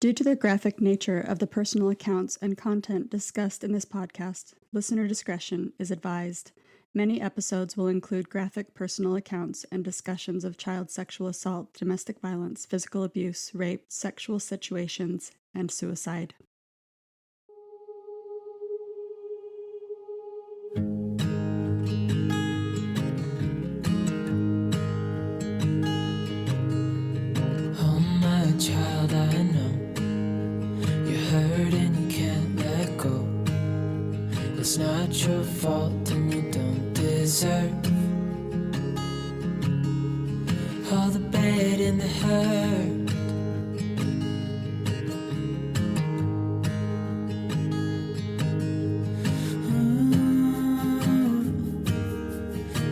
Due to the graphic nature of the personal accounts and content discussed in this podcast, listener discretion is advised. Many episodes will include graphic personal accounts and discussions of child sexual assault, domestic violence, physical abuse, rape, sexual situations, and suicide. Oh my child, I know you're hurt and you can't let go. It's not your fault and you don't deserve all the bad and the hurt.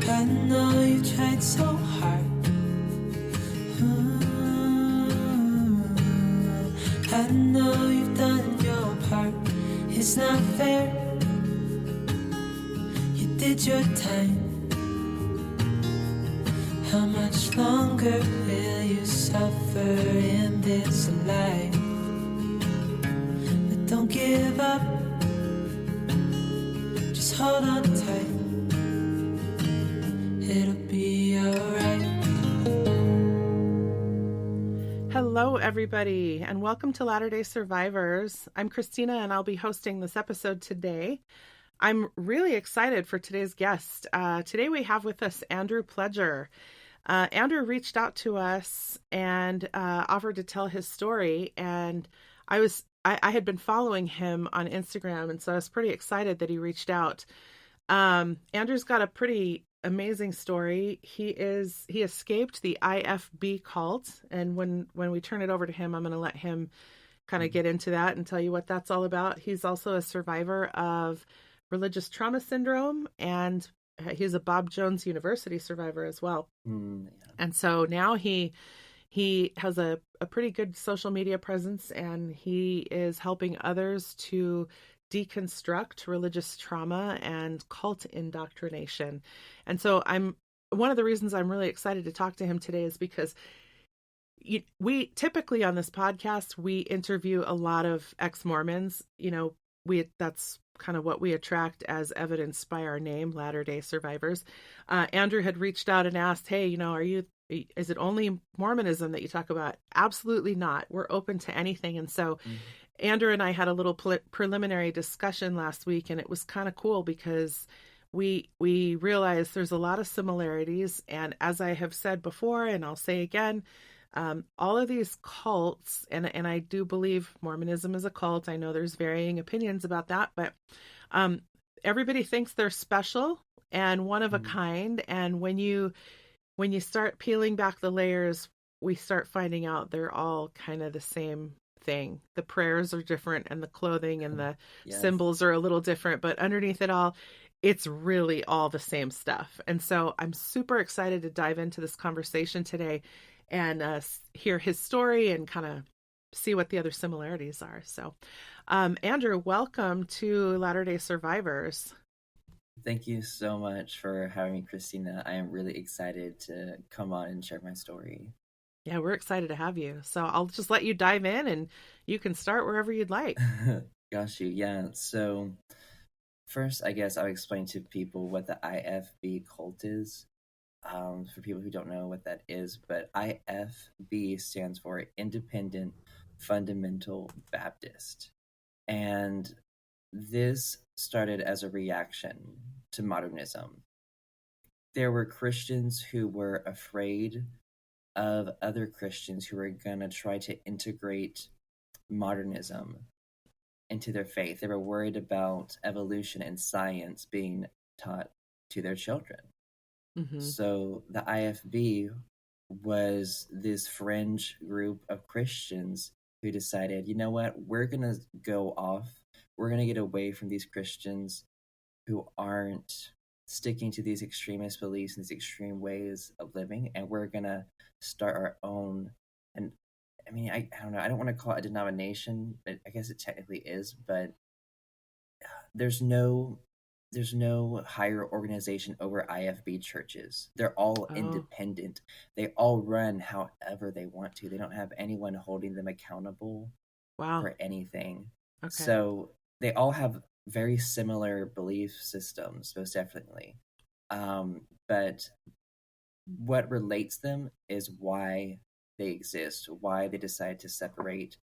I know you tried so hard. I know you've done your part. It's not fair. You did your time. How much longer will you suffer in this life? But don't give up. Just hold on tight. It'll be alright. Hello, everybody, and welcome to Latter-day Survivors. I'm Christina, and I'll be hosting this episode today. I'm really excited for today's guest. Today we have with us Andrew Pledger. Andrew reached out to us and offered to tell his story, and I had been following him on Instagram, and so I was pretty excited that he reached out. Andrew's got a pretty amazing story. He escaped the IFB cult, and when we turn it over to him, I'm going to let him kind of get into that and tell you what that's all about. He's also a survivor of religious trauma syndrome, and he's a Bob Jones University survivor as well. And so now he has a pretty good social media presence, and he is helping others to deconstruct religious trauma and cult indoctrination. And so one of the reasons I'm really excited to talk to him today is because we typically on this podcast, we interview a lot of ex-Mormons. That's kind of what we attract as evidenced by our name, Latter-day Survivors. Andrew had reached out and asked, hey, is it only Mormonism that you talk about? Absolutely not. We're open to anything. And so Andrew and I had a little preliminary discussion last week, and it was kind of cool because we realized there's a lot of similarities. And as I have said before, and I'll say again, all of these cults, and I do believe Mormonism is a cult. I know there's varying opinions about that, but everybody thinks they're special and one of a kind. And when you start peeling back the layers, we start finding out they're all kind of the same thing. The prayers are different, and the clothing and the symbols are a little different, but underneath it all, it's really all the same stuff. And so I'm super excited to dive into this conversation today and hear his story and kind of see what the other similarities are. So, Andrew, welcome to Latter-day Survivors. Thank you so much for having me, Christina. I am really excited to come on and share my story. Yeah, we're excited to have you. So I'll just let you dive in, and you can start wherever you'd like. Got you. Yeah. So first, I guess I'll explain to people what the IFB cult is. For people who don't know what that is, but IFB stands for Independent Fundamental Baptist. And this started as a reaction to modernism. There were Christians who were afraid of other Christians who were going to try to integrate modernism into their faith. They were worried about evolution and science being taught to their children. Mm-hmm. So the IFB was this fringe group of Christians who decided, you know what, we're going to go off. We're going to get away from these Christians who aren't sticking to these extremist beliefs and these extreme ways of living, and we're going to start our own. And I mean, I don't know, I don't want to call it a denomination, but I guess it technically is, but there's no higher organization over IFB churches. They're all independent. They all run however they want to. They don't have anyone holding them accountable Wow. for anything. Okay. So they all have very similar belief systems, most definitely. But what relates them is why they exist, why they decide to separate,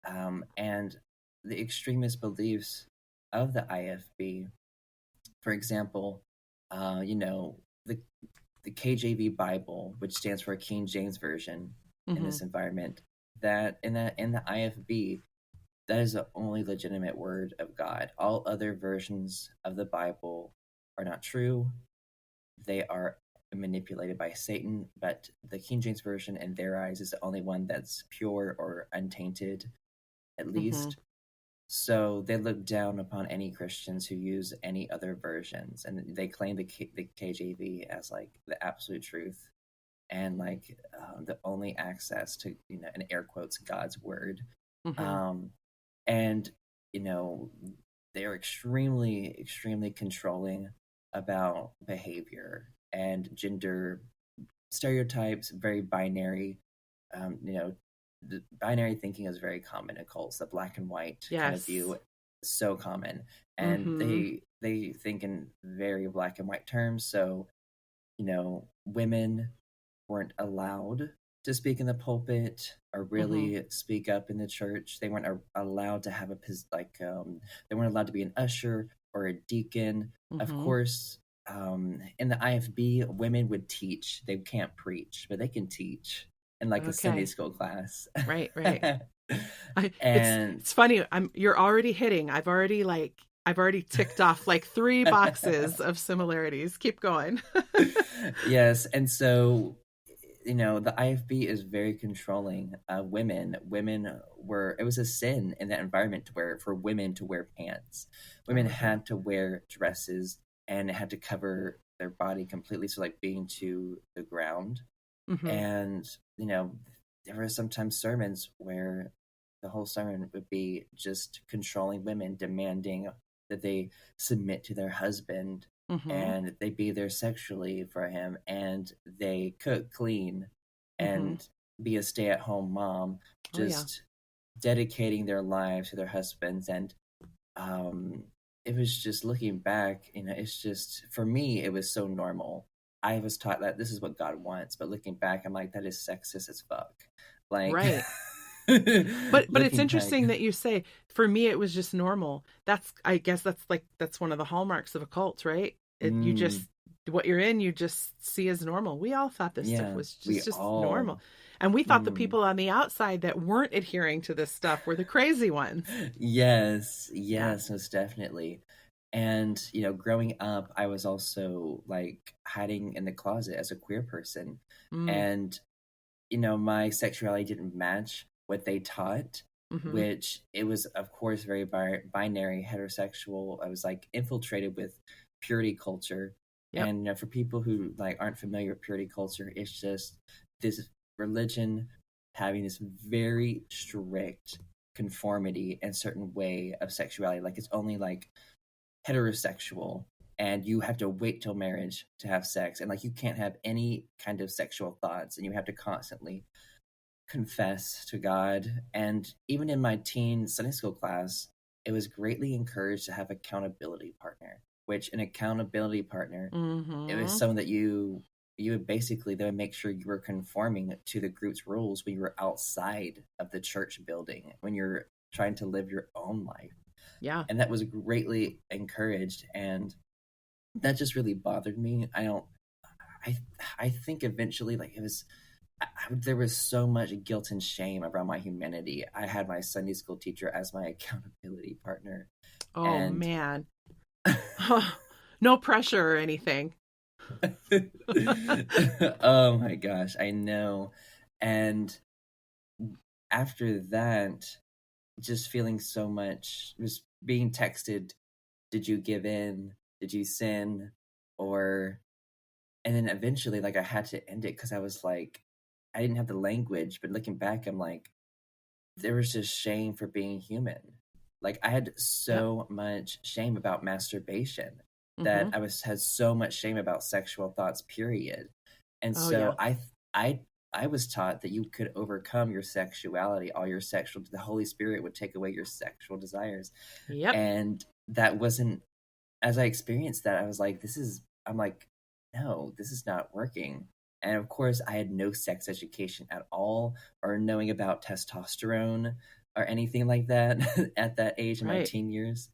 and the extremist beliefs of the IFB. For example, you know, the KJV Bible, which stands for King James Version in Mm-hmm. this environment, that in the IFB, that is the only legitimate word of God. All other versions of the Bible are not true. They are manipulated by Satan, but the King James Version, in their eyes, is the only one that's pure or untainted, at Mm-hmm. least. So they look down upon any Christians who use any other versions, and they claim the KJV as like the absolute truth and like the only access to, you know, in air quotes, God's word. Mm-hmm. Um, and you know, they're extremely controlling about behavior and gender stereotypes, very binary. You know, the binary thinking is very common in cults. The black and white kind of Yes. view is so common, and Mm-hmm. they think in very black and white terms. So, you know, women weren't allowed to speak in the pulpit or Mm-hmm. really speak up in the church. They weren't allowed to have they weren't allowed to be an usher or a deacon. Of Mm-hmm. course, in the IFB, women would teach. They can't preach, but they can teach in like a Sunday Okay. school class. Right. Right. And It's funny. You're already hitting. I've already ticked off like 3 boxes of similarities. Keep going. yes, and so, you know, the IFB is very controlling. Women were, it was a sin in that environment to wear, for women to wear pants. Women Oh yeah. had to wear dresses and had to cover their body completely, so like being to the ground. Mm-hmm. And you know, there were sometimes sermons where the whole sermon would be just controlling women, demanding that they submit to their husband Mm-hmm. and they be there sexually for him, and they cook, clean, Mm-hmm. and be a stay-at-home mom, Oh yeah. just dedicating their lives to their husbands. And um it was just, looking back, you know, it's just, for me, it was so normal. I was taught that this is what God wants, but looking back, I'm like, that is sexist as fuck. Like, Right. But it's looking back, interesting that you say, for me it was just normal. I guess that's one of the hallmarks of a cult, right? You mm, just, what you're in, you just see as normal. We all thought this stuff yeah, was we just normal. all, And we thought the mm, people on the outside that weren't adhering to this stuff were the crazy ones. yes, Yeah. yes, most definitely. And you know, growing up, I was also like hiding in the closet as a queer person, Mm. and you know, my sexuality didn't match what they taught, Mm-hmm. which it was, of course, very binary, heterosexual. I was like infiltrated with purity culture. Yep. And you know, for people who like aren't familiar with purity culture, it's just this religion having this very strict conformity and certain way of sexuality. Like it's only like heterosexual, and you have to wait till marriage to have sex, and like you can't have any kind of sexual thoughts, and you have to constantly confess to God. And even in my teen Sunday school class, it was greatly encouraged to have accountability partner, which an accountability partner, it was Mm-hmm. someone that you would basically, they would make sure you were conforming to the group's rules when you were outside of the church building, when you're trying to live your own life. Yeah. And that was greatly encouraged, and that just really bothered me. I I think eventually, like, it was, there was so much guilt and shame around my humanity. I had my Sunday school teacher as my accountability partner, Oh and man. No pressure or anything. oh my gosh, I know. And after that, just feeling so much, just being texted, did you give in? Did you sin? Or, and then eventually, like, I had to end it because I was like, I didn't have the language. But looking back, I'm like, there was just shame for being human. Like, I had Yep. so much shame about masturbation, Mm-hmm. that I had so much shame about sexual thoughts, period. And Oh so yeah. I I was taught that you could overcome your sexuality, the Holy Spirit would take away your sexual desires. Yep. And that wasn't, as I experienced that, I was like, I'm like, no, this is not working. And of course, I had no sex education at all or knowing about testosterone or anything like that at that age in my Right. teen years.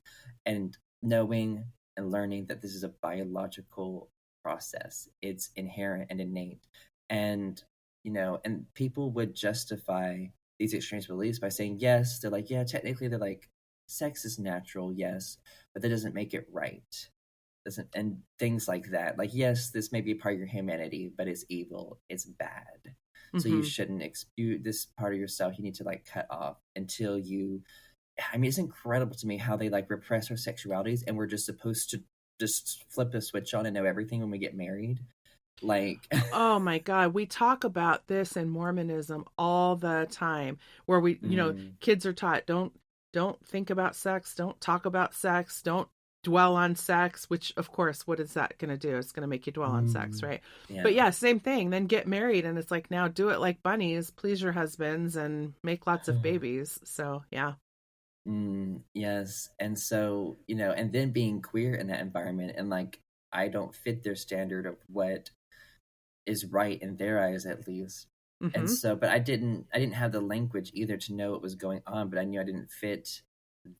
And knowing and learning that this is a biological process, it's inherent and innate. And, and people would justify these extreme beliefs by saying, yes, they're like, yeah, technically, they're like, sex is natural, yes, but that doesn't make it right. Doesn't, and things like that. Like, yes, this may be part of your humanity, but it's evil, it's bad. So you Mm-hmm. shouldn't this part of yourself you need to like cut off until you. I mean, it's incredible to me how they like repress our sexualities and we're just supposed to just flip a switch on and know everything when we get married. Like, Oh my God, we talk about this in Mormonism all the time, where mm, kids are taught don't think about sex, don't talk about sex, don't dwell on sex, which of course, what is that going to do? It's going to make you dwell on sex, right? But yeah. yeah, same thing. Then get married and it's like, now do it like bunnies, please your husbands and make lots of babies. So, yeah. Yes. And so, and then being queer in that environment and like, I don't fit their standard of what is right in their eyes, at least. And Mhm. so, but I didn't have the language either to know what was going on, but I knew I didn't fit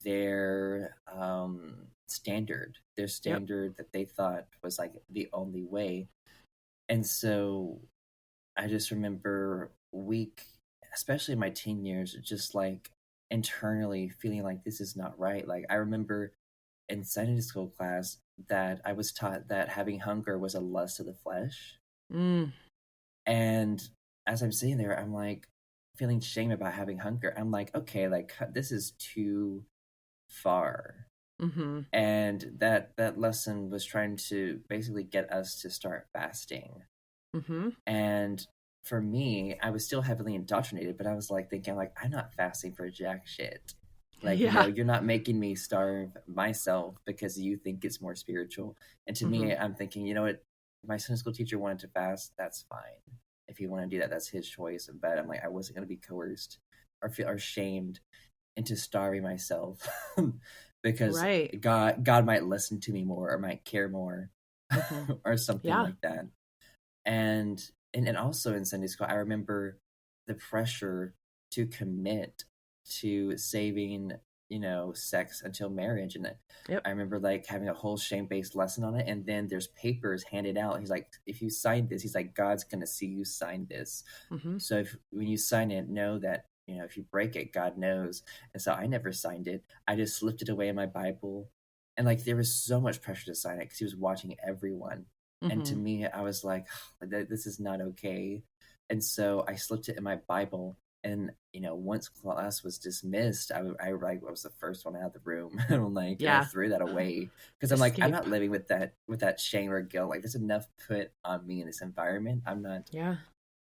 their their Yep. standard that they thought was like the only way. And so I just remember especially in my teen years, just like internally feeling like this is not right. Like I remember in Sunday school class that I was taught that having hunger was a lust of the flesh. Mm. And as I'm sitting there, I'm like feeling shame about having hunger. I'm like, okay, like this is too far. Mhm. And that lesson was trying to basically get us to start fasting. Mhm. And for me, I was still heavily indoctrinated, but I was like thinking like I'm not fasting for jack shit. Like, Yeah. you're not making me starve myself because you think it's more spiritual. And to Mhm. me, I'm thinking, you know what? If my Sunday school teacher wanted to fast, that's fine. If he wanted to do that, that's his choice. But I'm like, I wasn't going to be coerced or feel or shamed into starving myself because Right. God might listen to me more or might care more Mhm. or something Yeah. like that. And and also in Sunday school, I remember the pressure to commit to saving, sex until marriage. And Yep. I remember like having a whole shame-based lesson on it. And then there's papers handed out. He's like, if you sign this, he's like, God's gonna see you sign this. Mhm. So if when you sign it, know that if you break it, God knows. And so I never signed it. I just slipped it away in my Bible. And like there was so much pressure to sign it because he was watching everyone. And to Mhm. me, I was like, this is not okay. And so I slipped it in my Bible. And once class was dismissed, I was the first one out of the room, and like I Yeah. threw that away because I'm like I'm Escape. not living with that shame or guilt. Like there's enough put on me in this environment. I'm not Yeah.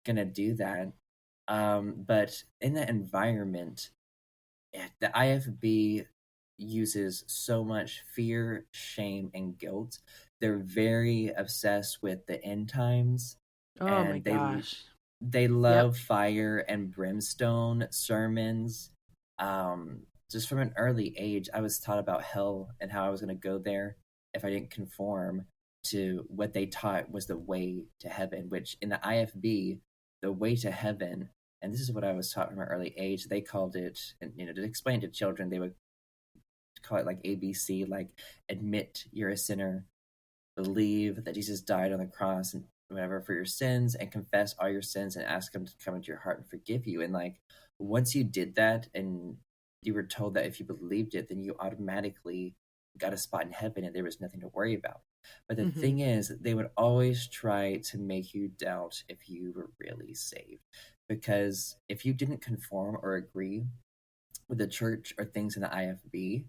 gonna do that. But in that environment, the IFB uses so much fear, shame, and guilt. They're very obsessed with the end times, Oh my and gosh. they Yep. love fire and brimstone sermons. Just from an early age, I was taught about hell and how I was going to go there if I didn't conform to what they taught was the way to heaven, which in the IFB, the way to heaven, and this is what I was taught from an early age, they called it, and to explain to children, they would call it like ABC, like admit you're a sinner, believe that Jesus died on the cross and whatever for your sins, and confess all your sins and ask him to come into your heart and forgive you. And like once you did that and you were told that if you believed it, then you automatically got a spot in heaven and there was nothing to worry about. But the Mhm. thing is, they would always try to make you doubt if you were really saved. Because if you didn't conform or agree with the church or things in the IFB,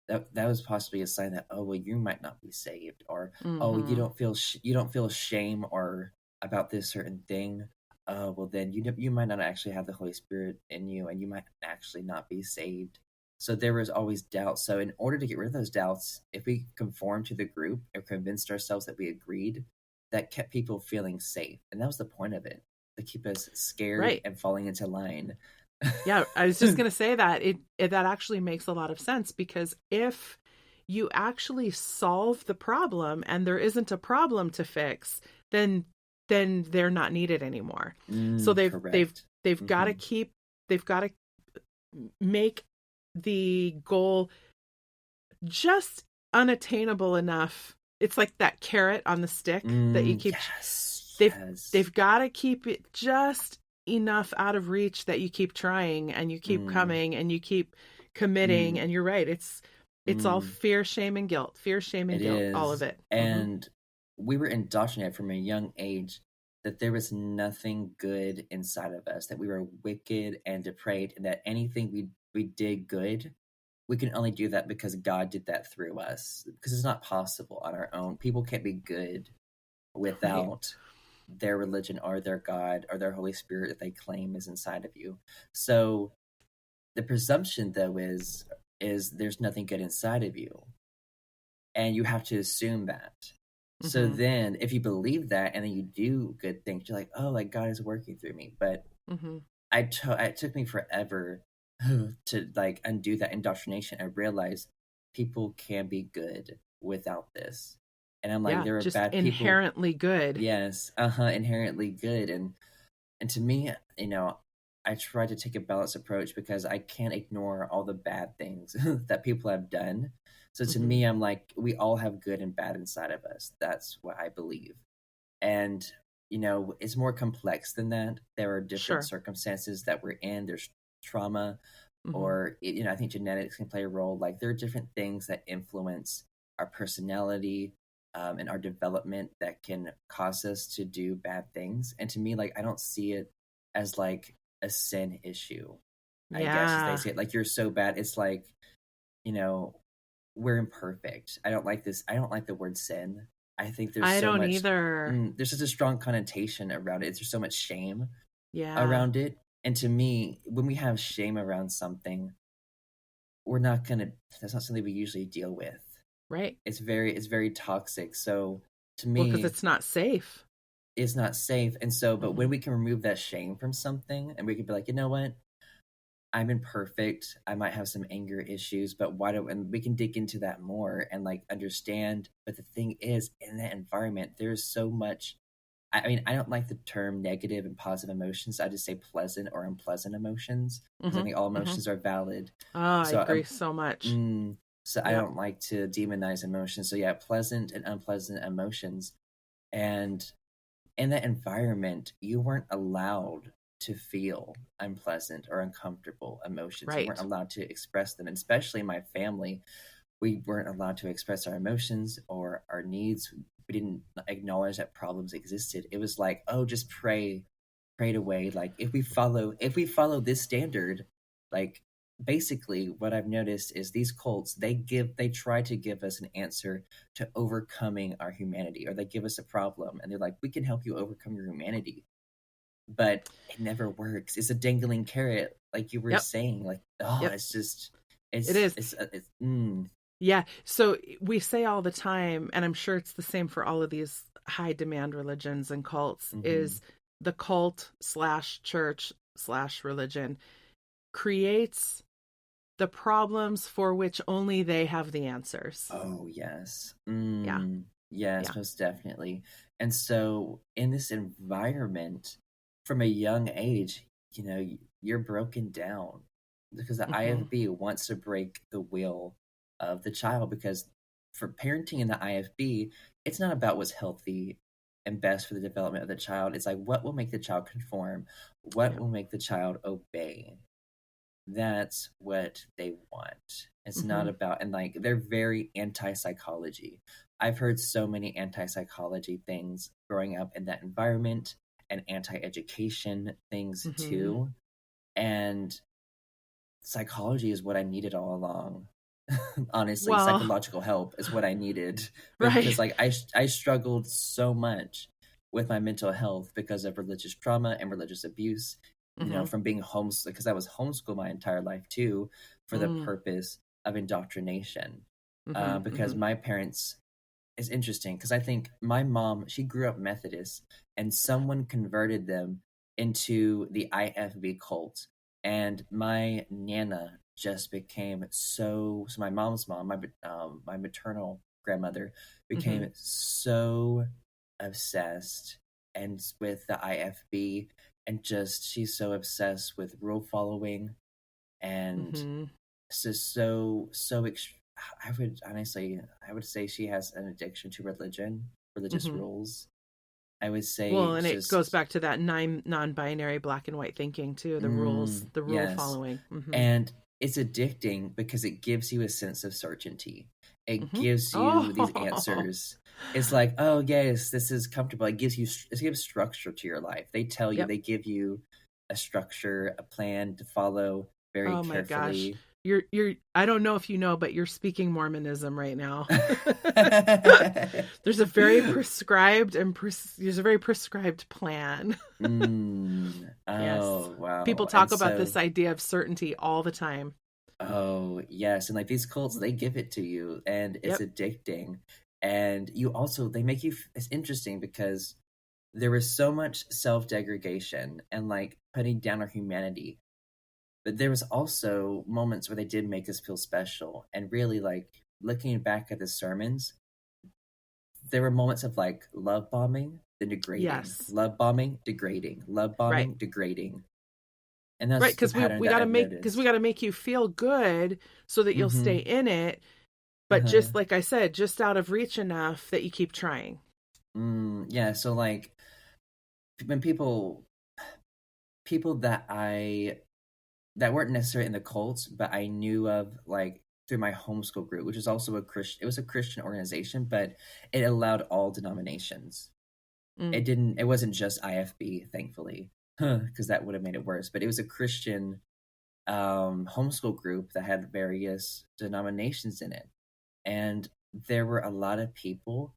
that was possibly a sign that, oh well, you might not be saved, or oh, Mhm. you don't feel shame or about this certain thing. Oh well, then you might not actually have the Holy Spirit in you, and you might actually not be saved. So there was always doubt. So in order to get rid of those doubts, if we conformed to the group or convinced ourselves that we agreed, that kept people feeling safe, and that was the point of it. They keep us scared Right. and falling into line. Yeah, I was just going to say that that actually makes a lot of sense, because if you actually solve the problem and there isn't a problem to fix, then they're not needed anymore. So Correct. they've got to they've got to make the goal just unattainable enough. It's like that carrot on the stick that you keep. Yes. They've got to keep it just enough out of reach that you keep trying and you keep coming and you keep committing. And you're right. It's all fear, shame, and guilt. Fear, shame, and guilt. All of it. And we were indoctrinated from a young age that there was nothing good inside of us, that we were wicked and depraved, and that anything we did good, we can only do that because God did that through us. Because it's not possible on our own. People can't be good without their religion or their God or their Holy Spirit that they claim is inside of you. So the presumption, though, is there's nothing good inside of you. And you have to assume that. So then if you believe that and then you do good things, you're like, oh, like God is working through me. But it took me forever to like undo that indoctrination and realize people can be good without this. And I'm like, there are just bad people. Inherently good. Yes. Inherently good. And to me, you know, I try to take a balanced approach because I can't ignore all the bad things that people have done. So to me, I'm like, we all have good and bad inside of us. That's what I believe. And, you know, it's more complex than that. There are different circumstances that we're in. There's trauma or, you know, I think genetics can play a role. Like there are different things that influence our personality and our development that can cause us to do bad things. And to me, like, I don't see it as like a sin issue. I guess as they say it, like, you're so bad. It's like, you know, we're imperfect. I don't like this. I don't like the word sin. I think there's so much either. There's such a strong connotation around it. There's so much shame around it. And to me, when we have shame around something, that's not something we usually deal with. Right. It's very toxic. So to me, because it's not safe. It's not safe. And so, but when we can remove that shame from something and we can be like, you know what? I'm imperfect. I might have some anger issues, but and we can dig into that more and like understand. But the thing is, in that environment, there's so much. I mean, I don't like the term negative and positive emotions. I just say pleasant or unpleasant emotions because I think all emotions are valid. Oh, so I agree so much. So I don't like to demonize emotions. So yeah, pleasant and unpleasant emotions. And in that environment, you weren't allowed to feel unpleasant or uncomfortable emotions. Right. You weren't allowed to express them. And especially my family, we weren't allowed to express our emotions or our needs. We didn't acknowledge that problems existed. It was like, oh, just pray it away. Like if we follow this standard, like basically what I've noticed is these cults, they try to give us an answer to overcoming our humanity, or they give us a problem and they're like, we can help you overcome your humanity. But it never works. It's a dangling carrot, like you were saying. Like, it's just, Yeah. So we say all the time, and I'm sure it's the same for all of these high demand religions and cults, is the cult / church / religion creates the problems for which only they have the answers. Oh, yes. Yes, most definitely. And so in this environment, from a young age, you know, you're broken down because the IFB wants to break the will of the child, because for parenting in the IFB, it's not about what's healthy and best for the development of the child. It's like, what will make the child conform? What will make the child obey? That's what they want. It's not about, and like, they're very anti-psychology. I've heard so many anti-psychology things growing up in that environment, and anti-education things too. And psychology is what I needed all along. Honestly, psychological help is what I needed. Right. Because like I struggled so much with my mental health because of religious trauma and religious abuse. You know, from being homeschooled, because I was homeschooled my entire life too, for the purpose of indoctrination. Because my parents, it's interesting because I think my mom, she grew up Methodist, and someone converted them into the IFB cult, and my Nana just became so my mom's mom, my maternal grandmother became so obsessed and with the IFB, and just she's so obsessed with rule following, and Mm-hmm. it's just I would say she has an addiction to religious Mm-hmm. rules. I would say Well, and it goes just back to that non-binary black and white thinking too, the rules, the rule yes. following. Mm-hmm. And it's addicting because it gives you a sense of certainty. It Mm-hmm. gives you these answers. It's like, oh yes, this is comfortable. It gives structure to your life. They tell you, Yep. they give you a structure, a plan to follow very Oh my gosh. carefully. You're I don't know if you know, but you're speaking Mormonism right now. There's a very prescribed there's a very prescribed plan. Yes. Oh People wow. talk And about so this idea of certainty all the time. oh, yes. And like these cults, they give it to you and it's Yep. addicting. And you also, they make you, it's interesting because there was so much self degradation and like putting down our humanity. But there was also moments where they did make us feel special. And really, like looking back at the sermons, there were moments of like love bombing, then degrading, Yes. love bombing, degrading, love bombing, Right. degrading. And Right, that's the because pattern we that got to I've make you feel good so that you'll stay noticed. in it, but Uh-huh. just like I said, just out of reach enough that you keep trying. Yeah, so like when people that weren't necessarily in the cults, but I knew of like through my homeschool group, which is also it was a Christian organization, but it allowed all denominations. Mm. It wasn't just IFB, thankfully, because that would have made it worse, but it was a Christian homeschool group that had various denominations in it. And there were a lot of people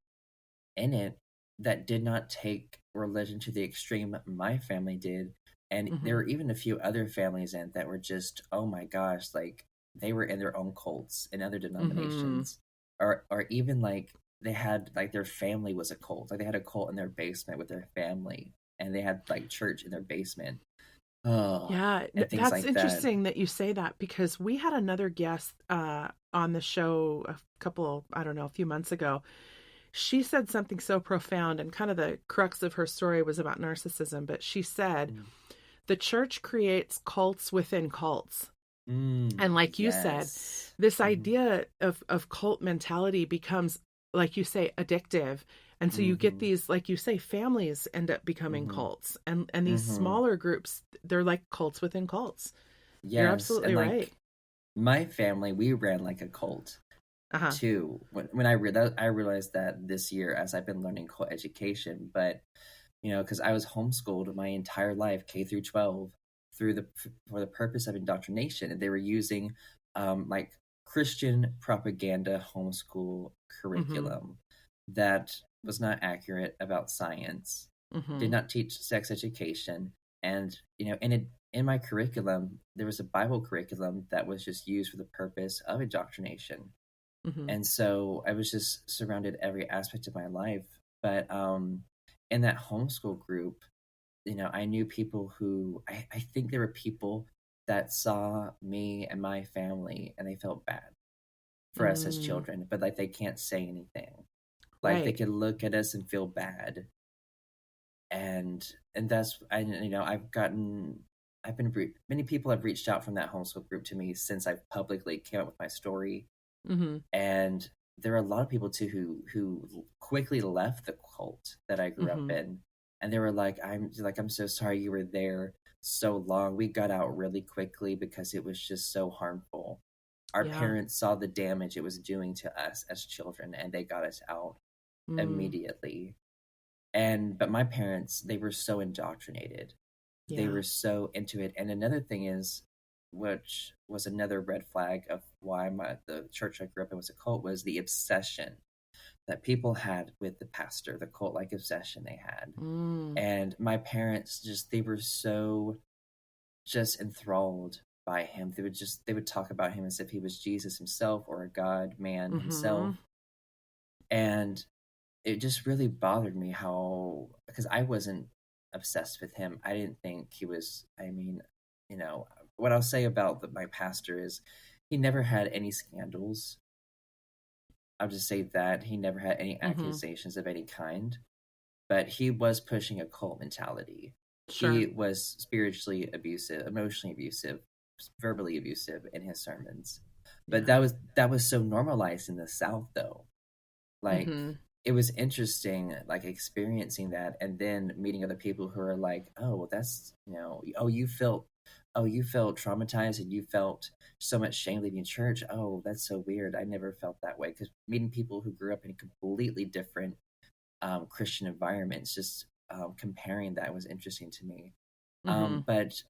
in it that did not take religion to the extreme my family did. And there Hmm. were even a few other families in it that were just, oh my gosh, like they were in their own cults in other Hmm. denominations. Or even like they had like their family was a cult. Like they had a cult in their basement with their family and they had like church in their basement. Oh, Yeah, and things that's like that. interesting that you say that because we had another guest on the show I don't know, a few months ago. She said something so profound, and kind of the crux of her story was about narcissism, but she said the church creates cults within cults. And like you said, Yes. this idea of cult mentality becomes, like you say, addictive. And so you get Mm-hmm. these, like you say, families end up becoming Mm-hmm. cults. And these Mm-hmm. smaller groups, they're like cults within cults. You're Yes. And absolutely right. like my family, we ran like a cult Uh-huh. too. When I realized that this year as I've been learning cult education, but because I was homeschooled my entire life, K through 12, for the purpose of indoctrination, and they were using like Christian propaganda homeschool Mm-hmm. curriculum that was not accurate about science, did Mm-hmm. not teach sex education, and in my curriculum there was a Bible curriculum that was just used for the purpose of indoctrination. Mm-hmm. And so I was just surrounded every aspect of my life. But in that homeschool group, I knew people who I think there were people that saw me and my family and they felt bad for us as Mm, children, but like they can't say anything. Like they right. could look at us and feel bad. And that's many people have reached out from that homeschool group to me since I publicly came up with my story. Mm-hmm. And there are a lot of people too who quickly left the cult that I grew up Mm-hmm. in, and they were like, I'm so sorry you were there so long. We got out really quickly because it was just so harmful. Our Yeah. parents saw the damage it was doing to us as children, and they got us out Mm, immediately. But my parents, they were so indoctrinated. They yeah. were so into it. And another thing is, which was another red flag of why the church I grew up in was a cult, was the obsession that people had with the pastor, the cult like obsession they had. Mm, And my parents they were so just enthralled by him. They would talk about him as if he was Jesus himself or a God man mm-hmm. himself. And it just really bothered me because I wasn't obsessed with him. I didn't think he was, I mean, what I'll say about my pastor is he never had any scandals. I'll just say that he never had any accusations of any kind, but he was pushing a cult mentality. Sure. He was spiritually abusive, emotionally abusive, verbally abusive in his sermons. But that was so normalized in the South, though. Like, it was interesting, like, experiencing that, and then meeting other people who are like, oh, that's, you felt traumatized and you felt so much shame leaving church. Oh, that's so weird. I never felt that way. Because meeting people who grew up in completely different Christian environments, just comparing that was interesting to me. But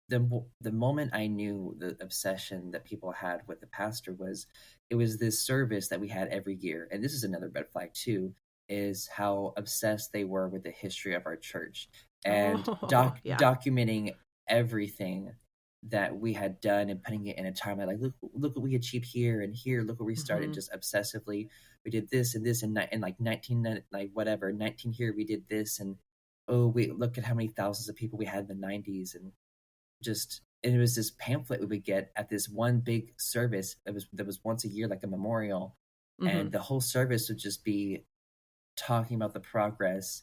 the moment I knew the obsession that people had with the pastor was, it was this service that we had every year. And this is another red flag too, is how obsessed they were with the history of our church and documenting everything that we had done and putting it in a timeline. Like, look what we achieved here and here. Look where we started. Just obsessively, we did this and this and like 19 here we did this, and we look at how many thousands of people we had in the 90s, and it was this pamphlet we would get at this one big service that was once a year, like a memorial, and the whole service would just be talking about the progress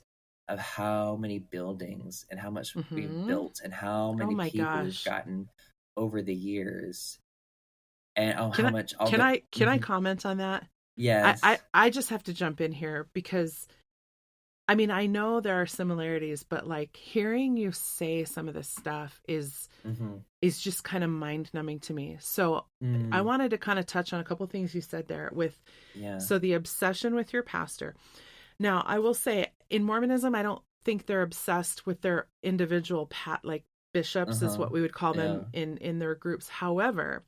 of how many buildings and how much we've built and how many people we've gotten over the years, and can I comment on that? Yes. I just have to jump in here because I mean, I know there are similarities, but like hearing you say some of this stuff is just kind of mind numbing to me. So I wanted to kind of touch on a couple things you said there so the obsession with your pastor. Now, I will say in Mormonism, I don't think they're obsessed with their individual like bishops is what we would call them in their groups. However,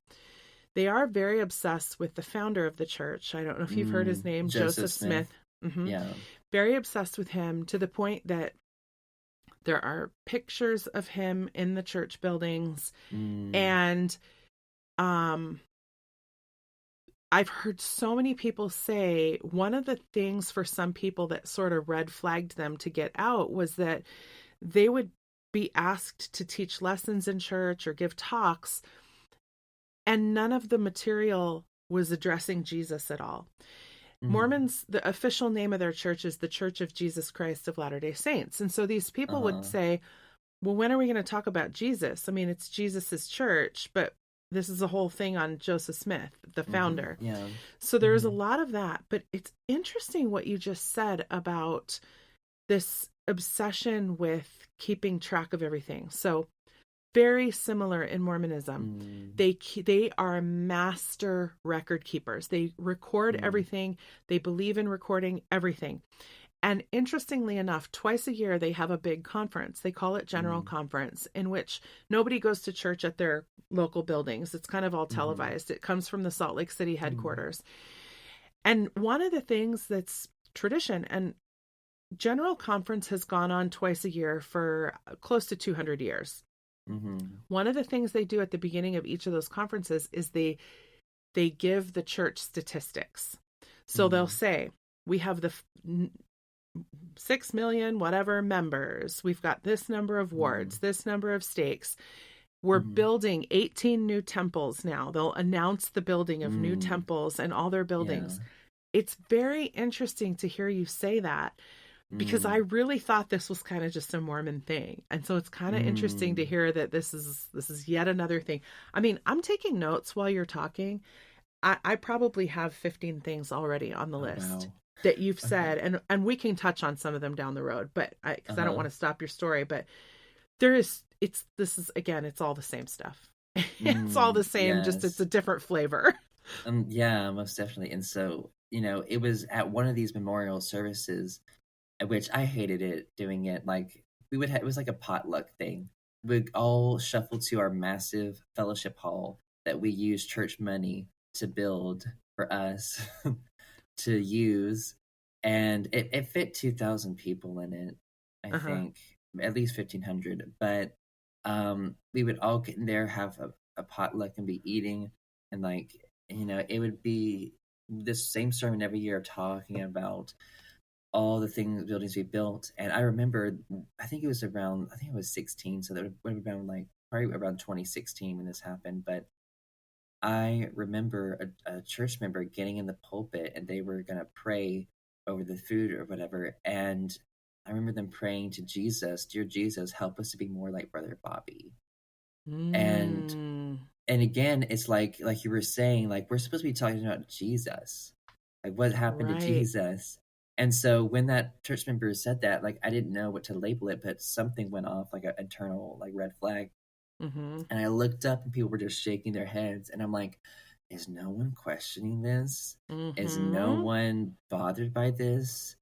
they are very obsessed with the founder of the church. I don't know if you've heard his name, Joseph Smith. Yeah. Very obsessed with him to the point that there are pictures of him in the church buildings. And I've heard so many people say one of the things for some people that sort of red flagged them to get out was that they would be asked to teach lessons in church or give talks, and none of the material was addressing Jesus at all. Mormons, the official name of their church is the Church of Jesus Christ of Latter-day Saints. And so these people would say, well, when are we going to talk about Jesus? I mean, it's Jesus's church, but this is a whole thing on Joseph Smith, the founder. So there's a lot of that, but it's interesting what you just said about this obsession with keeping track of everything. So very similar in Mormonism. They are master record keepers. They record everything. They believe in recording everything. And interestingly enough, twice a year, they have a big conference. They call it General Conference, in which nobody goes to church at their local buildings. It's kind of all televised. It comes from the Salt Lake City headquarters. And one of the things that's tradition, and General Conference has gone on twice a year for close to 200 years. One of the things they do at the beginning of each of those conferences is they give the church statistics. So they'll say, we have the 6 million whatever members. We've got this number of wards, this number of stakes. We're building 18 new temples now. They'll announce the building of new temples and all their buildings. It's very interesting to hear you say that, because I really thought this was kind of just a Mormon thing. And so it's kind of interesting to hear that this is yet another thing. I mean, I'm taking notes while you're talking. I probably have 15 things already on the list that you've said, and we can touch on some of them down the road, but because I don't want to stop your story, but it's all the same stuff. It's all the same, just it's a different flavor. Yeah, most definitely. And so, it was at one of these memorial services, which I hated it doing it. Like it was like a potluck thing. We'd all shuffle to our massive fellowship hall that we use church money to build for us to use. And it fit 2,000 people in it, I think, at least 1,500. But we would all get in there, have a potluck and be eating. And it would be this same sermon every year talking about all the buildings we built. And I remember, I think it was 16, so that would have been like probably around 2016 when this happened. But I remember a church member getting in the pulpit and they were going to pray over the food or whatever. And I remember them praying to Jesus, "Dear Jesus, help us to be more like Brother Bobby." And Mm, again, it's like you were saying, like we're supposed to be talking about Jesus, like what happened to right. Jesus. And so when that church member said that, like I didn't know what to label it, but something went off like an internal like red flag. Mm-hmm. And I looked up and people were just shaking their heads. And I'm like, is no one questioning this? Is no Mm-hmm. one bothered by this?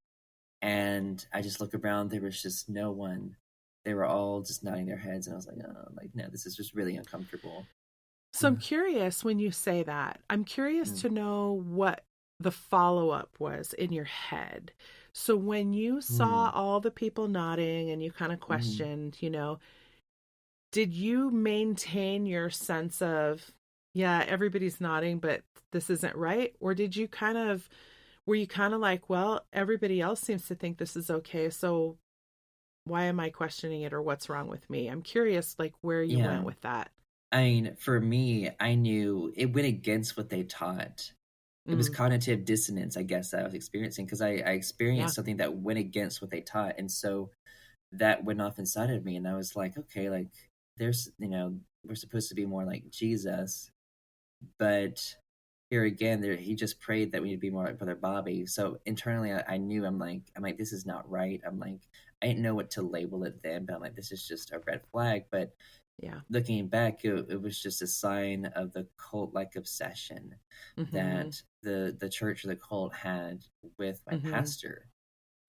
And I just look around, there was just no one. They were all just nodding their heads. And I was like, oh, like, no, this is just really uncomfortable. So I'm curious when you say that. I'm curious Mm. to know what the follow-up was in your head. So when you saw Mm. all the people nodding and you kind of Mm. questioned, did you maintain your sense of, yeah, everybody's nodding, but this isn't right? Or were you kind of like, well, everybody else seems to think this is okay, so why am I questioning it, or what's wrong with me? I'm curious, like, where you Yeah. went with that. I mean, for me, I knew it went against what they taught. It was Mm, cognitive dissonance, I guess, that I was experiencing because I yeah. experienced something that went against what they taught. And so that went off inside of me. And I was like, okay, like there's, we're supposed to be more like Jesus. But here again, he just prayed that we need to be more like Brother Bobby. So internally, I knew I'm like, this is not right. I'm like, I didn't know what to label it then, but I'm like, this is just a red flag. But Yeah. looking back, it was just a sign of the cult-like obsession Mm-hmm. that the church or the cult had with my Mm-hmm. pastor,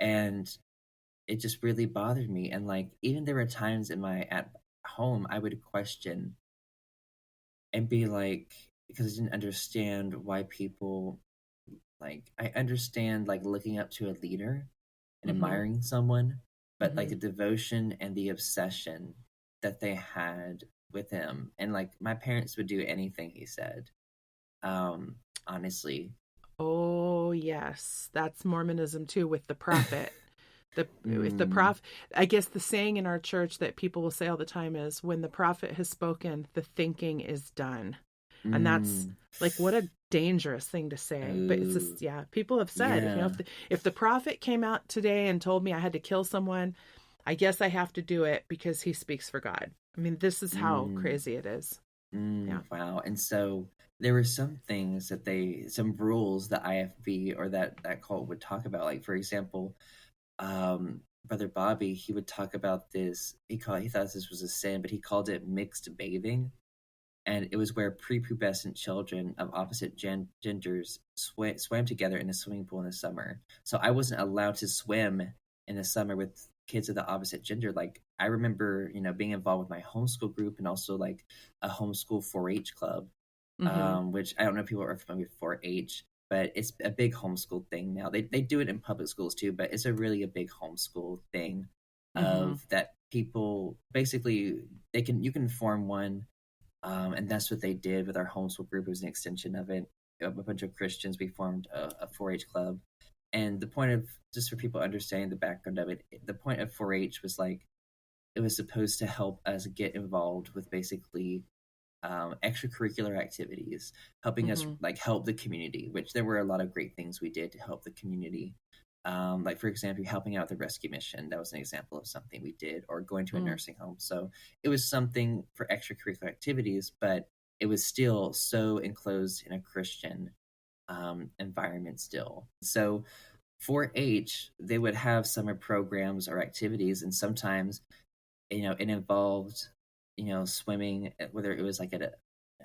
and it just really bothered me. And like, even there were times at home, I would question and be like, because I didn't understand why people like. I understand like looking up to a leader and Mm-hmm. admiring someone, but like Mm-hmm. the devotion and the obsession that they had with him, and like my parents would do anything he said. Um, honestly, Oh, yes. That's Mormonism too, with the prophet. If the mm, prophet, I guess the saying in our church that people will say all the time is, when the prophet has spoken, the thinking is done. And that's mm, like, what a dangerous thing to say. But it's oh, just, yeah, people have said, yeah, if the prophet came out today and told me I had to kill someone, I guess I have to do it because he speaks for God. I mean, this is how mm, crazy it is. Yeah. wow. And so there were some things that some rules that IFB or that cult would talk about. Like for example, Brother Bobby, he would talk about this. He thought this was a sin, but he called it mixed bathing, and it was where prepubescent children of opposite genders swam together in a swimming pool in the summer. So I wasn't allowed to swim in the summer with kids of the opposite gender. Like I remember, being involved with my homeschool group and also like a homeschool 4-H club, Mm-hmm. which I don't know if people are familiar with 4-H, but it's a big homeschool thing now. They do it in public schools too, but it's a big homeschool thing Mm-hmm. of that people basically you can form one, and that's what they did with our homeschool group. It was an extension of it. A bunch of Christians, we formed a 4-H club, and the point of just for people understanding the background of it, the point of 4-H was like it was supposed to help us get involved with basically extracurricular activities, helping us Mm-hmm. like help the community. Which there were a lot of great things we did to help the community. Like for example, helping out the rescue mission. That was an example of something we did, or going to a Mm-hmm. nursing home. So it was something for extracurricular activities, but it was still so enclosed in a Christian environment still. So 4-H, they would have summer programs or activities, and sometimes it involved swimming, whether it was like at a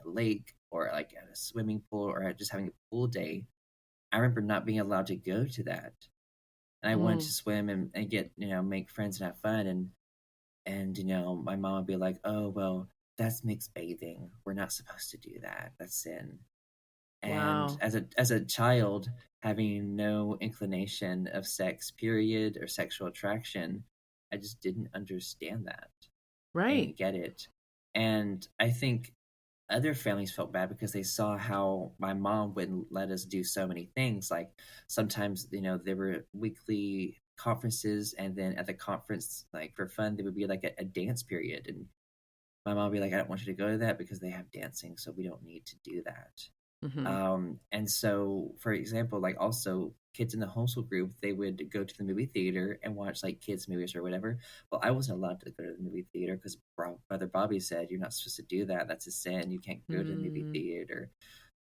lake or like at a swimming pool or just having a pool day. I remember not being allowed to go to that, and I wanted Mm. to swim and get make friends and have fun, and my mom would be like, oh well, that's mixed bathing, we're not supposed to do that, that's sin. And Wow. as a child, having no inclination of sex period or sexual attraction, I just didn't understand that. I Right. didn't get it. And I think other families felt bad because they saw how my mom wouldn't let us do so many things. Like sometimes, there were weekly conferences, and then at the conference, like for fun, there would be like a dance period, and my mom would be like, I don't want you to go to that because they have dancing, so we don't need to do that. Mm-hmm. And so, for example, like also kids in the homeschool group, they would go to the movie theater and watch like kids movies or whatever. Well, I wasn't allowed to go to the movie theater because Brother Bobby said you're not supposed to do that. That's a sin. You can't go to the movie theater.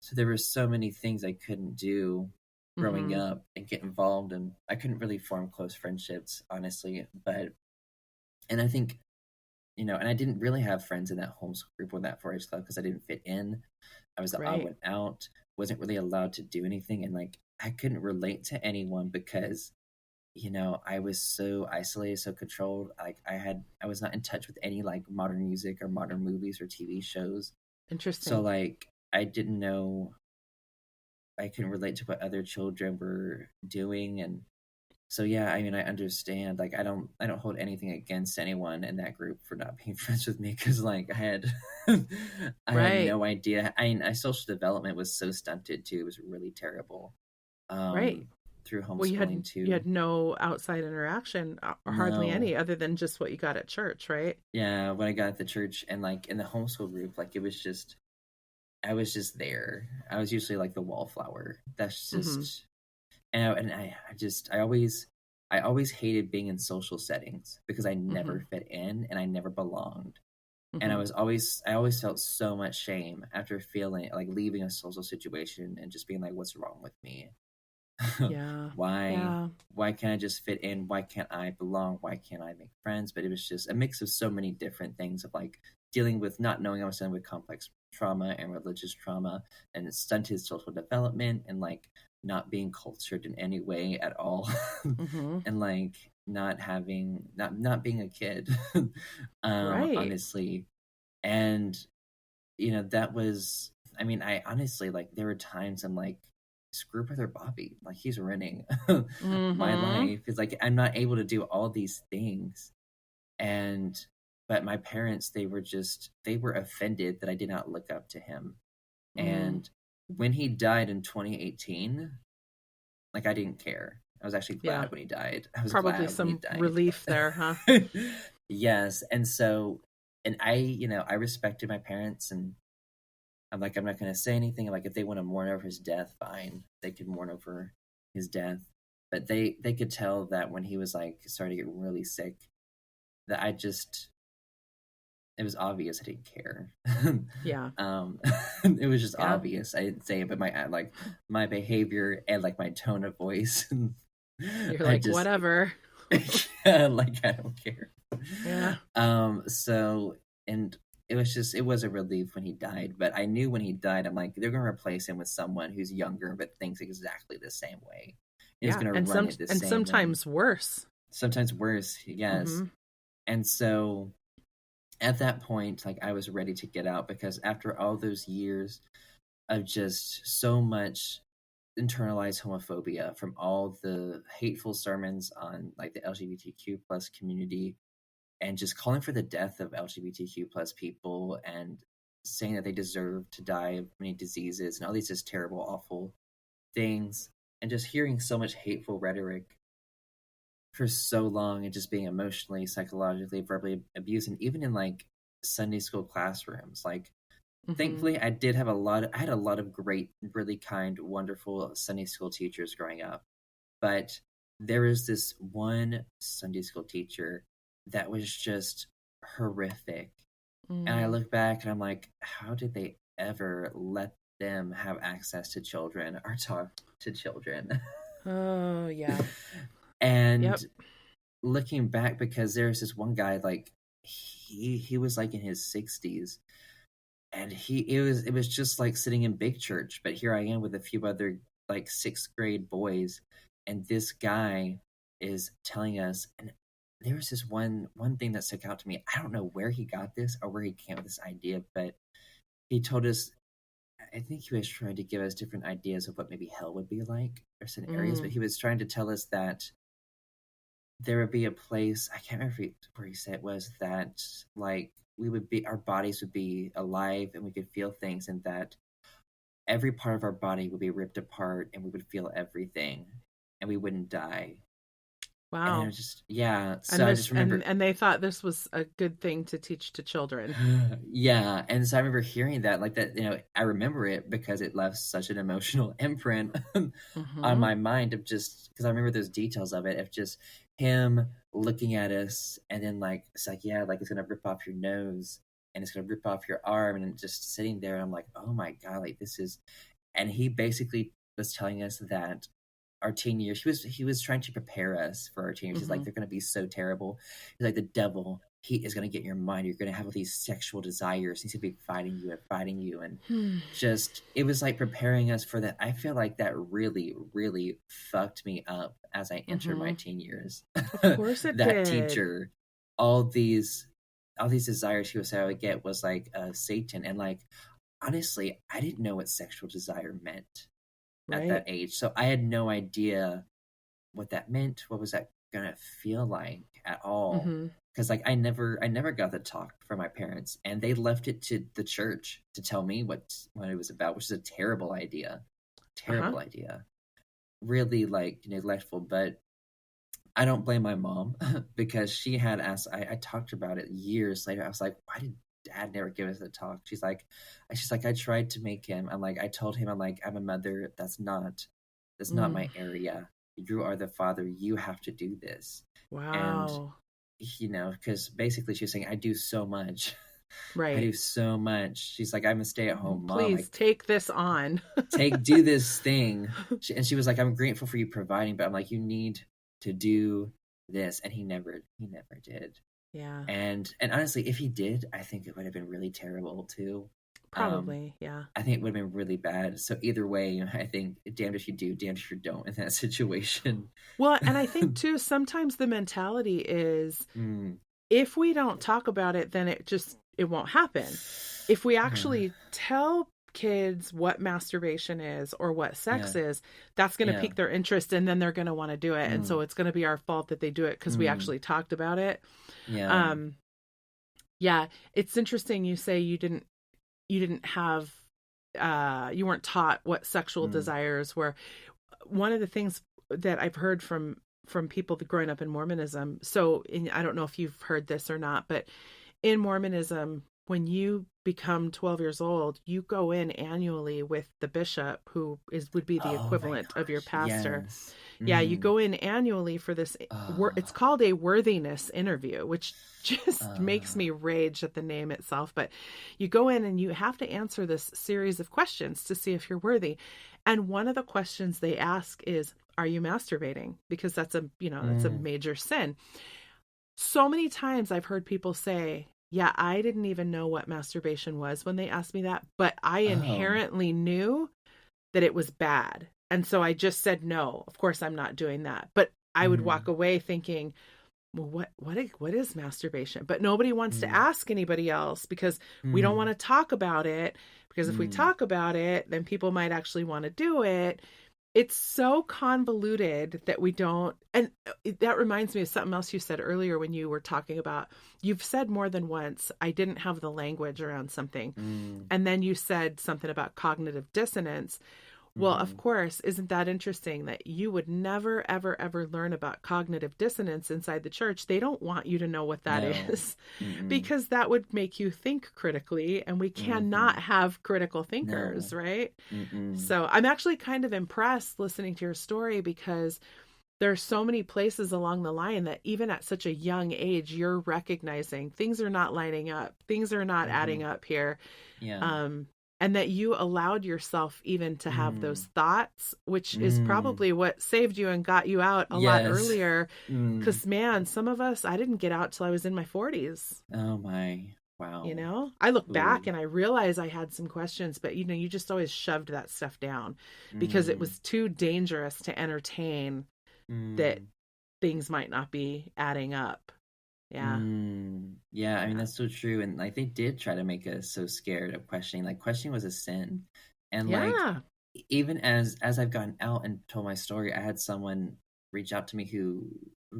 So there were so many things I couldn't do growing up and get involved, and I couldn't really form close friendships, honestly. And I think, and I didn't really have friends in that homeschool group or that 4-H club because I didn't fit in. I was the odd one out, wasn't really allowed to do anything, and like I couldn't relate to anyone because I was so isolated, so controlled. Like I was not in touch with any like modern music or modern movies or TV shows. Interesting. So like I didn't know, I couldn't relate to what other children were doing. And so yeah, I mean, I understand. Like I don't hold anything against anyone in that group for not being friends with me, because like I had had no idea. My social development was so stunted too. It was really terrible. Through homeschooling too. You had no outside interaction, or hardly any, other than just what you got at church, right? Yeah, when I got at the church and like in the homeschool group, like it was just, I was just there. I was usually like the wallflower. That's just, and I always hated being in social settings because I never fit in and I never belonged. And I always felt so much shame after feeling like leaving a social situation and just being like, what's wrong with me? Yeah. Why can't I just fit in? Why can't I belong? Why can't I make friends? But it was just a mix of so many different things of like dealing with not knowing I was dealing with complex trauma and religious trauma and stunted social development and like not being cultured in any way at all. And like not being a kid. Honestly. And that was, I mean, I honestly, like there were times I'm like, screw Brother Bobby, like he's running my life. It's like I'm not able to do all these things. But my parents, they were offended that I did not look up to him. And when he died in 2018, like I didn't care. I was actually glad when he died. I was probably some relief there, huh? Yes. And so, and I respected my parents, and I'm like, I'm not going to say anything. Like, if they want to mourn over his death, fine. They could mourn over his death. But they could tell that when he was like starting to get really sick, that it was obvious I didn't care. Yeah. It was just obvious. I didn't say it, but my behavior and like my tone of voice. You're like, whatever. Like I don't care. Yeah. So, and it was a relief when he died, but I knew when he died, I'm like, they're going to replace him with someone who's younger but thinks exactly the same way. He's going to run it the same way. And sometimes worse. Sometimes worse, yes. And so at that point, like I was ready to get out, because after all those years of just so much internalized homophobia from all the hateful sermons on like the LGBTQ plus community, and just calling for the death of LGBTQ plus people and saying that they deserve to die of many diseases and all these just terrible, awful things, and just hearing so much hateful rhetoric for so long, and just being emotionally, psychologically, verbally abused, and even in like Sunday school classrooms. Like, thankfully, I had a lot of great, really kind, wonderful Sunday school teachers growing up. But there was this one Sunday school teacher that was just horrific. And I look back and I'm like, how did they ever let them have access to children or talk to children? Oh, yeah. And looking back, because there's this one guy, like he was like in his 60s, and it was just like sitting in big church, but here I am with a few other like 6th grade boys, and this guy is telling us, and there was this one thing that stuck out to me. I don't know where he got this or where he came with this idea, but he told us, I think he was trying to give us different ideas of what maybe hell would be like, or certain areas, but he was trying to tell us that there would be a place, I can't remember where he said it was, that like our bodies would be alive and we could feel things, and that every part of our body would be ripped apart and we would feel everything and we wouldn't die. And it Wow. was just, yeah. And So I just remember, and they thought this was a good thing to teach to children. yeah. And so I remember hearing that, like that, I remember it because it left such an emotional imprint on Hmm. my mind of just, because I remember those details of it, of just him looking at us and then like, it's like, yeah, like it's going to rip off your nose and it's going to rip off your arm, and then just sitting there. And I'm like, oh my God, like this is, and he basically was telling us that our teen years, he was trying to prepare us for our teen years. He's like, Hmm. they're going to be so terrible. He's like, the devil, he is going to get in your mind. You're going to have all these sexual desires. He's going to be fighting you. And Hmm. just, it was like preparing us for that. I feel like that really, really fucked me up as I entered my Hmm. teen years. Of course it That did. teacher, all these, all these desires he was saying I would get was like Satan. And like, honestly, I didn't know what sexual desire meant at that Right. age. So I had no idea what that meant. What was that gonna feel like at all? Hmm. Because like I never got the talk from my parents, and they left it to the church to tell me what it was about, which is a terrible idea. Uh-huh. Terrible idea. Really like neglectful, but I don't blame my mom because she had asked. I talked about it years later. I was like, why did dad never give us a talk? She's like, I tried to make him. I'm like, I told him, I'm like, I'm a mother. That's not Mm. my area. You are the father. You have to do this. And Wow. because basically she was saying, I do so much. I Right. do so much. She's like, I'm a stay-at-home mom. Please take this on. Do this thing. And she was like, I'm grateful for you providing, but I'm like, you need to do this. And he never did. Yeah. And honestly, if he did, I think it would have been really terrible too. um Probably. Yeah. I think it would have been really bad. So either way, I think damned if you do, damned if you don't in that situation. Well, and I think too, sometimes the mentality is Mm. if we don't talk about it, then it won't happen. If we actually tell kids what masturbation is or what sex Yeah. is, that's going to Yeah. pique their interest and then they're going to want to do it. And so Mm. it's going to be our fault that they do it because we Mm. actually talked about it. Yeah. Yeah, it's interesting you say you didn't have you weren't taught what sexual Mm. desires were. One of the things that I've heard from people that growing up in Mormonism. So I don't know if you've heard this or not, but in Mormonism, when you become 12 years old, you go in annually with the bishop, who would be the Oh my equivalent of your gosh. pastor. Yes. Yeah, you Mm. go in annually for this. It's Ah. called a worthiness interview, which just makes Ah. me rage at the name itself. But you go in and you have to answer this series of questions to see if you're worthy. And one of the questions they ask is, "Are you masturbating?" Because that's that's a Mm. major sin. So many times I've heard people say, "Yeah, I didn't even know what masturbation was when they asked me that, but I Oh. inherently knew that it was bad. And so I just said no. Of course I'm not doing that." But I would walk Mm. away thinking, well, what is masturbation? But nobody wants to Mm. ask anybody else because we don't want Mm. to talk about it, because if we Mm. talk about it, then people might actually want to do it. It's so convoluted that we don't. And that reminds me of something else you said earlier when you were talking about, you've said more than once, I didn't have the language around something. Mm. And then you said something about cognitive dissonance. Well, of Mhm. course, isn't that interesting that you would never, ever, ever learn about cognitive dissonance inside the church? They don't want you to know what that No. is Mm-mm. because that would make you think critically, and we cannot Mhm. have critical thinkers, No. right? Mm-mm. So I'm actually kind of impressed listening to your story because there are so many places along the line that even at such a young age, you're recognizing things are not lining up, things are not adding up here. Yeah. And that you allowed yourself even to have those thoughts, which is Mm. probably what saved you and got you out a lot Yes. earlier. Mm. Because, man, some of us, I didn't get out till I was in my 40s. Oh my. Wow. I look back Ooh. and I realize I had some questions, but you just always shoved that stuff down because it Mm. was too dangerous to entertain that Mm. things might not be adding up. Yeah. Yeah, I mean Yeah. that's so true. And like they did try to make us so scared of questioning. Like questioning was a sin. And like Yeah. even as I've gotten out and told my story, I had someone reach out to me who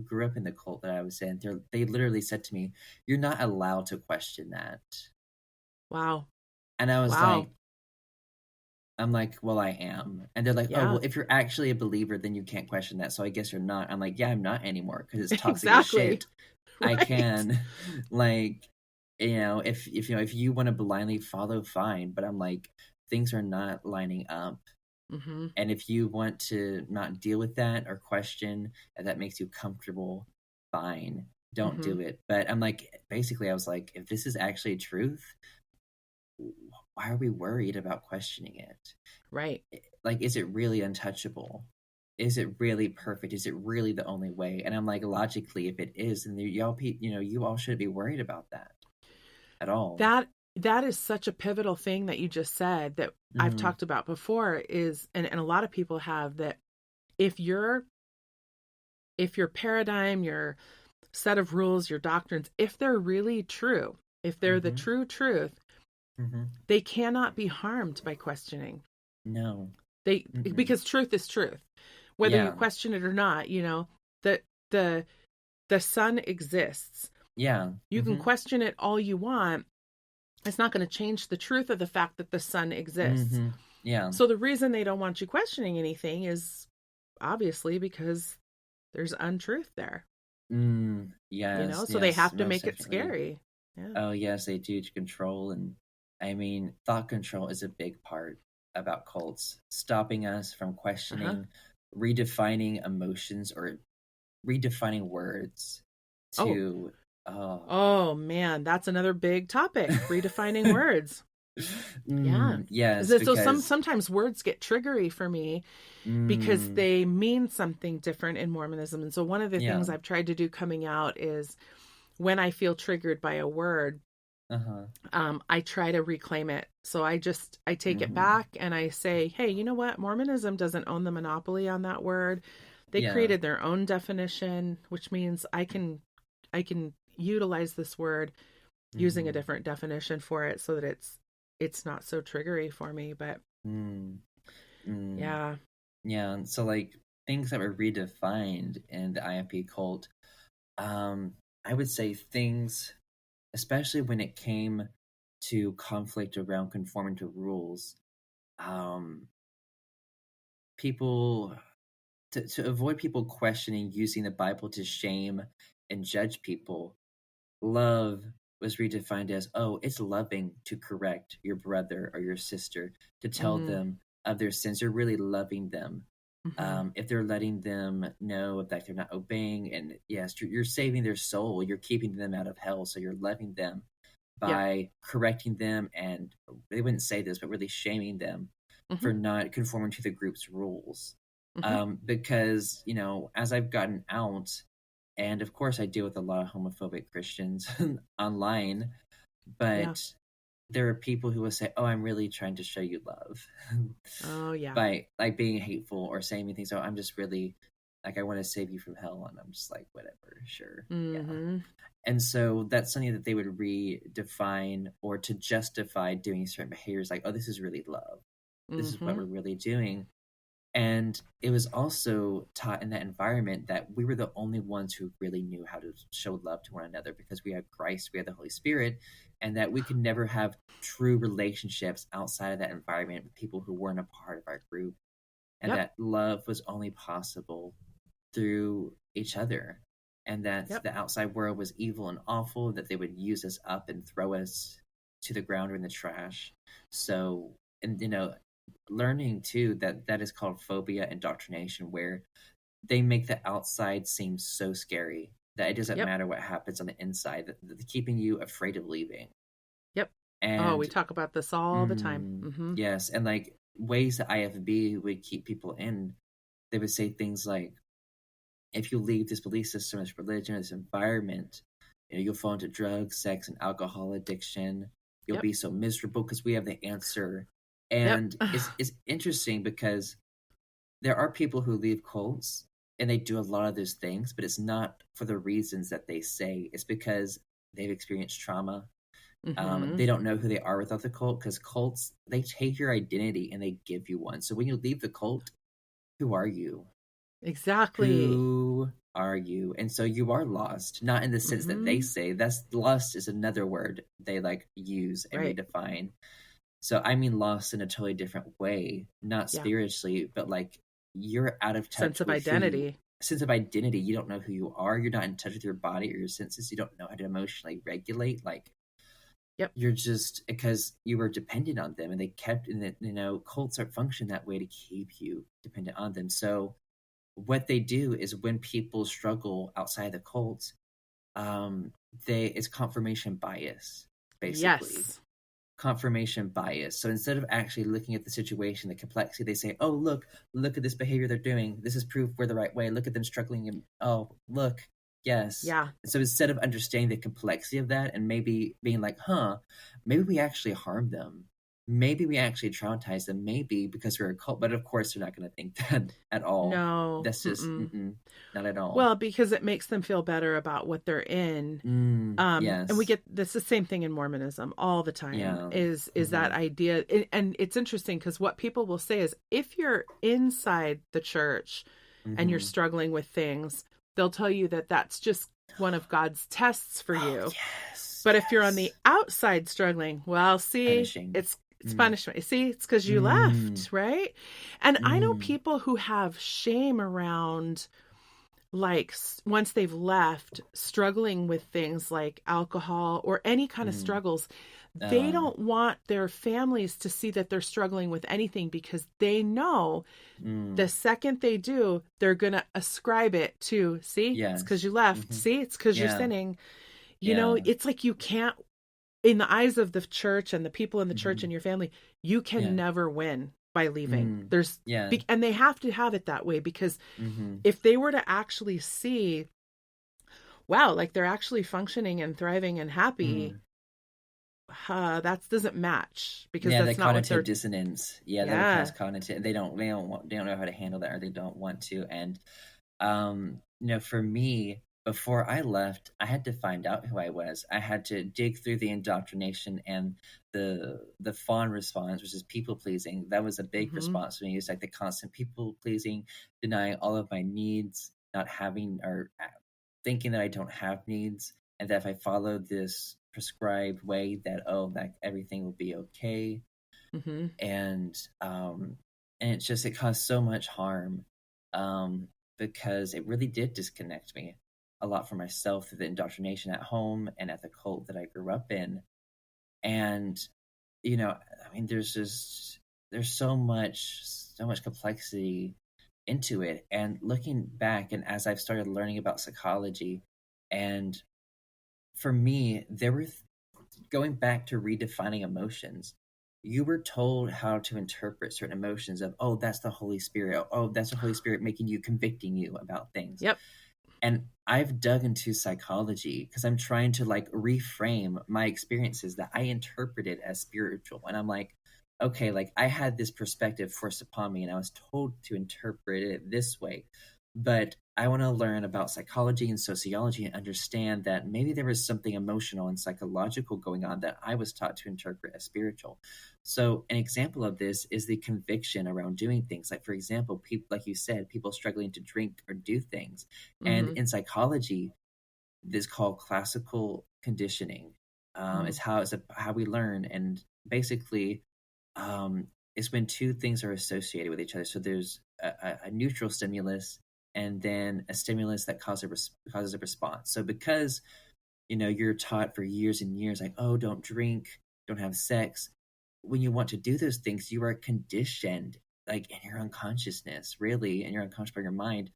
grew up in the cult that I was in, they literally said to me, "You're not allowed to question that." Wow. And I was Wow. like, I'm like, well, I am. And they're like, oh, Yeah. well, if you're actually a believer, then you can't question that. So I guess you're not. I'm like, yeah, I'm not anymore because it's toxic as Exactly. shit. I Right. can, like, if you want to blindly follow, fine. But I'm like, things are not lining up. Mm-hmm. And if you want to not deal with that or question, and that makes you comfortable, fine. Don't Mm-hmm. do it. But I'm like, basically, I was like, if this is actually truth, why are we worried about questioning it? Right. Like, is it really untouchable? Is it really perfect? Is it really the only way? And I'm like, logically, if it is, then you all shouldn't be worried about that at all. That is such a pivotal thing that you just said that I've Mm-hmm. talked about before is, and a lot of people have, that if your paradigm, your set of rules, your doctrines, if they're really true, if they're the Mm-hmm. true truth, Mm-hmm. they cannot be harmed by questioning. No. Because truth is truth. Whether you Yeah. question it or not, that the sun exists. Yeah. You can Mm-hmm. question it all you want. It's not going to change the truth of the fact that the sun exists. Mm-hmm. Yeah. So the reason they don't want you questioning anything is obviously because there's untruth there. Yes. So they Yes. have to Most make it definitely. scary. Yeah. Oh, yes, they do, to control. And I mean, thought control is a big part about cults, stopping us from questioning, redefining emotions, or redefining words to, Oh man, that's another big topic. Redefining words. Yeah. yes, So because, sometimes words get triggery for me because mm, they mean something different in Mormonism. And so one of the yeah, things I've tried to do coming out is when I feel triggered by a word, uh-huh, I try to reclaim it. So I take it mm-hmm, back and I say, hey, you know what? Mormonism doesn't own the monopoly on that word. They yeah, created their own definition, which means I can utilize this word using a mm-hmm, different definition for it so that it's not so triggery for me. But mm, mm, yeah. yeah. And so, like, things that were redefined in the IFP cult, I would say things, especially when it came to conflict around conforming to rules, um, people to avoid people questioning using the Bible to shame and judge people. Love was redefined as, oh, it's loving to correct your brother or your sister, to tell Mm, them of their sins. You're really loving them. mm-hmm. If they're letting them know that they're not obeying, and yes, you're saving their soul, you're keeping them out of hell, so you're loving them Yep. by correcting them, and they wouldn't say this, but really shaming them Mm-hmm. for not conforming to the group's rules. Mm-hmm. Because, as I've gotten out, and of course I deal with a lot of homophobic Christians online, Yeah. but there are people who will say, oh, I'm really trying to show you love Oh yeah. by like being hateful or saying me things. Oh, I'm just really like, I want to save you from hell. And I'm just like, whatever, sure. Yeah. Mm-hmm. And so that's something that they would redefine or to justify doing certain behaviors, like, oh, this is really love. This is what Mm-hmm. we're really doing. And it was also taught in that environment that we were the only ones who really knew how to show love to one another because we had Christ, we had the Holy Spirit, and that we could never have true relationships outside of that environment with people who weren't a part of our group. And Yep. that love was only possible through each other. And that Yep. the outside world was evil and awful, that they would use us up and throw us to the ground or in the trash. So, and learning too that is called phobia indoctrination, where they make the outside seem so scary that it doesn't Yep. matter what happens on the inside, keeping you afraid of leaving. Yep. Oh, we And talk about this all the time. Mm-hmm. yes, and like ways that IFB would keep people in, they would say things like, if you leave this belief system, this religion, this environment, you'll fall into drugs, sex, and alcohol addiction. You'll Yep. be so miserable because we have the answer. Yep. And it's interesting because there are people who leave cults and they do a lot of those things, but it's not for the reasons that they say. It's because they've experienced trauma. Mm-hmm. They don't know who they are without the cult, because cults, they take your identity and they give you one. So when you leave the cult, who are you? Exactly. Who are you? And so you are lost, not in the sense that they Hmm. say. That's lost is another word they like use and Right. redefine. So I mean lost in a totally different way, not Yeah. spiritually, but like you're out of Sense touch of with who you identity. sense of identity. You don't know who you are. You're not in touch with your body or your senses. You don't know how to emotionally regulate. Like Yep. you're just because you were dependent on them and they kept in that, cults are function that way to keep you dependent on them. So what they do is when people struggle outside the cult, um, it's confirmation bias, basically Yes. confirmation bias. So instead of actually looking at the situation, the complexity, they say, "Oh, look at this behavior they're doing. This is proof we're the right way. Look at them struggling. And oh, look, yes." Yeah. And so instead of understanding the complexity of that and maybe being like, "Huh, maybe we actually harmed them. Maybe we actually traumatized them. Maybe because we're a cult." But of course, they're not going to think that at all. No. That's just Mm-mm. not at all. Well, because it makes them feel better about what they're in. And we Yes. get this the same thing in Mormonism all the time Yeah. is that Hmm. idea. And it's interesting because what people will say is if you're inside the church and you're Hmm. struggling with things, they'll tell you that that's just one of God's tests for Oh you. yes. But if you're on the Yes. outside struggling, well, see, Punishing. it's Mm. punishment. See, it's because you Mm. left, right? And I know Mm. people who have shame around like once they've left struggling with things like alcohol or any kind of Mm. struggles, they Uh. don't want their families to see that they're struggling with anything because they know the Mm. second they do, they're going to ascribe it to, see, it's because Yes. you left. Hmm. See, it's because you're Yeah. sinning. Yeah. It's like you can't, in the eyes of the church and the people in the church Hmm. and your family, you can Yeah. never win by leaving. Mm. Yeah. And they have to have it that way because Hmm. if they were to actually see, wow, like they're actually functioning and thriving and happy, Mm. that doesn't match because Yeah, the that's not what cognitive they're, dissonance. Yeah, that would cause yeah. cognitive. They don't know how to handle that, or they don't want to. And for me, before I left, I had to find out who I was. I had to dig through the indoctrination and the fawn response, which is people pleasing. That was a big Hmm. response for me. It's like the constant people pleasing, denying all of my needs, not having or thinking that I don't have needs, and that if I follow this prescribed way, that that everything will be okay. Hmm. And it caused so much harm, um, because it really did disconnect me a lot from myself through the indoctrination at home and at the cult that I grew up in. And I mean, there's so much complexity into it. And looking back, and as I've started learning about psychology, and for me, there were going back to redefining emotions. You were told how to interpret certain emotions of, oh, that's the Holy Spirit. Oh, that's the Holy Spirit making you, convicting you about things. Yep. And I've dug into psychology because I'm trying to like reframe my experiences that I interpreted as spiritual. And I'm like, okay, like I had this perspective forced upon me and I was told to interpret it this way. But I want to learn about psychology and sociology and understand that maybe there was something emotional and psychological going on that I was taught to interpret as spiritual. So, an example of this is the conviction around doing things. Like, for example, people, like you said, people struggling to drink or do things. And Hmm. in psychology, this is called classical conditioning. Hmm. It's how we learn, and basically, um, it's when two things are associated with each other. So there's a neutral stimulus, and then a stimulus that causes a response. So because you're taught for years and years, like, oh, don't drink, don't have sex. When you want to do those things, you are conditioned, like in your unconsciousness, really, in your unconscious part of your mind,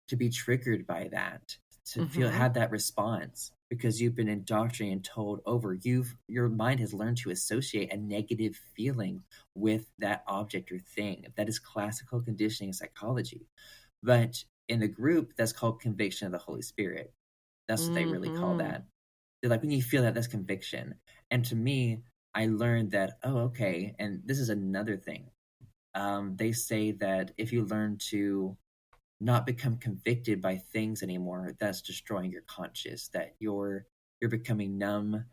to be triggered by that, to feel Hmm. have that response because you've been indoctrinated and told over. Your mind has learned to associate a negative feeling with that object or thing. That is classical conditioning in psychology. But in the group, that's called conviction of the Holy Spirit. That's what they really call Hmm. that. They're like, when you feel that, that's conviction. And to me, I learned that, oh, okay. And this is another thing. They say that if you learn to not become convicted by things anymore, that's destroying your conscious, that you're becoming numb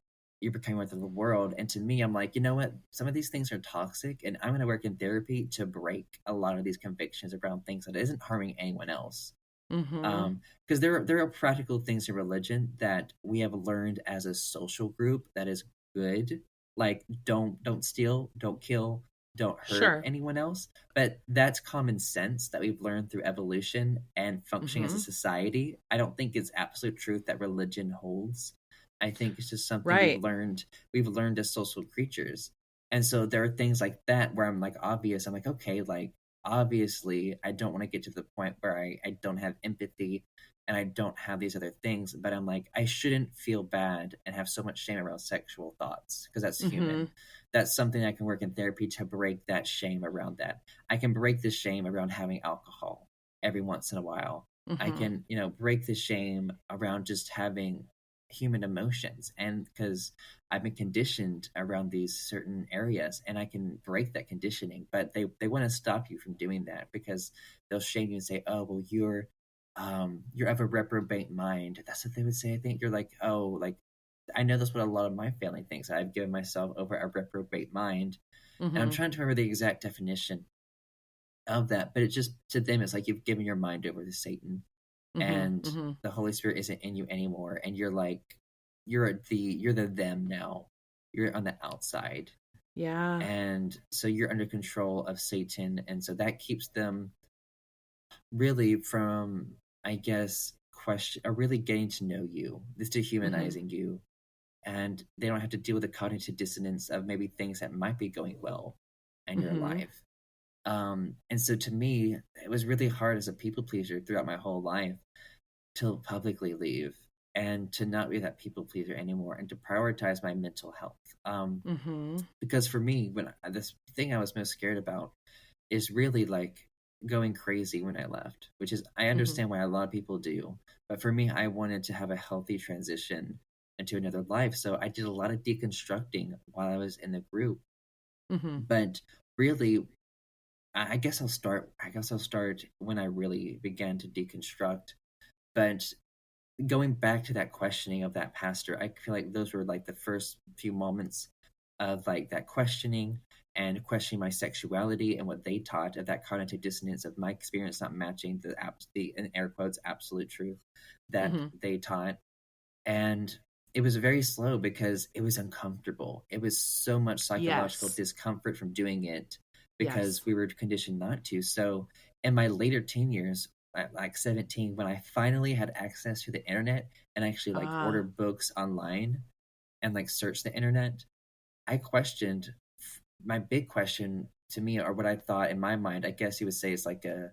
you're becoming one of the world. And to me, I'm like, you know what? Some of these things are toxic, and I'm going to work in therapy to break a lot of these convictions around things that isn't harming anyone else. Mm-hmm. Because there are practical things in religion that we have learned as a social group that is good, like don't steal, don't kill, don't hurt Sure. anyone else. But that's common sense that we've learned through evolution and functioning as a Mm-hmm. society. I don't think it's absolute truth that religion holds. I think it's just something Right. we've learned as social creatures. And so there are things like that where I'm like, okay, like obviously I don't want to get to the point where I don't have empathy and I don't have these other things, but I'm like, I shouldn't feel bad and have so much shame around sexual thoughts because that's Mm-hmm. human. That's something I can work in therapy to break that shame around that. I can break the shame around having alcohol every once in a while. I Mm-hmm. can, break the shame around just having human emotions, and because I've been conditioned around these certain areas, and I can break that conditioning, but they want to stop you from doing that because they'll shame you and say, "Oh, well, you're of a reprobate mind." That's what they would say. I think you're like, "Oh, like I know that's what a lot of my family thinks. I've given myself over a reprobate mind." And I'm Mm-hmm. trying to remember the exact definition of that, but it just to them it's like you've given your mind over to Satan, Mm-hmm. and Mm-hmm. the Holy Spirit isn't in you anymore, and you're like you're the them now. You're on the outside. Yeah. And so you're under control of Satan, and so that keeps them really from, I guess, question or really getting to know you. This Mm-hmm. dehumanizing you, and they don't have to deal with the cognitive dissonance of maybe things that might be going well in your Mm-hmm. life. And so to me, it was really hard as a people pleaser throughout my whole life to publicly leave and to not be that people pleaser anymore and to prioritize my mental health. Mm-hmm. Because for me, this thing I was most scared about is really like going crazy when I left, which is, I Mm-hmm. understand why a lot of people do. But for me, I wanted to have a healthy transition into another life. So I did a lot of deconstructing while I was in the group. Mm-hmm. But really, I guess I'll start when I really began to deconstruct. But going back to that questioning of that pastor, I feel like those were like the first few moments of like that questioning and questioning my sexuality and what they taught, of that cognitive dissonance of my experience not matching the in air quotes absolute truth that Mm-hmm. they taught. And it was very slow because it was uncomfortable. It was so much psychological Yes. discomfort from doing it Yes. because we were conditioned not to. So in my later teen years, at like 17, when I finally had access to the internet and actually like Ah. ordered books online and like search the internet, I questioned my big question to me, or what I thought in my mind. I guess you would say it's like a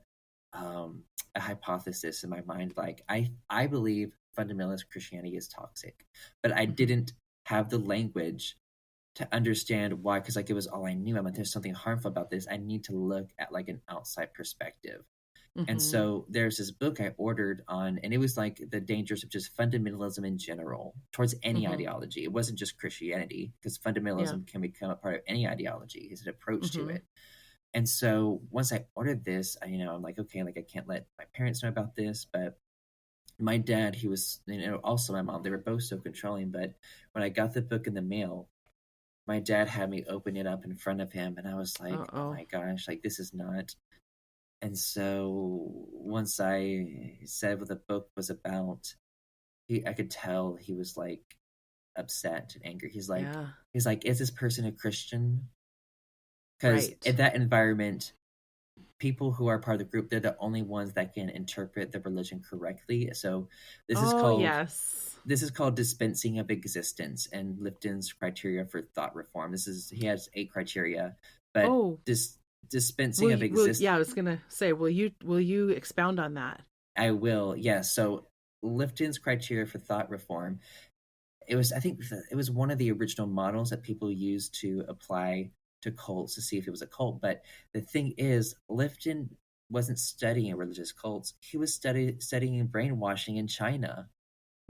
hypothesis in my mind. Like I believe fundamentalist Christianity is toxic, but I Mm-hmm. didn't have the language to understand why. Because like it was all I knew. I'm like, there's something harmful about this. I need to look at like an outside perspective. And Mm-hmm. so there's this book I ordered on, and it was like the dangers of just fundamentalism in general towards any Mm-hmm. ideology. It wasn't just Christianity, because Yeah. fundamentalism can become a part of any ideology. It's an approach to Mm-hmm. it. And so once I ordered this, I'm like, okay, like I can't let my parents know about this. But my dad, he was, also my mom, they were both so controlling. But when I got the book in the mail, my dad had me open it up in front of him, and I was like, oh Uh-oh. my gosh, like this is not. And so once I said what the book was about, I could tell he was like upset and angry. Yeah. He's like, is this person a Christian? Because Right. in that environment, people who are part of the group, they're the only ones that can interpret the religion correctly. So this is Oh, called yes. this is called dispensing of existence and Lipton's criteria for thought reform. He has 8 criteria, but Oh, this dispensing of yeah, exist I was gonna say, will you expound on that? I will, yes. So Lipton's criteria for thought reform, I think it was one of the original models that people used to apply to cults to see if it was a cult. But the thing is, Lipton wasn't studying religious cults. He was studying brainwashing in China.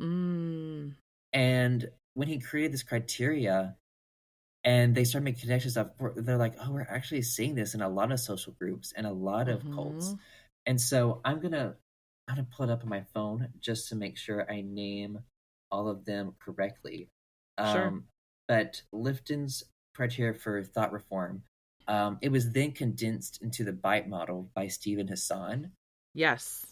Mm. And when he created this criteria and they started making connections of, they're like, oh, we're actually seeing this in a lot of social groups and a lot of cults. Mm-hmm. And so I'm gonna pull it up on my phone just to make sure I name all of them correctly. Sure. Um, but Lifton's criteria for thought reform, it was then condensed into the BITE model by Stephen Hassan, Yes.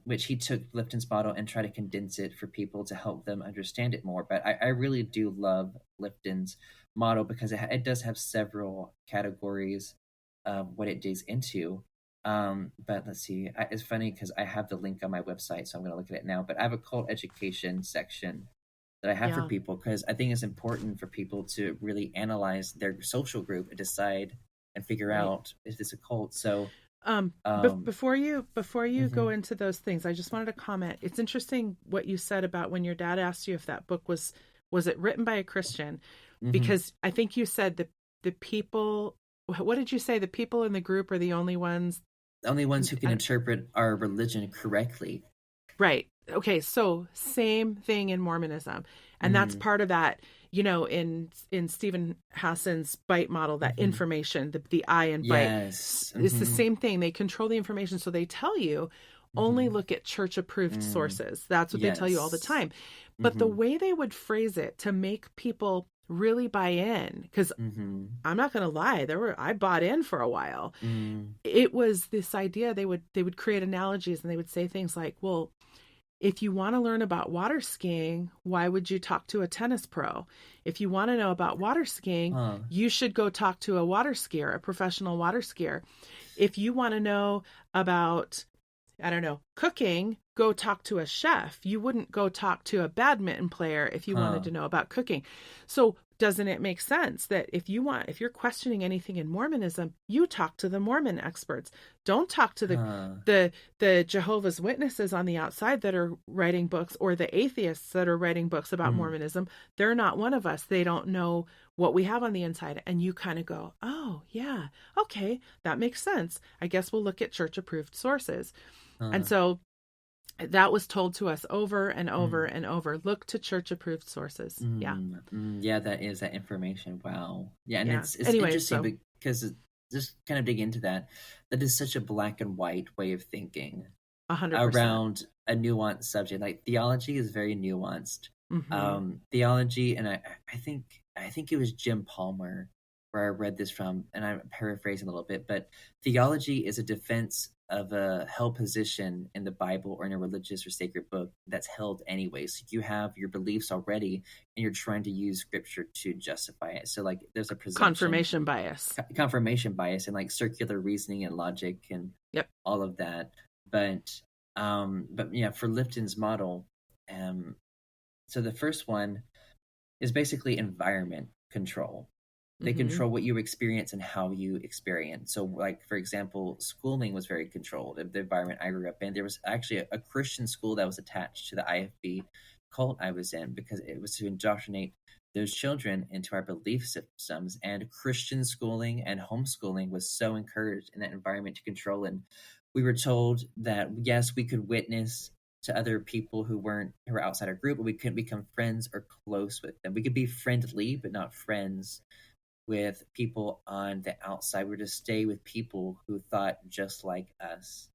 which he took Lifton's model and tried to condense it for people to help them understand it more. But I really do love Lifton's model because it does have several categories of what it digs into. But let's see, it's funny because I have the link on my website, so I'm going to look at it now. But I have a cult education section that I have for Yeah. people because I think it's important for people to really analyze their social group and decide and figure Right. out if it's a cult. So Before you go mhm. into those things, I just wanted to comment. It's interesting what you said about when your dad asked you if that book was it written by a Christian, because I think you said that the people, what did you say? The people in the group are the only ones. The only ones who can I- interpret our religion correctly. Right. Okay. So same thing in Mormonism. And that's part of that, in Stephen Hassan's BITE model, that information, the I in BITE, Yes. it's the same thing. They control the information. So they tell you only Mhm. look at church approved sources. That's what they tell you all the Yes. time. But the Mhm. way they would phrase it to make people really buy in, because Mhm. I'm not going to lie, I bought in for a while. Mm. It was this idea they would create analogies, and they would say things like, well, if you want to learn about water skiing, why would you talk to a tennis pro? If you want to know about water skiing, Huh. you should go talk to a water skier, a professional water skier. If you want to know about, I don't know, cooking, go talk to a chef. You wouldn't go talk to a badminton player if you wanted to know about cooking. So doesn't it make sense that if you're questioning anything in Mormonism, you talk to the Mormon experts. Don't talk to the Jehovah's Witnesses on the outside that are writing books, or the atheists that are writing books about Mormonism. They're not one of us. They don't know what we have on the inside. And you kind of go, oh yeah, okay, that makes sense. I guess we'll look at church approved sources. And so that was told to us over and over and over. Look to church approved sources. Yeah. Yeah, that is that information. Wow. Yeah, and Yeah. it's Anyway, interesting because just kind of dig into that. That is such a black and white way of thinking 100%. around a nuanced subject. Like theology is very nuanced. Mhm. Theology, and I think it was Jim Palmer where I read this from, and I'm paraphrasing a little bit, but theology is a defense of a held position in the Bible or in a religious or sacred book that's held anyways. You have your beliefs already, and you're trying to use scripture to justify it. So, like, there's a presumption, Confirmation bias. confirmation bias, and like circular reasoning and logic, and Yep. all of that. But yeah, for Lifton's model, so the first one is basically environment control. They Mhm. control what you experience and how you experience. So, like, for example, schooling was very controlled. The environment I grew up in, there was actually a Christian school that was attached to the IFB cult I was in because it was to indoctrinate those children into our belief systems. And Christian schooling and homeschooling was so encouraged in that environment to control. And we were told that, yes, we could witness to other people who were outside our group, but we couldn't become friends or close with them. We could be friendly, but not friends with people on the outside. We're to stay with people who thought just like us,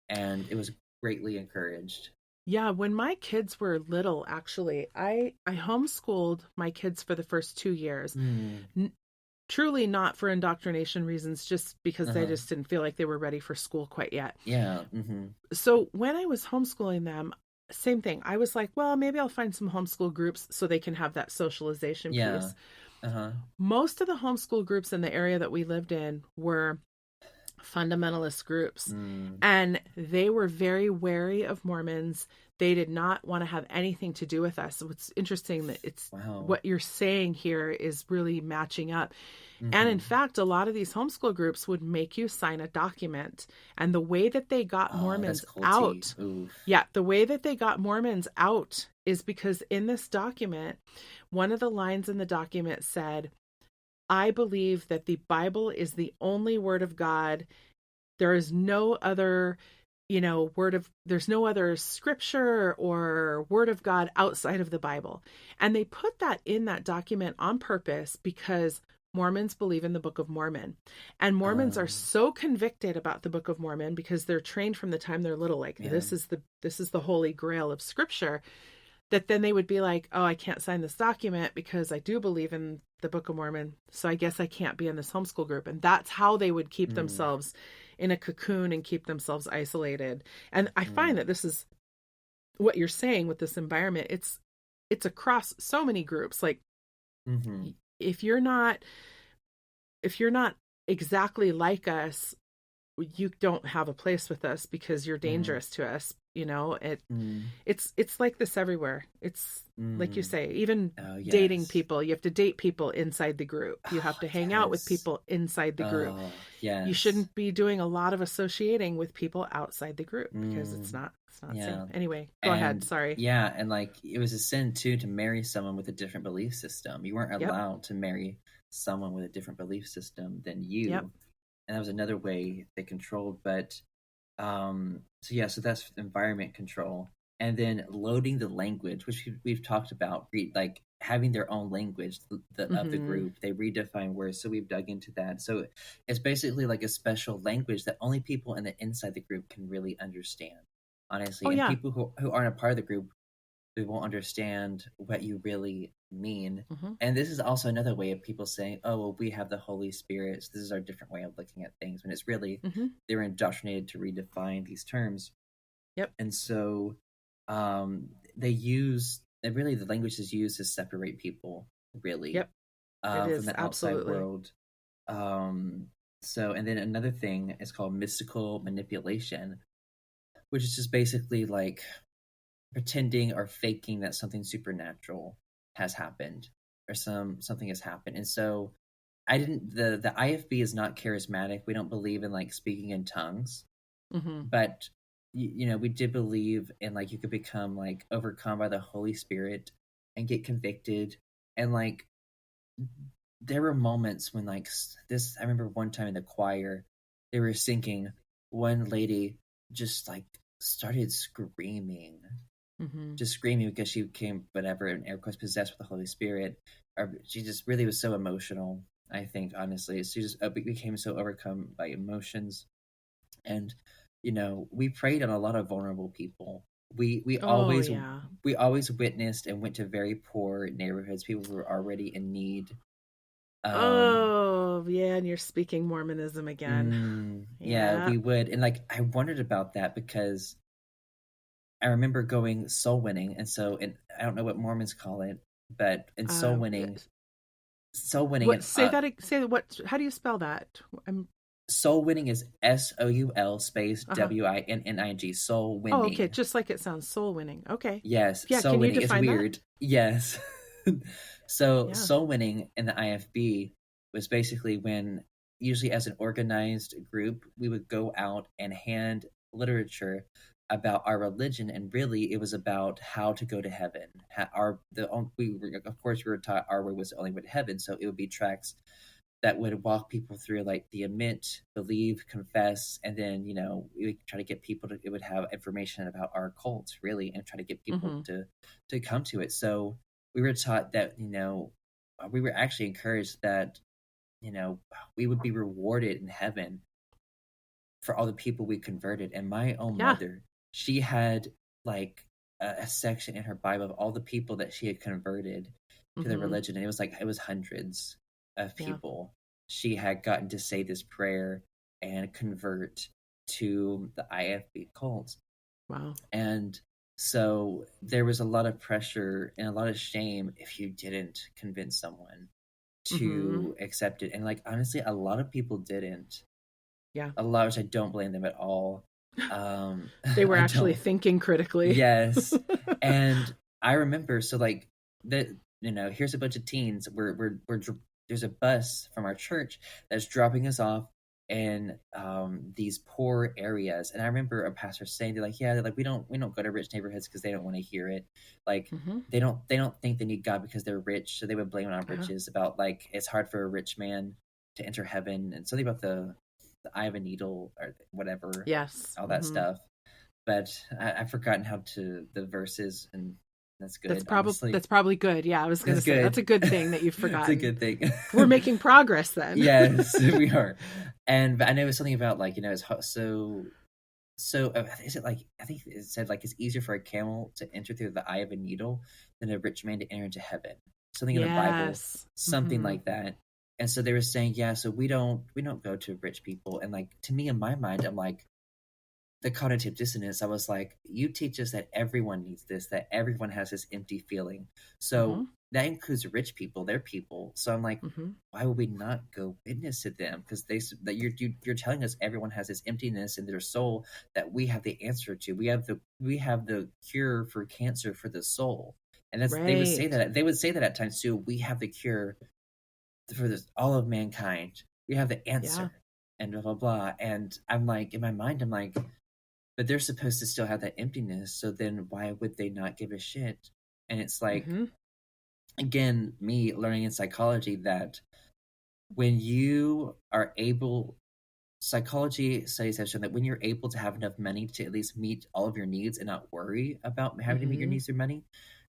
and it was greatly encouraged. Yeah, when my kids were little, actually, I homeschooled my kids for the first 2 years. Truly not for indoctrination reasons, just because they just didn't feel like they were ready for school quite yet. Yeah. So when I was homeschooling them, same thing. I was like, well, maybe I'll find some homeschool groups so they can have that socialization Yeah. piece. Uh-huh. Most of the homeschool groups in the area that we lived in were fundamentalist groups, and they were very wary of Mormons. They did not want to have anything to do with us. So it's interesting that it's Wow. what you're saying here is really matching up. And in fact, a lot of these homeschool groups would make you sign a document. And the way that they got Mormons that's culty. out, Oof. yeah, the way that they got Mormons out is because in this document, one of the lines in the document said, I believe that the Bible is the only word of God. There is no other, there's no other scripture or word of God outside of the Bible. And they put that in that document on purpose because Mormons believe in the Book of Mormon. And Mormons are so convicted about the Book of Mormon because they're trained from the time they're little, like this is the holy grail of scripture, that then they would be like, oh, I can't sign this document because I do believe in the Book of Mormon, so I guess I can't be in this homeschool group. And that's how they would keep themselves in a cocoon and keep themselves isolated. And I find that this is what you're saying with this environment. It's across so many groups. Like if you're not exactly like us, you don't have a place with us because you're dangerous to us. You know, it's like this everywhere. It's like you say, even dating people, you have to date people inside the group. You have to hang out with people inside the group. You shouldn't be doing a lot of associating with people outside the group because it's not safe. Anyway, go ahead. Sorry. Yeah. And like, it was a sin too, to marry someone with a different belief system. You weren't allowed to marry someone with a different belief system than you. And that was another way they controlled. But so that's environment control. And then loading the language, which we've talked about, like having their own language of the group. They redefine words. So we've dug into that. So it's basically like a special language that only people in the inside the group can really understand, honestly. And people who aren't a part of the group, they won't understand what you really mean. And this is also another way of people saying, oh, well, we have the Holy Spirit, so this is our different way of looking at things, when it's really they're indoctrinated to redefine these terms. And so the language is used to separate people, really, from the outside world. And then another thing is called mystical manipulation, which is just basically like pretending or faking that something supernatural has happened or something has happened. And so the IFB is not charismatic. We don't believe in like speaking in tongues, but we did believe in like you could become like overcome by the Holy Spirit and get convicted. And like there were moments when like this, I remember one time in the choir, they were singing, one lady just like started screaming, just screaming because she became, whatever, in air quotes, possessed with the Holy Spirit. Or she just really was so emotional, I think, honestly. She just became so overcome by emotions. And, we prayed on a lot of vulnerable people. We always witnessed and went to very poor neighborhoods, people who were already in need. And you're speaking Mormonism again. We would. And like, I wondered about that because I remember going soul winning. And I don't know what Mormons call it, but in soul winning. How do you spell that? Soul winning is SOUL space WINNING. Soul winning. Oh, okay. Just like it sounds, soul winning. Okay. Yes. Soul winning is weird. That? Yes. Soul winning in the IFB was basically when, usually as an organized group, we would go out and hand literature about our religion, and really it was about how to go to heaven. We were taught our way was the only way to heaven, so it would be tracts that would walk people through like the admit, believe, confess, and then we would try to get people to. It would have information about our cult, really, and try to get people to come to it. So we were taught that we were actually encouraged that we would be rewarded in heaven for all the people we converted. And my own mother, she had like a section in her Bible of all the people that she had converted to the religion, and it was hundreds of people she had gotten to say this prayer and convert to the IFB cult. Wow. And so there was a lot of pressure and a lot of shame if you didn't convince someone to accept it. And like, honestly, a lot of people didn't. A lot, which I don't blame them at all. They were actually thinking critically. Yes. And I remember, so like that, here's a bunch of teens. There's a bus from our church that's dropping us off in these poor areas. And I remember a pastor saying, they're like, we don't go to rich neighborhoods because they don't want to hear it. Like they don't think they need God because they're rich. So they would blame it on riches, about like it's hard for a rich man to enter heaven, and something about the eye of a needle or whatever. Yes. All that stuff. But I've forgotten the verses, and that's good. That's probably good. Yeah, I was going to say that's a good thing that you've forgotten. It's a good thing. We're making progress then. Yes, we are. But I know it was something about like, it's so so is it like, I think it said like it's easier for a camel to enter through the eye of a needle than a rich man to enter into heaven. Something in the Bible, Yes. something like that. And so they were saying, yeah, so we don't go to rich people. And like, to me, in my mind, I'm like, the cognitive dissonance, I was like, you teach us that everyone needs this, that everyone has this empty feeling. So that includes rich people, they're people. So I'm like, why would we not go witness to them? Because that you're telling us everyone has this emptiness in their soul that we have the answer to. We have the cure for cancer for the soul. And that's they would say that at times too. We have the cure for all of mankind. We have the answer. And blah blah blah. And I'm like, in my mind, I'm like, but they're supposed to still have that emptiness. So then why would they not give a shit? And it's like, again, me learning in psychology that when you are able, psychology studies have shown that when you're able to have enough money to at least meet all of your needs and not worry about having to meet your needs through money,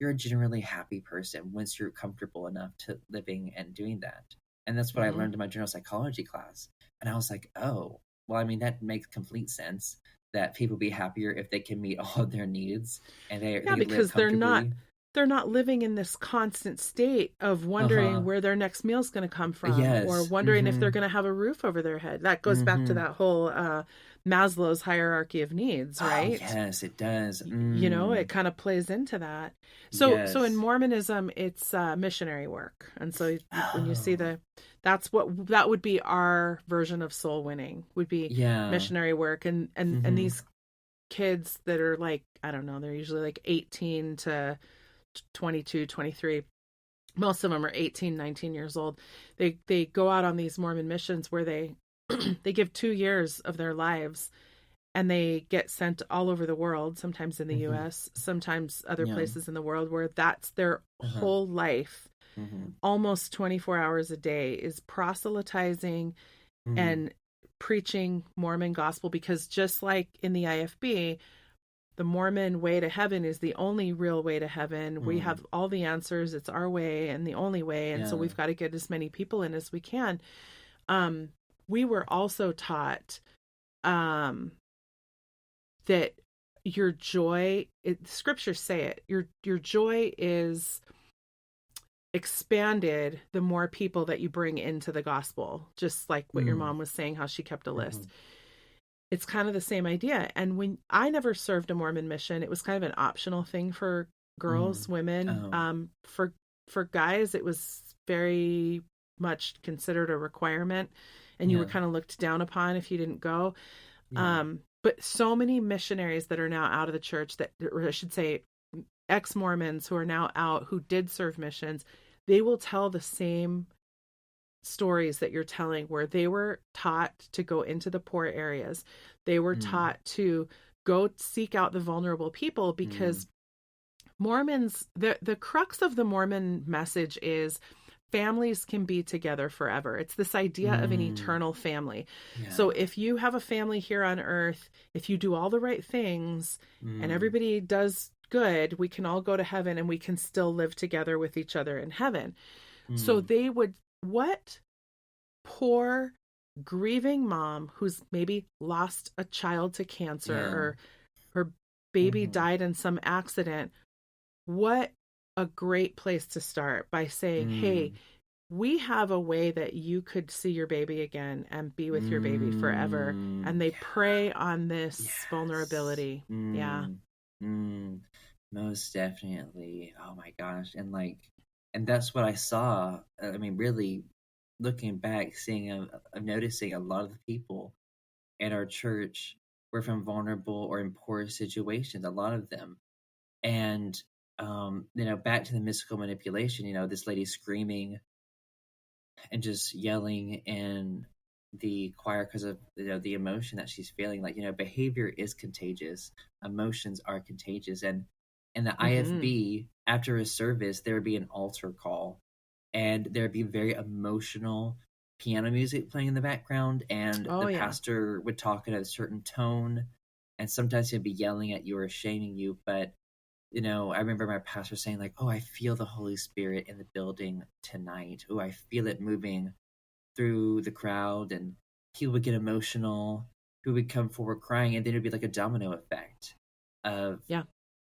you're a generally happy person once you're comfortable enough to living and doing that. And that's what I learned in my general psychology class. And I was like, oh, well, I mean, that makes complete sense that people be happier if they can meet all of their needs and they because they're not living in this constant state of wondering where their next meal is going to come from, or wondering if they're going to have a roof over their head. That goes back to that whole Maslow's hierarchy of needs, right? Oh, yes, it does. You know, it kind of plays into that. So in Mormonism, it's missionary work. And so when you see that would be our version of soul winning, would be missionary work. And these kids that are like, I don't know, they're usually like 18 to 22, 23. Most of them are 18, 19 years old. They go out on these Mormon missions where they they give 2 years of their lives, and they get sent all over the world, sometimes in the US, sometimes other places in the world, where that's their whole life. Almost 24 hours a day is proselytizing and preaching Mormon gospel, because just like in the IFB, the Mormon way to heaven is the only real way to heaven. We have all the answers. It's our way and the only way. And so we've got to get as many people in as we can. We were also taught that your joy, scriptures say it, your joy is expanded the more people that you bring into the gospel, just like what your mom was saying, how she kept a list. It's kind of the same idea. And when I never served a Mormon mission, it was kind of an optional thing for girls, women. For guys, it was very much considered a requirement, and you were kind of looked down upon if you didn't go. But so many missionaries that are now out of the church, that, or I should say, ex-Mormons who are now out, who did serve missions, they will tell the same stories that you're telling, where they were taught to go into the poor areas. They were taught to go seek out the vulnerable people, because Mormons, the crux of the Mormon message is families can be together forever. It's this idea of an eternal family. So if you have a family here on earth, if you do all the right things and everybody does good, we can all go to heaven and we can still live together with each other in heaven. So they would, what poor grieving mom who's maybe lost a child to cancer, or her baby died in some accident, what a great place to start by saying, hey, we have a way that you could see your baby again and be with your baby forever. And they prey on this vulnerability. Most definitely. Oh my gosh. And that's what I saw. I mean, really looking back, noticing a lot of the people in our church were from vulnerable or in poor situations, a lot of them. And, back to the mystical manipulation, this lady screaming and just yelling in the choir because of the emotion that she's feeling. Behavior is contagious, emotions are contagious. And in the IFB, after a service, there would be an altar call, and there'd be very emotional piano music playing in the background, and the pastor would talk in a certain tone, and sometimes he'd be yelling at you or shaming you. But I remember my pastor saying, like, oh, I feel the Holy Spirit in the building tonight. Oh, I feel it moving through the crowd. And he would get emotional, who would come forward crying, and then it'd be like a domino effect of Yeah.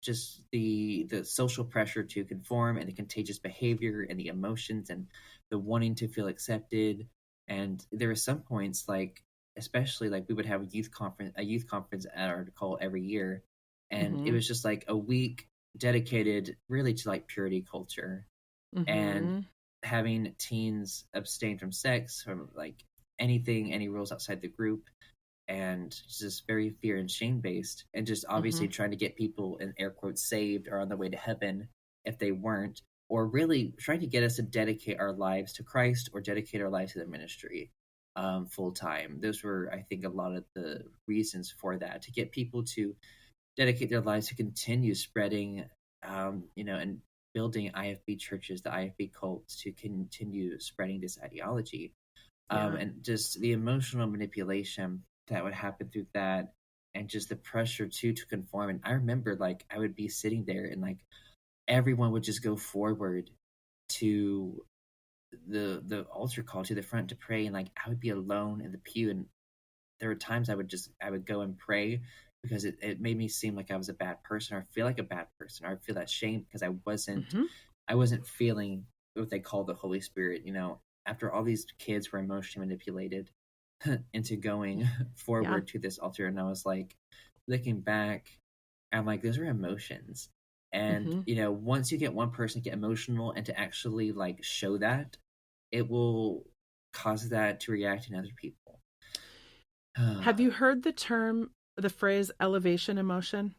just the social pressure to conform and the contagious behavior and the emotions and the wanting to feel accepted. And there were some points, like especially like we would have a youth conference at our call every year, and it Mm-hmm. was just like a week dedicated really to like purity culture and Mm-hmm. having teens abstain from sex, from like anything, any rules outside the group, and just very fear and shame based, and just Mm-hmm. obviously trying to get people in air quotes saved or on their way to heaven if they weren't, or really trying to get us to dedicate our lives to Christ or dedicate our lives to the ministry full time. Those were, I think, a lot of the reasons for that, to get people to dedicate their lives to continue spreading, and building IFB churches, the IFB cults, to continue spreading this ideology, Yeah. and just the emotional manipulation that would happen through that, and just the pressure to conform. And I remember, like, I would be sitting there, and like everyone would just go forward to the altar call, to the front to pray, and like I would be alone in the pew, and there were times I would go and pray because it made me seem like I was a bad person, or feel like a bad person, or feel that shame because Mm-hmm. I wasn't feeling what they call the Holy Spirit. After all these kids were emotionally manipulated into going Yeah. forward to this altar, and I was like, looking back, I'm like, those are emotions. And Mm-hmm. once you get one person to get emotional and to actually like show that, it will cause that to react in other people. Have you heard the phrase elevation emotion?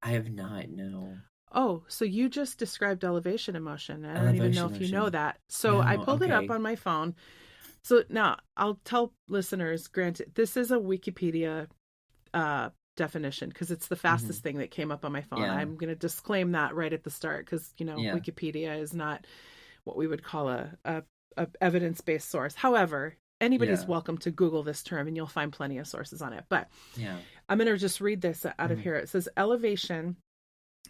I have not, no. Oh, so you just described elevation emotion. I don't even know Elevation if you know motion. that. So I No, pulled it up okay. on my phone. So now I'll tell listeners, granted, this is a Wikipedia definition because it's the Hmm. fastest thing that came up on my phone. Yeah, I'm going to disclaim that right at the start because, yeah, Wikipedia is not what we would call a evidence-based source. However, anybody's yeah, welcome to Google this term and you'll find plenty of sources on it. But yeah. I'm going to just read this out of Hmm. here. It says elevation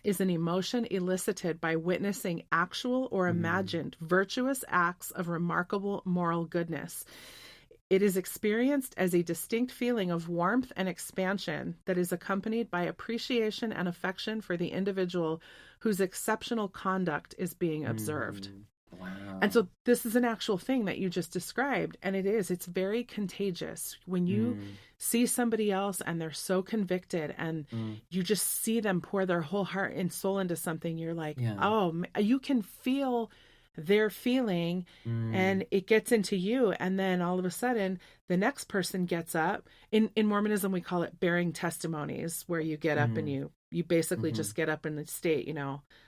is an emotion elicited by witnessing actual or Hmm. imagined virtuous acts of remarkable moral goodness. It is experienced as a distinct feeling of warmth and expansion that is accompanied by appreciation and affection for the individual whose exceptional conduct is being observed. Hmm. And Wow. so this is an actual thing that you just described. And it's very contagious. When you Mm, see somebody else and they're so convicted and mm, you just see them pour their whole heart and soul into something, you're like, yeah. oh, you can feel their feeling Mm, and it gets into you. And then all of a sudden, the next person gets up. In Mormonism, we call it bearing testimonies, where you get up and mm, you basically hmm. just get up and state,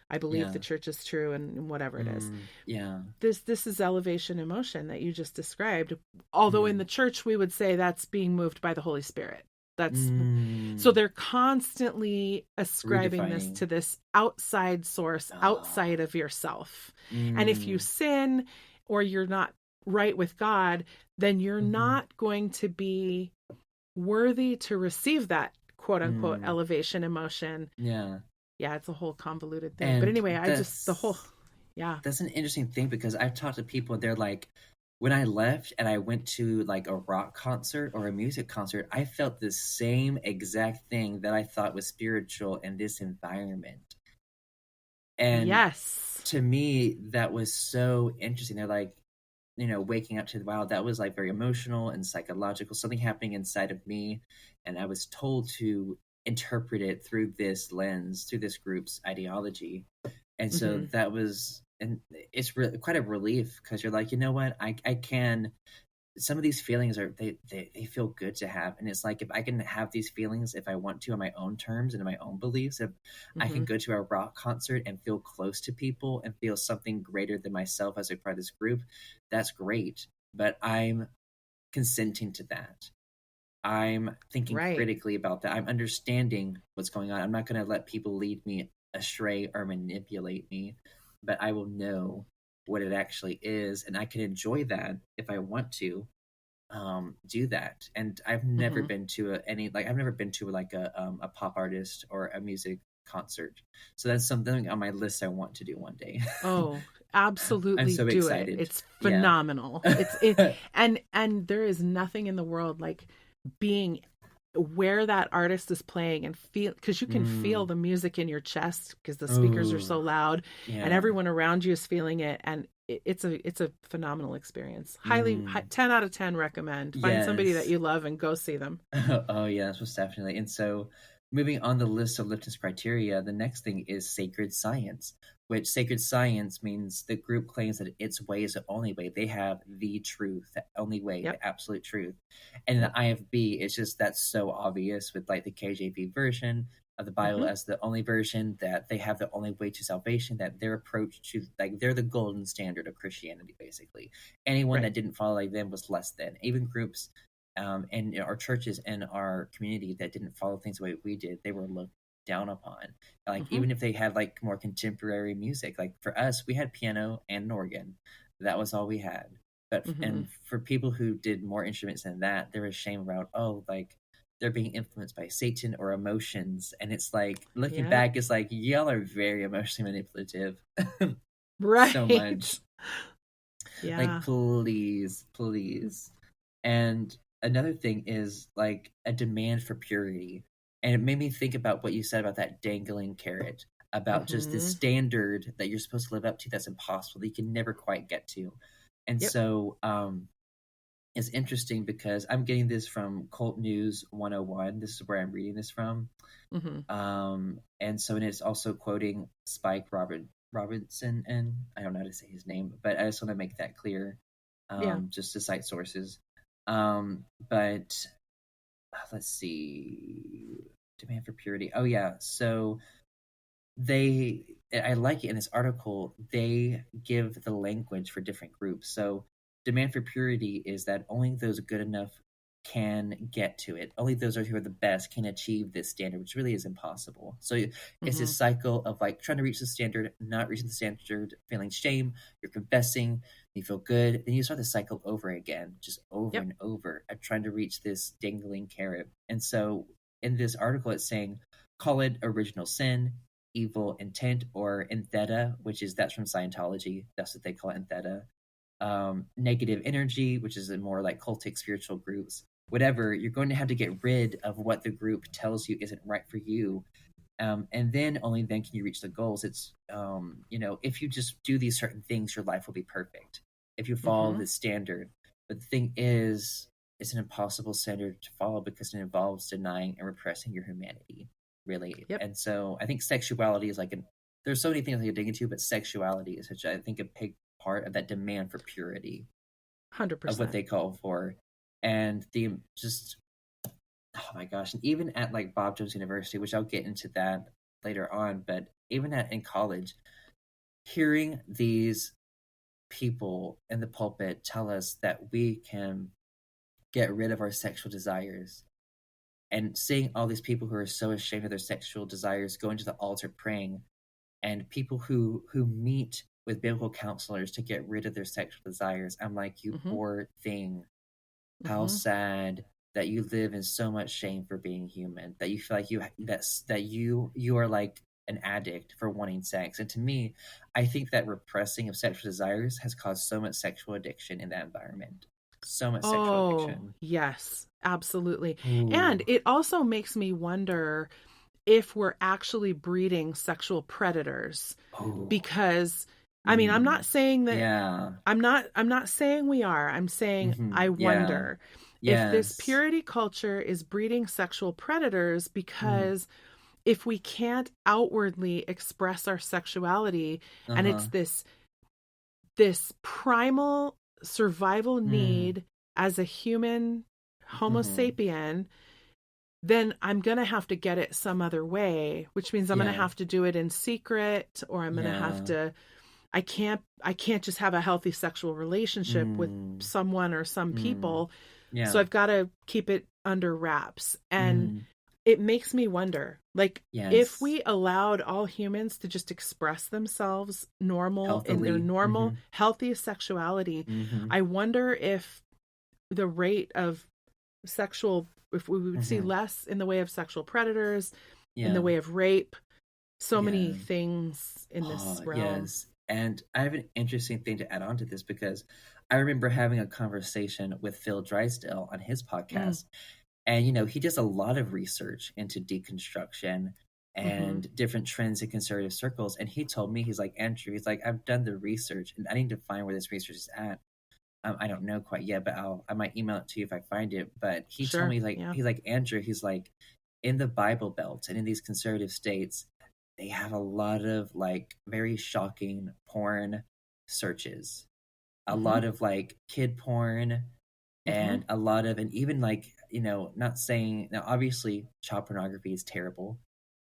I believe Yeah. the church is true and whatever it is. Yeah. This is elevation emotion that you just described, although in Mm, the church we would say that's being moved by the Holy Spirit. That's So mm. they're constantly ascribing this Redefining. to this outside source outside Ah. of yourself. And if you Mm, sin or you're not right with God, then you're hmm. not going to be worthy to receive that quote unquote Mm, elevation emotion. yeah. Yeah, it's a whole convoluted thing. But And anyway, the whole, yeah. that's an interesting thing, because I've talked to people, they're like, when I left and I went to like a rock concert or a music concert, I felt the same exact thing that I thought was spiritual in this environment. And Yes. to me, that was so interesting. They're like, waking up to the wow, that was like very emotional and psychological, something happening inside of me. And I was told to interpret it through this lens, through this group's ideology. And so Hmm. that was, and it's really quite a relief, because you're like, you know what, I can, some of these feelings are, they feel good to have. And it's like, if I can have these feelings if I want to on my own terms and in my own beliefs, if I Hmm. can go to a rock concert and feel close to people and feel something greater than myself as a part of this group, that's great. But I'm consenting to that. I'm thinking Right. critically about that. I'm understanding what's going on. I'm not going to let people lead me astray or manipulate me, but I will know what it actually is, and I can enjoy that if I want to do that. And I've never Hmm. been to I've never been to like a pop artist or a music concert. So that's something on my list I want to do one day. Oh, I'm absolutely so do it. excited. It's Yeah. phenomenal. And there is nothing in the world like being where that artist is playing and feel, because you can feel the music in your chest because the speakers are so Ooh, loud and yeah. everyone around you is feeling it, and it's a phenomenal experience. Highly Mm, 10 out of 10 recommend. Find somebody that yes. you love and go see them. Oh, yes, most definitely. And so, moving on the list of Lipton's criteria, the next thing is sacred science, which sacred science means the group claims that its way is the only way. They have the truth, the only way, Yep. the absolute truth. And the Yep. IFB, it's just that's so obvious with like the KJV version of the Bible Mm-hmm. as the only version, that they have the only way to salvation, that their approach to, like, they're the golden standard of Christianity, basically. Anyone Right. that didn't follow like them was less than. Even groups and our churches and our community that didn't follow things the way we did, they were looked down upon. Like, Mm-hmm. even if they had like more contemporary music, like for us, we had piano and an organ. That was all we had. But Mm-hmm. and for people who did more instruments than that, there was shame around, oh, like they're being influenced by Satan or emotions. And it's like, looking Yep. back, it's like, y'all are very emotionally manipulative. So Right. much. Like, Yeah. please, please. And another thing is like a demand for purity. And it made me think about what you said about that dangling carrot, about just this Mm-hmm. standard that you're supposed to live up to that's impossible, that you can never quite get to. And Yep. so it's interesting because I'm getting this from Cult News 101. This is where I'm reading this from. Mm-hmm. And so, and it's also quoting Spike Robinson, and I don't know how to say his name, but I just want to make that clear, Yeah. just to cite sources. But let's see, demand for purity. Oh yeah, so I like it in this article. They give the language for different groups. So demand for purity is that only those good enough can get to it. Only those who are the best can achieve this standard, which really is impossible. So it's Mm-hmm. this cycle of like trying to reach the standard, not reaching the standard, feeling shame, you're confessing, you feel good, then you start the cycle over again, just over Yep. and over, at trying to reach this dangling carrot. And so in this article, it's saying, call it original sin, evil intent, or entheta, that's from Scientology. That's what they call it, entheta. Negative energy, which is in more like cultic spiritual groups. Whatever, you're going to have to get rid of what the group tells you isn't right for you. And then only then can you reach the goals. It's, if you just do these certain things, your life will be perfect if you follow Mm-hmm. this standard. But the thing is, it's an impossible standard to follow because it involves denying and repressing your humanity, really. Yep. And so I think sexuality is there's so many things I could dig into, but sexuality is such, I think, a big part of that demand for purity of what 100%. they call for. And the just, oh my gosh, and even at like Bob Jones University, which I'll get into that later on, but even in college, hearing these people in the pulpit tell us that we can get rid of our sexual desires, and seeing all these people who are so ashamed of their sexual desires going to the altar praying, and people who meet with biblical counselors to get rid of their sexual desires, I'm like, you Mm-hmm. poor thing. How Mm-hmm. sad that you live in so much shame for being human, that you feel like you are like an addict for wanting sex. And to me, I think that repressing of sexual desires has caused so much sexual addiction in that environment. So much sexual Oh, addiction. yes, absolutely. And Ooh. it also makes me wonder if we're actually breeding sexual predators, Oh. because I mean, I'm not saying that Yeah. I'm not saying we are. I'm saying I Yeah. wonder if this Yes. purity culture is breeding sexual predators, Mm. because if we can't outwardly express our sexuality, and it's Uh-huh. this primal survival Mm. need as a human Homo Mm-hmm. sapien, then I'm going to have to get it some other way, which means I'm going to Yeah. have to do it in secret, or I'm going to have Yeah. to I can't just have a healthy sexual relationship with Mm. someone or some Mm. people. So Yeah. I've got to keep it under wraps. And Mm. it makes me wonder, like, if Yes. we allowed all humans to just express themselves normal in their Healthily. normal, healthy sexuality, Mm-hmm. I wonder if the rate of if we would see Mm-hmm. less in the way of sexual predators, in the Yeah. way of rape, so many Yeah. things in this Oh, realm. yes. And I have an interesting thing to add on to this, because I remember having a conversation with Phil Drysdale on his Mm, podcast, And, you know, he does a lot of research into deconstruction Mm-hmm. and different trends in conservative circles. And he told me, he's like, Andrew, he's like, I've done the research and I need to find where this research is at. I don't know quite yet, but I might email it to you if I find it. But he told Sure. me, like, Yeah. he's like, Andrew, he's like, in the Bible Belt and in these conservative states, they have a lot of like very shocking porn searches, a Mm-hmm. lot of like kid porn, Mm-hmm. and a lot of, and even like, you know, not saying now, obviously, child pornography is terrible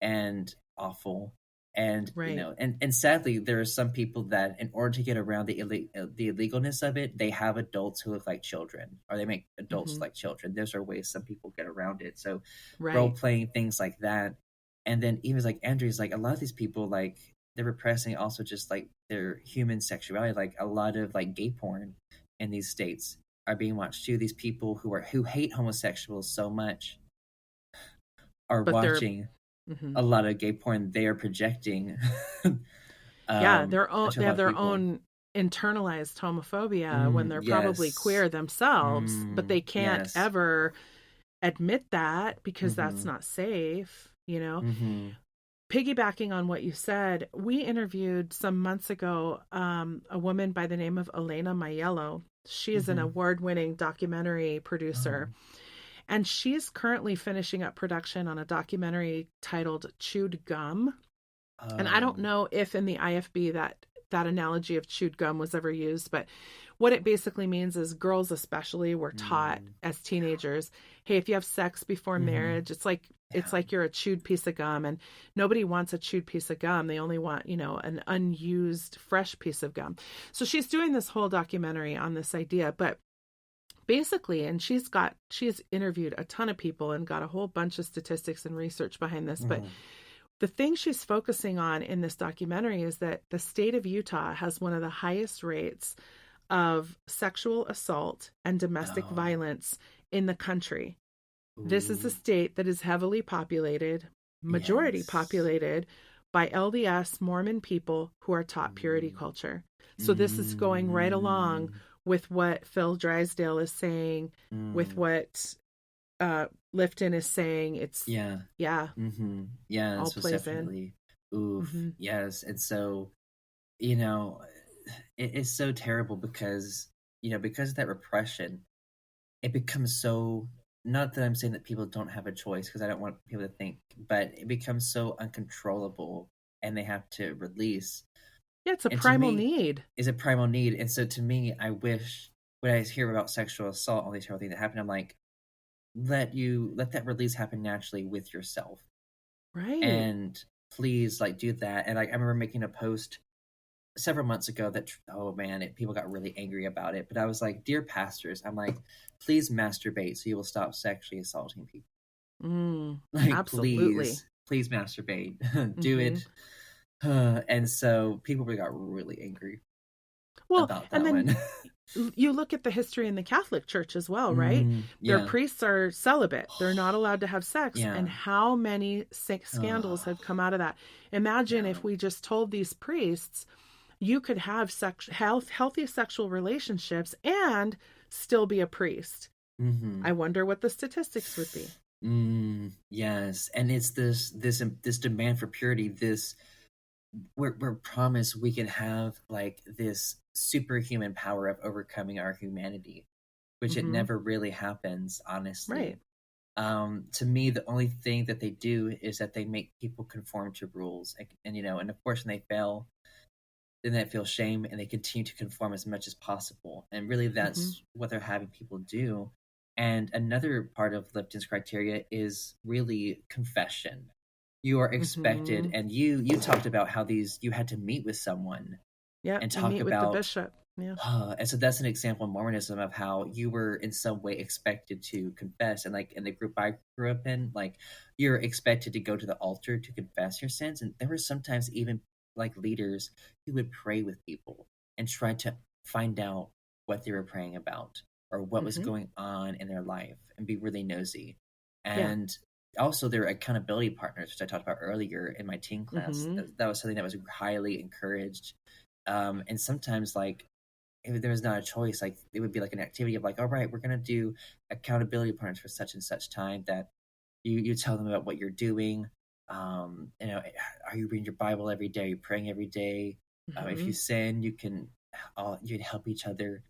and awful. And you Right. know, and sadly, there are some people that, in order to get around the illegalness of it, they have adults who look like children, or they make adults Mm-hmm. like children. Those are ways some people get around it. So, role Right. playing, things like that. And then even like Andrew's, like a lot of these people, like they're repressing also just like their human sexuality. Like a lot of like gay porn in these states are being watched too. These people who hate homosexuals so much are But they're watching mm-hmm. a lot of gay porn. They are projecting Yeah, to a they lot have of their people. own internalized homophobia when they're probably Yes. queer themselves, but they can't Yes. ever admit that because that's Mm-hmm. not safe, you know. Mm-hmm. Piggybacking on what you said, we interviewed some months ago a woman by the name of Elena Maiello. She is an Mm-hmm. award-winning documentary Oh. producer, and she's currently finishing up production on a documentary titled Chewed Gum. And I don't Oh. know if in the IFB that analogy of chewed gum was ever used, but what it basically means is girls especially were taught Mm. as teenagers, hey, if you have sex before Mm-hmm. marriage, it's Yeah. like you're a chewed piece of gum, and nobody wants a chewed piece of gum. They only want, an unused fresh piece of gum. So she's doing this whole documentary on this idea, but basically, and she's interviewed a ton of people and got a whole bunch of statistics and research behind this, but Mm. the thing she's focusing on in this documentary is that the state of Utah has one of the highest rates of sexual assault and domestic Oh. violence in the country. This is a Ooh. state that is heavily populated, majority Yes. populated by LDS Mormon people who are taught purity Mm. culture. So this is going right along Mm. with what Phil Drysdale is saying, with Mm. what Lifton is saying. It's, Yeah. yeah, Mm-hmm. Yeah, all this was plays in. definitely oof. Mm-hmm. Yes. And so, you know, it is so terrible because, you know, because of that repression, it becomes so, not that I'm saying that people don't have a choice, because I don't want people to think, but it becomes so uncontrollable and they have to release. Yeah, it's a And to primal me, need. is a primal need. And so to me, I wish, when I hear about sexual assault, all these terrible things that happen, I'm like, let that release happen naturally with yourself. Right. And please, like, do that. And like, I remember making a post several months ago that, oh man, people got really angry about it. But I was like, dear pastors, I'm like, please masturbate so you will stop sexually assaulting people. Like, Absolutely. please masturbate. Do Hmm. it. And so people got really angry Well, about and that then one. you look at the history in the Catholic Church as well, right? Their Yeah. priests are celibate. They're not allowed to have sex. Yeah. And how many scandals have come out of that? Imagine Yeah. if we just told these priests, you could have healthy sexual relationships and still be a priest. Mm-hmm. I wonder what the statistics would be. Yes, and it's this demand for purity. We're promised we can have like this superhuman power of overcoming our humanity, which it Hmm. never really happens, honestly. Right. To me, the only thing that they do is that they make people conform to rules, and you know, and of course, when they fail, then they feel shame and they continue to conform as much as possible. And really, Hmm. that's what they're having people do. And another part of Lipton's criteria is really confession. You are expected, Hmm. and you talked about how you had to meet with someone Yeah, and you talk meet with the about, bishop. Yeah. and so that's an example in Mormonism of how you were in some way expected to confess. And like in the group I grew up in, like you're expected to go to the altar to confess your sins. And there were sometimes even like leaders who would pray with people and try to find out what they were praying about or what was Hmm. going on in their life and be really nosy. Yeah. And also their accountability partners, which I talked about earlier in my teen class. Hmm. That was something that was highly encouraged. And sometimes like if there was not a choice, like it would be like an activity of like, all right, we're gonna do accountability partners for such and such time, that you tell them about what you're doing. Are you reading your Bible every day? Are you praying every day? If you Mhm. sin, you can help each other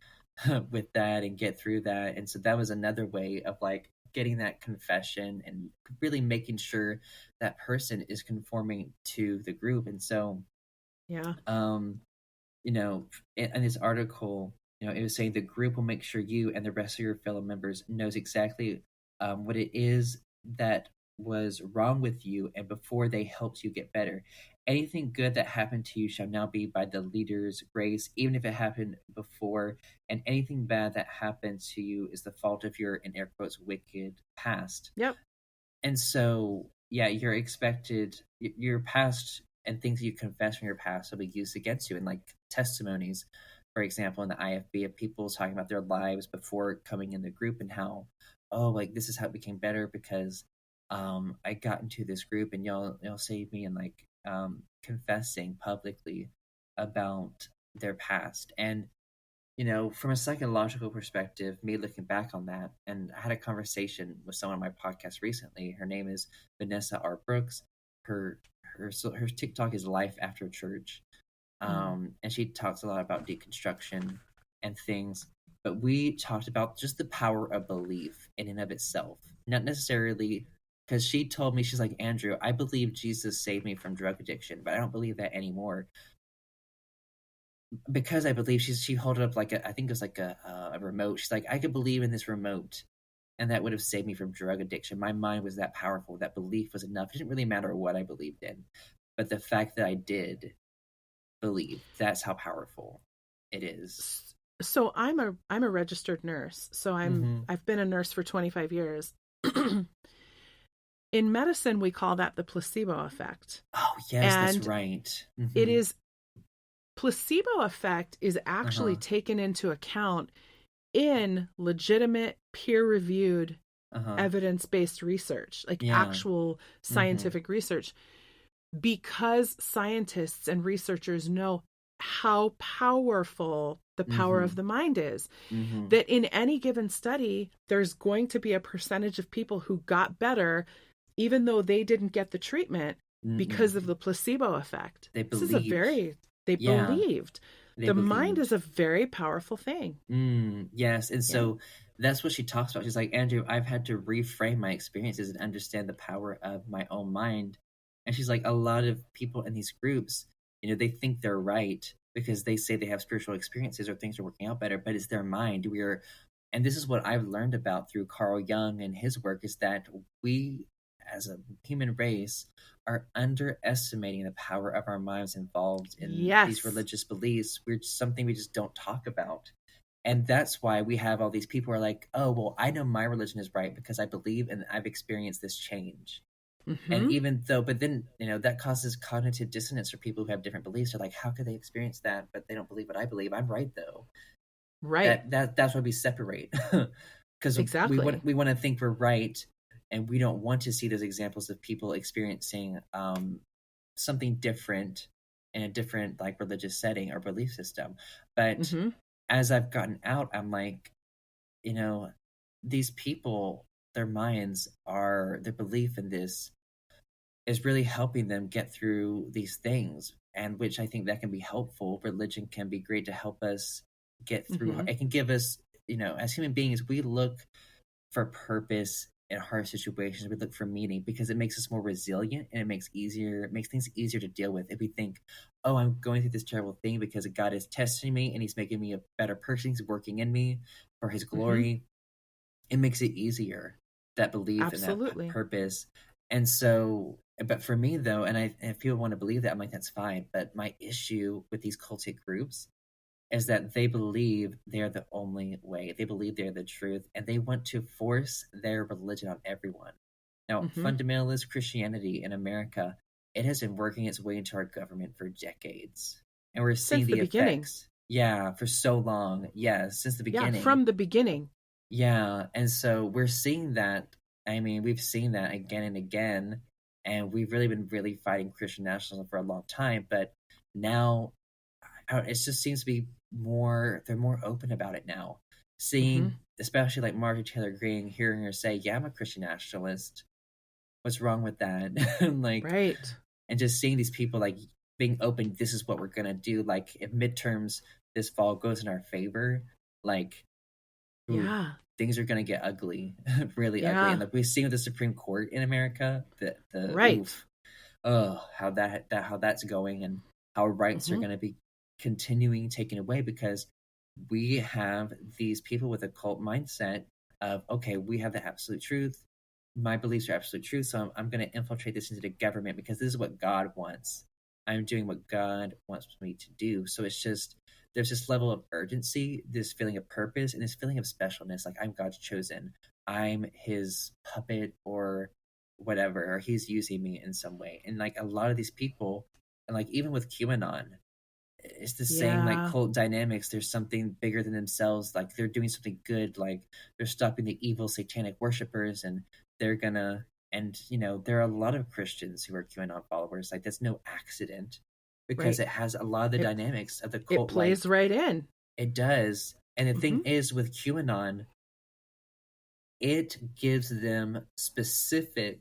with that and get through that. And so that was another way of like getting that confession and really making sure that person is conforming to the group. And so, Yeah. um, in this article, it was saying the group will make sure you and the rest of your fellow members knows exactly what it is that was wrong with you, and before they helped you get better. Anything good that happened to you shall now be by the leader's grace, even if it happened before, and anything bad that happened to you is the fault of your, in air quotes, wicked past. Yep. And so, yeah, you're expected, your past and things that you confess from your past will be used against you. And like testimonies, for example, in the IFB, of people talking about their lives before coming in the group and how, oh, like this is how it became better because I got into this group and y'all saved me, and like confessing publicly about their past. And from a psychological perspective, me looking back on that, and I had a conversation with someone on my podcast recently. Her name is Vanessa R. Brooks. Her TikTok is Life After Church, and she talks a lot about deconstruction and things. But we talked about just the power of belief in and of itself, not necessarily because she told me, she's like, Andrew, I believe Jesus saved me from drug addiction, but I don't believe that anymore, because I believe she held it up like I think it was like a remote. She's like, I could believe in this remote, and that would have saved me from drug addiction. My mind was that powerful. That belief was enough. It didn't really matter what I believed in, but the fact that I did believe, that's how powerful it is. So I'm a registered nurse. So Mm-hmm. I've been a nurse for 25 years. In medicine, we call that the placebo effect. Oh yes, And that's right. it Mm-hmm. is placebo effect is actually Uh-huh. taken into account in legitimate peer-reviewed Uh-huh. evidence-based research, like Yeah. actual Mm-hmm. scientific research, because scientists and researchers know how powerful the power Mm-hmm. of the mind is, Mm-hmm. that in any given study, there's going to be a percentage of people who got better, even though they didn't get the treatment, because of Mm-hmm. the placebo effect. They This is a believed. they Yeah, believed. they The mind believed. is a very powerful thing. Yes, and Yeah. so that's what she talks about. She's like, Andrew, I've had to reframe my experiences and understand the power of my own mind. And she's like, a lot of people in these groups, they think they're right because they say they have spiritual experiences or things are working out better, but it's their mind. And this is what I've learned about through Carl Jung and his work, is that we, as a human race, are underestimating the power of our minds involved in these Yes. religious beliefs. We're just something we just don't talk about. And that's why we have all these people who are like, oh, well, I know my religion is right because I believe and I've experienced this change. And Mm-hmm. even though, but then, that causes cognitive dissonance for people who have different beliefs. They're like, how could they experience that? But they don't believe what I believe. I'm right, though. Right. That's why we separate, because Exactly. we want to think we're right, and we don't want to see those examples of people experiencing something different in a different like religious setting or belief system. But Mm-hmm. as I've gotten out, I'm like, these people, their belief in this is really helping them get through these things, and which I think that can be helpful. Religion can be great to help us get through. Mm-hmm. It can give us, as human beings, we look for purpose in hard situations. We look for meaning because it makes us more resilient, and it makes things easier to deal with. If we think, oh, I'm going through this terrible thing because God is testing me and he's making me a better person, he's working in me for his Mm-hmm. glory, it makes it easier, that belief and that Absolutely. purpose. And so, but for me though, and if people want to believe that, I'm like, that's fine. But my issue with these cultic groups is that they believe they're the only way. They believe they're the truth, and they want to force their religion on everyone. Now, Mm-hmm. fundamentalist Christianity in America, it has been working its way into our government for decades, and we're seeing Since the the beginning. effects. Yeah, for so long. Yeah, since the Yeah, beginning. from the beginning. Yeah, and so we're seeing that. I mean, we've seen that again and again, and we've really been fighting Christian nationalism for a long time. But now, it just seems to be they're more open about it now. Seeing, especially like Marjorie Taylor Greene, hearing her say, "Yeah, I'm a Christian nationalist. What's wrong with that?" Like, Right. and just seeing these people like being open. This is what we're gonna do. Like, if midterms this fall goes in our favor, like, ooh, Yeah. things are gonna get ugly, really ugly. Yeah. And like we've seen with the Supreme Court in America, the Right. oof, oh, how how that's going, and how rights are Mhm. gonna be continuing taken away because we have these people with a cult mindset of, okay, we have the absolute truth. My beliefs are absolute truth, so I'm going to infiltrate this into the government because this is what God wants. I'm doing what God wants me to do. So it's just, there's this level of urgency, this feeling of purpose, and this feeling of specialness. Like, I'm God's chosen. I'm his puppet or whatever, or he's using me in some way. And like a lot of these people, and like even with QAnon, it's the same like Yeah. cult dynamics. There's something bigger than themselves. Like, they're doing something good. Like, they're stopping the evil satanic worshipers, and they're gonna. And there are a lot of Christians who are QAnon followers. Like, that's no accident because Right. it has a lot of the It dynamics of the it cult. plays Like, right in. it does. And the thing Mhm. is with QAnon, it gives them specific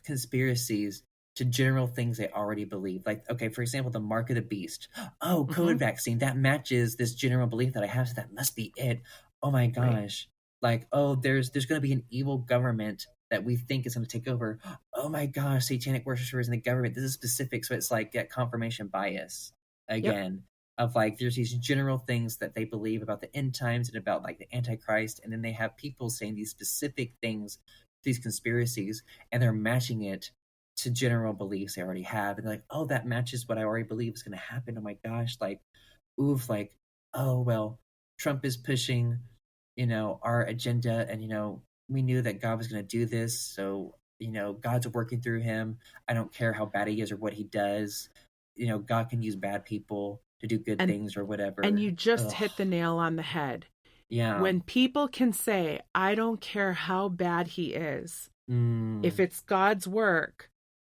conspiracies to general things they already believe. Like, okay, for example, the mark of the beast. Oh, COVID Mhm. vaccine, that matches this general belief that I have, so that must be it. Oh my Right. gosh. Like, oh, there's going to be an evil government that we think is going to take over. Oh my gosh, satanic worshipers in the government. This is specific, so it's like that confirmation bias Yep. again. Of like, there's these general things that they believe about the end times and about like the Antichrist, and then they have people saying these specific things, these conspiracies, and they're matching it to general beliefs they already have, and they're like, oh, that matches what I already believe is going to happen. Oh my gosh, like, oof, like, oh well, Trump is pushing our agenda, and we knew that God was going to do this, so God's working through him. I don't care how bad he is or what he does. God can use bad people to do good And things or and whatever. you just Ugh. hit the nail on the head. Yeah. When people can say, "I don't care how bad he is. If Mm. it's God's work,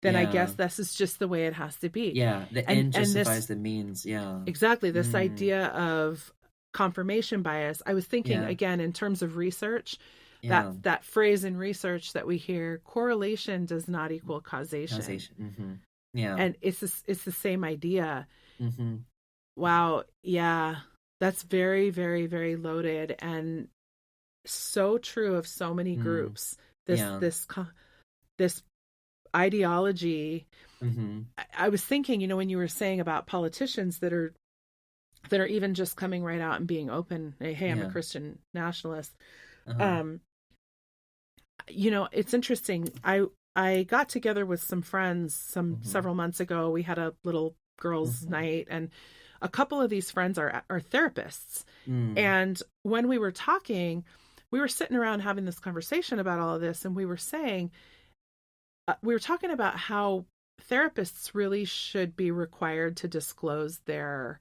then I guess Yeah. this is just the way it has to be." Yeah, the end And justifies this the means. Yeah. exactly, this Mm. idea of confirmation bias. I was thinking Yeah. again in terms of research, Yeah. that phrase in research that we hear, correlation does not equal causation. Causation. Mm-hmm. Yeah. And it's the same idea. Mm-hmm. Wow, yeah. That's very, very, very loaded and so true of so many Mm. groups. Yeah. This ideology. Mm-hmm. I was thinking, when you were saying about politicians that are even just coming right out and being open, hey, I'm a Yeah. Christian nationalist. Uh-huh. It's interesting. I got together with some friends Mm-hmm. several months ago. We had a little girls' Mm-hmm. night, and a couple of these friends are therapists. Mm. And when we were talking, we were sitting around having this conversation about all of this, and we were saying, we were talking about how therapists really should be required to disclose their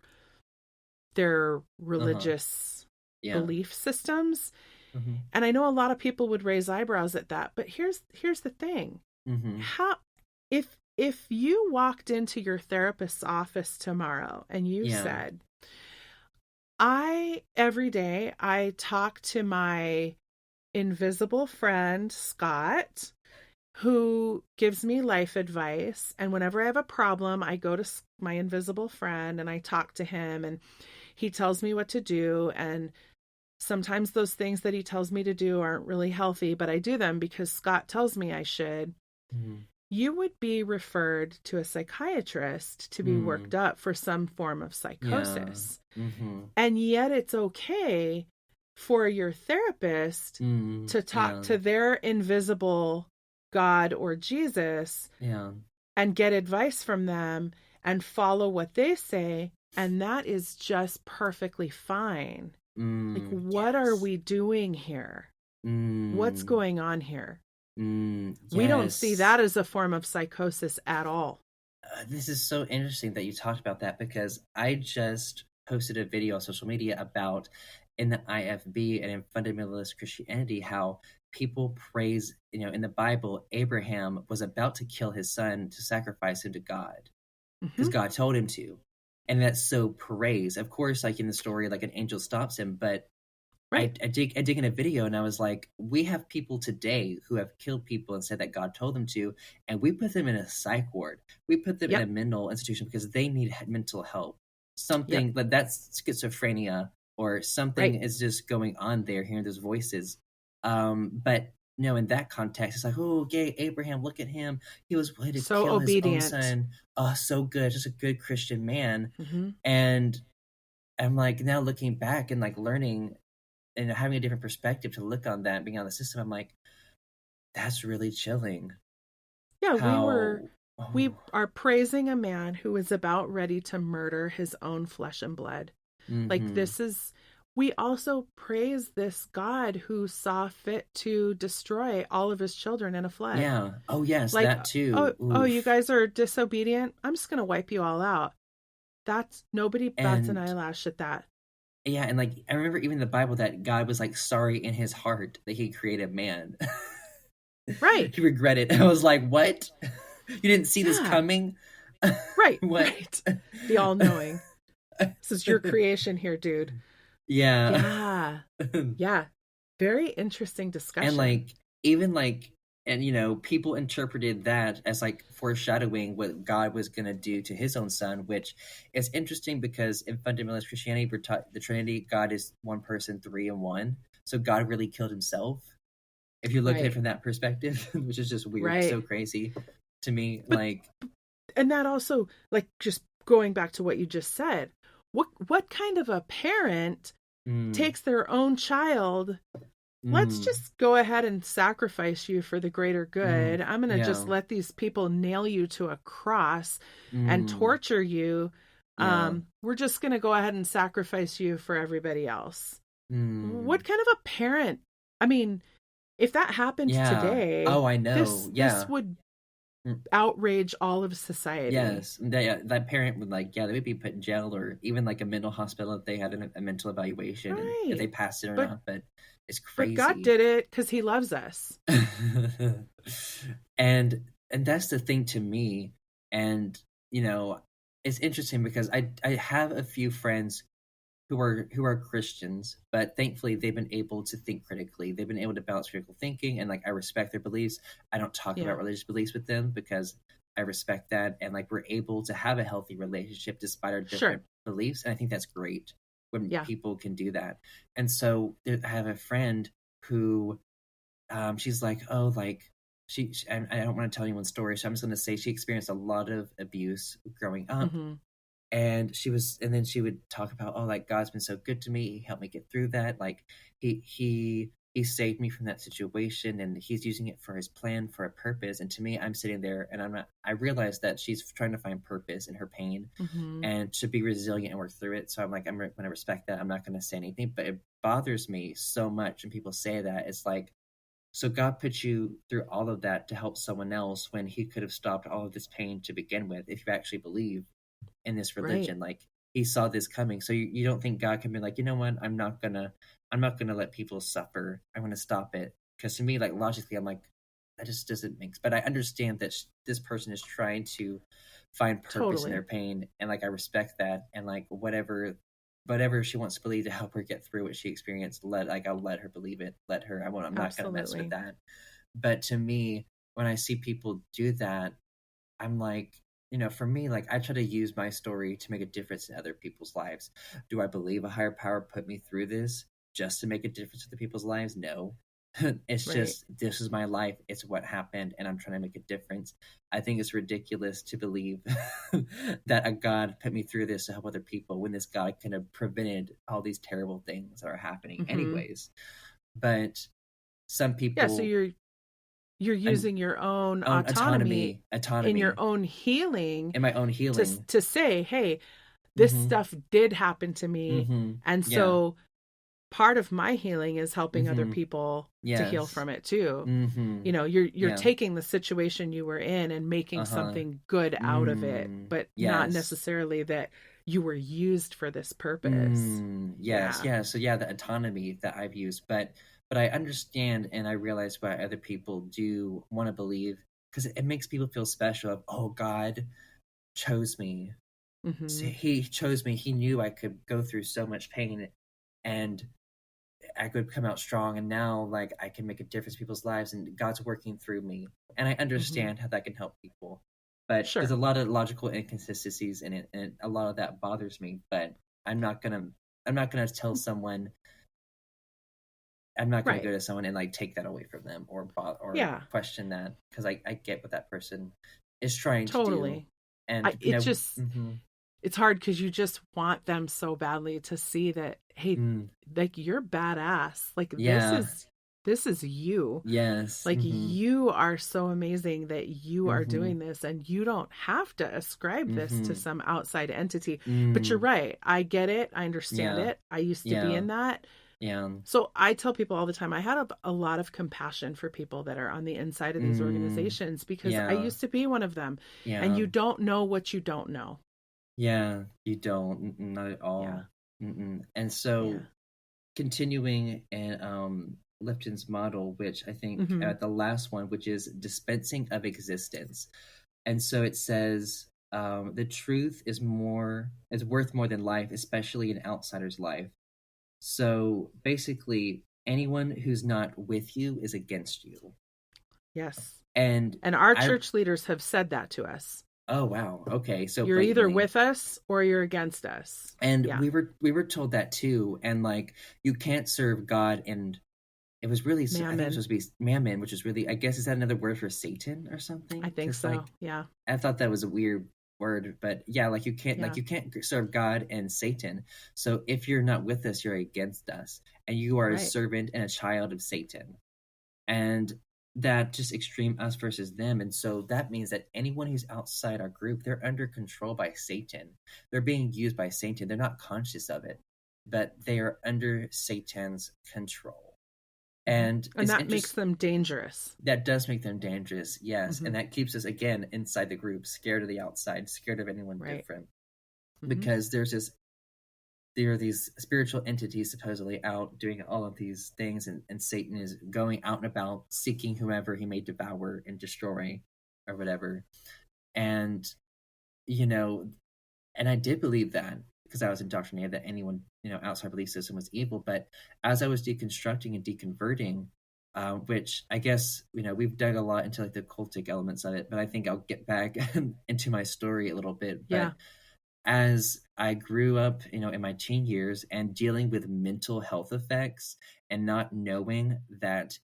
religious Yeah. belief systems. Mm-hmm. And I know a lot of people would raise eyebrows at that, but here's the thing. Mm-hmm. How if you walked into your therapist's office tomorrow and you Yeah. said, every day I talk to my invisible friend Scott, who gives me life advice, and whenever I have a problem, I go to my invisible friend and I talk to him, and he tells me what to do, and sometimes those things that he tells me to do aren't really healthy, but I do them because Scott tells me I should. Mm-hmm. You would be referred to a psychiatrist to be worked up for some form of psychosis. Yeah. Mm-hmm. And yet it's okay for your therapist to talk to their invisible God or Jesus and get advice from them and follow what they say. And that is just perfectly fine. Like, what are we doing here? What's going on here? We don't see that as a form of psychosis at all. This is so interesting that you talked about that, because I just posted a video on social media about, in the IFB and in fundamentalist Christianity, how people praise, in the Bible, Abraham was about to kill his son to sacrifice him to God because God told him to. and that's so praise. Of course, like in the story, like an angel stops him, but Right. I dig in a video and I was like, we have people today who have killed people and said that God told them to, and we put them in a psych ward. We put them in a Yep. mental institution because they need mental help. Yep. Something, but that's schizophrenia or something Right. is just going on there, hearing those voices. But no, in that context, it's like, oh, yay, Abraham, look at him. He was willing to So kill his own obedient. son. Oh, so good. Just a good Christian man. Hmm. And I'm like, now looking back and like learning and having a different perspective to look on that, being on the system, I'm like, that's really chilling. Yeah, How, we oh, are praising a man who is about ready to murder his own flesh and blood. Like mm-hmm. we also praise this God who saw fit to destroy all of his children in a flood. Yeah. Oh, yes, Like, that too. oh, you Oof. guys are disobedient. I'm just going to wipe you all out. That's Nobody bats an And eyelash at that. yeah, and like I remember even in the Bible that God was like sorry in his heart that he created man. Right. He regretted. I was like, what? You didn't see this Yeah. coming? Right. What? Right. The all knowing. This is your creation here, dude. Yeah. Yeah. Yeah. Very interesting And discussion. like even like and people interpreted that as like foreshadowing what God was going to do to his own son, which is interesting because in fundamentalist Christianity we're taught the Trinity, God is one person, three in one. So God really killed himself if you look at it Right. from that perspective, which is just weird, so Right. crazy to me. But Like, and that also, like, just going back to what you just said, what kind of a parent mm, takes their own child? Let's mm, just go ahead and sacrifice you for the greater mm, good. I'm going to just yeah, let these people nail you to a cross and mm, torture you. yeah, We're just going to go ahead and sacrifice you for everybody else. mm, What kind of a parent? I mean, if that happened yeah. today, Oh, I know. this Yeah. would Mm, outrage all of society. yes. That parent would like, yeah, they would be put in jail or even like a mental hospital if they had a mental evaluation and if Right. they passed it or But not. But it's but God crazy. did it because he loves us. and and that's the thing to me. And it's interesting because I have a few friends who are Christians, but thankfully they've been able to think critically. They've been able to balance critical thinking, and like I respect their beliefs. I don't talk about Yeah. religious beliefs with them because I respect that, and like we're able to have a healthy relationship despite our Sure. different beliefs, and I think that's great when Yeah. people can do that. And so I have a friend who she's like, oh, like I don't want to tell anyone's story, so I'm just going to say she experienced a lot of abuse growing up, Hmm. and then she would talk about, oh, like God's been so good to me, he helped me get through that, like he saved me from that situation and he's using it for his plan, for a purpose. And to me, I'm sitting there and I realize that she's trying to find purpose in her pain Hmm. and to be resilient and work through it. So I'm like, I'm going to respect that. I'm not going to say anything, but it bothers me so much when people say that. It's like, so God put you through all of that to help someone else when he could have stopped all of this pain to begin with if you actually believe in this Right. religion. Like he saw this coming. So you don't think God can be like, you know what, I'm not gonna let people suffer. I'm gonna stop it. Because to me, like logically, I'm like, that just doesn't make sense. But I understand that this person is trying to find purpose in their Totally. pain, and like I respect that. And like whatever she wants to believe to help her get through what she experienced, I'll let her believe it. Let her. I'm not gonna mess with Absolutely. that. But to me, when I see people do that, I'm like, for me, like I try to use my story to make a difference in other people's lives. Do I believe a higher power put me through this just to make a difference in the people's lives? No. It's Right. just this is my life. It's what happened, and I'm trying to make a difference. I think it's ridiculous to believe that a God put me through this to help other people when this God could have prevented all these terrible things that are happening Hmm. anyways. But some Yeah. So people you're and using your own own autonomy in your autonomy own healing in my own healing. to say, hey, this Mhm. stuff did happen to me, Mhm. and Yeah. so part of my healing is helping other Mhm. people to heal Yes. from it too. Mhm. You're Yeah. taking the situation you were in and making Uh-huh. something good out of it, but not Yes. necessarily that you were used for this purpose. Yes. Yeah. Yeah. So yeah, the autonomy that I've used, but I understand and I realize why other people do want to believe because it makes people feel special of, oh, God chose me. So Mm-hmm. he chose me. He knew I could go through so much pain and I could come out strong. And now, like, I can make a difference in people's lives, and God's working through me. And I Mm-hmm. understand how that can help people. But there's Sure. a lot of logical inconsistencies in it, and a lot of that bothers me. But I'm not gonna, I'm not gonna tell someone. I'm not gonna Right. go to someone and like take that away from them or Yeah, question that, because I get what that person is trying to do, totally. and It just, mhm, it's hard because you just want them so badly to see that, hey, mm, like, you're badass. Like, yeah, this is you. yes, Like, you are so amazing that you are mm-hmm, doing this, and you don't have to ascribe this to mm-hmm, some outside entity. But you're mm, right. I get it. I understand yeah, it. I used to be yeah, in that. yeah, So I tell people all the time, I had a lot of compassion for people that are on the inside of these mm, organizations because I yeah, used to be one of them. And yeah, you don't know what you don't know. yeah. You don't, not at Yeah. all. Mm-mm. And Yeah. so, continuing in Lipton's model, which I think Hmm. the last one, which is dispensing of existence. And so it says, the truth is worth more than life, especially an outsider's life. So basically, anyone who's not with you is against you. Yes. And And our I, church leaders have said that to us. oh wow, okay, so You're either blatantly. with us or you're against us. And Yeah. we were told that too, and like, you can't serve God and it was really, I think it was Mammon. supposed to be mammon, which is really, I guess, is that another word for Satan or I something? think Because so. like, Yeah. I thought that was a weird word, but yeah, like Yeah. you can't serve God and Satan. So if you're not with us, you're against us, and you are a Right. servant and a child of Satan. And that just extreme us versus them. And so that means that anyone who's outside our group, they're under control by Satan. They're being used by Satan. They're not conscious of it, but they are under Satan's control. Hmm. And And it's that makes interesting. them dangerous. That does make them dangerous, yes. Hmm. And that keeps us again inside the group, scared of the outside, scared of anyone Right. different. Hmm. Because there are these spiritual entities supposedly out doing all of these things, and Satan is going out and about seeking whomever he may devour and destroy or whatever. And you know, and I did believe that because I was indoctrinated that anyone, outside belief system was evil. But as I was deconstructing and deconverting, which I guess, we've dug a lot into like the cultic elements of it, but I think I'll get back into my story a little bit. Yeah. But as I grew up, in my teen years and dealing with mental health effects and not knowing that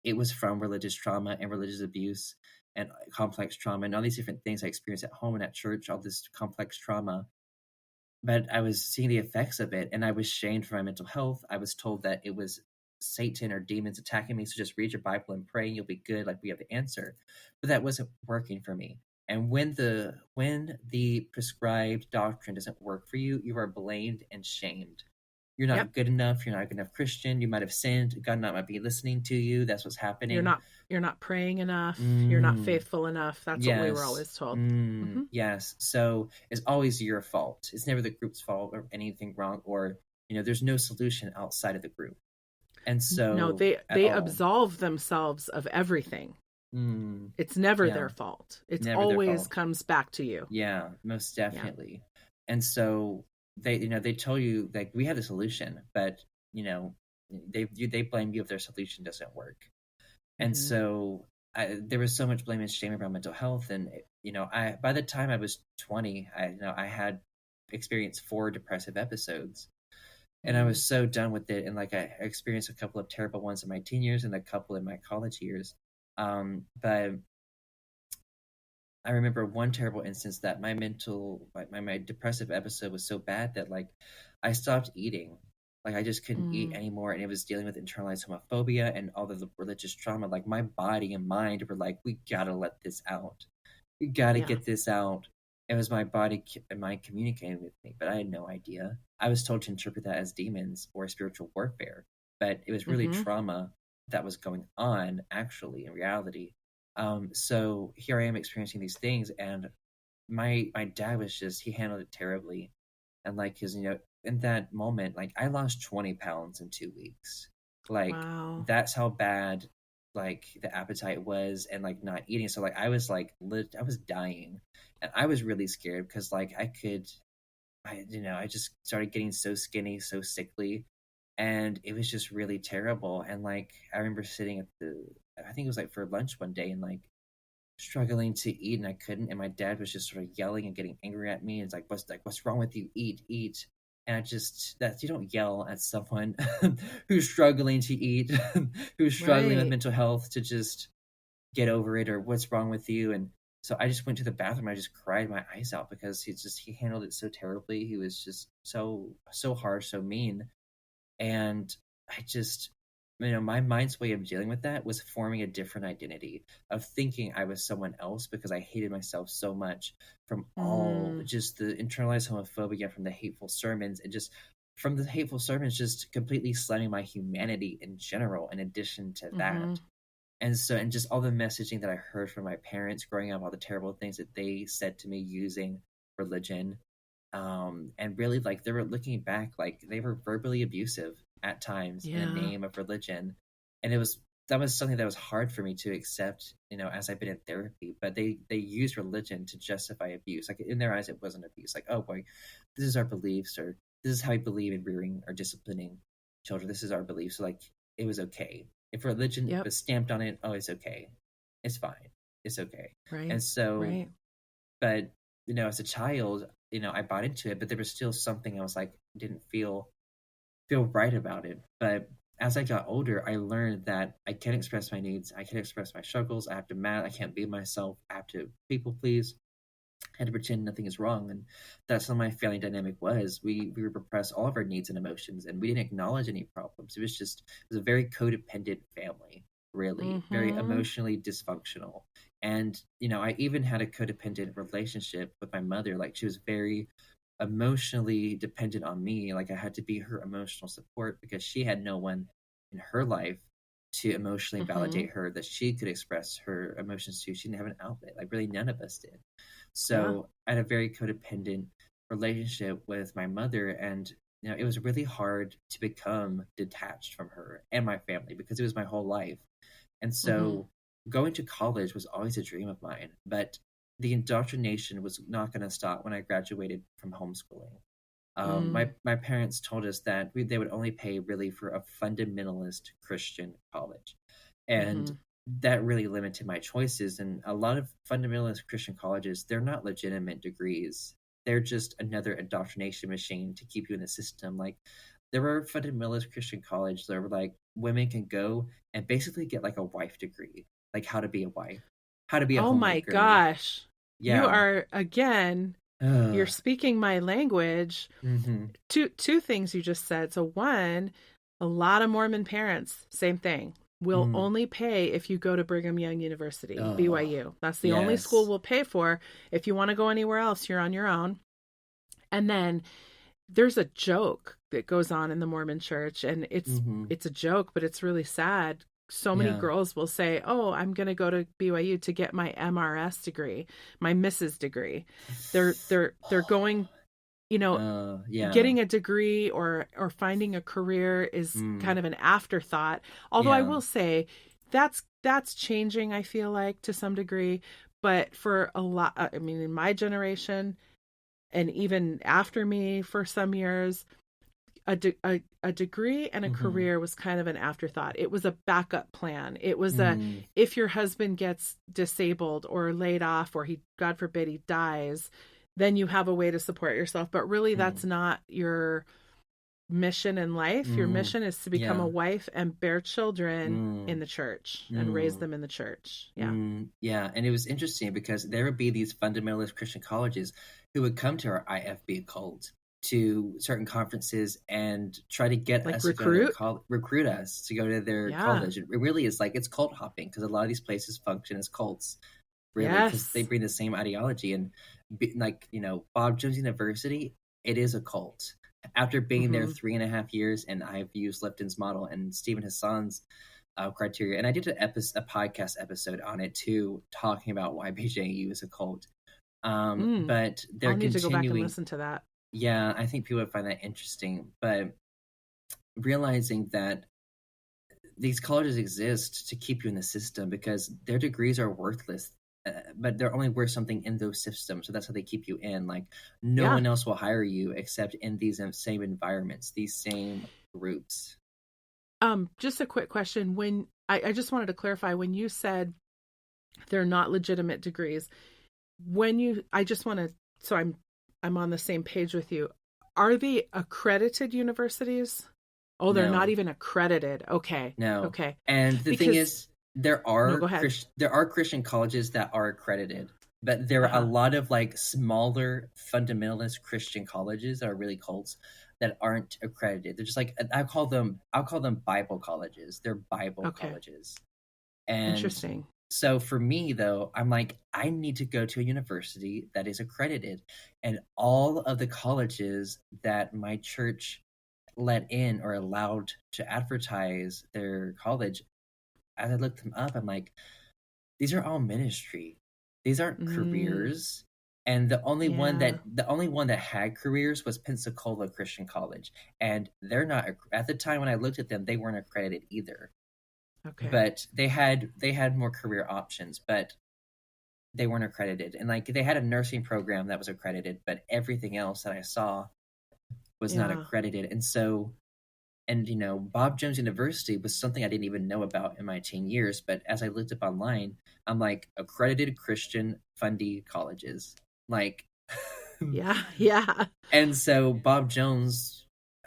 it was from religious trauma and religious abuse and complex trauma and all these different things I experienced at home and at church, all this complex trauma. But I was seeing the effects of it, and I was shamed for my mental health. I was told that it was Satan or demons attacking me, so just read your Bible and pray, and you'll be good. Like, we have the answer. But that wasn't working for me. And when the prescribed doctrine doesn't work for you, you are blamed and shamed. You're Yep. not good enough. You're not a good enough Christian. You might have sinned. God not might be listening to you. That's what's You're happening. not you're not praying enough. You're not Mm. faithful enough. That's what we were Yes. always told. Hmm. Yes. So it's always your fault. It's never the group's fault or anything wrong, or, there's no solution outside of the group. And No, so at they all. absolve themselves of everything. Mm, It's never yeah. their fault. It's Never their always fault. comes back to you. Yeah, most Yeah. definitely. And so they tell you like, we have the solution, but they blame you if their solution doesn't work. And Hmm. so there was so much blame and shame around mental health. And I by the time I was 20, I had experienced 4 depressive episodes, and I was so done with it. And like, I experienced a couple of terrible ones in my teen years and a couple in my college years. But I remember one terrible instance that my depressive episode was so bad that, like, I stopped eating. Like, I just couldn't eat Mm. anymore, and it was dealing with internalized homophobia and all of the religious trauma. Like, my body and mind were like, we gotta let this out. We gotta Yeah. get this out. It was my body and mind communicating with me, but I had no idea. I was told to interpret that as demons or spiritual warfare, but it was really Hmm. trauma that was going on, actually, in reality. So here I am experiencing these things, and my dad was just, he handled it terribly. And like, his, in that moment, like, I lost 20 pounds in 2 weeks. Like, Wow. that's how bad like the appetite was and like not eating. So like I was like I was dying, and I was really scared because like I just started getting so skinny, so sickly, and it was just really terrible. And like I remember sitting at I think it was like for lunch one day and like struggling to eat and I couldn't, and my dad was just sort of yelling and getting angry at me. It's what's wrong with you? Eat. And I just that you don't yell at someone who's struggling to eat, who's struggling with Right. mental health to just get over it, or what's wrong with you. And so I just went to the bathroom. I just cried my eyes out because he handled it so terribly. He was just so harsh, so mean. And I just, my mind's way of dealing with that was forming a different identity of thinking I was someone else because I hated myself so much from all Mm, just the internalized homophobia, from the hateful sermons, and just from the hateful sermons, just completely slamming my humanity in general, in addition to mm-hmm. that. And so, and just all the messaging that I heard from my parents growing up, all the terrible things that they said to me using religion, and really like they were looking back, like they were verbally abusive at times in the Yeah. name of religion. And that was something that was hard for me to accept, as I've been in therapy. But they use religion to justify abuse. Like in their eyes it wasn't abuse, like, oh boy, this is our beliefs, or this is how we believe in rearing or disciplining children, this is our belief, so like it was okay. If religion Yep. was stamped on it, oh, it's okay, it's fine, it's okay. Right. And so, Right. but as a child, I bought into it, but there was still something I was like, didn't feel right about it. But as I got older, I learned that I can't express my needs, I can't express my struggles, I have to I can't be myself, I have to people please, I had to pretend nothing is wrong. And that's how my family dynamic was. We would repress all of our needs and emotions, and we didn't acknowledge any problems. It was a very codependent family, really, very Mm-hmm. emotionally dysfunctional. And I even had a codependent relationship with my mother. Like she was very emotionally dependent on me. Like I had to be her emotional support because she had no one in her life to emotionally Mm-hmm. validate her that she could express her emotions to. She didn't have an outlet. Like really none of us did. Yeah. So I had a very codependent relationship with my mother, and it was really hard to become detached from her and my family because it was my whole life. And Mm-hmm. so going to college was always a dream of mine, but the indoctrination was not going to stop when I graduated from homeschooling. Mm, My parents told us that they would only pay really for a fundamentalist Christian college, and mm-hmm. that really limited my choices. And a lot of fundamentalist Christian colleges, they're not legitimate degrees. They're just another indoctrination machine to keep you in the system. Like there were fundamentalist Christian colleges that were like women can go and basically get like a wife degree, like how to be a wife, how to be a Oh my homemaker. gosh. You Yeah. are again, you're Ugh. speaking my language. Mm-hmm. Two things you just said. So one, a lot of Mormon parents, same thing, will Mm. only pay if you go to Brigham Young University, Oh, BYU. That's the only school yes. we'll pay for. If you want to go anywhere else, you're on your own. And then there's a joke that goes on in the Mormon church, and Mm-hmm. it's a joke, but it's really sad. So many Yeah. girls will say, "Oh, I'm going to go to BYU to get my MRS degree, my Mrs. degree." They're going, you know, Yeah. getting a degree or finding a career is Mm. kind of an afterthought. Although I Yeah. will say that's changing, I feel like, to some degree, but for a lot, I mean, in my generation and even after me for some years, a degree and a Mm-hmm. career was kind of an afterthought. It was a backup plan. It was Mm. if your husband gets disabled or laid off, or he, God forbid, he dies, then you have a way to support yourself. But really, Mm. that's not your mission in life. Your Mm. mission is to become a Yeah. wife and bear children in Mm. the church and raise Mm. them in the church. Yeah. Mm. Yeah. And it was interesting because there would be these fundamentalist Christian colleges who would come to our IFB cult to certain conferences and try to get Like us to go to their recruit. recruit us to go to their Yeah. college. It really is like it's cult hopping because a lot of these places function as cults, really, because they Yes. bring the same ideology. And like Bob Jones University, it is a cult. After being there Mm-hmm. 3.5 years, and I've used Lipton's model and Stephen Hassan's criteria, and I did a podcast episode on it too, talking about why BJU is a cult. Mm. But they're I'll need to go back and continuing. listen to that. Yeah, I think people would find that interesting. But realizing that these colleges exist to keep you in the system because their degrees are worthless, but they're only worth something in those systems. So that's how they keep you in. Like no Yeah. one else will hire you except in these same environments, these same groups. Just a quick question. When I just wanted to clarify, when you said they're not legitimate degrees, I just want to, so I'm on the same page with you. Are they accredited universities? Oh, they're No. not even accredited. Okay. No. Okay. And the thing is, there are go ahead. there are Christian colleges that are accredited, but there are a lot of like smaller fundamentalist Christian colleges that are really cults that aren't accredited. They're just like I'll call them Bible colleges. They're Bible colleges. And Interesting. so for me though, I'm like, I need to go to a university that is accredited. And all of the colleges that my church let in or allowed to advertise their college, as I looked them up, I'm like, these are all ministry. These aren't careers. And the only one that had careers was Pensacola Christian College. And they're not, at the time when I looked at them, they weren't accredited either. Okay. But they had more career options, but they weren't accredited. And like they had a nursing program that was accredited, but everything else that I saw was not accredited. And so, and you know, Bob Jones University was something I didn't even know about in my teen years. But as I looked up online, I'm like, accredited Christian fundy colleges. Like, yeah. And so Bob Jones,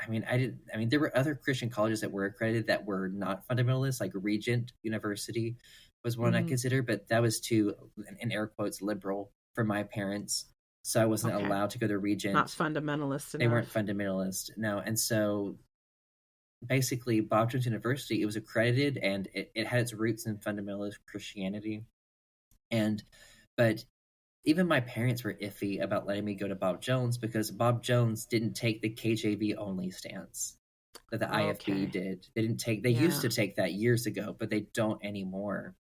there were other Christian colleges that were accredited that were not fundamentalist, like Regent University was one I consider, but that was too, in air quotes, liberal for my parents. So I wasn't allowed to go to Regent. Not fundamentalist enough. They weren't fundamentalist, no. And so basically Bob Jones University, it was accredited and it had its roots in fundamentalist Christianity. But even my parents were iffy about letting me go to Bob Jones because Bob Jones didn't take the KJV only stance that the IFB did. They used to take that years ago, but they don't anymore.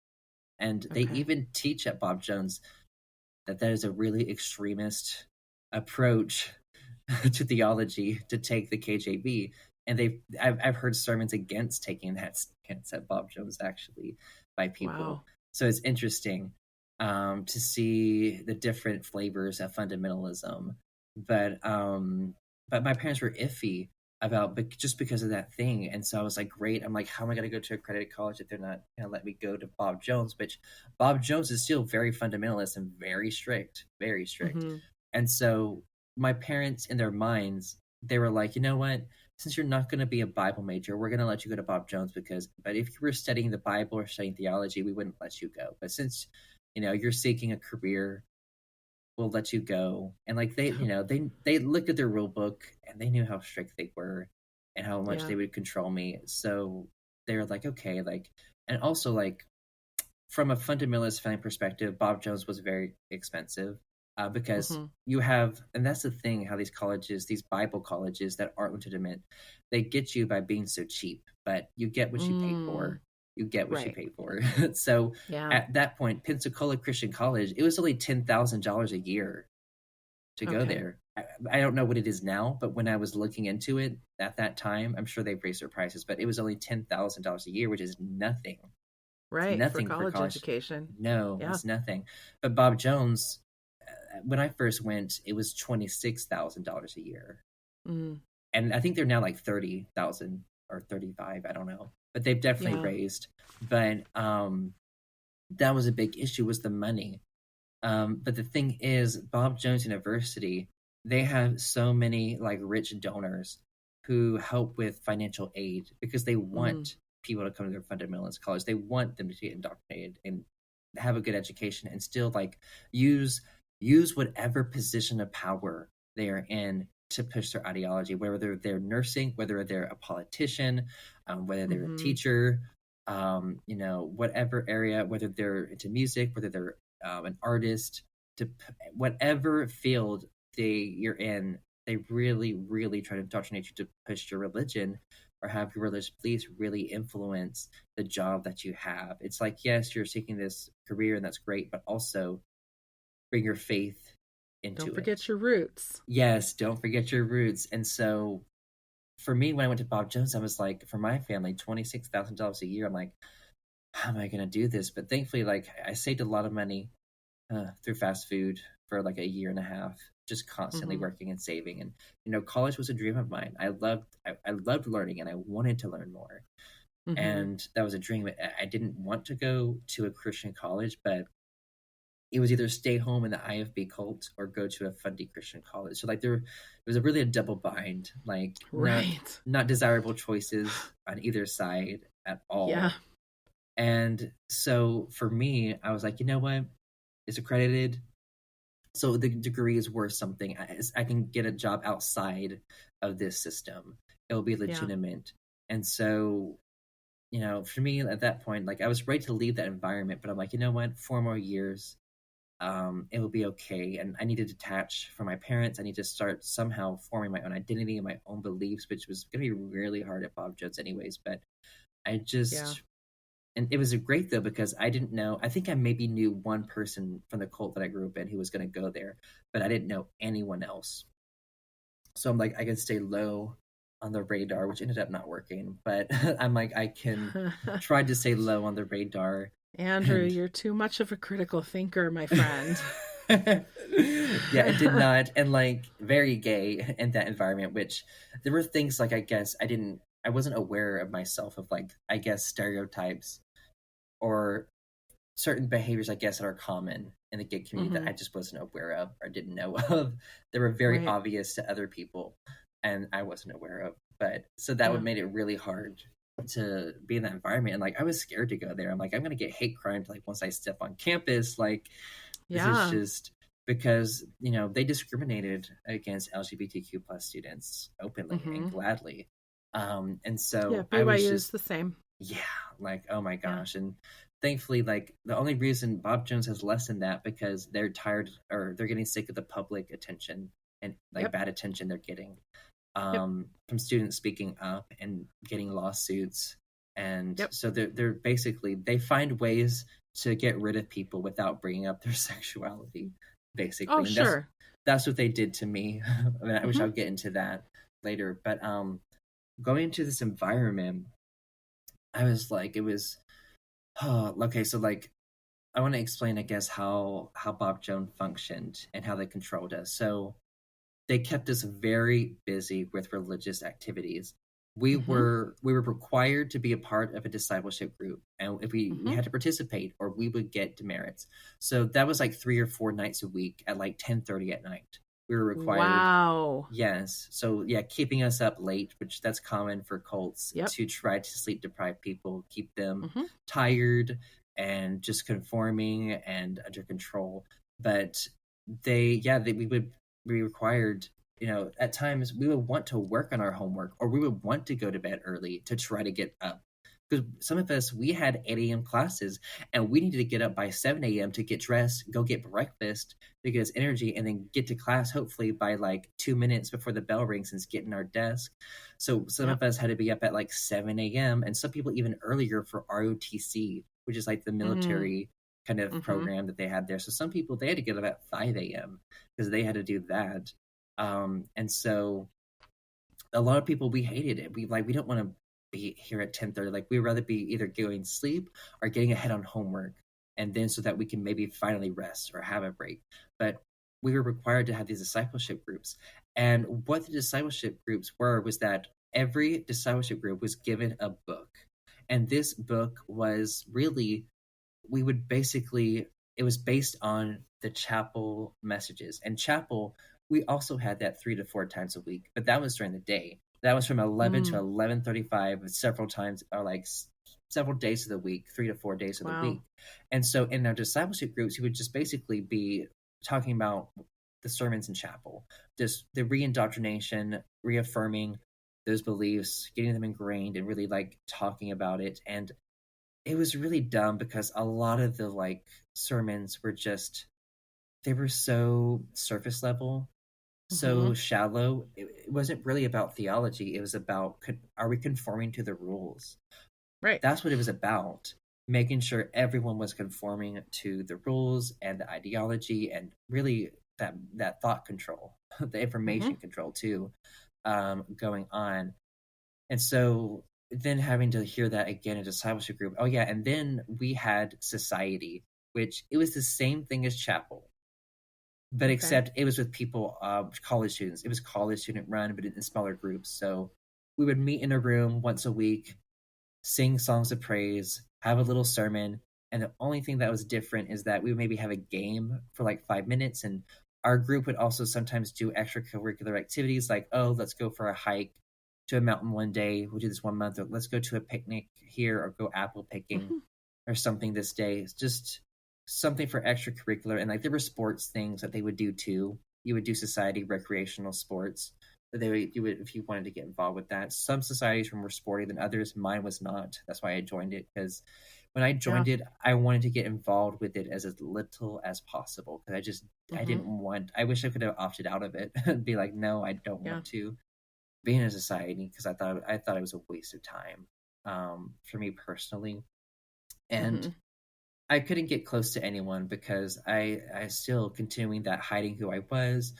And they even teach at Bob Jones that is a really extremist approach to theology to take the KJV. And I've heard sermons against taking that stance at Bob Jones actually by people. Wow. So it's interesting to see the different flavors of fundamentalism. But my parents were iffy about just because of that thing. And so I was like, great. I'm like, how am I going to go to a accredited college if they're not going to let me go to Bob Jones? But Bob Jones is still very fundamentalist and very strict, very strict. Mm-hmm. And so my parents, in their minds, they were like, you know what? Since you're not going to be a Bible major, we're going to let you go to Bob Jones but if you were studying the Bible or studying theology, we wouldn't let you go. But since, you know, you're seeking a career, we'll let you go. And like they looked at their rule book and they knew how strict they were and how much they would control me. So they were like, okay, like, and also like from a fundamentalist family perspective, Bob Jones was very expensive because you have, and that's the thing, how these colleges, these Bible colleges that aren't legitimate, they get you by being so cheap, but you get what you pay for. You get what you pay for. So at that point, Pensacola Christian College, it was only $10,000 a year to go there. I don't know what it is now, but when I was looking into it at that time, I'm sure they've raised their prices, but it was only $10,000 a year, which is nothing. Right. Nothing for college education. No, it's nothing. But Bob Jones, when I first went, it was $26,000 a year. And I think they're now like 30,000 or 35. I don't know. But they've definitely raised. But that was a big issue, was the money. But the thing is, Bob Jones University, they have so many like rich donors who help with financial aid because they want people to come to their fundamentalist college. They want them to get indoctrinated and have a good education and still like use whatever position of power they are in to push their ideology, whether they're nursing, whether they're a politician, whether they're a teacher, whatever area, whether they're into music, whether they're an artist, to whatever field you're in, they really, really try to indoctrinate you to push your religion or have your religious beliefs really influence the job that you have. It's like, yes, you're seeking this career and that's great, but also bring your faith into it. Don't forget your roots. Yes, don't forget your roots. And so for me, when I went to Bob Jones, I was like, for my family, $26,000 a year. I'm like, how am I going to do this? But thankfully, like, I saved a lot of money through fast food for like a year and a half, just constantly Mm-hmm. working and saving. And college was a dream of mine. I loved learning, and I wanted to learn more. Mm-hmm. And that was a dream. I didn't want to go to a Christian college, but it was either stay home in the IFB cult or go to a fundy Christian college. So like there was really a double bind, like Right. not desirable choices on either side at Yeah. all. And so for me, I was like, you know what? It's accredited. So the degree is worth something. I can get a job outside of this system. It'll be Yeah. legitimate. And so, for me at that point, like I was ready to leave that environment, but I'm like, you know what? 4 more years, it will be okay. And I need to detach from my parents. I need to start somehow forming my own identity and my own beliefs, which was going to be really hard at Bob Jones anyways. But I Yeah. just, and it was great though, because I didn't know, I think I maybe knew one person from the cult that I grew up in who was going to go there, but I didn't know anyone else. So I'm like, I can stay low on the radar, which ended up not working, but I'm like, I can try to stay low on the radar. Andrew, And you're too much of a critical thinker, my friend. yeah, it did not. And like very gay in that environment, which there were things like, I guess I wasn't aware of myself of like, I guess, stereotypes or certain behaviors, I guess, that are common in the gay community Mm-hmm. that I just wasn't aware of or didn't know of. They were very Right. obvious to other people and I wasn't aware of. But so that Yeah. would made it really hard to be in that environment. And like I was scared to go there. I'm like, I'm gonna get hate crimes like once I step on campus. Like this is Yeah. just because, they discriminated against LGBTQ plus students openly Mm-hmm. and gladly. And Yeah. so I was BYU is just, the same. yeah, like, oh my Yeah. gosh. And thankfully, like the only reason Bob Jones has lessened that because they're tired or they're getting sick of the public attention and like Yep. bad attention they're getting Yep. from students speaking up and getting lawsuits. And Yep. so they're basically, they find ways to get rid of people without bringing up their sexuality, basically. Oh, And sure. that's what they did to me. I mean, I wish Mm-hmm. I'll get into that later. But going into this environment, I was like, it was okay. So like, I want to explain, I guess, how Bob Jones functioned and how they controlled us. So they kept us very busy with religious activities. We Mm-hmm. were required to be a part of a discipleship group, and if we Mm-hmm. had to participate, or we would get demerits. So that was like 3 or 4 nights a week at like 10:30 at night. We were required. Wow. Yes. So yeah, keeping us up late, which that's common for cults Yep. to try to sleep deprive people, keep them Mm-hmm. tired and just conforming and under control. But we would be required, at times we would want to work on our homework or we would want to go to bed early to try to get up. Because some of us, we had 8 a.m. classes and we needed to get up by 7 a.m. to get dressed, go get breakfast to get us energy, and then get to class hopefully by like 2 minutes before the bell rings and get in our desk. So some Yep. of us had to be up at like 7 a.m. and some people even earlier for ROTC, which is like the Mm-hmm. military kind of Mm-hmm. program that they had there. So some people, they had to get up at 5 a.m. because they had to do that. And so a lot of people, we hated it. We don't want to be here at 10:30. Like we'd rather be either going to sleep or getting ahead on homework, and then so that we can maybe finally rest or have a break. But we were required to have these discipleship groups. And what the discipleship groups were was that every discipleship group was given a book. And this book was really, we would basically, it was based on the chapel messages. And chapel, we also had that 3 to 4 times a week, but that was during the day. That was from 11 to 11:35 several times, or like several days of the week, 3 to 4 days of the Wow. week. And so in our discipleship groups, we would just basically be talking about the sermons in chapel, just the reindoctrination, reaffirming those beliefs, getting them ingrained, and really like talking about it. And it was really dumb because a lot of the like sermons were just, they were so surface level, so shallow. It wasn't really about theology. It was about, are we conforming to the rules? Right. That's what it was about. Making sure everyone was conforming to the rules and the ideology, and really that thought control, the information control too, going on. And so then having to hear that again in discipleship group. Oh yeah, and then we had society, which it was the same thing as chapel, but Okay. except it was with people, college students. It was college student run, but in smaller groups. So we would meet in a room once a week, sing songs of praise, have a little sermon, and the only thing that was different is that we would maybe have a game for like 5 minutes, and our group would also sometimes do extracurricular activities like, oh, let's go for a hike to a mountain one day. We'll do this one month, or let's go to a picnic here, or go apple picking, Hmm. or something this day. It's just something for extracurricular. And like there were sports things that they would do too. You would do society recreational sports. You would, if you wanted to get involved with that. Some societies were more sporty than others. Mine was not. That's why I joined it, because when I Yeah. joined it, I wanted to get involved with it as little as possible, because I Hmm. didn't want. I wish I could have opted out of it and be like, no, I don't Yeah. want to be in a society, because I thought it was a waste of time, for me personally. And Hmm. I couldn't get close to anyone because I still continuing that hiding who I was,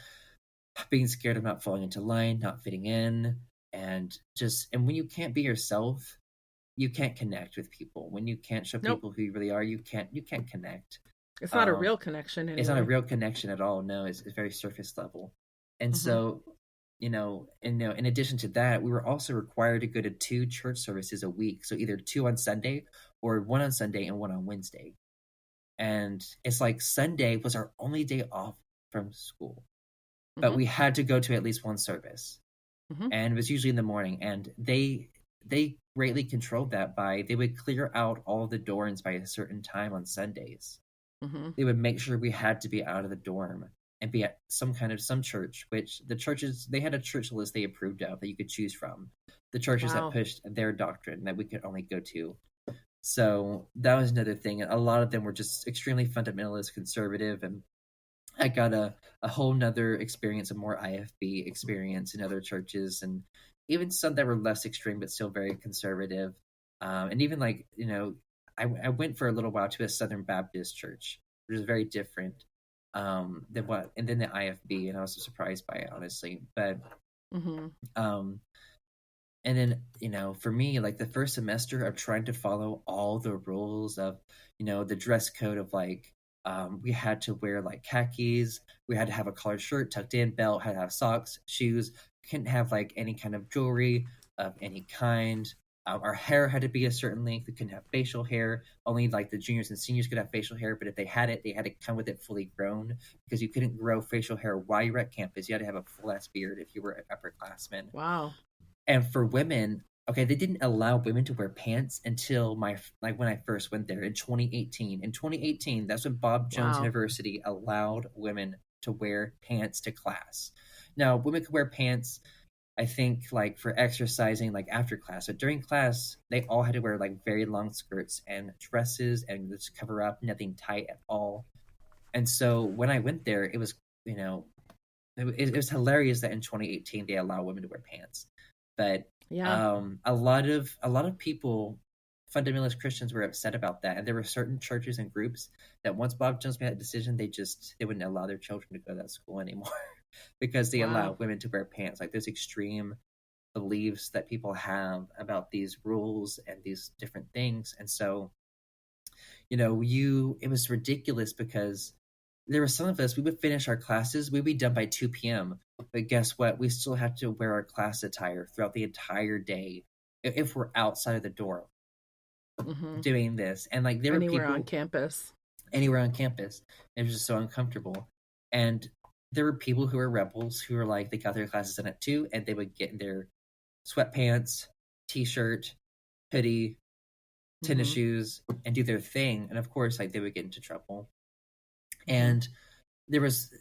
being scared of not falling into line, not fitting in, and when you can't be yourself, you can't connect with people. When you can't show Nope. people who you really are, you can't connect. It's not a Um, real connection it's not a anyway. real connection at all. No, it's very surface level. And Hmm. so, in addition to that, we were also required to go to 2 church services a week. So either 2 on Sunday, or one on Sunday and one on Wednesday. And it's like Sunday was our only day off from school, but Hmm. we had to go to at least one service, Hmm. and it was usually in the morning. And they greatly controlled that by they would clear out all the dorms by a certain time on Sundays. Hmm. They would make sure we had to be out of the dorm and be at some church, which the churches, they had a church list they approved of that you could choose from, the churches that Wow. pushed their doctrine that we could only go to. So that was another thing. A lot of them were just extremely fundamentalist, conservative, and I got a whole nother experience, a more IFB experience in other churches, and even some that were less extreme but still very conservative. And even like, I went for a little while to a Southern Baptist church, which is very different, and then the IFB, and I was surprised by it, honestly. But Hmm. um, and then, for me, like the first semester of trying to follow all the rules of, the dress code of like, we had to wear like khakis, we had to have a collared shirt tucked in, belt, had to have socks, shoes, couldn't have like any kind of jewelry of any kind. Our hair had to be a certain length. We couldn't have facial hair. Only like the juniors and seniors could have facial hair, but if they had it, they had to come with it fully grown, because you couldn't grow facial hair while you were at campus. You had to have a full ass beard if you were an upperclassman. Wow. And for women, okay, they didn't allow women to wear pants until when I first went there in 2018. In 2018, that's when Bob Jones Wow. University allowed women to wear pants to class. Now, women could wear pants, I think, like for exercising, like after class. But during class, they all had to wear like very long skirts and dresses and just cover up, nothing tight at all. And so when I went there, it was, you know, it was hilarious that in 2018 they allow women to wear pants. But Yeah. a lot of people, fundamentalist Christians, were upset about that, and there were certain churches and groups that once Bob Jones made that decision, they wouldn't allow their children to go to that school anymore because they allow Wow. women to wear pants. Like there's extreme beliefs that people have about these rules and these different things, and so it was ridiculous because there were some of us, we would finish our classes, we'd be done by 2 p.m. But guess what? We still have to wear our class attire throughout the entire day if we're outside of the door Hmm. doing this. And like there were Anywhere on people campus. anywhere on campus. It was just so uncomfortable. And there were people who were rebels who were like, they got their classes done at 2, and they would get in their sweatpants, t-shirt, hoodie, tennis Hmm. shoes, and do their thing. And of course, like they would get into trouble. Hmm. And there was,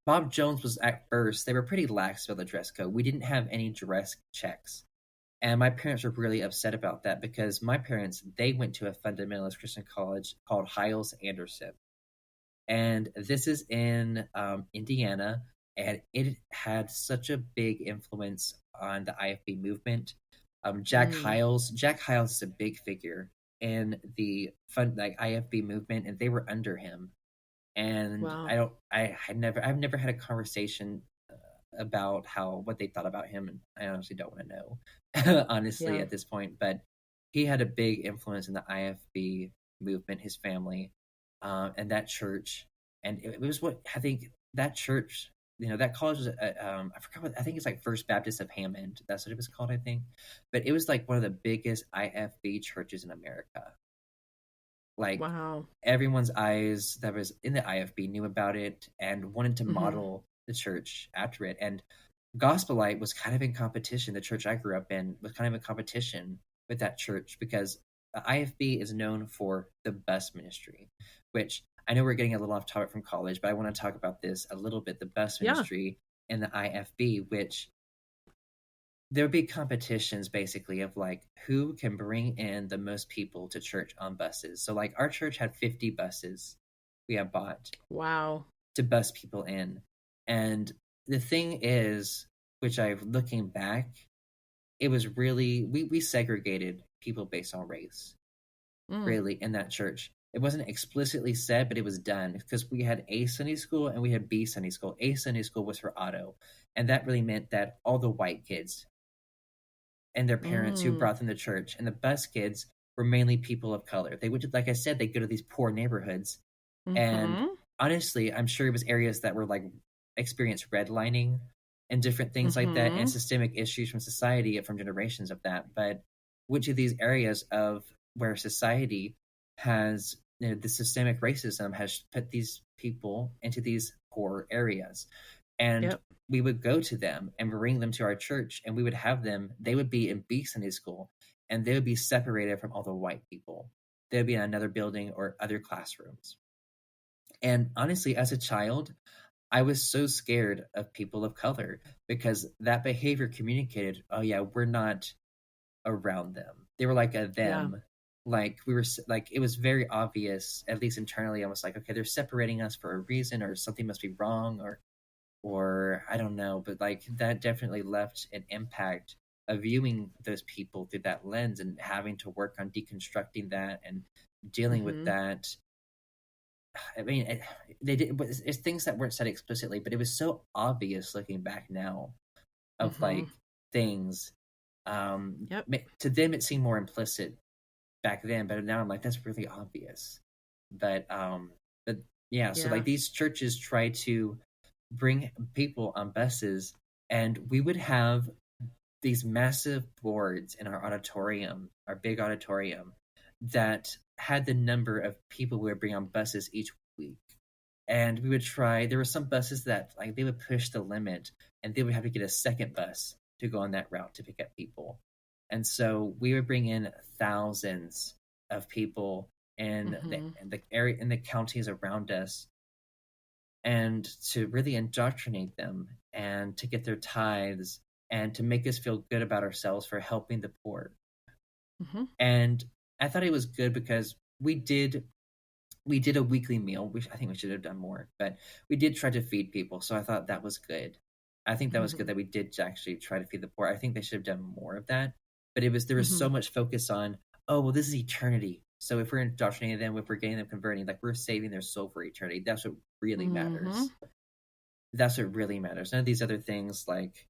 Bob Jones was at first, they were pretty lax about the dress code. We didn't have any dress checks. And my parents were really upset about that because my parents, they went to a fundamentalist Christian college called Hiles Anderson. And this is in Indiana. And it had such a big influence on the IFB movement. Mm. Jack Hiles is a big figure in the IFB movement, and they were under him. And Wow. I've never had a conversation about what they thought about him, and I honestly don't want to know, honestly, Yeah. at this point. But he had a big influence in the IFB movement, his family, and that church. And it was what I think that church, that college was, I forgot what, I think it's like First Baptist of Hammond. That's what it was called, I think. But it was like one of the biggest IFB churches in America. Like, Wow. everyone's eyes that was in the IFB knew about it and wanted to Mhm. model the church after it. And Gospelite was kind of in competition. The church I grew up in was kind of in competition with that church because the IFB is known for the bus ministry, which I know we're getting a little off topic from college, but I want to talk about this a little bit. The bus Yeah. ministry in the IFB, which there would be competitions basically of like who can bring in the most people to church on buses. So like our church had 50 buses we have bought Wow. to bus people in. And the thing is, which I've looking back, it was really we segregated people based on race, really, in that church. It wasn't explicitly said, but it was done because we had A Sunday school and we had B Sunday school. A Sunday school was for auto, and that really meant that all the white kids and their parents who brought them to church, and the bus kids were mainly people of color. They would, like I said, they go to these poor neighborhoods, and honestly, I'm sure it was areas that were like experienced redlining and different things like that, and systemic issues from society from generations of that. But which of these areas of where society has the systemic racism has put these people into these poor areas, and we would go to them and bring them to our church, and we would have them. They would be in B Sunday school, and they would be separated from all the white people. They would be in another building or other classrooms. And honestly, as a child, I was so scared of people of color because that behavior communicated, oh yeah, we're not around them. They were like a them. Yeah. Like we were like, it was very obvious, at least internally. I was like, okay, they're separating us for a reason, or something must be wrong, or I don't know. But like that definitely left an impact of viewing those people through that lens and having to work on deconstructing that and dealing with that. I mean, it's things that weren't said explicitly, but it was so obvious looking back now of like things. To them, it seemed more implicit back then, but now I'm like, that's really obvious. But yeah, so like these churches try to bring people on buses, and we would have these massive boards in our auditorium, our big auditorium, that had the number of people we would bring on buses each week. And we would try, there were some buses that like they would push the limit, and they would have to get a second bus to go on that route to pick up people. And so we would bring in thousands of people in the area, in the counties around us, and to really indoctrinate them and to get their tithes and to make us feel good about ourselves for helping the poor. And I thought it was good because we did a weekly meal, which I think we should have done more, but we did try to feed people. So I thought that was good. I think that was good that we did actually try to feed the poor. I think they should have done more of that. But there was so much focus on, oh, well, this is eternity. So if we're indoctrinating them, if we're getting them converting, like we're saving their soul for eternity. That's what really matters. That's what really matters. None of these other things like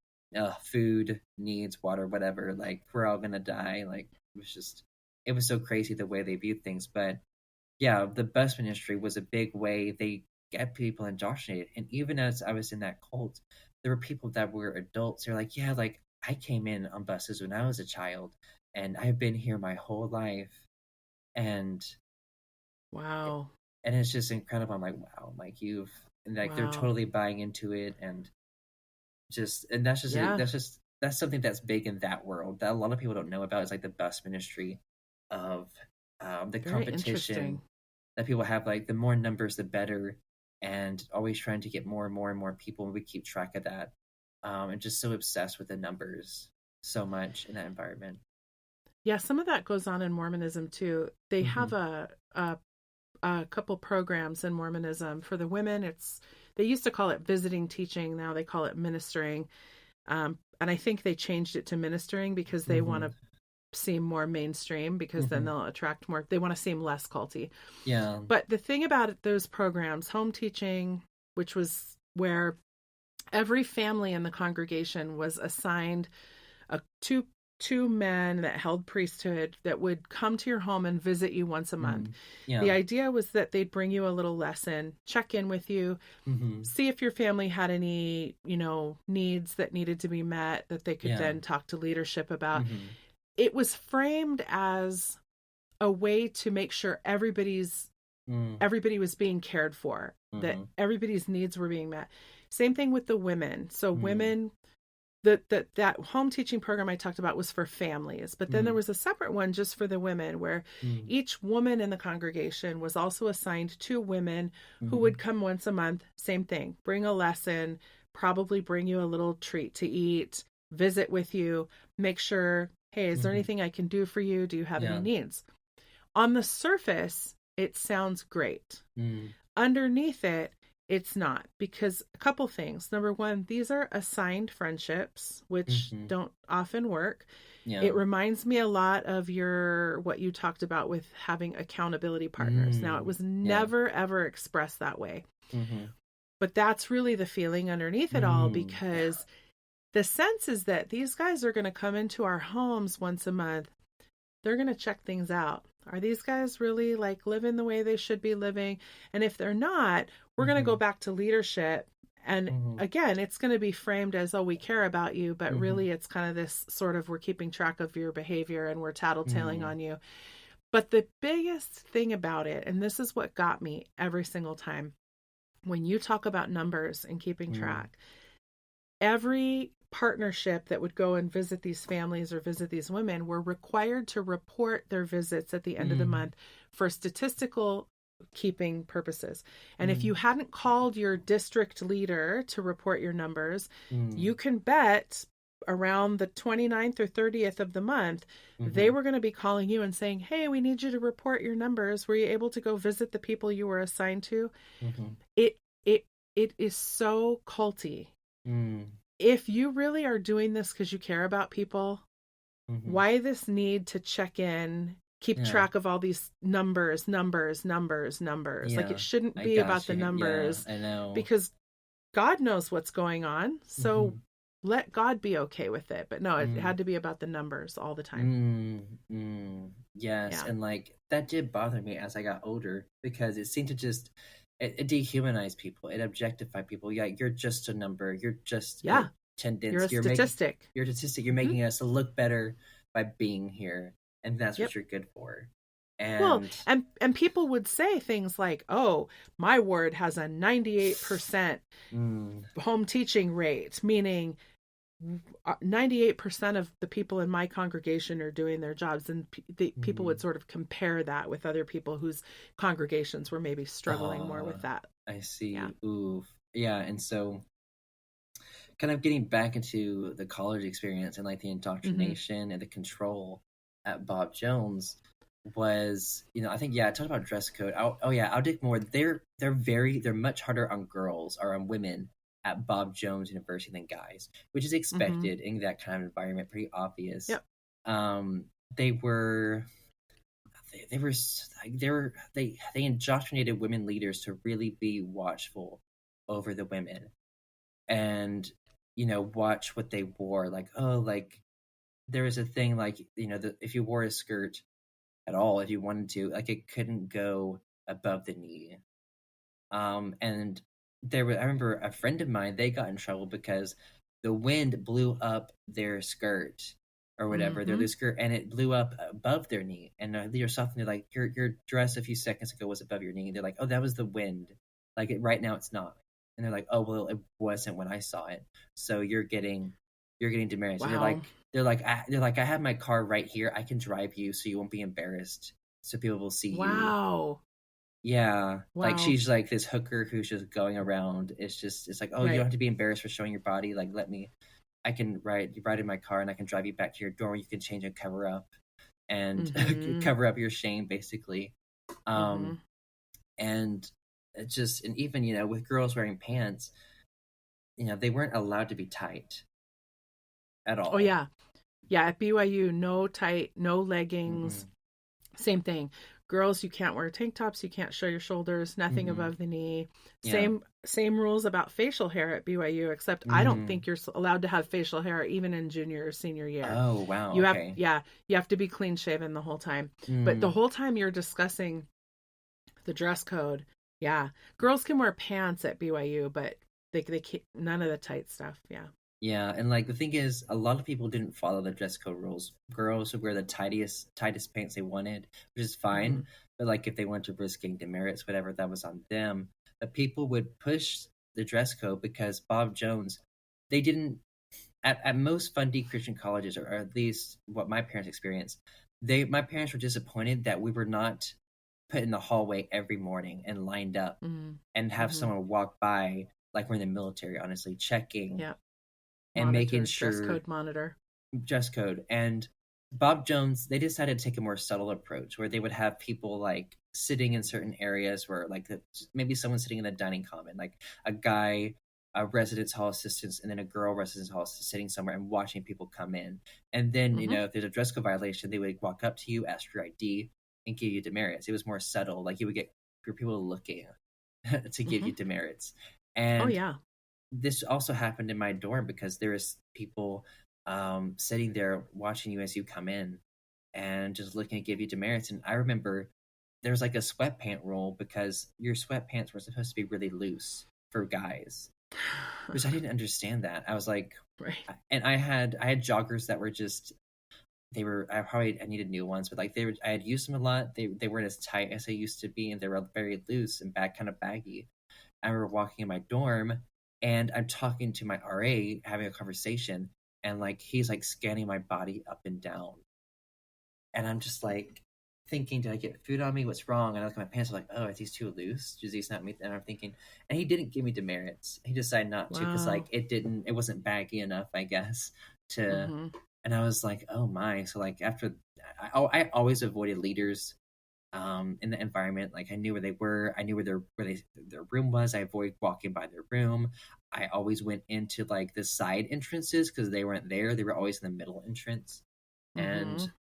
food, needs, water, whatever, like we're all going to die. Like it was so crazy the way they viewed things. But yeah, the bus ministry was a big way they get people indoctrinated. And even as I was in that cult, there were people that were adults. They're like, yeah, like I came in on buses when I was a child, and I've been here my whole life. And wow. And it's just incredible. I'm like, wow, like they're totally buying into it. And that's something that's big in that world that a lot of people don't know about. Is like the bus ministry of the Very competition that people have. Like the more numbers, the better, and always trying to get more and more and more people. And we keep track of that, and just so obsessed with the numbers so much in that environment. Yeah, some of that goes on in Mormonism too. They have a couple programs in Mormonism for the women. They used to call it visiting teaching. Now they call it ministering. And I think they changed it to ministering because they want to seem more mainstream, because then they'll attract more. They want to seem less culty. Yeah. But the thing about those programs, home teaching, which was where every family in the congregation was assigned two men that held priesthood that would come to your home and visit you once a month. Yeah. The idea was that they'd bring you a little lesson, check in with you, see if your family had any, needs that needed to be met that they could then talk to leadership about. It was framed as a way to make sure everybody was being cared for, that everybody's needs were being met. Same thing with the women. So women, that home teaching program I talked about was for families, but then there was a separate one just for the women, where each woman in the congregation was also assigned 2 women who would come once a month. Same thing, bring a lesson, probably bring you a little treat to eat, visit with you, make sure, hey, is there anything I can do for you? Do you have any needs? On the surface, it sounds great. Underneath it, it's not, because a couple things. Number one, these are assigned friendships, which don't often work. Yeah. It reminds me a lot of what you talked about with having accountability partners. Now, it was never, ever expressed that way. But that's really the feeling underneath it all, because the sense is that these guys are going to come into our homes once a month. They're going to check things out. Are these guys really living the way they should be living? And if they're not, we're going to go back to leadership. And again, it's going to be framed as, oh, we care about you. But really, it's kind of this sort of, we're keeping track of your behavior and we're tattletaling on you. But the biggest thing about it, and this is what got me every single time, when you talk about numbers and keeping track, every partnership that would go and visit these families or visit these women were required to report their visits at the end of the month for statistical keeping purposes. And if you hadn't called your district leader to report your numbers, you can bet around the 29th or 30th of the month, they were going to be calling you and saying, hey, we need you to report your numbers. Were you able to go visit the people you were assigned to? It is so culty. If you really are doing this because you care about people, why this need to check in, keep track of all these numbers? Yeah. It shouldn't be about the numbers. Yeah, I know. Because God knows what's going on. So let God be okay with it. But no, it had to be about the numbers all the time. Yes. Yeah. And that did bother me as I got older, because it seemed to just... It dehumanized people. It objectified people. Yeah, you're just a number. You're just attendance. You're a statistic. You're a statistic. You're making us look better by being here, and that's what you're good for. And and people would say things like, "Oh, my ward has a 98% home teaching rate," meaning 98% of the people in my congregation are doing their jobs, and people would sort of compare that with other people whose congregations were maybe struggling more with that. I see. Yeah. Ooh. Yeah. And so kind of getting back into the college experience and the indoctrination and the control at Bob Jones was, I think, I talked about dress code. I'll dig more. They're much harder on girls or on women at Bob Jones University than guys, which is expected in that kind of environment, pretty obvious. Yep. They indoctrinated women leaders to really be watchful over the women, and watch what they wore. There was a thing if you wore a skirt at all, if you wanted to, it couldn't go above the knee. And I remember a friend of mine, they got in trouble because the wind blew up their skirt or whatever, their loose skirt, and it blew up above their knee. And the leader saw them, they're like, your dress a few seconds ago was above your knee. And they're like, oh, that was the wind. Right now it's not. And they're like, oh, well, it wasn't when I saw it. So you're getting demerits. Wow. And they're like, I have my car right here. I can drive you so you won't be embarrassed. So people will see you. Wow. Yeah. Wow. She's this hooker who's just going around. It's like, oh, you don't have to be embarrassed for showing your body. I can ride in my car and I can drive you back to your dorm. You can change and cover up and cover up your shame, basically. And it just, and even, with girls wearing pants, they weren't allowed to be tight at all. Oh, yeah. Yeah. At BYU, no tight, no leggings. Same thing. girls, you can't wear tank tops, you can't show your shoulders, nothing Mm-hmm. above the knee. Yeah. Same rules about facial hair at BYU, except I don't Mm. think you're allowed to have facial hair even in junior or senior year. Oh, wow. You have, Okay. yeah, you have to be clean shaven the whole time. But the Mm. whole time you're discussing the dress code, yeah, girls can wear pants at BYU, but they can't, none of the tight stuff. Yeah. Yeah, and like the thing is, a lot of people didn't follow the dress code rules. Girls would wear the tightest pants they wanted, which is Hmm. fine. But like if they wanted to risk getting demerits, whatever, that was on them. But people would push the dress code because Bob Jones, they didn't at most Fundy Christian colleges, or at least what my parents experienced, my parents were disappointed that we were not put in the hallway every morning and lined up Hmm. and have Hmm. someone walk by like we're in the military, honestly, checking Yeah. and making Monitor, dress sure code monitor. dress code. And Bob Jones, they decided to take a more subtle approach where they would have people like sitting in certain areas where like maybe someone sitting in a dining common, like a guy, a residence hall assistant, and then a girl residence hall assistant sitting somewhere and watching people come in. And then, Hmm. if there's a dress code violation, they would walk up to you, ask for your ID, and give you demerits. It was more subtle. Like you would get for people looking to give Hmm. you demerits. Oh, And yeah. this also happened in my dorm because there was people sitting there watching you as you come in and just looking to give you demerits. And I remember there was like a sweatpant rule because your sweatpants were supposed to be really loose for guys, which I didn't understand that. I was like, Right. and I had joggers that were just I needed new ones, but like I had used them a lot. They weren't as tight as they used to be, and they were very loose and kind of baggy. I remember walking in my dorm and I'm talking to my RA, having a conversation, and like he's like scanning my body up and down. And I'm just like thinking, did I get food on me? What's wrong? And I look at my pants, I'm like, oh, are these too loose? Do these not meet? And I'm thinking, and he didn't give me demerits. He decided not to because Wow. like it wasn't baggy enough, I guess, to. Hmm. And I was like, oh my. So like after, I always avoided leaders in the environment. Like I knew where they were, I knew their room was. I avoided walking by their room. I always went into like the side entrances because they weren't there. They were always in the middle entrance. Hmm. And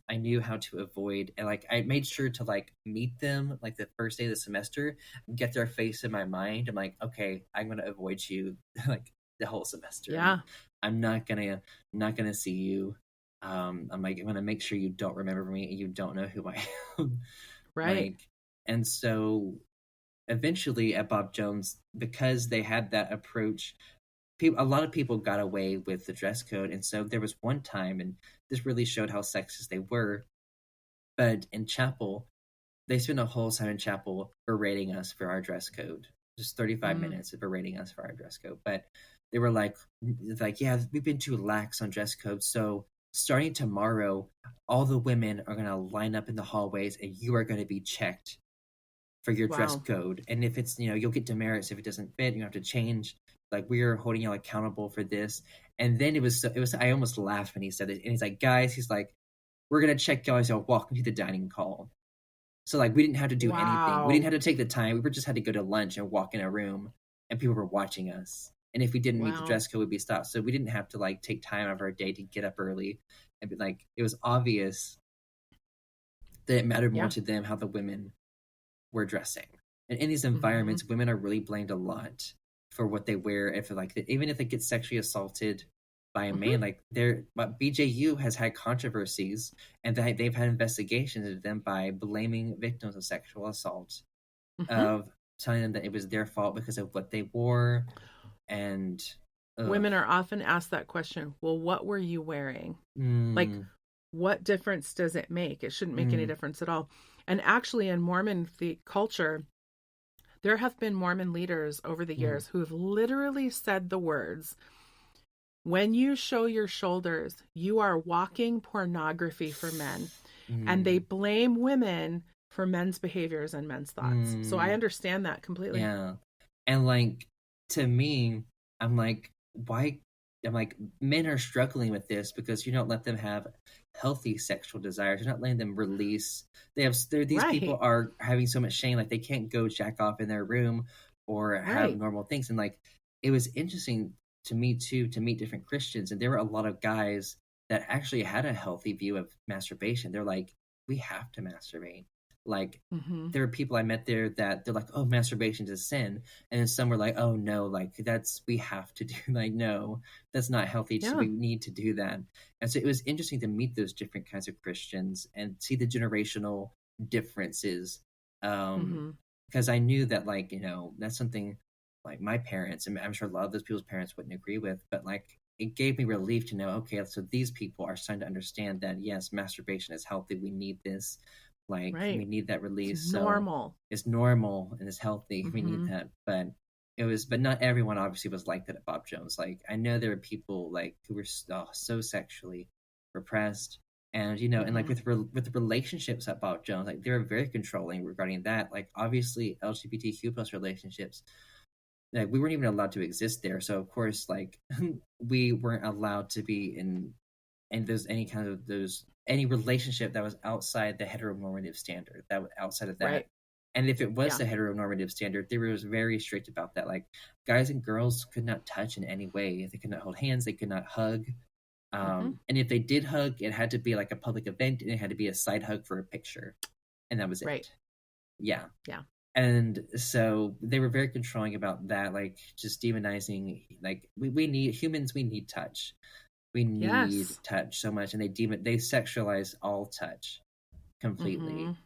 I knew how to avoid, and like I made sure to like meet them like the first day of the semester, get their face in my mind. I'm like, okay, I'm gonna avoid you like the whole semester. Yeah. I'm not gonna see you. I'm like, I'm gonna make sure you don't remember me and you don't know who I am. Right. Like, and so eventually at Bob Jones, because they had that approach, a lot of people got away with the dress code. And so there was one time, and this really showed how sexist they were. But in chapel, they spent a whole time in chapel berating us for our dress code. Just 35 Mm. minutes of berating us for our dress code. But they were like, yeah, we've been too lax on dress code. So starting tomorrow, all the women are going to line up in the hallways and you are going to be checked for your dress Wow. code. And if it's, you'll get demerits if it doesn't fit, you have to change. Like, we are holding you accountable for this. And then I almost laughed when he said it. And he's like, guys, we're going to check y'all as y'all walk into the dining hall. So like we didn't have to do anything. We Wow. didn't have to take the time. We just had to go to lunch and walk in a room, and people were watching us. And if we didn't meet the Wow. dress code, we'd be stopped. So we didn't have to like take time out of our day to get up early. And be like, it was obvious that it mattered more Yeah. to them how the women were dressing. And in these Mm-hmm. environments, women are really blamed a lot for what they wear. If even if they get sexually assaulted by a Mm-hmm. man, like BJU has had controversies, and they've had investigations of them by blaming victims of sexual assault, Mm-hmm. of telling them that it was their fault because of what they wore. And Women are often asked that question. Well, what were you wearing? Like, what difference does it make? It shouldn't make any difference at all. And actually, in Mormon culture, there have been Mormon leaders over the years who have literally said the words, when you show your shoulders, you are walking pornography for men. And they blame women for men's behaviors and men's thoughts. So I understand that completely. Yeah. And like, to me, I'm like, why? I'm like, men are struggling with this because you don't let them have healthy sexual desires. You're not letting them release. These Right. people are having so much shame, like they can't go jack off in their room or have Right. normal things. And like, it was interesting to me too to meet different Christians, and there were a lot of guys that actually had a healthy view of masturbation. They're like, we have to masturbate. Like, Mm-hmm. there are people I met there that they're like, oh, masturbation is a sin. And then some were like, oh, no, like, we have to do, like, no, that's not healthy. So Yeah. we need to do that. And so it was interesting to meet those different kinds of Christians and see the generational differences. Mm-hmm. Because I knew that, like, that's something like my parents, and I'm sure a lot of those people's parents wouldn't agree with, but like, it gave me relief to know, okay, so these people are starting to understand that, yes, masturbation is healthy. We need this. Like, Right. we need that release. It's So normal. it's normal and it's healthy. We need Mhm. that. But not everyone obviously was like that at Bob Jones. Like, I know there were people like who were so sexually repressed, and and like with the relationships at Bob Jones, like they were very controlling regarding that. Like, obviously LGBTQ plus relationships, like we weren't even allowed to exist there. So of course, like we weren't allowed to be in those any relationship that was outside the heteronormative standard, that was outside of that. Right. And if it was Yeah. the heteronormative standard, they were very strict about that. Like, guys and girls could not touch in any way. They could not hold hands. They could not hug. Mhm. And if they did hug, it had to be like a public event, and it had to be a side hug for a picture, and that was it. Right. Yeah. Yeah. And so they were very controlling about that, like just demonizing. Like, we need humans. We need touch. We need Yes. touch so much, and they sexualize all touch completely. Mhm.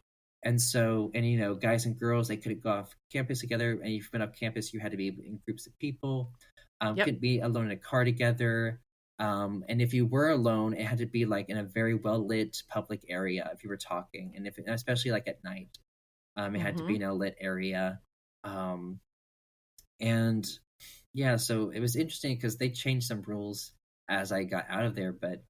And so, and guys and girls, they couldn't go off campus together, and if you went off campus, you had to be in groups of people. Yep. Couldn't be alone in a car together. And if you were alone, it had to be like in a very well lit public area if you were talking, and especially like at night, it had to be in a lit area. And yeah, so it was interesting because they changed some rules as I got out of there. But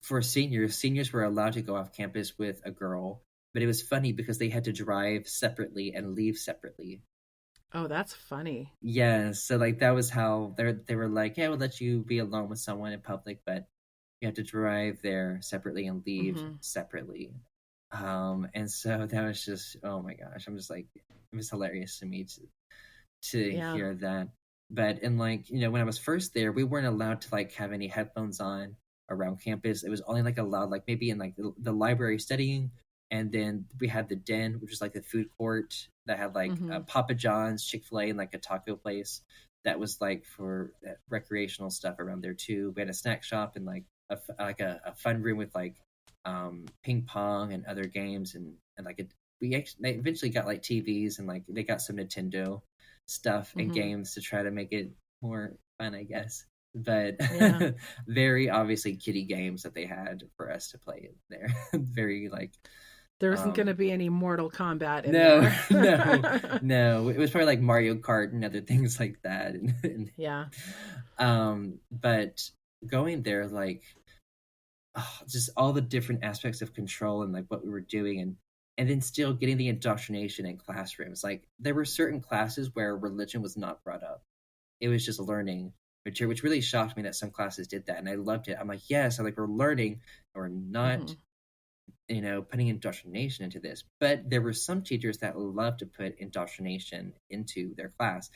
for seniors were allowed to go off campus with a girl, but it was funny because they had to drive separately and leave separately. Oh, that's funny. Yeah, so like that was how they were like, yeah, we'll let you be alone with someone in public, but you have to drive there separately and leave separately. And so that was just, oh my gosh, I'm just like, it was hilarious to me to hear that. But and like, when I was first there, we weren't allowed to like have any headphones on around campus. It was only like allowed like maybe in like the library studying, and then we had the den, which was like the food court that had like Papa John's, Chick-fil-A, and like a taco place that was like for recreational stuff around there too. We had a snack shop and like a fun room with like ping pong and other games, and like they eventually got like TVs, and like they got some Nintendo stuff and games to try to make it more fun, I guess. But very obviously kiddie games that they had for us to play there. Very like there isn't going to be any Mortal Kombat in there. No. It was probably like Mario Kart and other things like that. Yeah. But going there, like, just all the different aspects of control and like what we were doing, and then still getting the indoctrination in classrooms. Like, there were certain classes where religion was not brought up. It was just learning material, which really shocked me that some classes did that, and I loved it. I'm like, yes, I like we're learning, we're not putting indoctrination into this. But there were some teachers that loved to put indoctrination into their class.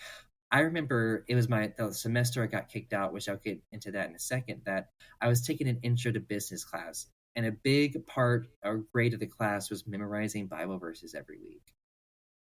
I remember it was the semester I got kicked out, which I'll get into that in a second, that I was taking an intro to business class, and a big part or grade of the class was memorizing Bible verses every week.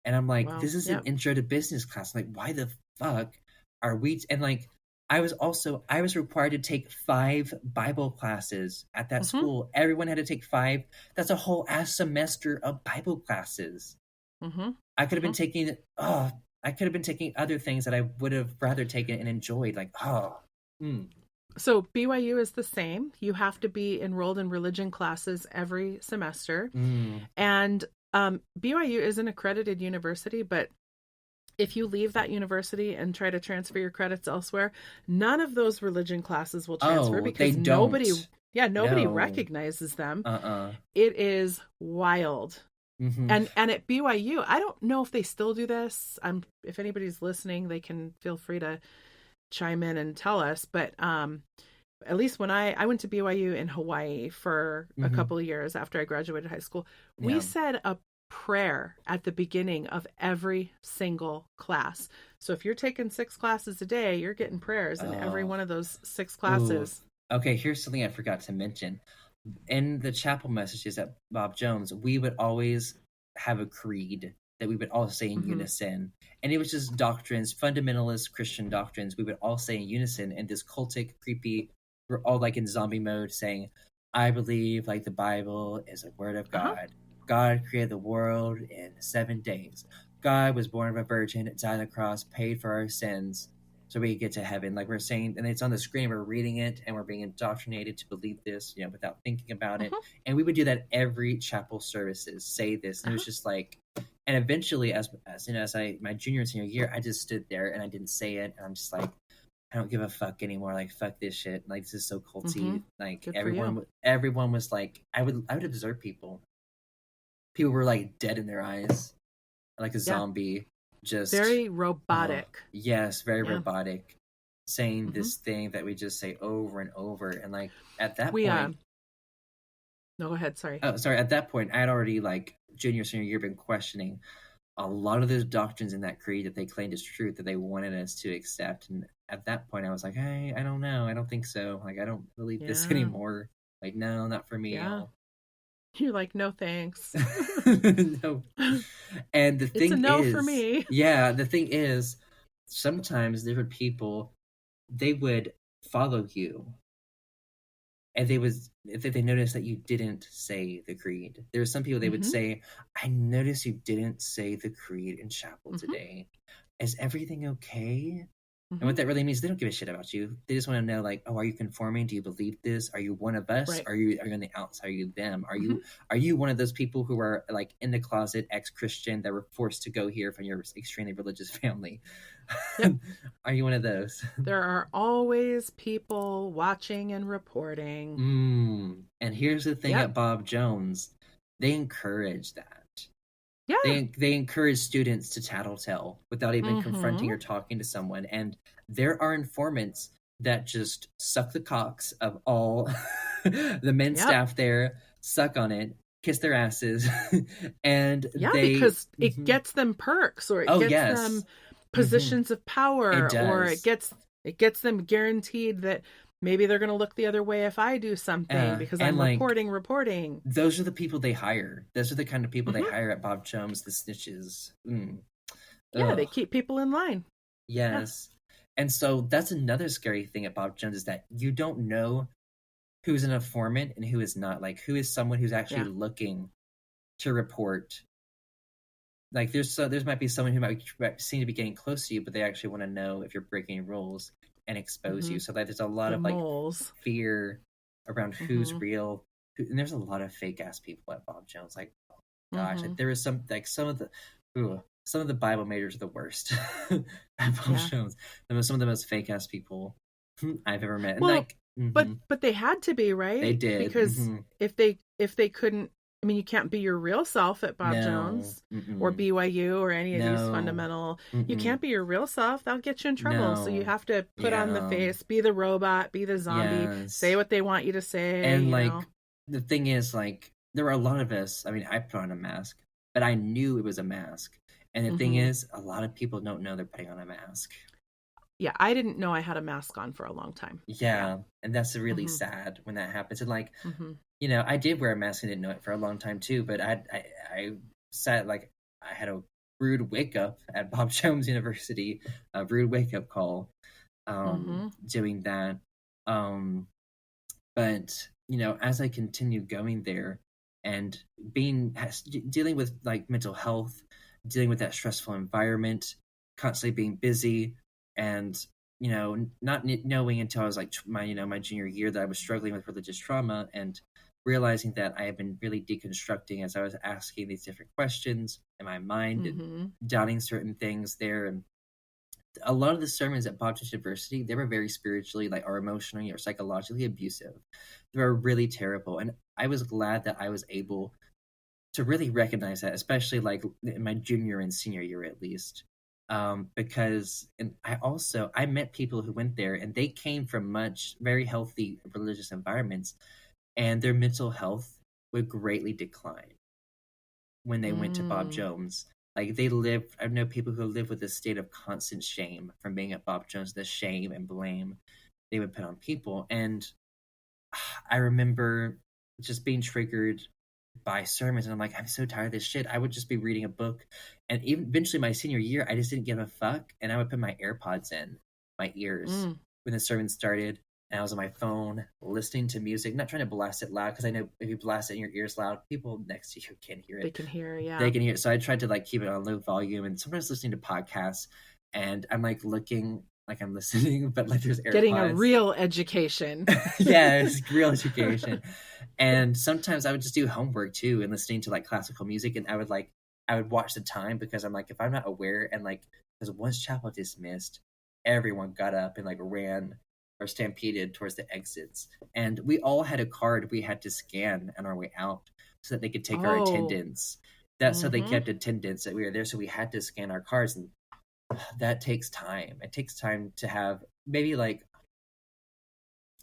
And I'm like, this is an intro to business class. I'm like, why the fuck are we? And like, I was required to take 5 Bible classes at that school. Everyone had to take 5. That's a whole ass semester of Bible classes. I could have been taking, I could have been taking other things that I would have rather taken and enjoyed. Like, So BYU is the same. You have to be enrolled in religion classes every semester. And BYU is an accredited university, but if you leave that university and try to transfer your credits elsewhere, none of those religion classes will transfer because nobody recognizes them. It is wild. And at BYU, I don't know if they still do this. If anybody's listening, they can feel free to chime in and tell us. But at least when I went to BYU in Hawaii for a couple of years after I graduated high school, we said a prayer at the beginning of every single class. So if you're taking 6 classes a day, you're getting prayers in every one of those 6 classes. Ooh. Okay, here's something I forgot to mention. In the chapel messages at Bob Jones, we would always have a creed that we would all say in Mhm. unison. And it was just doctrines, fundamentalist Christian doctrines, we would all say in unison. And this cultic, creepy, we're all like in zombie mode saying, I believe like the Bible is a word of Uh-huh. God. God created the world in 7 days. God was born of a virgin, died on the cross, paid for our sins so we could get to heaven. Like we're saying, and it's on the screen, we're reading it and we're being indoctrinated to believe this, without thinking about it. Mhm. And we would do that every chapel services, say this. And it was Uh-huh. just like, and eventually as my junior and senior year, I just stood there and I didn't say it. And I'm just like, I don't give a fuck anymore. Like, fuck this shit. Like, this is so culty. Mhm. Like, Good for you. everyone was like, I would observe people. People were like dead in their eyes, like a zombie. Just Very robotic. yes, very Yeah. robotic, saying Mhm. this thing that we just say over and over. And like at that We point, no, go ahead. Sorry. oh, sorry, at that point, I had already like junior, senior year been questioning a lot of those doctrines in that creed that they claimed is truth that they wanted us to accept. And at that point, I was like, hey, I don't know. I don't think so. Like, I don't believe this Yeah. anymore. Like, no, not for me. Yeah. You're like, no thanks. No. And the It's thing a no is, for me. yeah, the thing is, sometimes there were people, they would follow you. And if they noticed that you didn't say the creed, there were some people they would Mhm. say, I noticed you didn't say the creed in chapel Mhm. today. Is everything okay? And Mhm. what that really means, they don't give a shit about you. They just want to know, like, oh, are you conforming? Do you believe this? Are you one of us? Right. Are you on the outside? Are you them? Are Mhm. you one of those people who are like in the closet, ex-Christian, that were forced to go here from your extremely religious family? Yep. Are you one of those? There are always people watching and reporting. And here's the thing Yep. at Bob Jones, they encourage that. Yeah. They encourage students to tattletale without even confronting Mhm. or talking to someone. And there are informants that just suck the cocks of all the men Yep. staff there, suck on it, kiss their asses, and Yeah, they because it Mhm. gets them perks, or it Oh gets yes. them Mhm. positions of power, It or does. it gets them guaranteed that maybe they're going to look the other way if I do something because and I'm like reporting. those are the people they hire. Those are the kind of people they Mhm. hire at Bob Jones, the snitches. Yeah, they Ugh. keep people in line. Yes. And so that's another scary thing at Bob Jones, is that you don't know who's an informant and who is not. Like, who is someone who's actually Yeah. looking to report. Like, there might be someone who might seem to be getting close to you, but they actually want to know if you're breaking rules and expose you. Mhm. So like, there's a lot The of like moles. fear around who's Mhm. real. And there's a lot of fake ass people at Bob Jones. Like, oh gosh, like, Mhm. there is some like some of the Bible majors are the worst at Bob Yeah. Jones. Some of the most fake ass people I've ever met. And Well, like, but they had to be, right? they did. Because if they couldn't, I mean, you can't be your real self at Bob No. Jones or Mm-mm. BYU or any of these No. fundamental. You Mm-mm. can't be your real self. That'll get you in trouble. So you No. have to put on the Yeah. face, be the robot, be the zombie, Yes. say what they want you to say. And you like, know? the thing is, like, there were a lot of us. I mean, I put on a mask, but I knew it was a mask. And the thing Mhm. is, a lot of people don't know they're putting on a mask. Yeah, I didn't know I had a mask on for a long time. Yeah. And that's really Mhm. sad when that happens. And like, Hmm. I did wear a mask and didn't know it for a long time too. But I sat, like, I had a rude wake up at Bob Jones University, a rude wake up call, doing that. But as I continued going there and dealing with like mental health, dealing with that stressful environment, constantly being busy, and not knowing until I was like my junior year that I was struggling with religious trauma, and realizing that I had been really deconstructing as I was asking these different questions in my mind and doubting certain things there. And a lot of the sermons at Bob Jones University, they were very spiritually, like, or emotionally or psychologically abusive. They were really terrible. And I was glad that I was able to really recognize that, especially like in my junior and senior year, at least. Because I met people who went there and they came from very healthy religious environments, and their mental health would greatly decline when they went to Bob Jones. Like, I know people who live with this state of constant shame from being at Bob Jones, the shame and blame they would put on people. And I remember just being triggered buy sermons, and I'm like, I'm so tired of this shit. I would just be reading a book, and even eventually my senior year, I just didn't give a fuck, and I would put my AirPods in my ears when the sermon started, and I was on my phone listening to music, not trying to blast it loud, because I know if you blast it in your ears loud, people next to you can hear it. They can hear, yeah. They can hear it. So I tried to like keep it on low volume, and sometimes listening to podcasts, and I'm like looking like I'm listening, but like there's AirPods. Getting a real education. Yeah, it's real education. And sometimes I would just do homework too, and listening to like classical music, and I would watch the time, because I'm like, if I'm not aware, and like, because once chapel dismissed, everyone got up and like ran or stampeded towards the exits, and we all had a card we had to scan on our way out so that they could take our attendance. That's how they kept attendance, that we were there, so we had to scan our cards, and that takes time. It takes time to have maybe like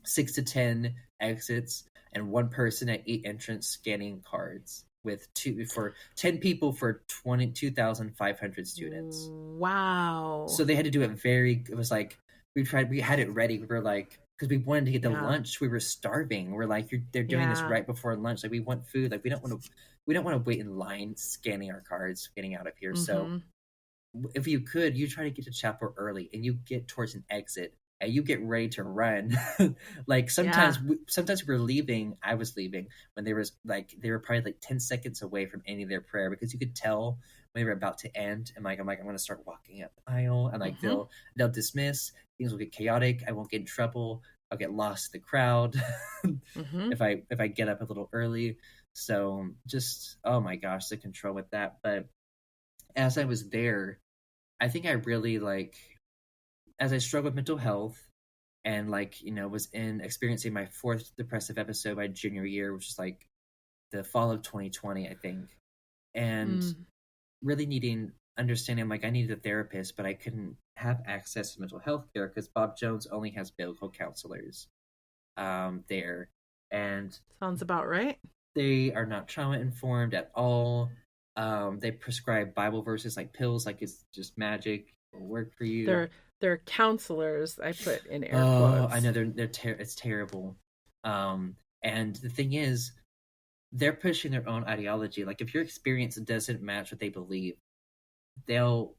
6 to 10 exits and one person at each entrance scanning cards with 10 people for 22,500 students. Wow. So they had to do it it was like, we had it ready. We were like, because we wanted to get to lunch. We were starving. We're like, they're doing this right before lunch. Like, we want food. Like, we don't want to wait in line scanning our cards, getting out of here. So if you could, you try to get to chapel early, and you get towards an exit, and you get ready to run. Like sometimes we were leaving. I was leaving when they were probably like 10 seconds away from ending their prayer, because you could tell when they were about to end. And I'm going to start walking up the aisle, and like they'll dismiss. Things will get chaotic. I won't get in trouble. I'll get lost in the crowd if I get up a little early. So just, oh my gosh, the control with that. But as I was there, I think I really as I struggled with mental health, and was experiencing my 4th depressive episode my junior year, which is like the fall of 2020, I think, and really needing understanding. I needed a therapist, but I couldn't have access to mental health care because Bob Jones only has biblical counselors there, and sounds about right. They are not trauma informed at all. They prescribe Bible verses like pills, like it's just magic, will work for you. They're counselors. I put in air quotes. Oh, I know it's terrible. And the thing is, they're pushing their own ideology. Like, if your experience doesn't match what they believe, they'll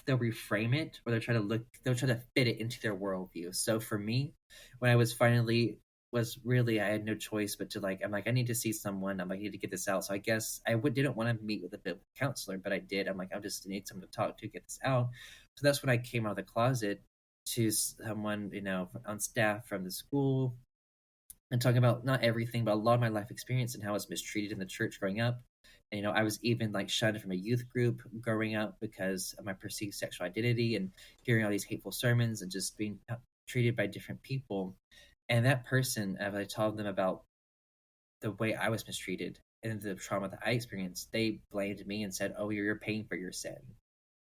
reframe it, or they'll try to fit it into their worldview. So for me, when I was I had no choice but to I need to see someone. I need to get this out. So I guess I didn't want to meet with a biblical counselor, but I did. I just need someone to talk to, get this out. So that's when I came out of the closet to someone, on staff from the school, and talking about not everything, but a lot of my life experience and how I was mistreated in the church growing up. And, I was even shunned from a youth group growing up because of my perceived sexual identity, and hearing all these hateful sermons and just being treated by different people. And that person, as I told them about the way I was mistreated and the trauma that I experienced, they blamed me and said, "Oh, you're paying for your sin."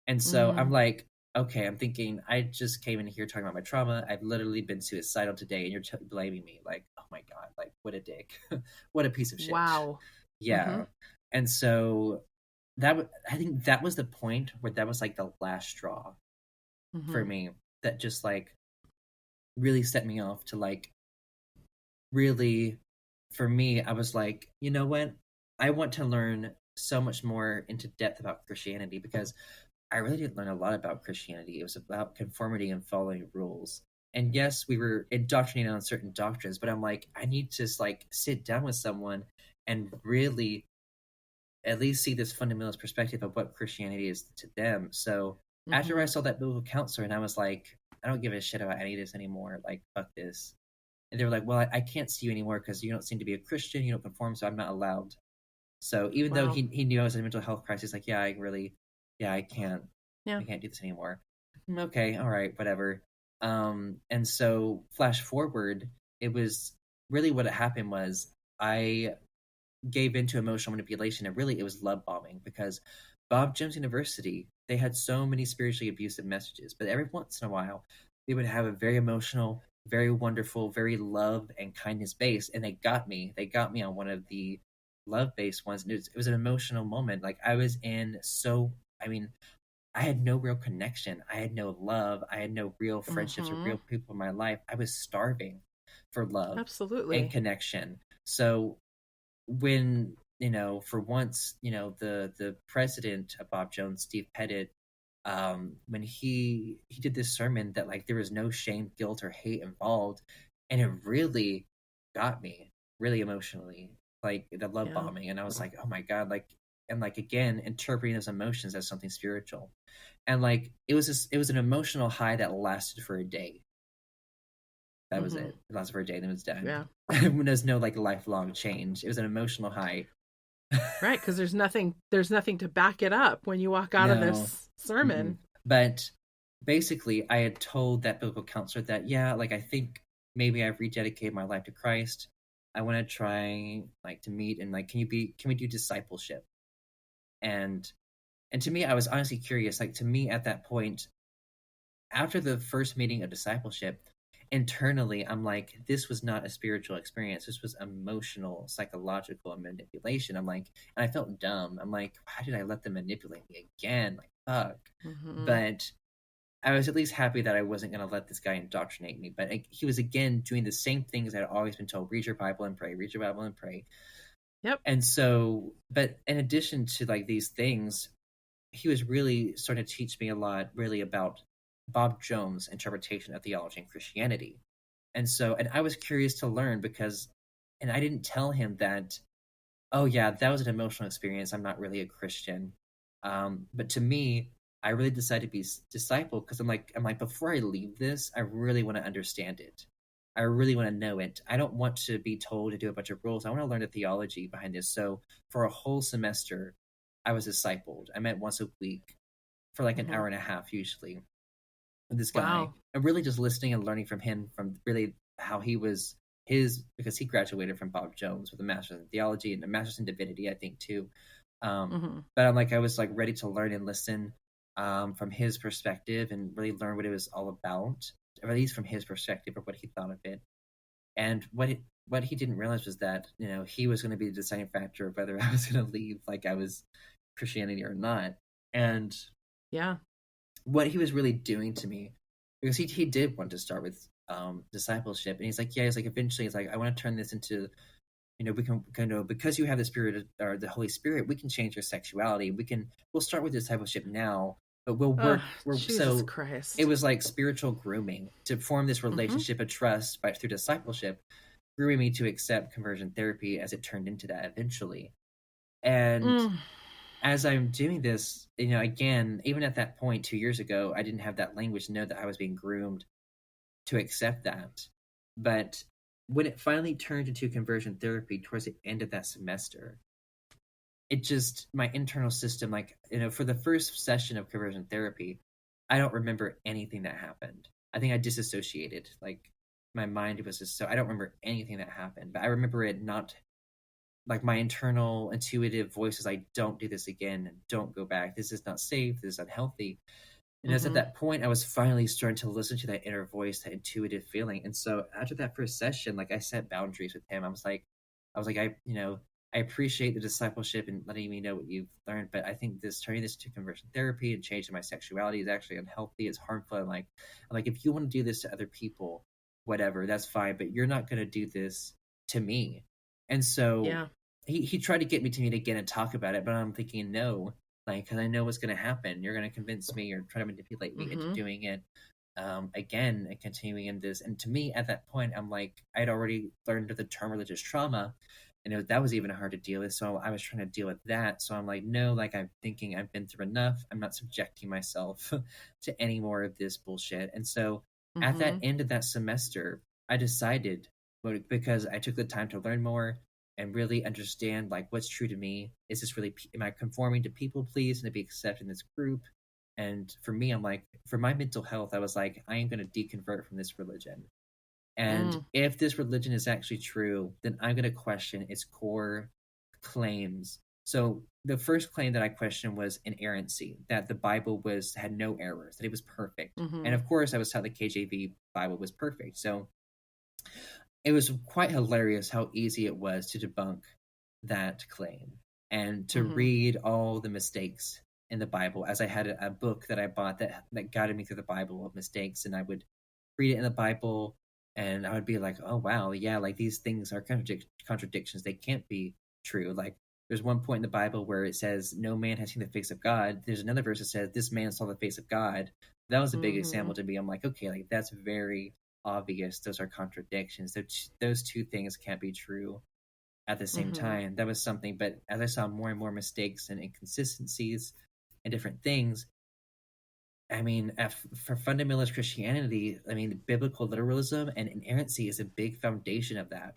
And so I'm like, okay, I'm thinking, I just came in here talking about my trauma. I've literally been suicidal today, and you're blaming me. Oh my God, what a dick. What a piece of shit. Wow. Yeah. And so I think that was the point where that was the last straw for me, that just really set me off to really, for me, I was like, you know what? I want to learn so much more into depth about Christianity, because I really didn't learn a lot about Christianity. It was about conformity and following rules. And yes, we were indoctrinated on certain doctrines, but I'm like, I need to sit down with someone and really at least see this fundamentalist perspective of what Christianity is to them. So after I saw that biblical counselor, and I was like, I don't give a shit about any of this anymore. Fuck this. And they were like, well, I can't see you anymore because you don't seem to be a Christian. You don't conform, so I'm not allowed. So even though he knew I was in a mental health crisis, I can't. Yeah. I can't do this anymore. Okay, all right, whatever. And so flash forward, it was really what had happened was I gave into emotional manipulation, and really it was love bombing, because Bob Jones University, they had so many spiritually abusive messages, but every once in a while they would have a very emotional, very wonderful, very love and kindness based, and they got me on one of the love based ones. And it was an emotional moment. I was I had no real connection. I had no love. I had no real friendships or real people in my life. I was starving for love, absolutely, and connection. So when for once, the president of Bob Jones, Steve Pettit, when he did this sermon that like there was no shame, guilt, or hate involved, and it really got me really emotionally, like the love Yeah. bombing, and I was like, oh my god, like, and like again interpreting those emotions as something spiritual, and like it was an emotional high that lasted for a day. That was it. It lasted for a day, then it was done. Yeah. When there's no like lifelong change, it was an emotional high. Right, because there's nothing to back it up when you walk out of No. this sermon. Mhm. But basically, I had told that biblical counselor that, yeah, like I think maybe I've rededicated my life to Christ. I want to try like to meet and like, can we do discipleship? And to me, I was honestly curious. Like to me, at that point, after the first meeting of discipleship, internally, I'm like, this was not a spiritual experience. This was emotional, psychological, and manipulation. I'm like, and I felt dumb. I'm like, why did I let them manipulate me again? Like, fuck. Mhm. But I was at least happy that I wasn't going to let this guy indoctrinate me. But he was again doing the same things I'd always been told: read your Bible and pray, read your Bible and pray. Yep. And so, but in addition to like these things, he was really starting to teach me a lot, really about Bob Jones' interpretation of theology and Christianity. And so, and I was curious to learn because, and I didn't tell him that, oh yeah, that was an emotional experience. I'm not really a Christian. But to me, I really decided to be disciple because I'm like, before I leave this, I really want to understand it. I really want to know it. I don't want to be told to do a bunch of rules. I want to learn the theology behind this. So for a whole semester, I was discipled. I met once a week for like an hour and a half usually with this guy. Wow. And really just listening and learning from him, from really how he was because he graduated from Bob Jones with a master's in theology and a master's in divinity, I think too. But I was like ready to learn and listen from his perspective and really learn what it was all about, or at least from his perspective or what he thought of it. And what he didn't realize was that he was going to be the deciding factor of whether I was going to leave like I was Christianity or not. And yeah, what he was really doing to me, because he did want to start with discipleship, and he's like, eventually he's like, I want to turn this into, we can kind of, because you have the Spirit or the Holy Spirit, we can change your sexuality. We'll start with discipleship now, but we'll work. Jesus Christ. It was like spiritual grooming to form this relationship of trust through discipleship, grooming me to accept conversion therapy as it turned into that eventually. And as I'm doing this, again, even at that point 2 years ago, I didn't have that language to know that I was being groomed to accept that. But when it finally turned into conversion therapy towards the end of that semester, it just, my internal system, for the first session of conversion therapy, I don't remember anything that happened. I think I disassociated. Like, my mind was just I don't remember anything that happened. But I remember it not, like, my internal intuitive voice is like, don't do this again, and don't go back. This is not safe. This is unhealthy. And as at that point, I was finally starting to listen to that inner voice, that intuitive feeling. And so after that first session, like, I set boundaries with him. I was like, I appreciate the discipleship and letting me know what you've learned, but I think turning this to conversion therapy and changing my sexuality is actually unhealthy. It's harmful. And like, if you want to do this to other people, whatever, that's fine, but you're not going to do this to me. And so he tried to get me to meet again and talk about it, but I'm thinking, no, because I know what's going to happen. You're going to convince me or try to manipulate me into doing it again and continuing in this. And to me, at that point, I'm like, I'd already learned the term religious trauma, and that was even hard to deal with. So I was trying to deal with that. So I'm like, no, I'm thinking I've been through enough. I'm not subjecting myself to any more of this bullshit. And so at that end of that semester, I decided, because I took the time to learn more and really understand what's true to me. Is this really, am I conforming to people please and to be accepted in this group? And for me, I'm like, for my mental health, I was like, I am going to deconvert from this religion. And if this religion is actually true, then I'm going to question its core claims. So the first claim that I questioned was inerrancy, that the Bible had no errors, that it was perfect. And of course, I was taught the KJV Bible was perfect. So it was quite hilarious how easy it was to debunk that claim and to read all the mistakes in the Bible, as I had a book that I bought that guided me through the Bible of mistakes, and I would read it in the Bible and I would be like, oh wow, yeah, these things are contradictions. They can't be true. there's one point in the Bible where it says, no man has seen the face of God. There's another verse that says, this man saw the face of God. That was a big example to me. I'm like, okay, like that's very obvious. Those are contradictions. Those two things can't be true at the same time. That was something. But as I saw more and more mistakes and inconsistencies and different things, I mean, for fundamentalist Christianity, I mean, biblical literalism and inerrancy is a big foundation of that.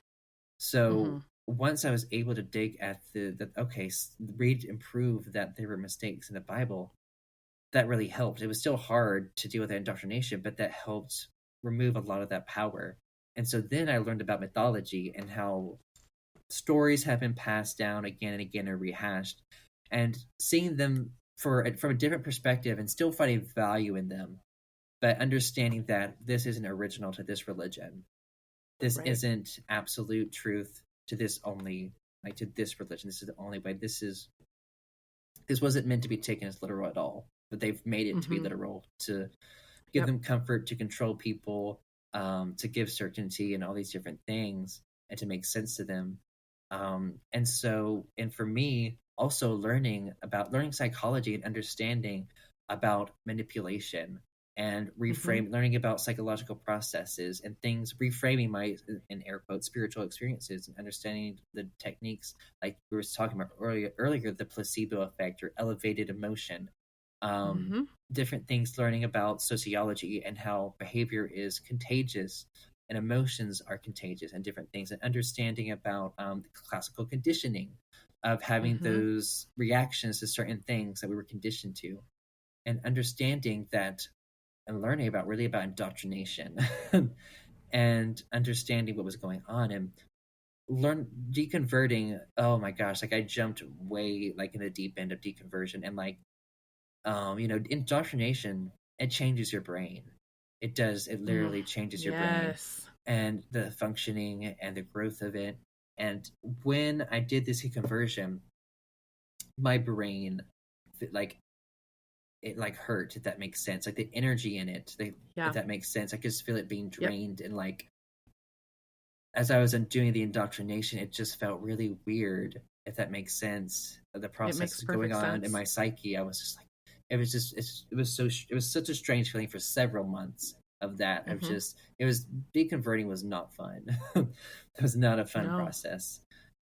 So once I was able to dig at read and prove that there were mistakes in the Bible, that really helped. It was still hard to deal with that indoctrination, but that helped remove a lot of that power. And so then I learned about mythology and how stories have been passed down again and again and rehashed, and seeing them from a different perspective and still finding value in them, but understanding that this isn't original to this religion. This isn't absolute truth to this only, like to this religion. This is the only way. This wasn't meant to be taken as literal at all, but they've made it to be literal, to give them comfort, to control people, to give certainty and all these different things, and to make sense to them. And for me, also learning psychology and understanding about manipulation and learning about psychological processes and things, reframing my, in air quotes, spiritual experiences, and understanding the techniques like we were talking about earlier, the placebo effect or elevated emotion, different things, learning about sociology and how behavior is contagious and emotions are contagious and different things, and understanding about classical conditioning of having those reactions to certain things that we were conditioned to, and understanding that and learning about indoctrination and understanding what was going on and deconverting. Oh my gosh, like I jumped way like in the deep end of deconversion, and indoctrination, it changes your brain. It does. It literally changes your brain and the functioning and the growth of it. And when I did this conversion, my brain, it hurt, if that makes sense. Like the energy in it, if that makes sense. I could just feel it being drained. And like, as I was doing the indoctrination, it just felt really weird, if that makes sense. The process going on in my psyche, I was just like, it was such a strange feeling for several months of that. Deconverting was not fun. It was not a fun process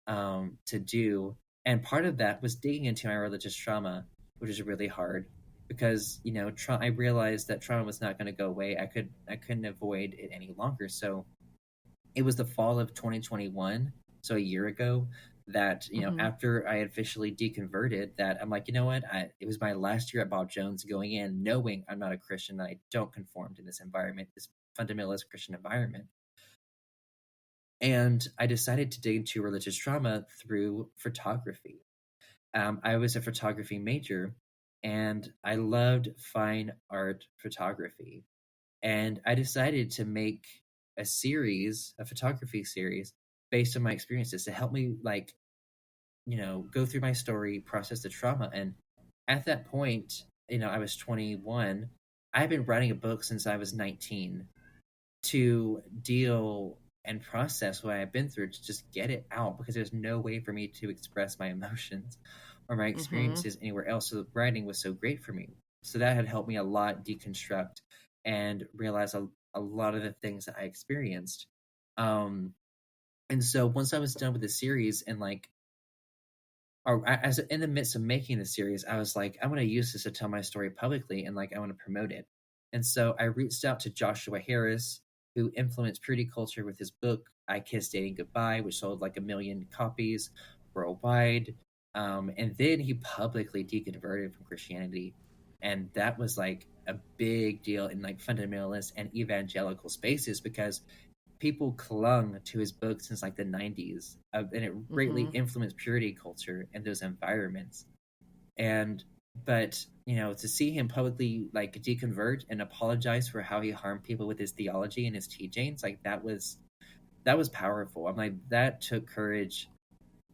to do. And part of that was digging into my religious trauma, which is really hard because, I realized that trauma was not going to go away. I couldn't avoid it any longer. So it was the fall of 2021, so a year ago, that after I had officially deconverted, that I'm like, you know what, it was my last year at Bob Jones, going in knowing I'm not a Christian, that I don't conform to this environment, this fundamentalist Christian environment. And I decided to dig into religious trauma through photography. I was a photography major, and I loved fine art photography, and I decided to make a photography series based on my experiences to help me go through my story, process the trauma. And at that point, I was 21. I've been writing a book since I was 19 to deal and process what I've been through, to just get it out, because there's no way for me to express my emotions or my experiences anywhere else. So the writing was so great for me. So that had helped me a lot deconstruct and realize a lot of the things that I experienced. And so once I was done with the series, and as in the midst of making the series, I was like, I want to use this to tell my story publicly, and I want to promote it. And so I reached out to Joshua Harris, who influenced purity culture with his book, I Kissed Dating Goodbye, which sold 1 million copies worldwide. And then he publicly deconverted from Christianity. And that was a big deal in fundamentalist and evangelical spaces, because people clung to his book since the 90s, and it greatly influenced purity culture in those environments. But to see him publicly deconvert and apologize for how he harmed people with his theology and his teachings, that was powerful. I'm like, that took courage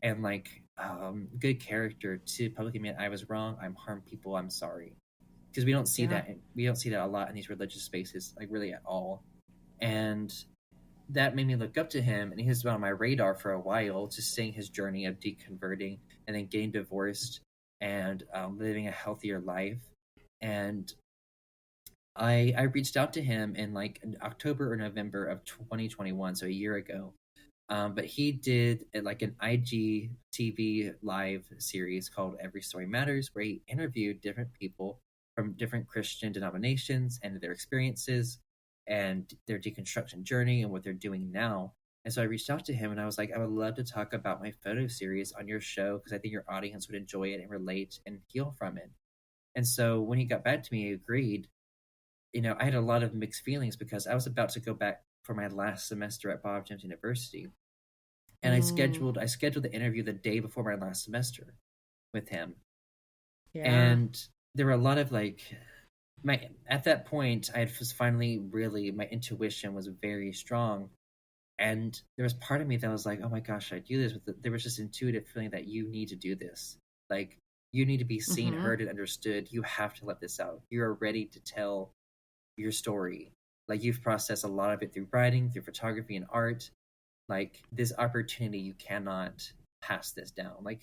and good character to publicly admit, I was wrong, I'm harmed people, I'm sorry. Because we don't see that a lot in these religious spaces, really at all. And that made me look up to him, and he's been on my radar for a while, just seeing his journey of deconverting and then getting divorced and living a healthier life. And I reached out to him in like in October or November of 2021, so a year ago. But he did like an IGTV live series called Every Story Matters, where he interviewed different people from different Christian denominations and their experiences and their deconstruction journey and what they're doing now. And so I reached out to him and I was like, I would love to talk about my photo series on your show because I think your audience would enjoy it and relate and heal from it. And so when he got back to me, he agreed. I had a lot of mixed feelings because I was about to go back for my last semester at Bob Jones University, and I scheduled the interview the day before my last semester with him. Yeah. And there were a lot of like at that point I was finally really, my intuition was very strong, and there was part of me that was like, oh my gosh, I do this. There was just intuitive feeling that you need to do this. Like, you need to be seen, heard, and understood. You have to let this out. You're ready to tell your story. Like, you've processed a lot of it through writing, through photography and art. Like, this opportunity, you cannot pass this down. Like,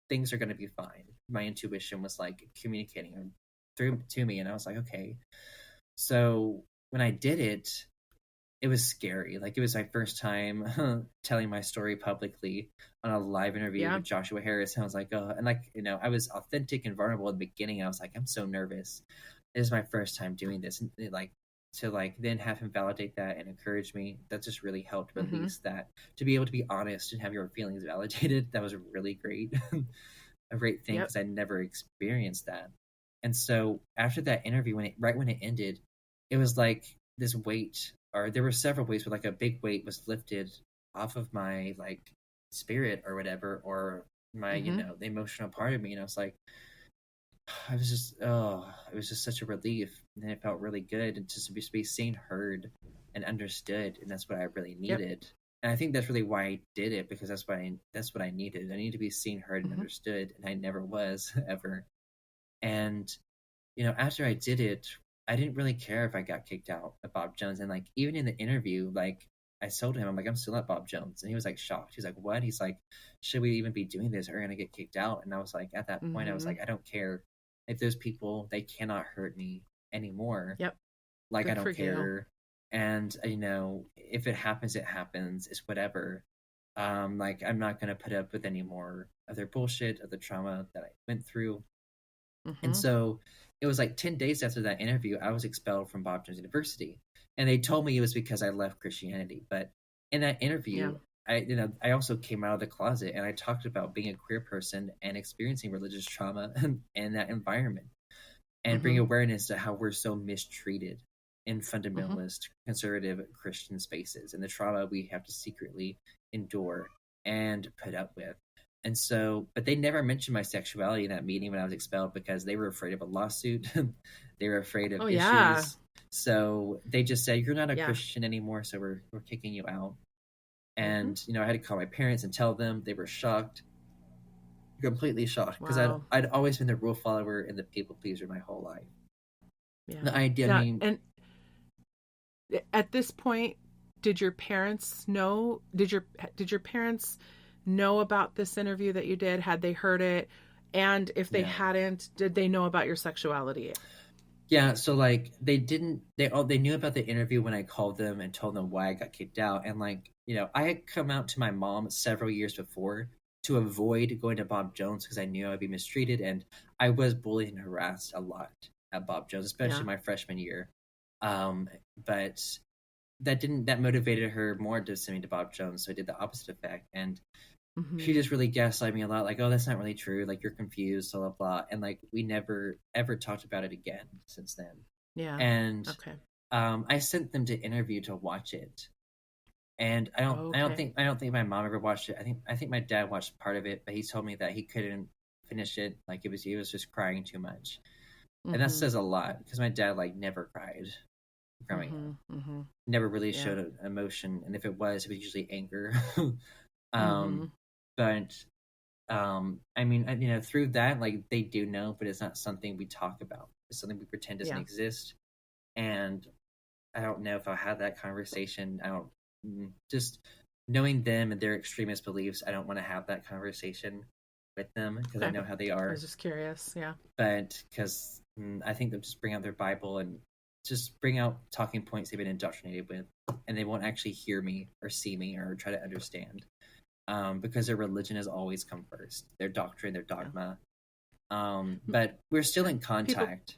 things are going to be fine. My intuition was like communicating through to me, and I was like, okay. So when I did it, it was scary. Like, it was my first time telling my story publicly on a live interview with Joshua Harris. And I was like, oh, and like, I was authentic and vulnerable at the beginning. I was like, I'm so nervous. This is my first time doing this. And then have him validate that and encourage me, that just really helped release that. To be able to be honest and have your feelings validated, that was really great. A great thing, because I never experienced that. And so after that interview, right when it ended, it was like this weight, or there were several weights, but like a big weight was lifted off of my like spirit or whatever, or my the emotional part of me. And I was like, it was just such a relief, and it felt really good, and just to be seen, heard, and understood. And that's what I really needed. And I think that's really why I did it, because that's what I needed. I needed to be seen, heard, and understood, and I never was ever. And after I did it, I didn't really care if I got kicked out of Bob Jones. And like, even in the interview, like, I told him, I'm like, I'm still at Bob Jones. And he was like shocked. He's like, what? He's like, should we even be doing this? Are we going to get kicked out? And I was like, at that point, I was like, I don't care. If those people, they cannot hurt me anymore. Like, good, I don't care. And if it happens, it happens. It's whatever. Like, I'm not going to put up with any more of their bullshit, of the trauma that I went through. And so it was like 10 days after that interview, I was expelled from Bob Jones University. And they told me it was because I left Christianity. But in that interview, I also came out of the closet, and I talked about being a queer person and experiencing religious trauma in that environment, and bring awareness to how we're so mistreated in fundamentalist, conservative Christian spaces, and the trauma we have to secretly endure and put up with. And so, but they never mentioned my sexuality in that meeting when I was expelled, because they were afraid of a lawsuit. They were afraid of issues. Yeah. So they just said, you're not a Christian anymore, so we're kicking you out. And I had to call my parents and tell them. They were shocked, completely shocked, because I'd always been the rule follower and the people pleaser my whole life. The idea, and at this point, did your parents know? Did your parents know about this interview that you did? Had they heard it? And if they hadn't, did they know about your sexuality? Yeah, so like they didn't. They knew about the interview when I called them and told them why I got kicked out. And like, I had come out to my mom several years before to avoid going to Bob Jones, because I knew I'd be mistreated, and I was bullied and harassed a lot at Bob Jones, especially my freshman year. But that motivated her more to send me to Bob Jones, so it did the opposite effect. And she just really gaslighted me a lot, like, oh, that's not really true, like, you're confused, blah, blah, blah. And like, we never ever talked about it again since then. And I sent them to interview to watch it, and I don't think my mom ever watched it. I think my dad watched part of it, but he told me that he couldn't finish it, like he was just crying too much. And that says a lot, because my dad like never cried growing up, never really showed an emotion, and if it was usually anger. But I mean, through that, like, they do know, but it's not something we talk about. It's something we pretend doesn't exist. And I don't know if I'll have that conversation. just knowing them and their extremist beliefs, I don't want to have that conversation with them because I Okay. know how they I are. was just curious. Yeah. But because I think they'll just bring out their Bible and just bring out talking points they've been indoctrinated with, and they won't actually hear me or see me or try to understand, because their religion has always come first, their doctrine, their dogma. But we're still in contact.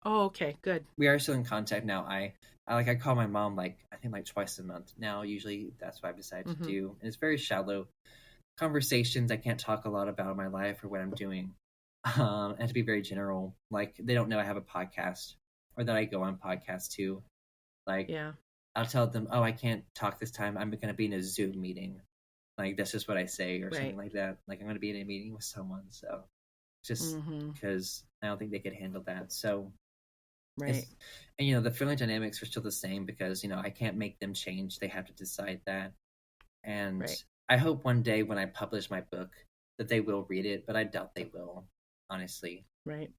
Oh, okay, good. We are still in contact now. I call my mom I think twice a month now. Usually that's what I've decided to do, and it's very shallow conversations. I can't talk a lot about my life or what I'm doing, and to be very general. Like, they don't know I have a podcast or that I go on podcasts too. Like, Yeah. I'll tell them, oh, I can't talk this time. I'm going to be in a Zoom meeting. Like, that's just what I say, or something like that. Like, I'm going to be in a meeting with someone. So just because I don't think they could handle that. So, Right. and the family dynamics are still the same because, I can't make them change. They have to decide that. And Right. I hope one day when I publish my book that they will read it, but I doubt they will, honestly. Right.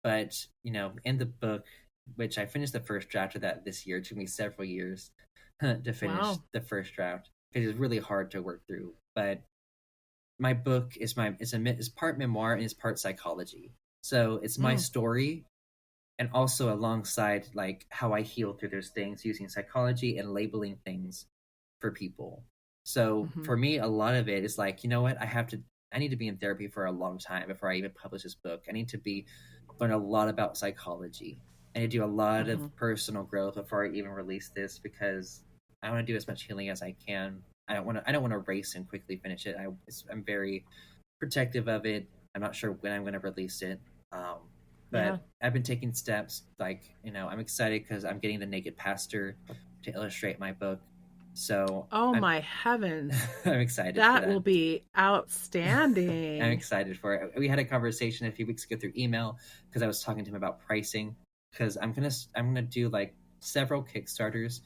But in the book, which I finished the first draft of that this year, it took me several years to finish the first draft because it's really hard to work through. But my book is part memoir and it's part psychology. So it's my story, and also alongside like how I heal through those things using psychology and labeling things for people. So for me, a lot of it is like, you know what, I need to be in therapy for a long time before I even publish this book. I need to learn a lot about psychology. I need to do a lot of personal growth before I even release this, because I want to do as much healing as I can. I don't want to race and quickly finish it. I'm very protective of it. I'm not sure when I'm going to release it. But I've been taking steps. Like, I'm excited because I'm getting the Naked Pastor to illustrate my book. So my heavens. I'm excited. That will be outstanding. I'm excited for it. We had a conversation a few weeks ago through email because I was talking to him about pricing, because I'm gonna do like several Kickstarters.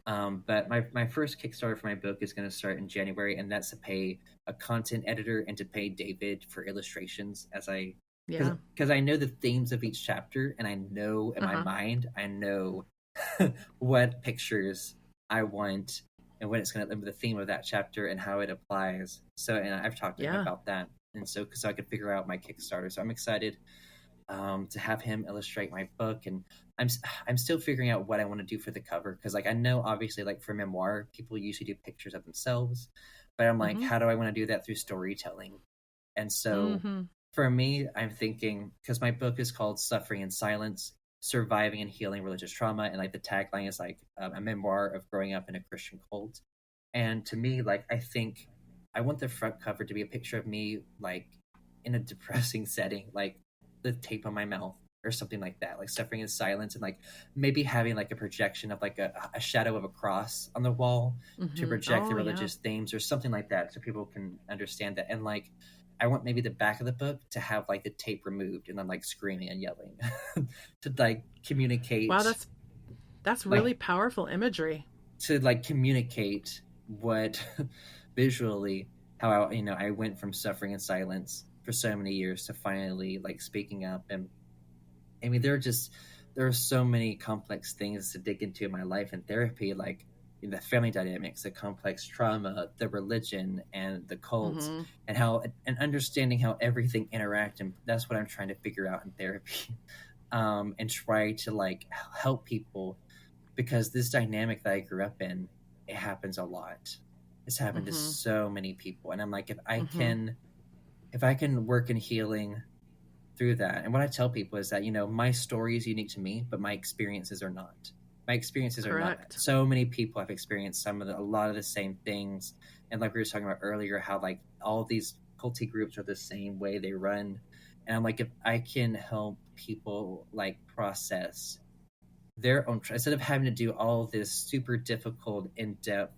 But my first Kickstarter for my book is going to start in January, and that's to pay a content editor and to pay David for illustrations because I know the themes of each chapter, and I know in my mind, I know what pictures I want and when it's going to the theme of that chapter and how it applies. So, and I've talked to him about that, and so I could figure out my Kickstarter. So I'm excited to have him illustrate my book, and I'm still figuring out what I want to do for the cover, because like I know obviously like for memoir people usually do pictures of themselves, but I'm like, how do I want to do that through storytelling? And so for me, I'm thinking, because my book is called Suffering in Silence: Surviving and Healing Religious Trauma, and like the tagline is like a memoir of growing up in a Christian cult. And to me, like, I think I want the front cover to be a picture of me like in a depressing setting, like the tape on my mouth or something like that, like suffering in silence, and like maybe having like a projection of like a shadow of a cross on the wall to project the religious themes or something like that, so people can understand that. And like I want maybe the back of the book to have like the tape removed and then like screaming and yelling to like communicate. Wow, that's really powerful imagery. To like communicate what visually how I went from suffering in silence for so many years to finally like speaking up. And I mean, there are so many complex things to dig into in my life and therapy, like the family dynamics, the complex trauma, the religion, and the cult, and understanding how everything interact. And that's what I'm trying to figure out in therapy, and try to like help people, because this dynamic that I grew up in, it happens a lot. It's happened to so many people, and I'm like, if I can work in healing through that. And what I tell people is that, my story is unique to me, but my experiences are not. My experiences are not. So many people have experienced a lot of the same things. And like we were talking about earlier, how like all these culty groups are the same way they run. And I'm like, if I can help people like process their own, instead of having to do all this super difficult, in-depth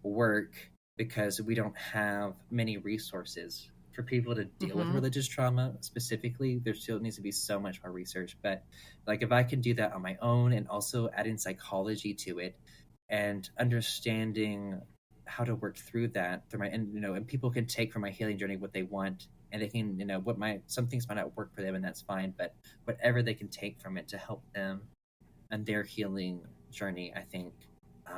work, because we don't have many resources for people to deal with religious trauma specifically, there still needs to be so much more research. But like, if I can do that on my own, and also add in psychology to it and understanding how to work through that and people can take from my healing journey what they want, and they can, some things might not work for them, and that's fine, but whatever they can take from it to help them and their healing journey, I think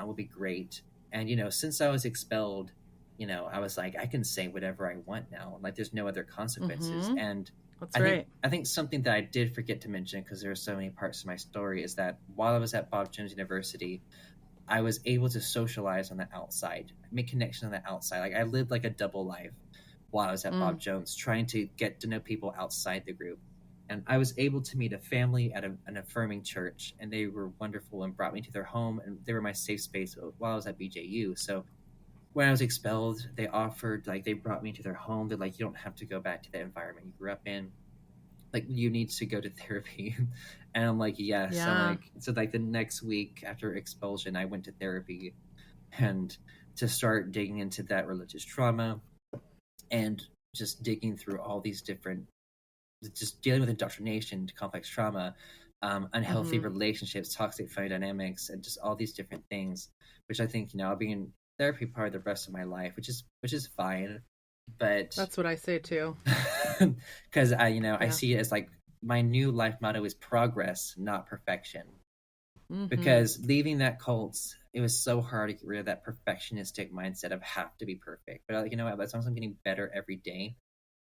will be great. And, since I was expelled, I was like, I can say whatever I want now. Like, there's no other consequences. Mhm. And That's I right. think something that I did forget to mention, because there are so many parts of my story, is that while I was at Bob Jones University, I was able to socialize on the outside, make connections on the outside. Like, I lived like a double life while I was at Bob Jones, trying to get to know people outside the group. And I was able to meet a family at an affirming church, and they were wonderful and brought me to their home, and they were my safe space while I was at BJU. So when I was expelled, they brought me to their home. They're like, you don't have to go back to the environment you grew up in. Like, you need to go to therapy. And I'm like, yes. Yeah. So the next week after expulsion, I went to therapy, and to start digging into that religious trauma, and just digging through all these different, just dealing with indoctrination, complex trauma, unhealthy relationships, toxic family dynamics, and just all these different things, which I think, I'll be in therapy probably the rest of my life, which is fine. But That's what I say too. because I see it as like, my new life motto is progress, not perfection. Because leaving that cult, it was so hard to get rid of that perfectionistic mindset of have to be perfect. But as long as I'm getting better every day,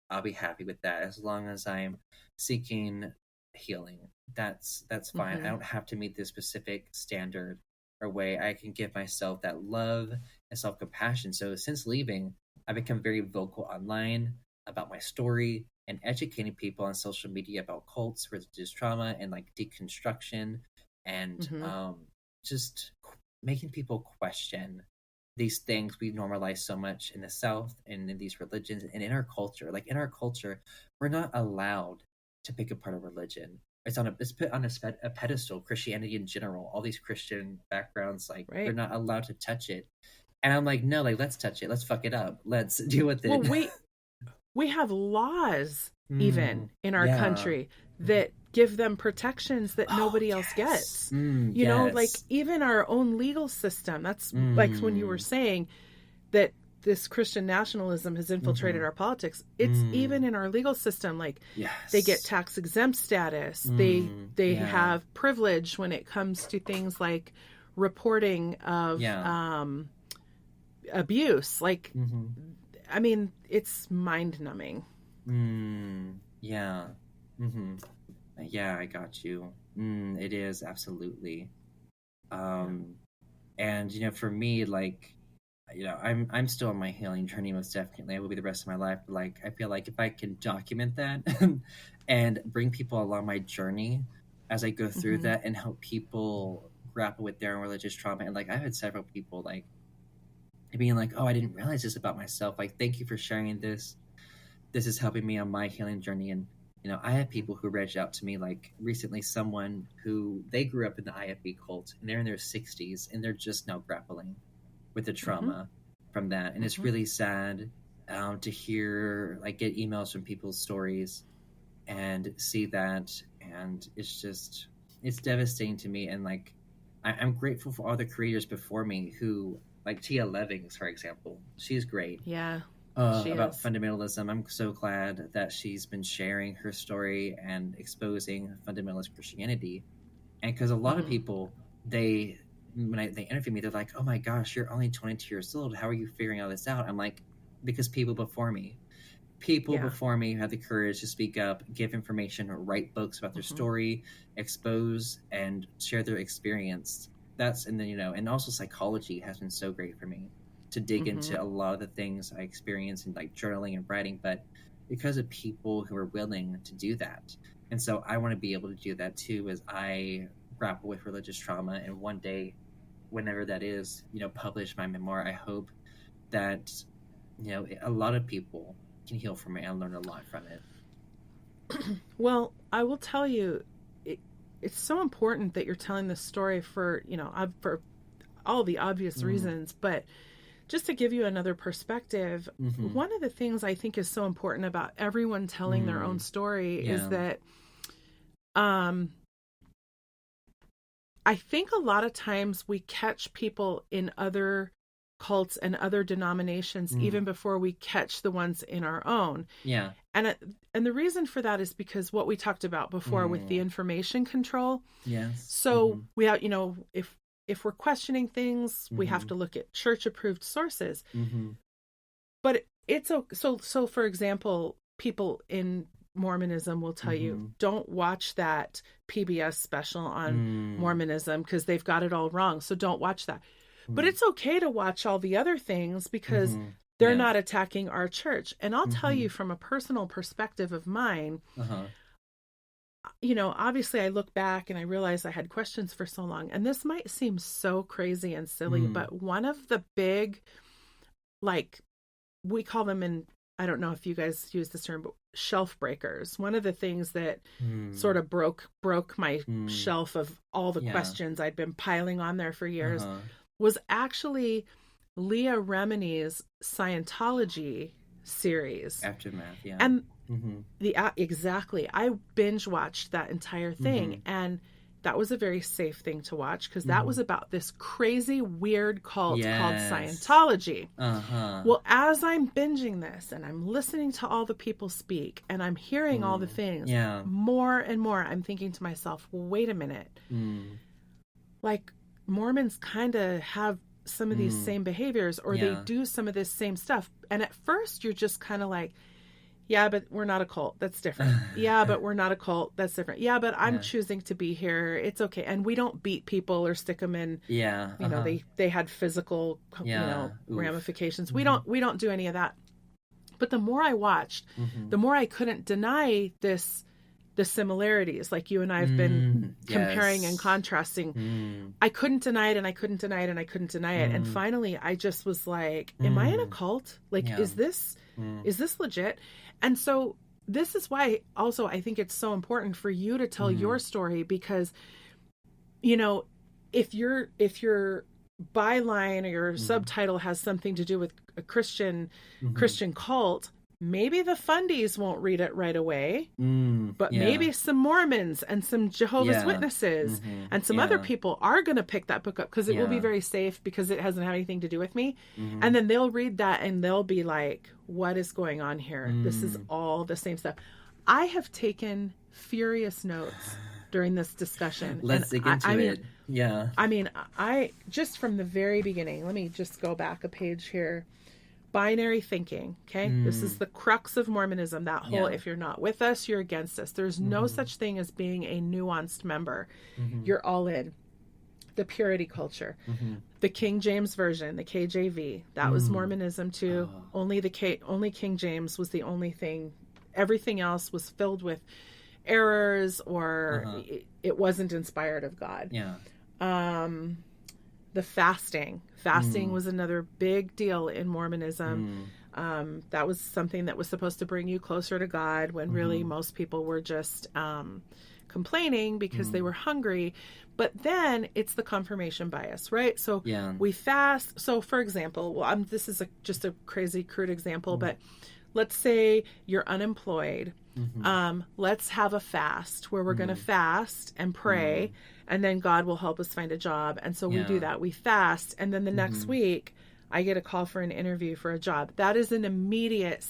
I'll be happy with that. As long as I'm seeking healing, that's fine. I don't have to meet this specific standard or way. I can give myself that love and self-compassion. So since leaving, I've become very vocal online about my story and educating people on social media about cults, religious trauma, and like deconstruction, and just making people question these things we normalize so much in the South and in these religions and in our culture. Like, in our culture, we're not allowed to pick apart a religion. It's put on a pedestal. Christianity in general, all these Christian backgrounds, like, they're not allowed to touch it. And I'm like, no, like, let's touch it. Let's fuck it up. Let's deal with it. Well, we have laws even in our country that give them protections that nobody else gets. You know, like, even our own legal system. That's like when you were saying that this Christian nationalism has infiltrated our politics. It's even in our legal system. Like, they get tax exempt status. They have privilege when it comes to things like reporting of abuse. Like, I mean, it's mind numbing. Yeah, I got you. It is, absolutely. And for me, like, I'm still on my healing journey, most definitely. I will be the rest of my life. But, like, I feel like if I can document that and bring people along my journey as I go through that, and help people grapple with their own religious trauma. And, like, I've had several people, like, being like, oh, I didn't realize this about myself. Like, thank you for sharing this. This is helping me on my healing journey. And, I have people who reached out to me, like, recently, someone who, they grew up in the IFB cult, and they're in their 60s, and they're just now grappling with the trauma from that. And it's really sad to hear, like, get emails from people's stories and see that. And it's devastating to me. And, like, I'm grateful for all the creators before me who, like Tia Levings, for example. She's great. Yeah. About fundamentalism. I'm so glad that she's been sharing her story and exposing fundamentalist Christianity. And because a lot of people, they interview me, they're like, oh my gosh, you're only 22 years old. How are you figuring all this out? I'm like, because people before me had the courage to speak up, give information, write books about their story, expose and share their experience. And then, and also psychology has been so great for me to dig into a lot of the things I experience in, like, journaling and writing, but because of people who are willing to do that. And so I want to be able to do that too, as I grapple with religious trauma. And one day, whenever that is, publish my memoir, I hope that, a lot of people can heal from it and learn a lot from it. Well, I will tell you, it's so important that you're telling this story for all the obvious reasons, but just to give you another perspective, one of the things I think is so important about everyone telling their own story is that I think a lot of times we catch people in other cults and other denominations even before we catch the ones in our own. Yeah. And the reason for that is because what we talked about before with the information control. Yes. So we have, if if we're questioning things, we have to look at church approved sources. But it's so for example, people in Mormonism will tell you, don't watch that PBS special on Mormonism because they've got it all wrong. So don't watch that. But it's okay to watch all the other things because they're not attacking our church. And I'll tell you from a personal perspective of mine, you know, obviously I look back and I realize I had questions for so long. And this might seem so crazy and silly, but one of the big, like, we call them in, I don't know if you guys use this term, but shelf breakers. One of the things that sort of broke my shelf of all the questions I'd been piling on there for years was actually Leah Remini's Scientology series. Aftermath, yeah. And exactly. I binge watched that entire thing, and that was a very safe thing to watch because that was about this crazy, weird cult called Scientology. Well, as I'm binging this and I'm listening to all the people speak and I'm hearing all the things, more and more, I'm thinking to myself, well, wait a minute. Like, Mormons kind of have some of these same behaviors, or they do some of this same stuff. And at first you're just kind of like, yeah, but we're not a cult. That's different. Yeah, but we're not a cult. That's different. Yeah, but I'm choosing to be here. It's okay. And we don't beat people or stick them in, you know, they had physical, you know, ramifications. We don't do any of that. But the more I watched, the more I couldn't deny the similarities, like you and I have been comparing and contrasting. I couldn't deny it, and I couldn't deny it, and I couldn't deny it. And finally, I just was like, am I in a cult? Like, is this legit? And so this is why also I think it's so important for you to tell your story, because, you know, if your byline or your subtitle has something to do with a Christian cult, maybe the fundies won't read it right away, but maybe some Mormons and some Jehovah's Witnesses and some other people are going to pick that book up because it will be very safe because it doesn't have anything to do with me. And then they'll read that and they'll be like, what is going on here? This is all the same stuff. I have taken furious notes during this discussion. Let's dig into it. Yeah. I mean, I just from the very beginning, let me just go back a page here. Binary thinking, okay? This is the crux of Mormonism, that whole, if you're not with us, you're against us. There's no such thing as being a nuanced member. You're all in. The purity culture. The King James Version, the KJV, that was Mormonism too. Only King James was the only thing. Everything else was filled with errors, or it wasn't inspired of God. The fasting was another big deal in Mormonism. That was something that was supposed to bring you closer to God, when really most people were just complaining because they were hungry. But then it's the confirmation bias, right? So we fast. So for example, this is just a crazy crude example, but let's say you're unemployed. Let's have a fast where we're going to fast and pray, and then God will help us find a job. And so we do that. We fast. And then the next week I get a call for an interview for a job. That is an immediate,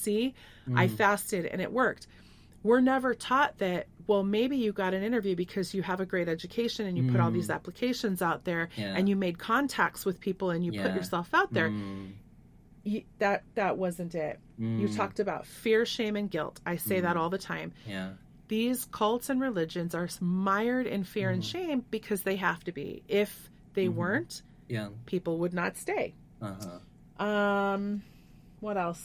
I fasted and it worked. We're never taught that, well, maybe you got an interview because you have a great education and you put all these applications out there and you made contacts with people and you put yourself out there. That wasn't it. You talked about fear, shame, and guilt. I say that all the time. These cults and religions are mired in fear and shame because they have to be. If they weren't, people would not stay. What else?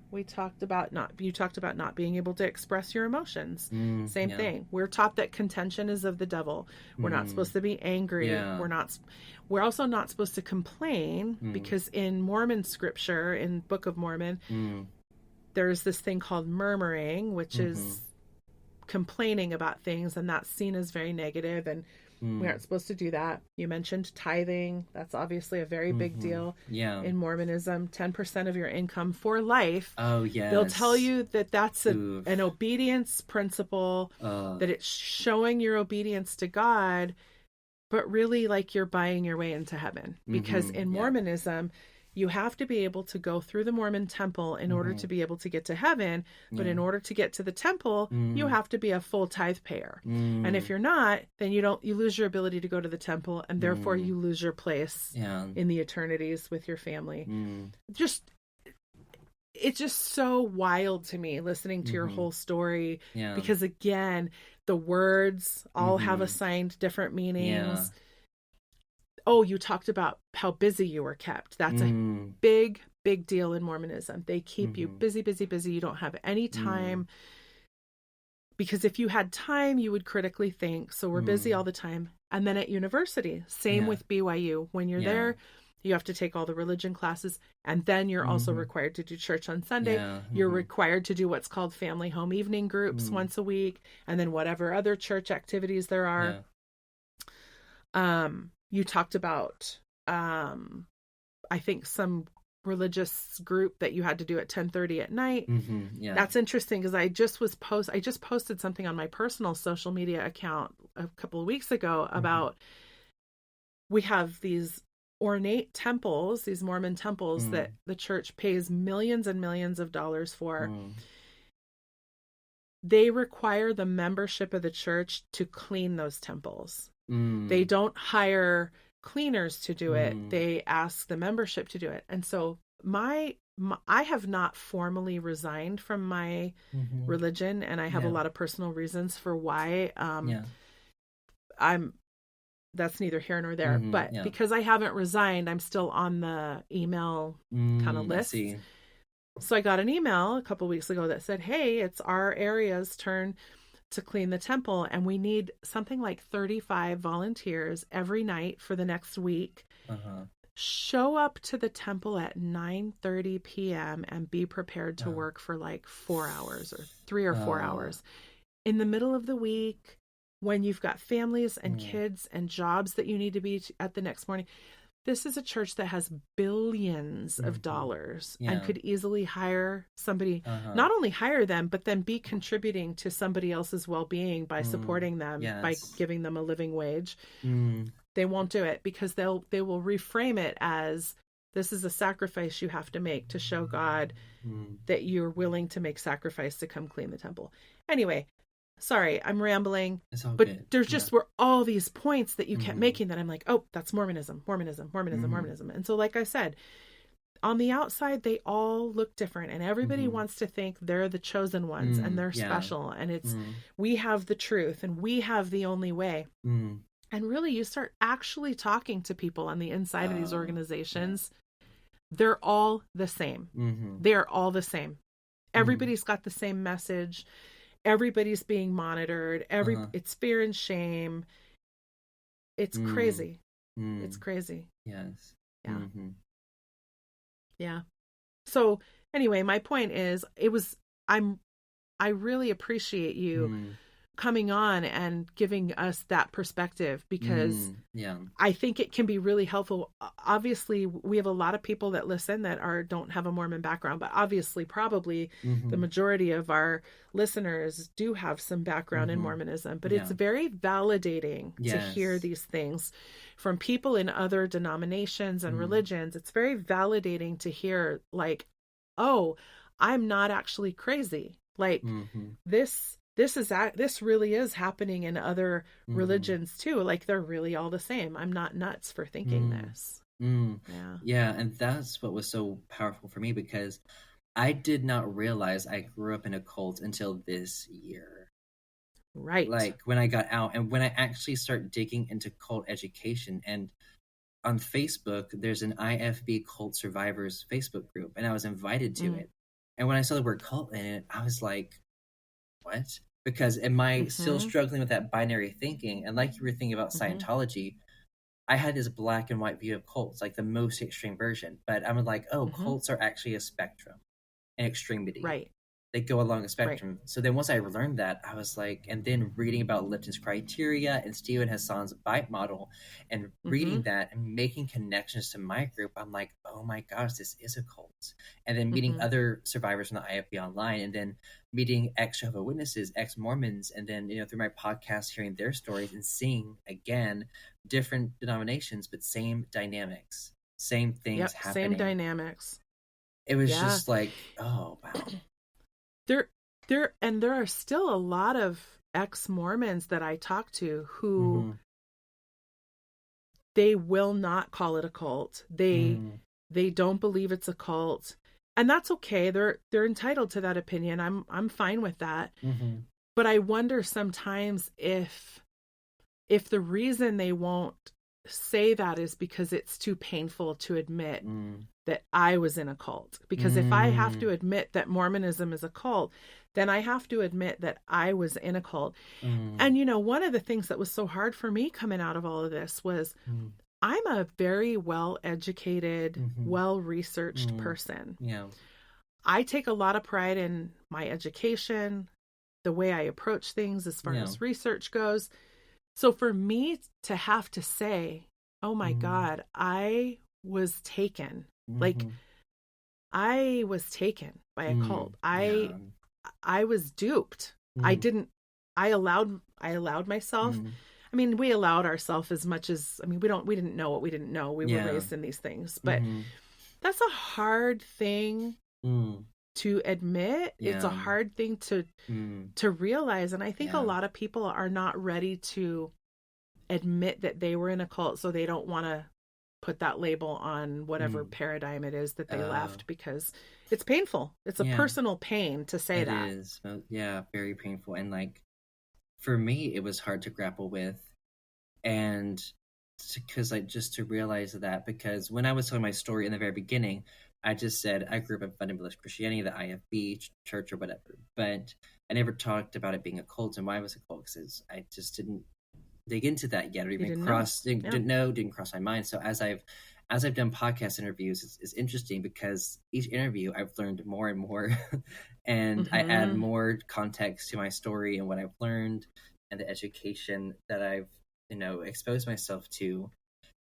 You talked about not being able to express your emotions. Same thing. We're taught that contention is of the devil. We're not supposed to be angry. We're also not supposed to complain because in Mormon scripture, in Book of Mormon, there's this thing called murmuring, which is complaining about things, and that's seen as very negative, and we aren't supposed to do that. You mentioned tithing. That's obviously a very big deal in Mormonism. 10% of your income for life. Oh, yes. They'll tell you that that's an obedience principle, that it's showing your obedience to God, but really like you're buying your way into heaven. Because in Mormonism, you have to be able to go through the Mormon temple in order to be able to get to heaven. But in order to get to the temple, you have to be a full tithe payer. And if you're not, then you lose your ability to go to the temple, and therefore you lose your place in the eternities with your family. It's just so wild to me listening to your whole story, because again, the words all have assigned different meanings. Oh, you talked about how busy you were kept. That's a big, big deal in Mormonism. They keep you busy, busy, busy. You don't have any time. Because if you had time, you would critically think. So we're busy all the time. And then at university, same with BYU. When you're there, you have to take all the religion classes. And then you're also required to do church on Sunday. You're required to do what's called family home evening groups once a week. And then whatever other church activities there are. You talked about, I think, some religious group that you had to do at 10:30 at night. That's interesting, because I just posted something on my personal social media account a couple of weeks ago about, we have these ornate temples, these Mormon temples that the church pays millions and millions of dollars for. They require the membership of the church to clean those temples. They don't hire cleaners to do it. They ask the membership to do it. And so I have not formally resigned from my religion, and I have a lot of personal reasons for why. That's neither here nor there, but because I haven't resigned, I'm still on the email kind of list. So I got an email a couple weeks ago that said, hey, it's our area's turn to clean the temple, and we need something like 35 volunteers every night for the next week. Show up to the temple at 9:30 p.m. and be prepared to work for like 4 hours or 3 or 4 hours in the middle of the week, when you've got families and kids and jobs that you need to be at the next morning. This is a church that has billions of dollars and could easily hire somebody, not only hire them, but then be contributing to somebody else's well-being by supporting them, by giving them a living wage. They won't do it, because they will reframe it as, this is a sacrifice you have to make to show God that you're willing to make sacrifice to come clean the temple. Anyway, sorry, I'm rambling, but good. There's just were all these points that you kept making that I'm like, oh, that's Mormonism. And so, like I said, on the outside, they all look different, and everybody wants to think they're the chosen ones and they're special. And it's, we have the truth and we have the only way. And really, you start actually talking to people on the inside of these organizations. They're all the same. They're all the same. Everybody's got the same message. Everybody's being monitored. It's fear and shame. It's crazy. It's crazy. Yes. Yeah. Yeah. So anyway, my point is, I really appreciate you coming on and giving us that perspective, because I think it can be really helpful. Obviously, we have a lot of people that listen that don't have a Mormon background, but obviously probably the majority of our listeners do have some background in Mormonism. But it's very validating to hear these things from people in other denominations and religions. It's very validating to hear, like, oh, I'm not actually crazy. Like this really is happening in other religions too. Like, they're really all the same. I'm not nuts for thinking this. Yeah. And that's what was so powerful for me, because I did not realize I grew up in a cult until this year. Right. Like, when I got out and when I actually start digging into cult education, and on Facebook, there's an IFB Cult Survivors Facebook group, and I was invited to it. And when I saw the word cult in it, I was like, what? Because am I still struggling with that binary thinking? And like you were thinking about Scientology, I had this black and white view of cults, like the most extreme version. But I'm like, oh, cults are actually a spectrum, an extremity. Right. They go along a spectrum. Right. So then once I learned that, I was like, and then reading about Lipton's criteria and Stephen Hassan's bite model, and reading that and making connections to my group, I'm like, oh my gosh, this is a cult. And then meeting other survivors from the IFB online, and then meeting ex-Jehovah's Witnesses, ex-Mormons, and then, through my podcast, hearing their stories and seeing, again, different denominations, but same dynamics. same things Yep, same happening. dynamics. It was Yeah. just like, oh wow. There are still a lot of ex-Mormons that I talk to who Mm-hmm. they will not call it a cult. They don't believe it's a cult. And that's okay. They're entitled to that opinion. I'm fine with that. Mm-hmm. But I wonder sometimes if the reason they won't say that is because it's too painful to admit that I was in a cult. Because if I have to admit that Mormonism is a cult, then I have to admit that I was in a cult. And, you know, one of the things that was so hard for me coming out of all of this was I'm a very well-educated, well-researched person. Yeah. I take a lot of pride in my education, the way I approach things as far as research goes. So for me to have to say, oh my God, I was taken. Like, I was taken by a cult. I was duped. I allowed myself. I mean, we allowed ourselves as much as, I mean, we didn't know what we didn't know. We were raised in these things, but that's a hard thing to admit. It's a hard thing to realize. And I think a lot of people are not ready to admit that they were in a cult, so they don't want to put that label on whatever paradigm it is that they left, because it's painful. It's a personal pain to say that. It is. Yeah, very painful. And like, for me, it was hard to grapple with. And because like, just to realize that, because when I was telling my story in the very beginning, I just said I grew up in fundamentalist Christianity, the IFB church or whatever, but I never talked about it being a cult and why it was a cult, because I just didn't dig into that yet, or even didn't cross my mind. So as I've done podcast interviews, it's interesting because each interview I've learned more and more, and I add more context to my story and what I've learned and the education that I've exposed myself to.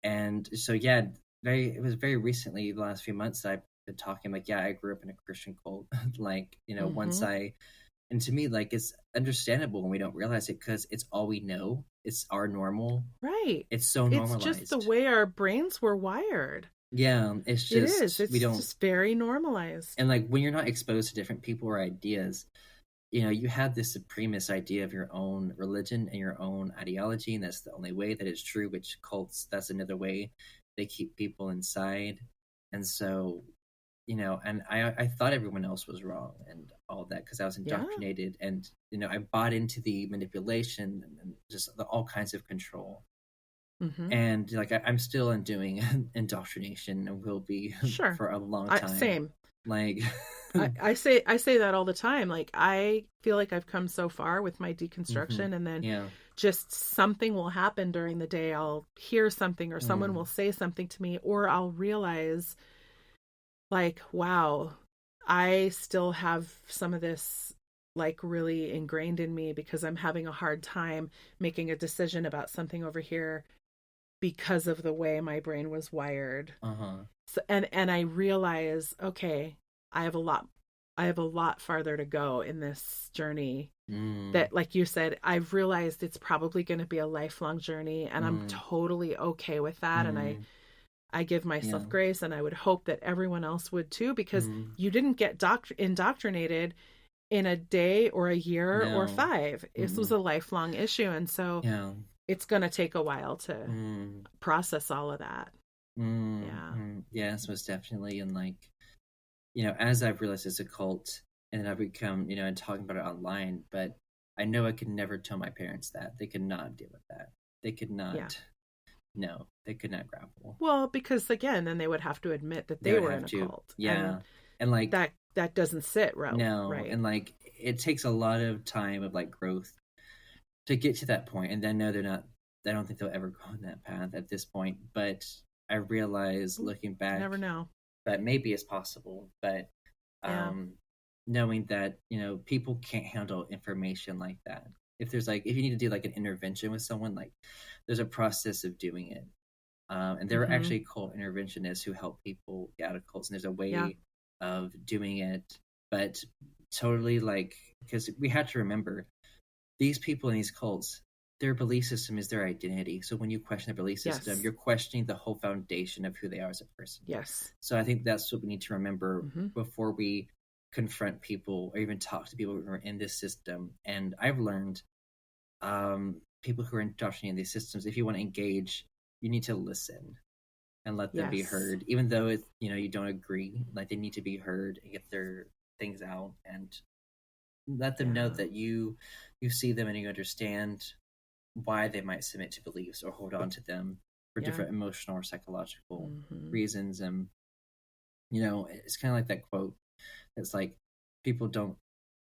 And so it was very recently, the last few months, that I've been talking like, I grew up in a Christian cult. Like, and to me, like, it's understandable when we don't realize it, because it's all we know. It's our normal. Right. It's so normalized. It's just the way our brains were wired. Yeah. It's just, it is. It's just very normalized. And like, when you're not exposed to different people or ideas, you have this supremacist idea of your own religion and your own ideology, and that's the only way that it's true, which cults, that's another way they keep people inside. And so, and I thought everyone else was wrong and all that, because I was indoctrinated, and I bought into the manipulation and just all kinds of control. And like, I'm still undoing indoctrination, and will be for a long time. Same. Like, I say that all the time. Like, I feel like I've come so far with my deconstruction, and then just something will happen during the day. I'll hear something, or someone will say something to me, or I'll realize, like, wow, I still have some of this like really ingrained in me, because I'm having a hard time making a decision about something over here because of the way my brain was wired. So, and I realize, okay, I have a lot farther to go in this journey. That, like you said, I've realized it's probably going to be a lifelong journey, and I'm totally okay with that. And I give myself grace, and I would hope that everyone else would too, because you didn't get indoctrinated in a day or a year or 5. This was a lifelong issue. And so it's going to take a while to process all of that. Yes, most definitely. And like, as I've realized it's a cult, and I've become, and talking about it online, but I know I could never tell my parents that. They could not deal with that. They could not. No, they could not grapple. Well, because again, then they would have to admit that they were in a cult. Yeah. And like, that doesn't sit right. No. Right. And like, it takes a lot of time of like growth to get to that point. And then no, they're not, I don't think they'll ever go on that path at this point. But I realize, looking back, never know, that maybe it's possible. But knowing that, people can't handle information like that. If you need to do like an intervention with someone, like, there's a process of doing it. And there are actually cult interventionists who help people get out of cults, and there's a way of doing it. But totally, like, because we have to remember, these people in these cults, their belief system is their identity. So when you question their belief system, Yes. you're questioning the whole foundation of who they are as a person. Yes. So I think that's what we need to remember Mm-hmm. before we confront people or even talk to people who are in this system. And I've learned people who are indoctrinated in these systems, if you want to engage, you need to listen and let them be Yes. heard, even though it's, you don't agree. Like, they need to be heard and get their things out, and let them know Yeah. that you see them and you understand why they might submit to beliefs or hold on to them for Yeah. different emotional or psychological Mhm. reasons. And it's kind of like that quote. It's like, people don't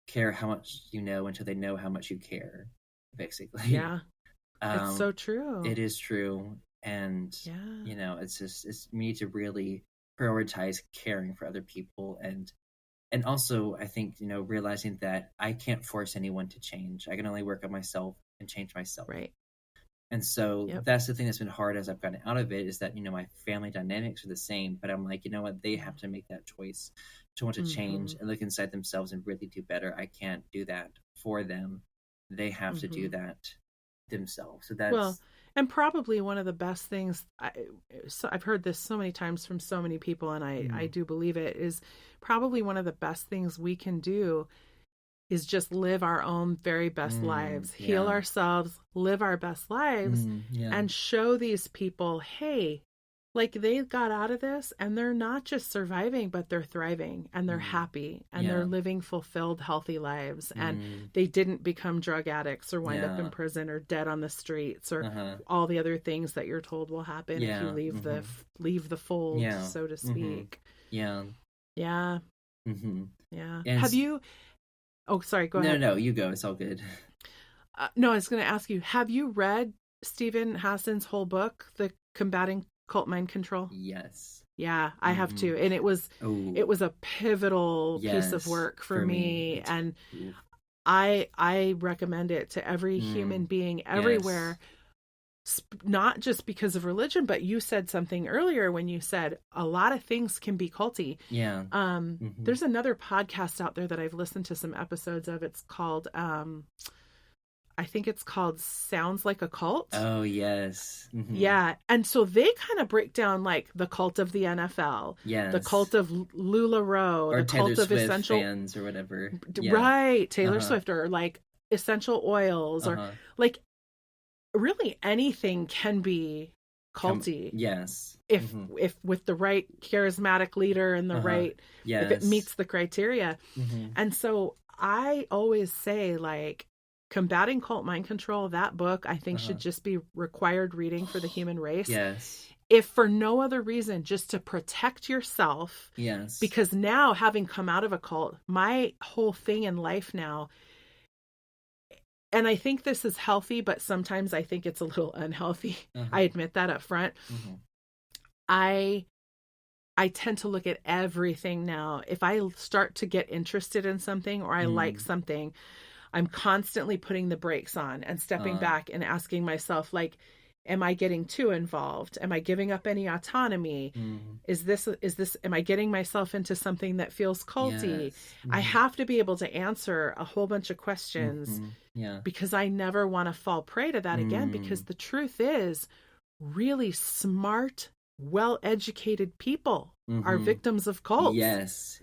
care how much you know until they know how much you care, basically. Yeah. It's so true. It is true. And Yeah. it's we need to really prioritize caring for other people, and also, I think, realizing that I can't force anyone to change. I can only work on myself and change myself. Right. And so Yep. that's the thing that's been hard as I've gotten out of it, is that, my family dynamics are the same, but I'm like, you know what? They have to make that choice to want to change Mhm. and look inside themselves and really do better. I can't do that for them. They have to do Mhm. that themselves. So that's Well, and probably one of the best things, I've heard this so many times from so many people, and I do believe it, is probably one of the best things we can do is just live our own very best lives, heal yeah. ourselves, live our best lives, Yeah. and show these people, hey, like, they got out of this and they're not just surviving, but they're thriving and they're happy and they're Yeah. living fulfilled, healthy lives. And Mm. they didn't become drug addicts or wind up in Yeah. prison or dead on the streets or Uh-huh. all the other things that you're told will happen if you Yeah. leave the fold, Yeah. so to Mhm. speak. Yeah. Yeah. Mm-hmm. Yeah. And Have you? Oh, sorry. Go ahead. No, you go. It's all good. No, I was going to ask you, have you read Stephen Hassan's whole book, The Combating Cult Mind Control? Yes. Yeah, I have too. And it was a pivotal piece of Yes, work for for me. me. It's- And Oof. I recommend it to every human being everywhere. Not just because of religion, but you said something earlier when you said a lot of things can be culty. Yeah. There's another podcast out there that I've listened to some episodes of. It's called I think it's called Sounds Like a Cult. Oh, yes. Mm-hmm. Yeah. And so they kind of break down like the cult of the NFL, Yes. the cult of LuLaRoe, Or the Taylor cult of Swift Essential fans or whatever. Right, Taylor Swift, or like essential oils, or like really anything can be culty. Yes. If with the right charismatic leader and the right, if it meets the criteria. And so I always say, like, Combating Cult Mind Control, that book, I think should just be required reading for the human race. Yes. If for no other reason, just to protect yourself. Yes. Because now, having come out of a cult, my whole thing in life now, and I think this is healthy, but sometimes I think it's a little unhealthy. I admit that up front. I tend to look at everything now. If I start to get interested in something or I like something, I'm constantly putting the brakes on and stepping back and asking myself, like, am I getting too involved? Am I giving up any autonomy? Is this, am I getting myself into something that feels culty? Yes. I have to be able to answer a whole bunch of questions because I never want to fall prey to that again, because the truth is, really smart, well-educated people are victims of cults. Yes.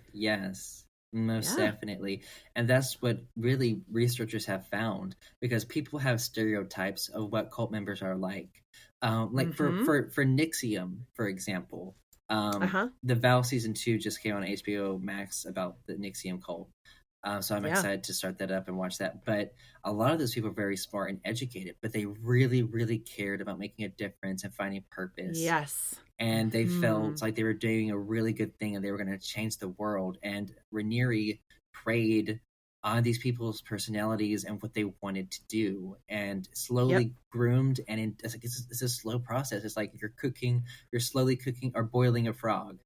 Most definitely. And that's what really researchers have found, because people have stereotypes of what cult members are like. Like for NXIVM, for example, the Vow season 2 just came on HBO Max about the NXIVM cult. So I'm excited to start that up and watch that. But a lot of those people are very smart and educated, but they really, really cared about making a difference and finding purpose. Yes. And they felt like they were doing a really good thing and they were going to change the world. And Raniere preyed on these people's personalities and what they wanted to do, and slowly groomed. And it's a slow process. It's like you're slowly cooking or boiling a frog.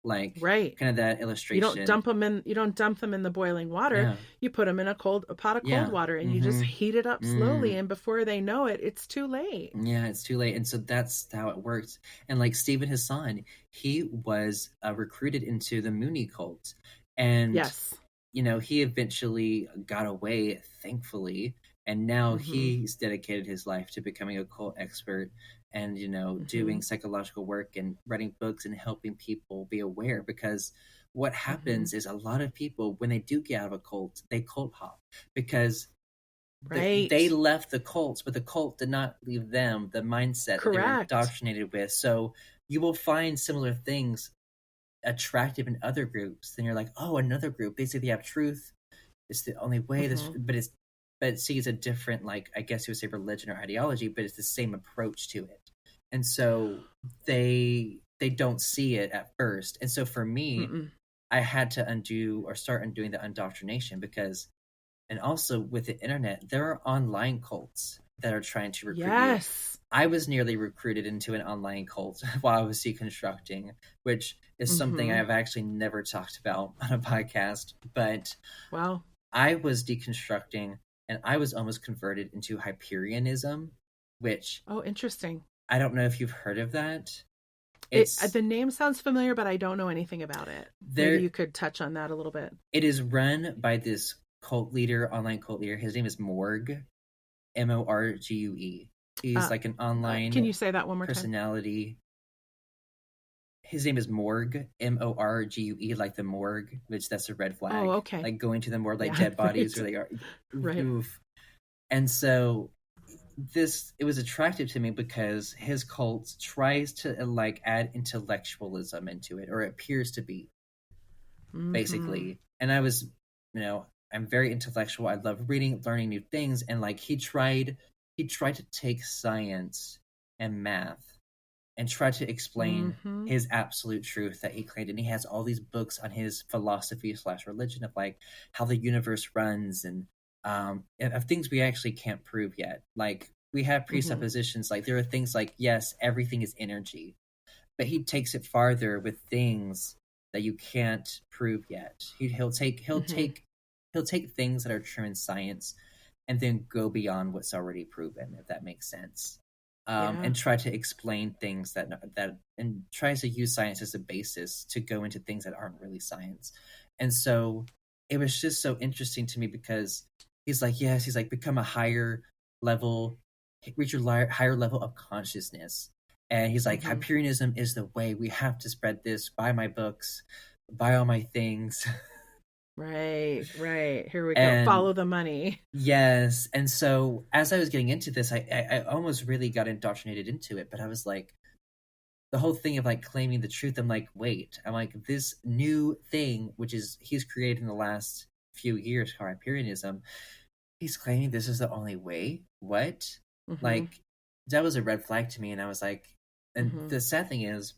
Like, kind of that illustration. You don't dump them in the boiling water. You put them in a pot of cold water, and you just heat it up slowly. And before they know it, it's too late. Yeah, it's too late. And so that's how it works. And like Stephen Hassan, he was recruited into the Mooney cult, and he eventually got away, thankfully, And now he's dedicated his life to becoming a cult expert and, doing psychological work and writing books and helping people be aware. Because what happens is a lot of people, when they do get out of a cult, they cult hop because Right. they left the cults, but the cult did not leave them, the mindset that they were Correct. indoctrinated with. So you will find similar things attractive in other groups. Then you're like, oh, another group, they say they have truth. It's the only way. But see, it's a different, like, I guess you would say religion or ideology, but it's the same approach to it. And so they don't see it at first. And so for me, I had to start undoing the indoctrination because, and also with the internet, there are online cults that are trying to recruit you. I was nearly recruited into an online cult while I was deconstructing, which is something I've actually never talked about on a podcast. But wow, I was deconstructing and I was almost converted into Hyperianism, which interesting. I don't know if you've heard of that. The name sounds familiar, but I don't know anything about it. Maybe you could touch on that a little bit. It is run by this online cult leader. His name is Morgue, Morgue. He's like an online. Can you say that one more personality? Time? His name is Morgue, Morgue, like the morgue, which that's a red flag. Oh, okay. Like going to the morgue, like dead bodies where they are. Right. Oof. And so it was attractive to me because his cult tries to like add intellectualism into it, or it appears to be, basically. And I was, I'm very intellectual. I love reading, learning new things, and like he tried to take science and math and try to explain his absolute truth that he claimed. And he has all these books on his philosophy / religion of like how the universe runs and of things we actually can't prove yet. Like we have presuppositions, like there are things like, yes, everything is energy, but he takes it farther with things that you can't prove yet. He'll take things that are true in science and then go beyond what's already proven, if that makes sense. And try to explain things that and tries to use science as a basis to go into things that aren't really science. And so it was just so interesting to me because he's like, become a higher level, reach your higher level of consciousness. And he's like, Hyperianism is the way. We have to spread this. Buy my books, buy all my things. Right. Here we go. Follow the money. Yes. And so as I was getting into this, I almost really got indoctrinated into it. But I was like, the whole thing of like claiming the truth, I'm like, wait. I'm like, this new thing, which is he's created in the last few years called Hyperianism, he's claiming this is the only way? What? Like, that was a red flag to me. And I was like, and the sad thing is,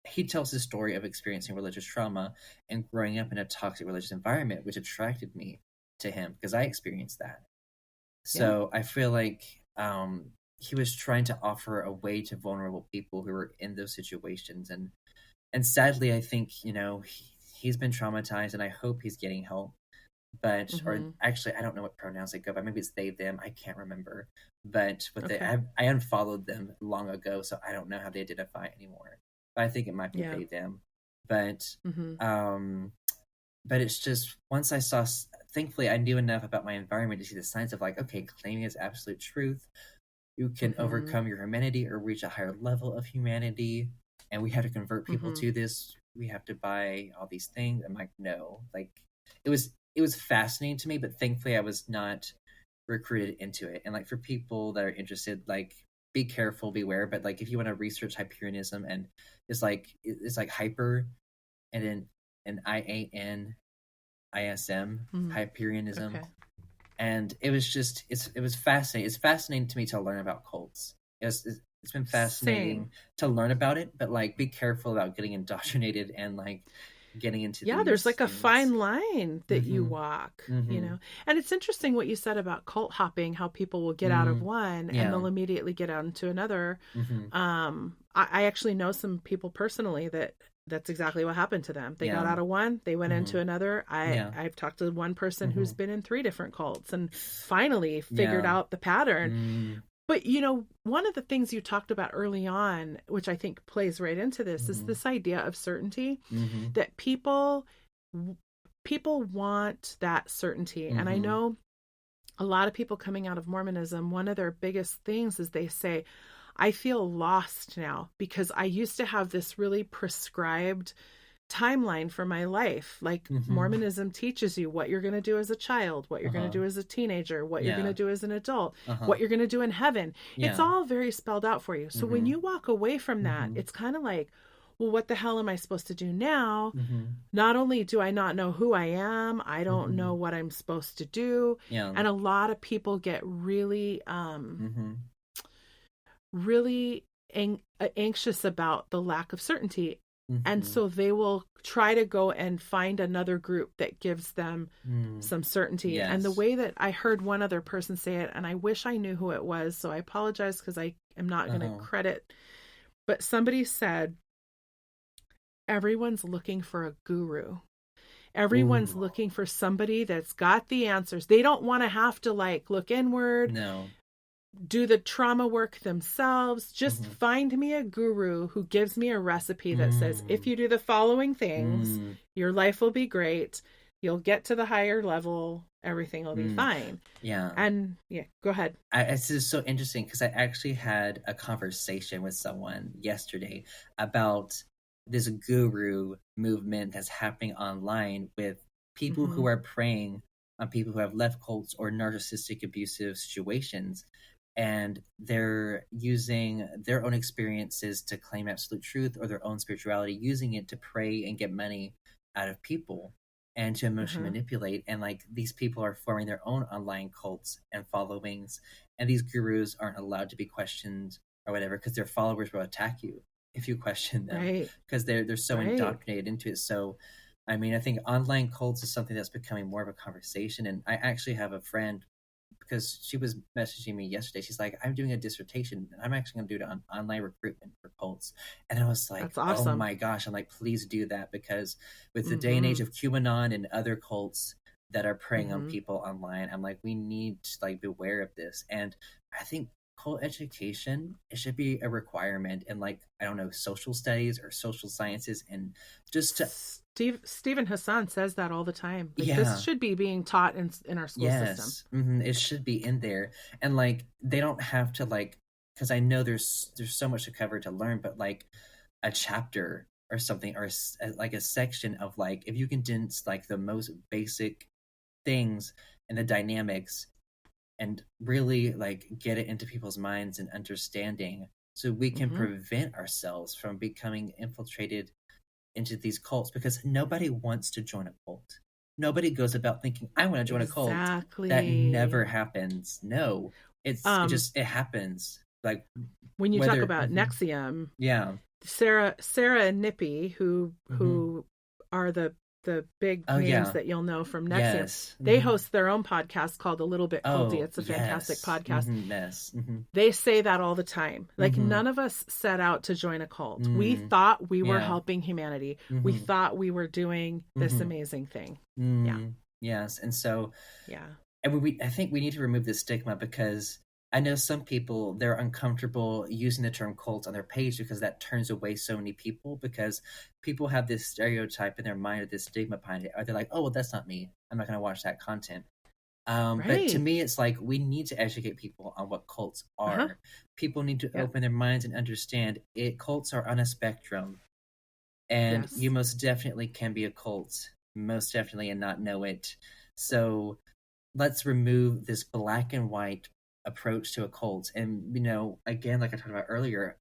he tells his story of experiencing religious trauma and growing up in a toxic religious environment, which attracted me to him because I experienced that. So I feel like he was trying to offer a way to vulnerable people who were in those situations. And sadly, I think, he's been traumatized and I hope he's getting help. But, or actually, I don't know what pronouns they go by. Maybe it's they, them. I can't remember. But I unfollowed them long ago, so I don't know how they identify anymore. I think it might be they, them. But but it's just, once I saw, thankfully I knew enough about my environment to see the signs of like, okay, claiming is absolute truth. You can overcome your humanity or reach a higher level of humanity. And we have to convert people to this. We have to buy all these things. I'm like, no. Like, it was fascinating to me, but thankfully I was not recruited into it. And like, for people that are interested, like, be careful, beware. But like, if you want to research Hyperianism, and it's like hyper and then an IANISM, Hyperianism. Okay. And it was just, it was fascinating. It's fascinating to me to learn about cults. It's been fascinating to learn about it, but like, be careful about getting indoctrinated and like getting into there's like a fine line that you walk, and it's interesting what you said about cult hopping, how people will get out of one and they'll immediately get out into another. I actually know some people personally that's exactly what happened to them. They got out of one, they went into another. I've talked to one person who's been in 3 different cults and finally figured out the pattern. But, one of the things you talked about early on, which I think plays right into this, is this idea of certainty, that people want that certainty. And I know a lot of people coming out of Mormonism, one of their biggest things is they say, I feel lost now because I used to have this really prescribed timeline for my life. Like Mormonism teaches you what you're going to do as a child, what you're going to do as a teenager, what you're going to do as an adult, what you're going to do in heaven. It's all very spelled out for you. So when you walk away from that, it's kind of like, well, what the hell am I supposed to do now? Not only do I not know who I am, I don't know what I'm supposed to do. And a lot of people get really, really anxious about the lack of certainty. And so they will try to go and find another group that gives them some certainty. And the way that I heard one other person say it, and I wish I knew who it was, so I apologize because I am not going to credit, but somebody said, everyone's looking for a guru. Everyone's looking for somebody that's got the answers. They don't want to have to like look inward, do the trauma work themselves. Just find me a guru who gives me a recipe that says, if you do the following things, your life will be great. You'll get to the higher level. Everything will be fine. And go ahead. It's just so interesting because I actually had a conversation with someone yesterday about this guru movement that's happening online with people who are preying on people who have left cults or narcissistic abusive situations. And they're using their own experiences to claim absolute truth or their own spirituality, using it to prey and get money out of people and to emotionally manipulate. And like these people are forming their own online cults and followings. And these gurus aren't allowed to be questioned or whatever because their followers will attack you if you question them because they're so indoctrinated into it. So, I mean, I think online cults is something that's becoming more of a conversation. And I actually have a friend because she was messaging me yesterday. She's like, I'm doing a dissertation. I'm actually going to do it on online recruitment for cults. And I was like, that's awesome. Oh my gosh. I'm like, please do that because with the day and age of QAnon and other cults that are preying on people online, I'm like, we need to like beware of this. And I think cult education, it should be a requirement in like, I don't know, social studies or social sciences and just to... Stephen Hassan says that all the time. Like, this should be being taught in our school system. It should be in there. And like, they don't have to like, because I know there's so much to cover to learn, but like a chapter or something, or like a section of like, if you can condense like the most basic things and the dynamics and really like get it into people's minds and understanding so we can prevent ourselves from becoming infiltrated into these cults, because nobody wants to join a cult. Nobody goes about thinking, I want to join a cult. That never happens. No, it happens. Like when you talk about NXIVM, Sarah and Nippy, who are the big names that you'll know from NXIVM, they host their own podcast called A Little Bit Culty. It's a fantastic podcast. They say that all the time. Like none of us set out to join a cult. We thought we were helping humanity. We thought we were doing this amazing thing. Yes. And so, and I think we need to remove this stigma, because I know some people, they're uncomfortable using the term cult on their page because that turns away so many people, because people have this stereotype in their mind or this stigma behind it. Or they're like, oh, well, that's not me. I'm not going to watch that content. But to me, it's like we need to educate people on what cults are. People need to open their minds and understand it. Cults are on a spectrum. And you most definitely can be a cult, most definitely, and not know it. So let's remove this black and white approach to a cult. And again, like I talked about earlier,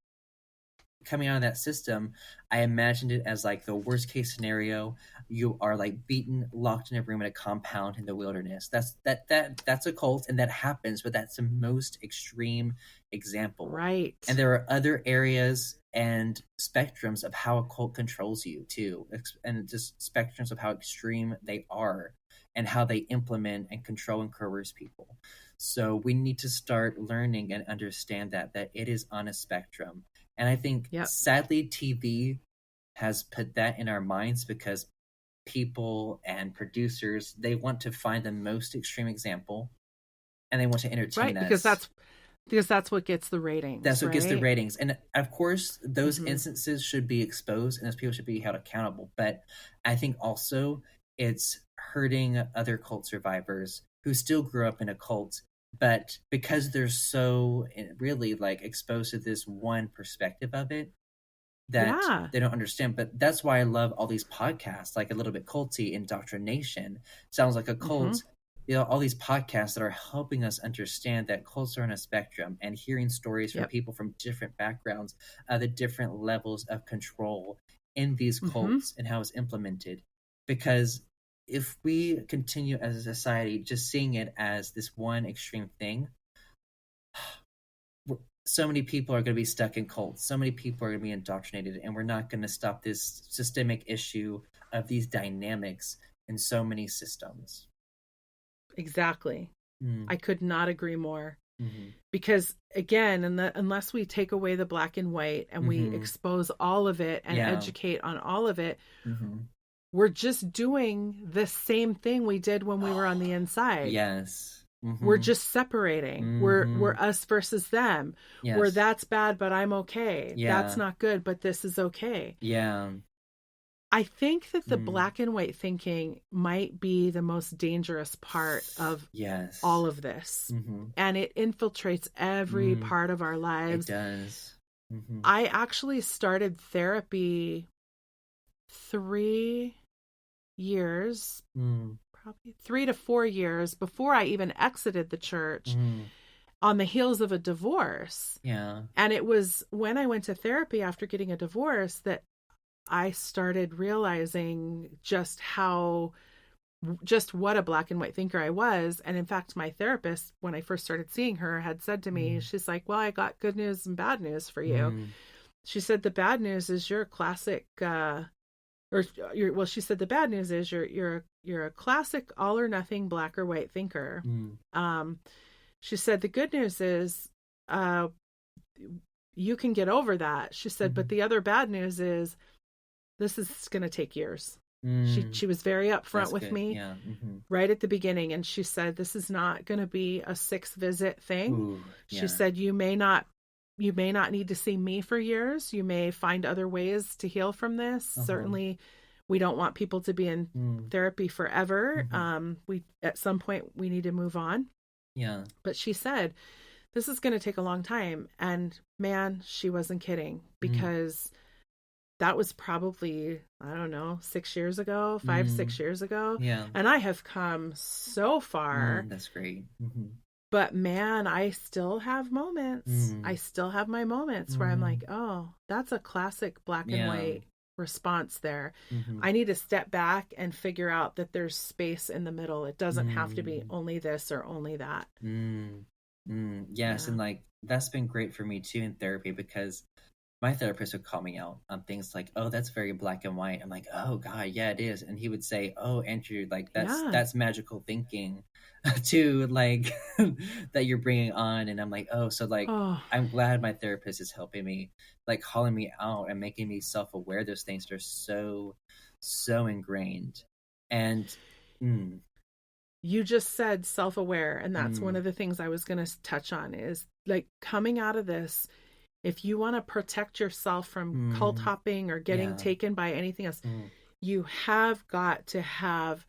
coming out of that system, I imagined it as like the worst case scenario. You are like beaten, locked in a room in a compound in the wilderness. That's a cult, and that happens, but that's the most extreme example. Right. And there are other areas and spectrums of how a cult controls you too, and just spectrums of how extreme they are and how they implement and control and coerce people. So we need to start learning and understand that it is on a spectrum. And I think, sadly, TV has put that in our minds, because people and producers, they want to find the most extreme example and they want to entertain us. Because that's what gets the ratings. That's what gets the ratings. And of course, those instances should be exposed and those people should be held accountable. But I think also it's hurting other cult survivors who still grew up in a cult, but because they're so really like exposed to this one perspective of it, that Yeah. they don't understand. But that's why I love all these podcasts, like A Little Bit Culty, Indoctrination, Sounds Like a Cult. All these podcasts that are helping us understand that cults are on a spectrum, and hearing stories from Yep. people from different backgrounds, the different levels of control in these cults and how it's implemented. Because if we continue as a society just seeing it as this one extreme thing, so many people are going to be stuck in cults. So many people are going to be indoctrinated, and we're not going to stop this systemic issue of these dynamics in so many systems. Exactly. I could not agree more. Mm-hmm. Because again, unless we take away the black and white and we expose all of it and educate on all of it, we're just doing the same thing we did when we were on the inside. Yes. We're just separating. We're us versus them. Yes. Where that's bad, but I'm okay. Yeah. That's not good, but this is okay. Yeah. I think that the black and white thinking might be the most dangerous part of all of this. And it infiltrates every part of our lives. It does. I actually started therapy 3 years, probably 3 to 4 years before I even exited the church, on the heels of a divorce. Yeah. And it was when I went to therapy after getting a divorce that I started realizing just what a black and white thinker I was. And in fact, my therapist, when I first started seeing her, had said to me, she's like, well, I got good news and bad news for you. She said, the bad news is you're a classic, she said the bad news is you're a classic all or nothing black or white thinker. She said, the good news is, you can get over that. She said, but the other bad news is, this is going to take years. She was very upfront with me right at the beginning. And she said, this is not going to be a 6 visit thing. She said, you may not need to see me for years. You may find other ways to heal from this. Certainly we don't want people to be in therapy forever. At some point we need to move on. Yeah. But she said, this is going to take a long time. And man, she wasn't kidding, because that was probably, I don't know, 6 years ago, 6 years ago. Yeah. And I have come so far. That's great. But man, I still have moments. I still have my moments where I'm like, oh, that's a classic black and white response there. I need to step back and figure out that there's space in the middle. It doesn't have to be only this or only that. Yes. And like, that's been great for me too in therapy, because my therapist would call me out on things like, oh, that's very black and white. I'm like, oh God, yeah, it is. And he would say, oh, Andrew, like that's magical thinking too, like that you're bringing on. And I'm like, oh, so like, I'm glad my therapist is helping me, like calling me out and making me self-aware. Those things are so ingrained. And you just said self-aware. And that's one of the things I was going to touch on is like coming out of this. If you want to protect yourself from cult hopping or getting taken by anything else, you have got to have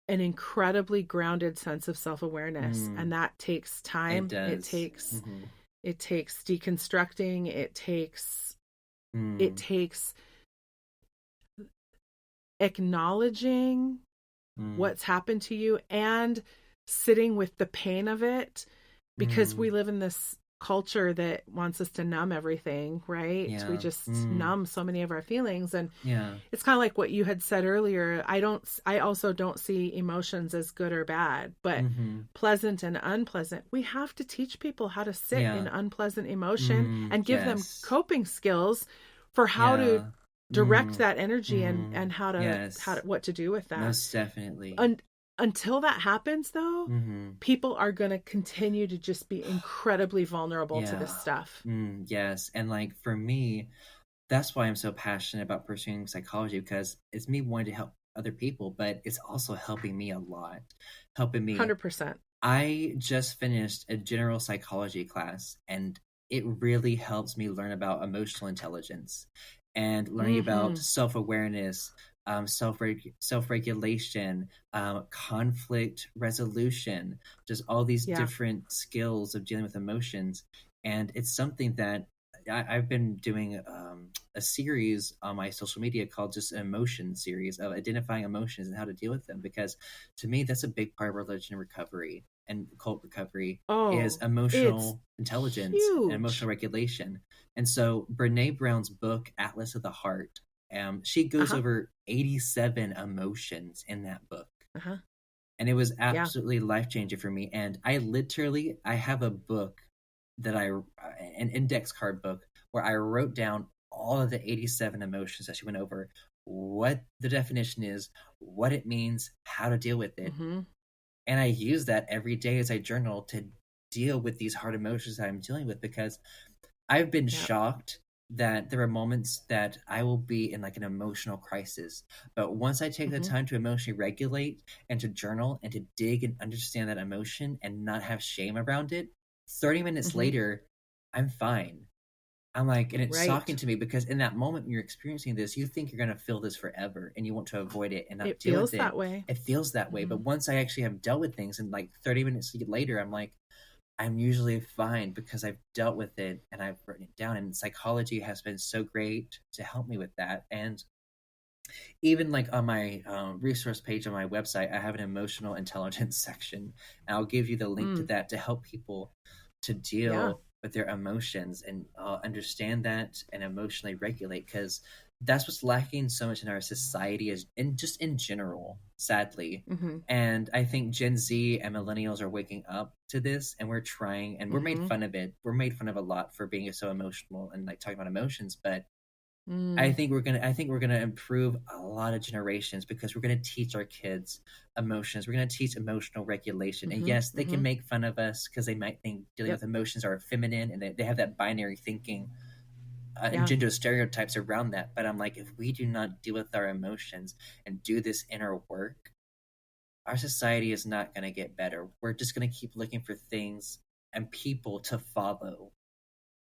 an incredibly grounded sense of self-awareness. And that takes time. It takes deconstructing. It takes acknowledging what's happened to you and sitting with the pain of it, because we live in this culture that wants us to numb everything, right? We just numb so many of our feelings. And it's kind of like what you had said earlier. I also don't see emotions as good or bad, but pleasant and unpleasant. We have to teach people how to sit in unpleasant emotion and give them coping skills for how to direct that energy and how to what to do with that. Most definitely. Until that happens, though, people are going to continue to just be incredibly vulnerable to this stuff. Yes. And like for me, that's why I'm so passionate about pursuing psychology, because it's me wanting to help other people, but it's also helping me a lot. Helping me. 100%. I just finished a general psychology class, and it really helps me learn about emotional intelligence and learning about self-awareness, self-regulation, conflict resolution, just all these Yeah. different skills of dealing with emotions. And it's something that I've been doing a series on my social media called just an emotion series of identifying emotions and how to deal with them. Because to me, that's a big part of religion recovery and cult recovery is Oh, it's emotional intelligence and emotional huge. regulation. And so Brene Brown's book, Atlas of the Heart, she goes Uh-huh. over 87 emotions in that book. Uh-huh. And it was Yeah. absolutely life changing for me. And I have a book that an index card book where I wrote down all of the 87 emotions that she went over, what the definition is, what it means, how to deal with it. Mm-hmm. And I use that every day as I journal to deal with these hard emotions that I'm dealing with, because I've been Yep. shocked that there are moments that I will be in like an emotional crisis. But once I take the Mm-hmm. time to emotionally regulate and to journal and to dig and understand that emotion and not have shame around it, 30 minutes Mm-hmm. later, I'm fine. I'm like, and it's shocking Right. to me because in that moment when you're experiencing this, you think you're going to feel this forever and you want to avoid it and not It deal feels with it. that way. It feels that way. Mm-hmm. But once I actually have dealt with things and like 30 minutes later, I'm like, I'm usually fine because I've dealt with it and I've written it down. And psychology has been so great to help me with that. And even like on my resource page on my website, I have an emotional intelligence section. And I'll give you the link to Mm. that to help people to Yeah. deal with their emotions and understand that and emotionally regulate, because that's what's lacking so much in our society is in just in general, sadly. Mm-hmm. And I think Gen Z and millennials are waking up to this, and we're trying, and we're made Mm-hmm. fun of it. We're made fun of a lot for being so emotional and like talking about emotions, but I Mm. think we're gonna improve a lot of generations because we're gonna teach our kids emotions. We're gonna teach emotional regulation. And Mm-hmm. yes, they can Mm-hmm. make fun of us because they might think dealing Yep. with emotions are feminine, and they have that binary thinking and Yeah. gender stereotypes around that. But I'm like, if we do not deal with our emotions and do this inner work, our society is not gonna get better. We're just gonna keep looking for things and people to follow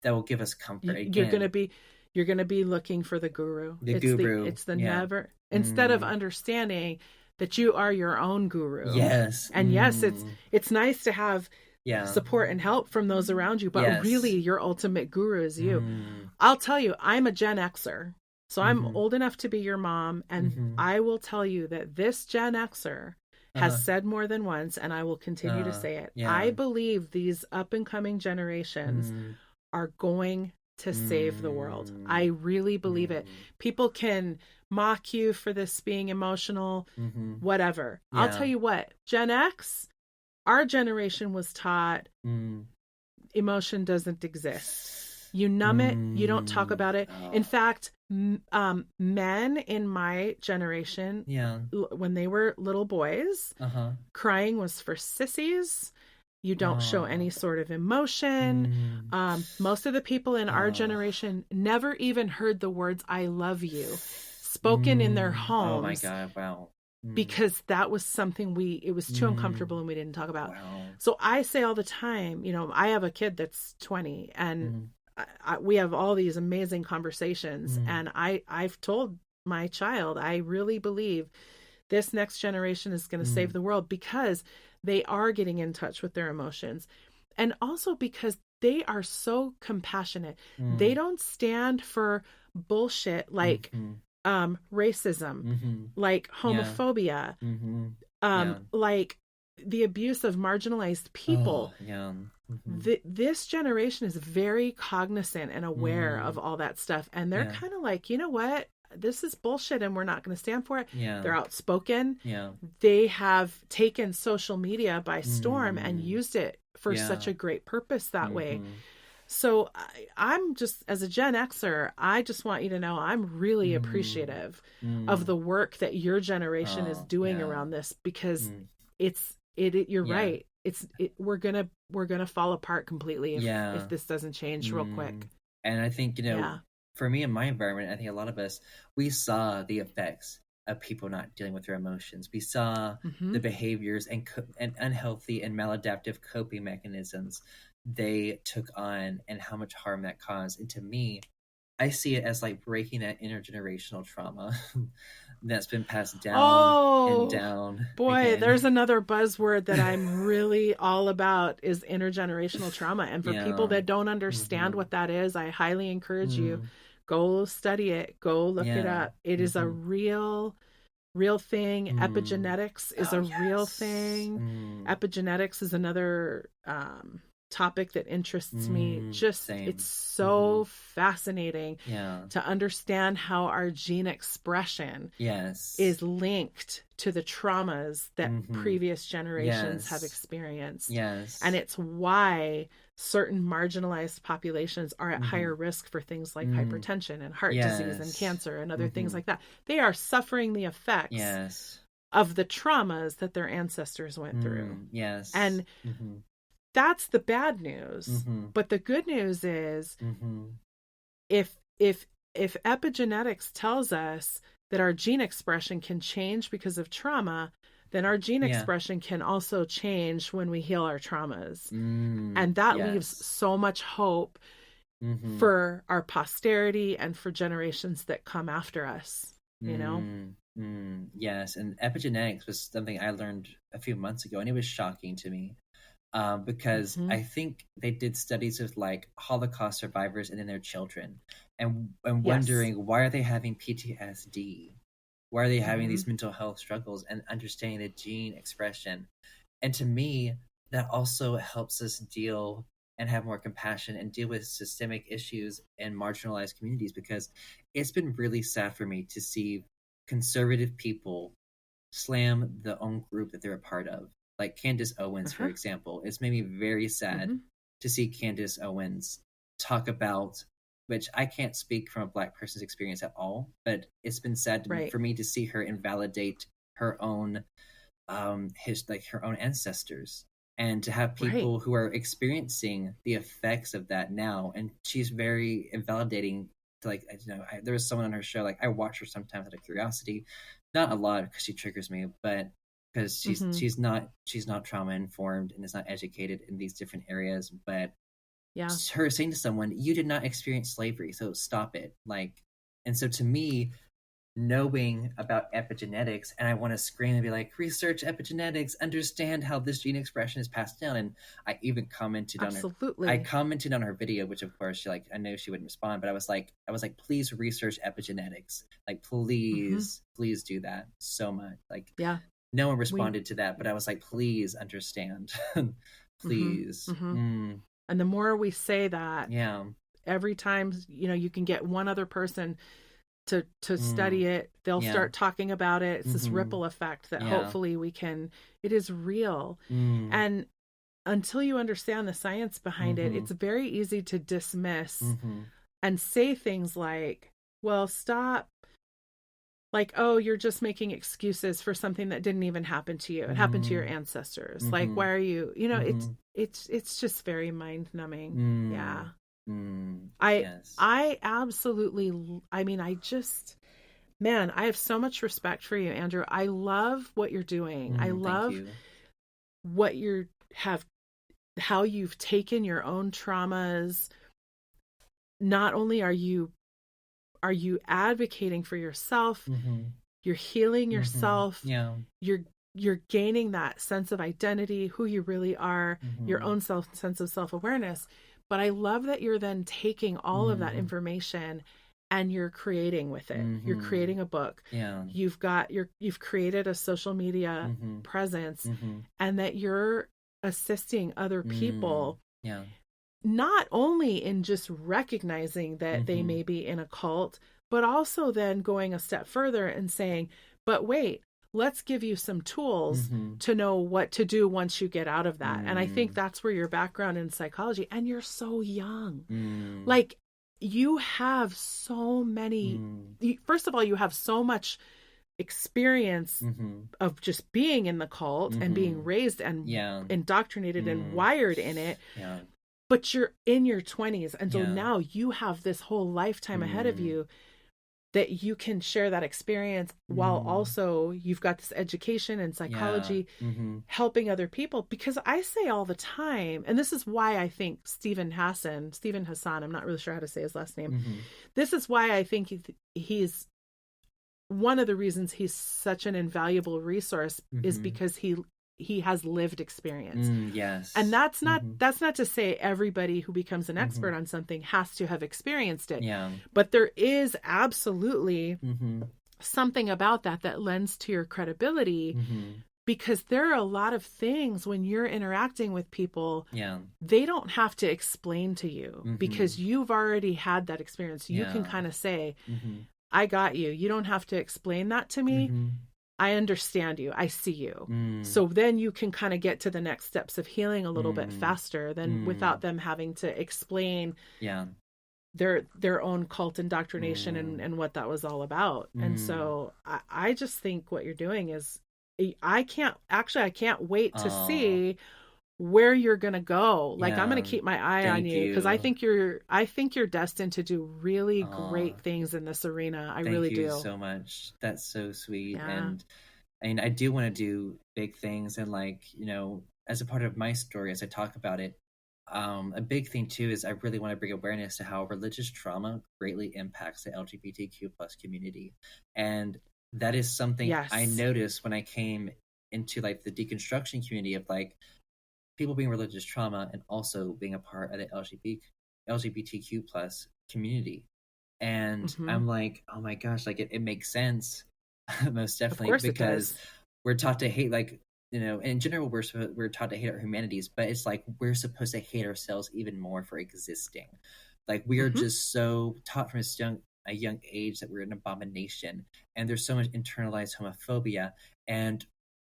that will give us comfort. You're gonna Again, be looking for the guru. the It's guru. the Yeah. never, instead of Mm. understanding that you are your own guru. Yes. And yes, it's nice to have Yeah. support and help from those around you, but Yes. really your ultimate guru is you. Mm. I'll tell you, I'm a Gen Xer. So I'm Mhm. old enough to be your mom, and Mhm. I will tell you that this Gen Xer has Uh-huh. said more than once, and I will continue to say it. Yeah. I believe these up and coming generations Mm. are going to save the world. Mm. I really believe it. Mm. People can mock you for this being emotional, Mhm. whatever. I'll Yeah. tell you what, Gen X, our generation was taught Mm. emotion doesn't exist. You numb it, you don't talk about it. In Oh. fact, men in my generation, Yeah. when they were little boys, Uh-huh. crying was for sissies. You don't show any sort of emotion. Most of the people in our generation never even heard the words "I love you" spoken in their homes. Oh my God! Wow. Because that was something it was too uncomfortable and we didn't talk about. Wow. So I say all the time, I have a kid that's 20 and we have all these amazing conversations. And I've told my child, I really believe this next generation is going to save the world because they are getting in touch with their emotions. And also because they are so compassionate. They don't stand for bullshit like racism, like homophobia, like the abuse of marginalized people. This generation is very cognizant and aware of all that stuff. And they're kind of like, you know what? This is bullshit and we're not going to stand for it. They're outspoken. They have taken social media by storm and used it for such a great purpose that way. So I'm just, as a Gen Xer, I just want you to know I'm really appreciative of the work that your generation is doing around this, because you're right. We're gonna fall apart completely if this doesn't change real quick. And I think, for me in my environment, I think a lot of us, we saw the effects of people not dealing with their emotions. We saw the behaviors and unhealthy and maladaptive coping mechanisms they took on and how much harm that caused. And to me, I see it as like breaking that intergenerational trauma that's been passed down and Oh, down boy, again. there's another buzzword that I'm really all about is intergenerational trauma. And for people Yeah. that don't understand Mhm. what that is, I highly encourage you, Mm. go study it, go look it Yeah. up. It is a Mhm. real thing. Mm. Epigenetics is Oh, a real yes. thing. Mm. Epigenetics is another topic that interests me. Just, it's Same. so fascinating Yeah. to understand how our gene expression Yes. is linked to the traumas that Mhm. previous generations have Yes. experienced. And Yes. it's why certain marginalized populations are at higher Mhm. risk for things like Mm. hypertension and heart disease and Yes. cancer and other things Mhm. like that. They are suffering the effects Yes. of the traumas that their ancestors went through. Yes. And Mhm. that's the bad news. Mhm. But the good news is Mhm. if if if epigenetics tells us that our gene expression can change because of trauma, then our gene Yeah. expression can also change when we heal our traumas. And that leaves Yes. so much hope Mhm. for our posterity and for generations that come after us, you know? Yes, and epigenetics was something I learned a few months ago, and it was shocking to me. Because Mm-hmm. I think they did studies with like Holocaust survivors and then their children, and Yes. wondering why are they having PTSD, why are they having Mm-hmm. these mental health struggles, and understanding the gene expression. And to me, that also helps us deal and have more compassion and deal with systemic issues in marginalized communities, because it's been really sad for me to see conservative people slam the own group that they're a part of. Like Candace Owens, for Uh-huh. example. It's made me very sad Mm-hmm. to see Candace Owens talk about, which I can't speak from a Black person's experience at all, but it's been sad Right. for me to see her invalidate her own her own ancestors, and to have Right. people who are experiencing the effects of that now. And she's very invalidating to, like, there was someone on her show, like, I watch her sometimes out of curiosity, not a lot because she triggers me, but because Mm-hmm. she's not trauma informed and is not educated in these different areas. But Yeah. her saying to someone, you did not experience slavery, so stop it. Like, and so to me, knowing about epigenetics, and I want to scream and be like, research epigenetics, understand how this gene expression is passed down. And I even Absolutely. commented on her video, which of course I know she wouldn't respond, but I was like, please research epigenetics, like, Mm-hmm. please do that so much. Like, Yeah. no one We responded to that, but I was like, please understand. mm-hmm. Please. Mm-hmm. And the more we say that, Yeah. every time, you can get one other person to Mm. study it, they'll Yeah. start talking about it. It's this Mm-hmm. ripple effect that Yeah. hopefully it is real. And until you understand the science behind it, Mm-hmm. it's very easy to dismiss Mm-hmm. and say things like, well, stop. Like, oh, you're just making excuses for something that didn't even happen to you. It happened to your Mm-hmm. ancestors. Like, Mm-hmm. why are you, Mm-hmm. it's just very mind numbing. Yeah. Mm. Mm. I Yes. I absolutely, I mean, man, I have so much respect for you, Andrew. I love what you're doing. I Thank love you. what how you've taken your own traumas. Not only are you advocating for yourself, Mm-hmm. you're healing Mm-hmm. yourself, Yeah. you're gaining that sense of identity, who you really are, your Mm-hmm. own sense of self-awareness. But I love that you're then taking all of that Mm-hmm. information and you're creating with it. You're Mm-hmm. creating a book. Yeah. You've created a social media Mm-hmm. presence, Mm-hmm. and that you're assisting other people, Yeah. not only in just recognizing that they Mm-hmm. may be in a cult, but also then going a step further and saying, but wait, let's give you some tools Mm-hmm. to know what to do once you get out of that. And I think that's where your background in psychology, and you're so young. Like, you have so many, first of all, you have so much experience Mm-hmm. of just being in the cult and being raised and Yeah. indoctrinated and wired in it. Yeah. But you're in your 20s. And so Yeah. now you have this whole lifetime ahead of you. that you can share that experience while also you've got this education and psychology helping other people. Because I say all the time, and this is why I think Stephen Hassan, I'm not really sure how to say his last name. This is why I think he's one of the reasons he's such an invaluable resource is because he has lived experience. Yes. And that's not to say everybody who becomes an expert on something has to have experienced it. Yeah. But there is absolutely something about that lends to your credibility, because there are a lot of things when you're interacting with people, they don't have to explain to you because you've already had that experience. You can kind of say, I got you. You don't have to explain that to me. I understand you. I see you. So then you can kind of get to the next steps of healing a little bit faster than without them having to explain their own cult indoctrination and what that was all about. And so I just think what you're doing is, I can't wait to see where you're going to go. Like, I'm going to keep my eye on you because I think you're destined to do really great things in this arena. I really do. Thank you so much. That's so sweet. And I do want to do big things. And like, you know, as a part of my story, as I talk about it, a big thing too is I really want to bring awareness to how religious trauma greatly impacts the LGBTQ plus community. And that is something I noticed when I came into like the deconstruction community of like people being religious trauma and also being a part of the LGBTQ plus community. And I'm like, oh my gosh, like it makes sense. Most definitely, because we're taught to hate, like, you know, in general, we're taught to hate our humanities, but it's like we're supposed to hate ourselves even more for existing. Like we are just so taught from a young age that we're an abomination, and there's so much internalized homophobia, and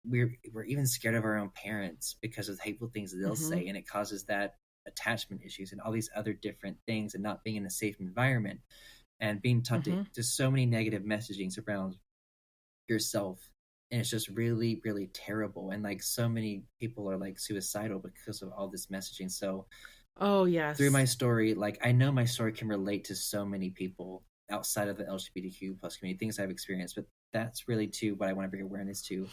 we're even scared of our own parents because of the hateful things that they'll say, and it causes that attachment issues and all these other different things, and not being in a safe environment and being taught to so many negative messagings around yourself. And it's just really, really terrible. And like so many people are like suicidal because of all this messaging. So through my story, like I know my story can relate to so many people outside of the LGBTQ plus community, things I've experienced. But that's really too what I want to bring awareness to,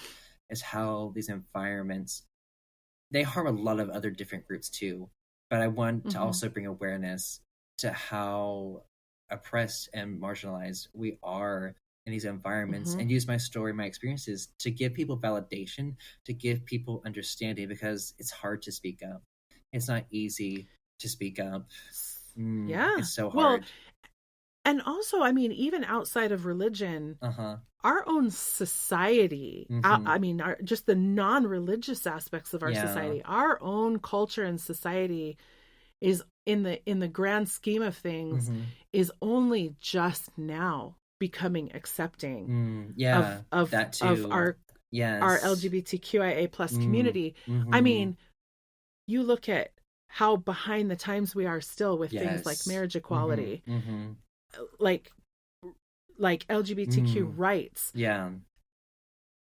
is how these environments, they harm a lot of other different groups too. But I want to also bring awareness to how oppressed and marginalized we are in these environments, and use my story, my experiences to give people validation, to give people understanding, because it's hard to speak up. It's not easy to speak up. It's so hard. Well, and also, I mean, even outside of religion, our own society, I mean, just the non-religious aspects of our society, our own culture and society is in the grand scheme of things is only just now becoming accepting of that too. Of our LGBTQIA plus community. I mean, you look at how behind the times we are still with things like marriage equality, like LGBTQ rights.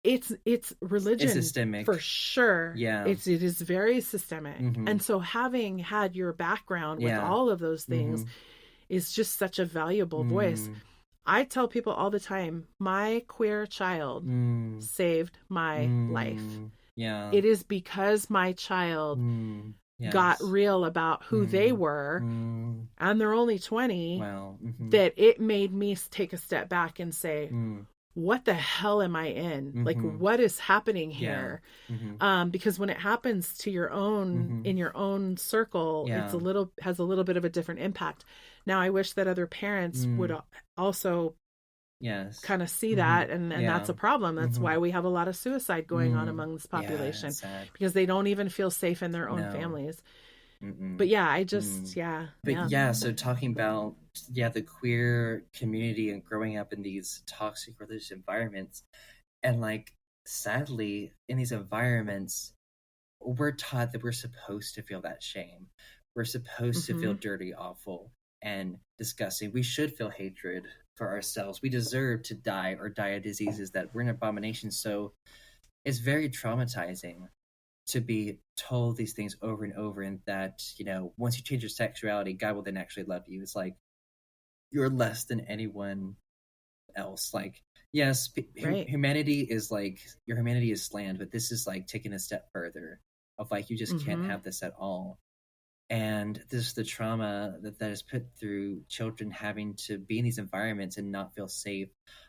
It's religion. It's systemic for sure. It is very systemic. And so having had your background with all of those things is just such a valuable voice. I tell people all the time, my queer child saved my life. It is because my child got real about who they were, and they're only 20, that it made me take a step back and say, what the hell am I in? Like, what is happening here? Because when it happens to your own, in your own circle, it's has a little bit of a different impact. Now, I wish that other parents would also kind of see that, and that's a problem. That's why we have a lot of suicide going on among this population, because they don't even feel safe in their own families. But I just so talking about the queer community and growing up in these toxic religious environments, and like sadly in these environments we're taught that we're supposed to feel that shame, we're supposed to feel dirty, awful, and disgusting. We should feel hatred for ourselves. We deserve to die or die of diseases, that we're an abomination. So it's very traumatizing to be told these things over and over, and that, you know, once you change your sexuality, God will then actually love you. It's like you're less than anyone else. Like, yes, Right. humanity is like, your humanity is slammed, but this is like taking a step further of like, you just can't Mm-hmm. have this at all. And this the trauma that is put through children having to be in these environments and not feel safe.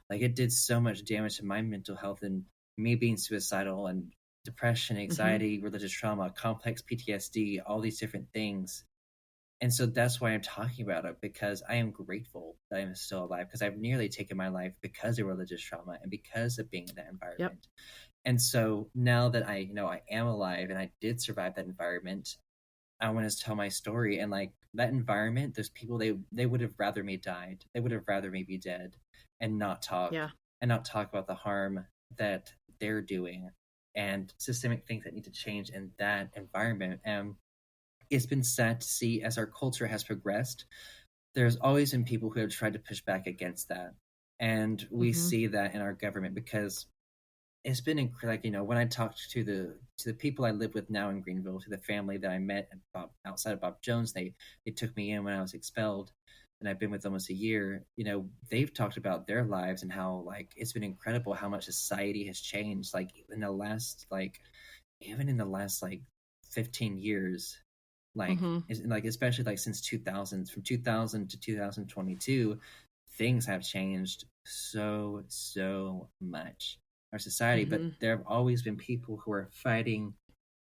Like, it did so much damage to my mental health, and me being suicidal and depression, Mm-hmm. anxiety, religious trauma, complex PTSD, all these different things. And so that's why I'm talking about it, because I am grateful that I'm still alive, because I've nearly taken my life because of religious trauma and because of being in that Yep. environment. And so now that I know I am alive and I did survive that environment, I want to tell my story. And like, that environment, there's people, they would have rather me died. They would have rather me be dead and Yeah. not talk about the harm that they're doing and systemic things that need to change in that environment. And it's been sad to see, as our culture has progressed, there's always been people who have tried to push back against that. And we Mm-hmm. see that in our government, because it's been like, when I talked to the people I live with now in Greenville, to the family that I met at outside of Bob Jones, they took me in when I was expelled, and I've been with almost a year. They've talked about their lives and how, like, it's been incredible how much society has changed, like in the last, like, even in the last like 15 years, like, Mm-hmm. like, especially like since 2000, from 2000 to 2022, things have changed so much in our society. But Mm-hmm. there have always been people who are fighting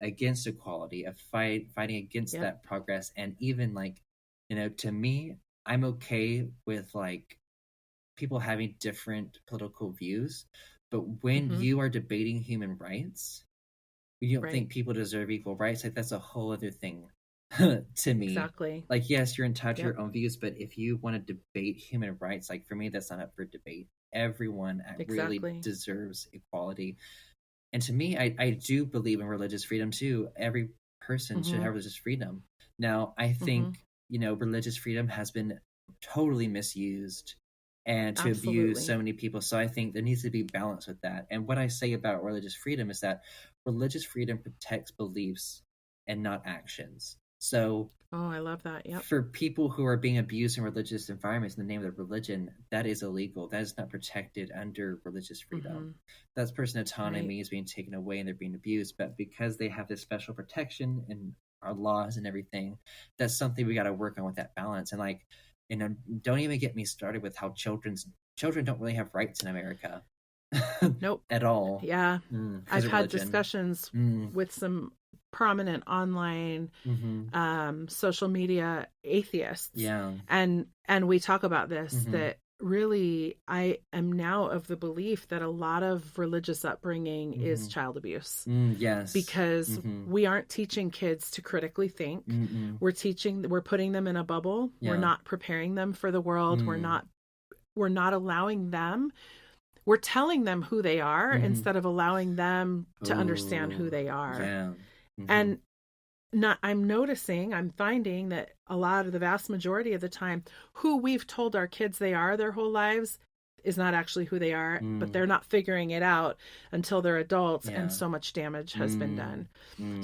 against equality, fighting against Yep. that progress. And even like, to me, I'm okay with like people having different political views, but when Mm-hmm. you are debating human rights, you don't Right. think people deserve equal rights, like, that's a whole other thing to me. Exactly. Like, yes, you're entitled to Yep. your own views, but if you want to debate human rights, like, for me, that's not up for debate. Everyone really Exactly. deserves equality. And to me, I do believe in religious freedom too. Every person should Mm-hmm. have religious freedom. Now, I Mm-hmm. think, religious freedom has been totally misused and to abuse so Absolutely. many people. So I think there needs to be balance with that. And what I say about religious freedom is that religious freedom protects beliefs and not actions. So Oh, I love that. Yep. for people who are being abused in religious environments in the name of their religion, that is illegal. That is not protected under religious Mm-hmm. freedom. That person Right. autonomy is being taken away and they're being abused. But because they have this special protection in our laws and everything, that's something we got to work on with that balance. And like, don't even get me started with how children don't really have rights in America Nope. at all, Yeah. because I've of had religion. discussions Mm, with some prominent online mm-hmm. social media atheists, Yeah. and we talk about this, Mm-hmm. that really I am now of the belief that a lot of religious upbringing is Mm-hmm. child abuse, Yes. because Mm-hmm. we aren't teaching kids to critically think. Mm-mm. We're putting them in a bubble. We're Yeah. not preparing them for the world. Mm. We're not allowing them, we're telling them who they are Mm-hmm. instead of allowing them to understand who Oh, they are. yeah. Mm-hmm. And I'm finding that a lot of the vast majority of the time, who we've told our kids they are their whole lives is not actually who they are, but Mm. they're not figuring it out until they're adults, and Yeah. so much damage has been Mm. done.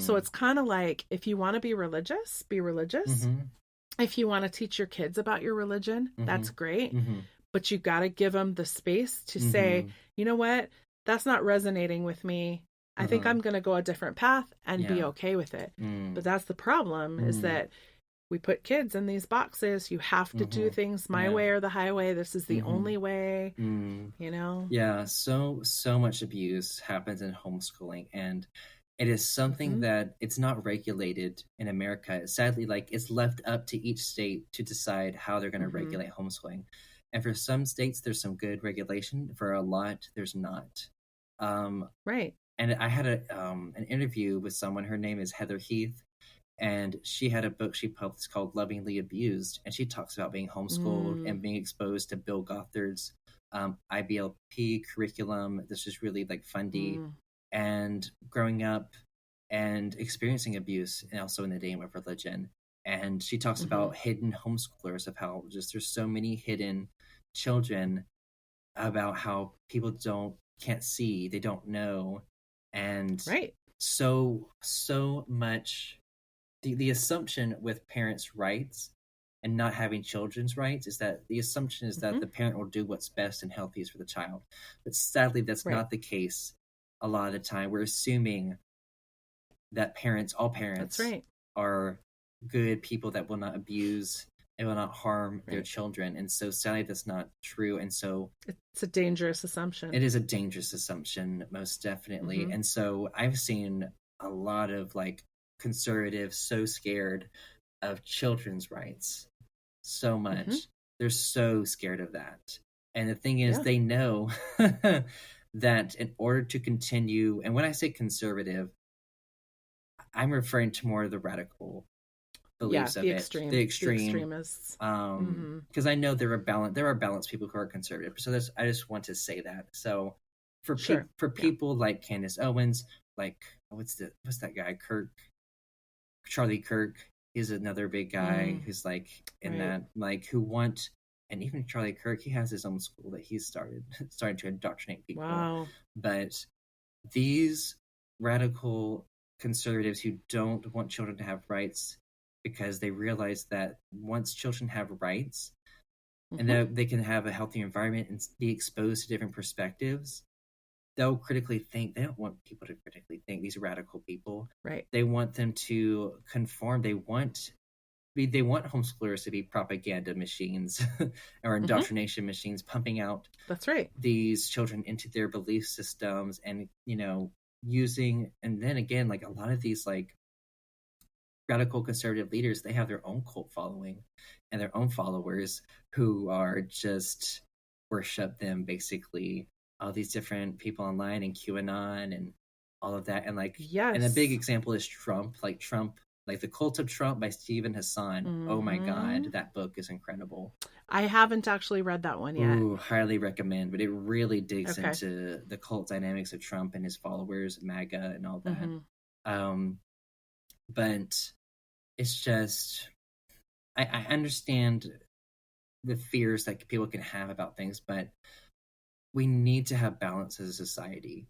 So Mm. it's kind of like, if you want to be religious, be religious. Mm-hmm. If you want to teach your kids about your religion, Mm-hmm. that's great. Mm-hmm. But you got to give them the space to say, Mm-hmm. you know what, that's not resonating with me. I think Uh-huh. I'm going to go a different path and be Yeah. okay with it. Mm. But that's the problem, is Mm. that we put kids in these boxes. You have to do Mm-hmm. things my Yeah. way or the highway. This is the Mm-hmm. only way, Mm. you know? Yeah. So much abuse happens in homeschooling, and it is something Hmm. that it's not regulated in America. Sadly, like, it's left up to each state to decide how they're going to Hmm. regulate homeschooling. And for some states, there's some good regulation. For a lot, there's not. Um, Right. and I had an interview with someone. Her name is Heather Heath, and she had a book she published called "Lovingly Abused," and she talks about being homeschooled Mm. and being exposed to Bill Gothard's IBLP curriculum. This is really like fundy, Mm. and growing up and experiencing abuse, and also in the name of religion. And she talks Hmm. about hidden homeschoolers, of how just there's so many hidden children, about how people can't see, they don't know. And Right. so much, the assumption with parents' rights and not having children's rights is that the assumption is that Mhm. the parent will do what's best and healthiest for the child. But sadly, that's Right. not the case a lot of the time. We're assuming that all That's parents, right. are good people that will not abuse and will not harm their Right. children. And so sadly, that's not true. And so It's a dangerous assumption. it is a dangerous assumption, most definitely. Mhm. And so I've seen a lot of like conservatives so scared of children's rights so much. Mhm. They're so scared of that. And the thing is, Yeah. they know that in order to continue, and when I say conservative, I'm referring to more of the radical beliefs of the it, extreme, the the extreme. extremists. Mhm. Because I know there are balanced people who are conservative. So I just want to say that. So for Sure. for Yeah. people like Candace Owens, like what's that guy, Charlie Kirk, he's another big guy who's like in Right. that, like who want, and even Charlie Kirk, he has his own school that he's starting to indoctrinate people. Wow. But these radical conservatives who don't want children to have rights because they realize that once children have rights and Mhm. that they can have a healthy environment and be exposed to different perspectives, they'll critically think. They don't want people to critically think, these radical people. Right. They want them to conform. They want homeschoolers to be propaganda machines or indoctrination machines, pumping out That's right. these children into their belief systems, and using, and then again, like a lot of these like radical conservative leaders, they have their own cult following and their own followers who are just worship them, basically, all these different people online and QAnon and all of that. And like, Yes. and a big example is Trump, like The Cult of Trump by Stephen Hassan. Oh my God, that book is incredible. I haven't actually read that one yet. Ooh, highly recommend. But it really digs Okay. into the cult dynamics of Trump and his followers, MAGA, and all that. Mhm. But it's just, I understand the fears that people can have about things, but we need to have balance as a society.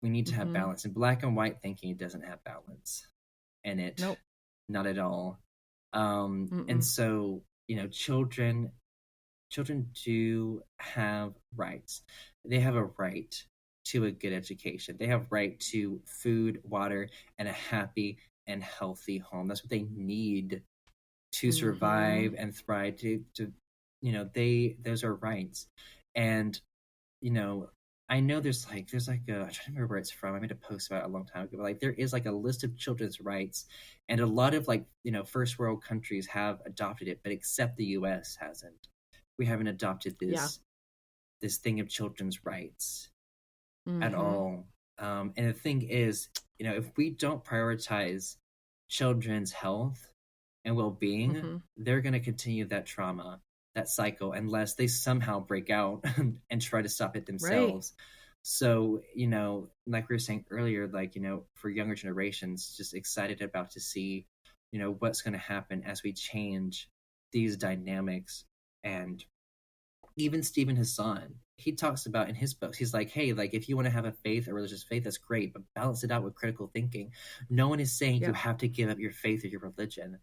We need to have Mhm. balance. And black and white thinking doesn't have balance in it. Nope. Not at all. And Mm-mm. so, children do have rights. They have a right to a good education. They have right to food, water, and a happy and healthy home. That's what they need to survive and thrive. Those are rights. And I know there's like a, I'm trying to remember where it's from. I made a post about it a long time ago. But like there is like a list of children's rights, and a lot of like first world countries have adopted it, but except the U.S. hasn't. We haven't adopted this thing of children's rights at all. And the thing is, if we don't prioritize children's health and well-being, they're going to continue that trauma, that cycle, unless they somehow break out and try to stop it themselves. Right. So, like we were saying earlier, like, for younger generations, just excited about to see, what's going to happen as we change these dynamics. And even Stephen Hassan, he talks about in his books, he's like, hey, like if you want to have a faith, a religious faith, that's great, but balance it out with critical thinking. No one is saying you have to give up your faith or your religion,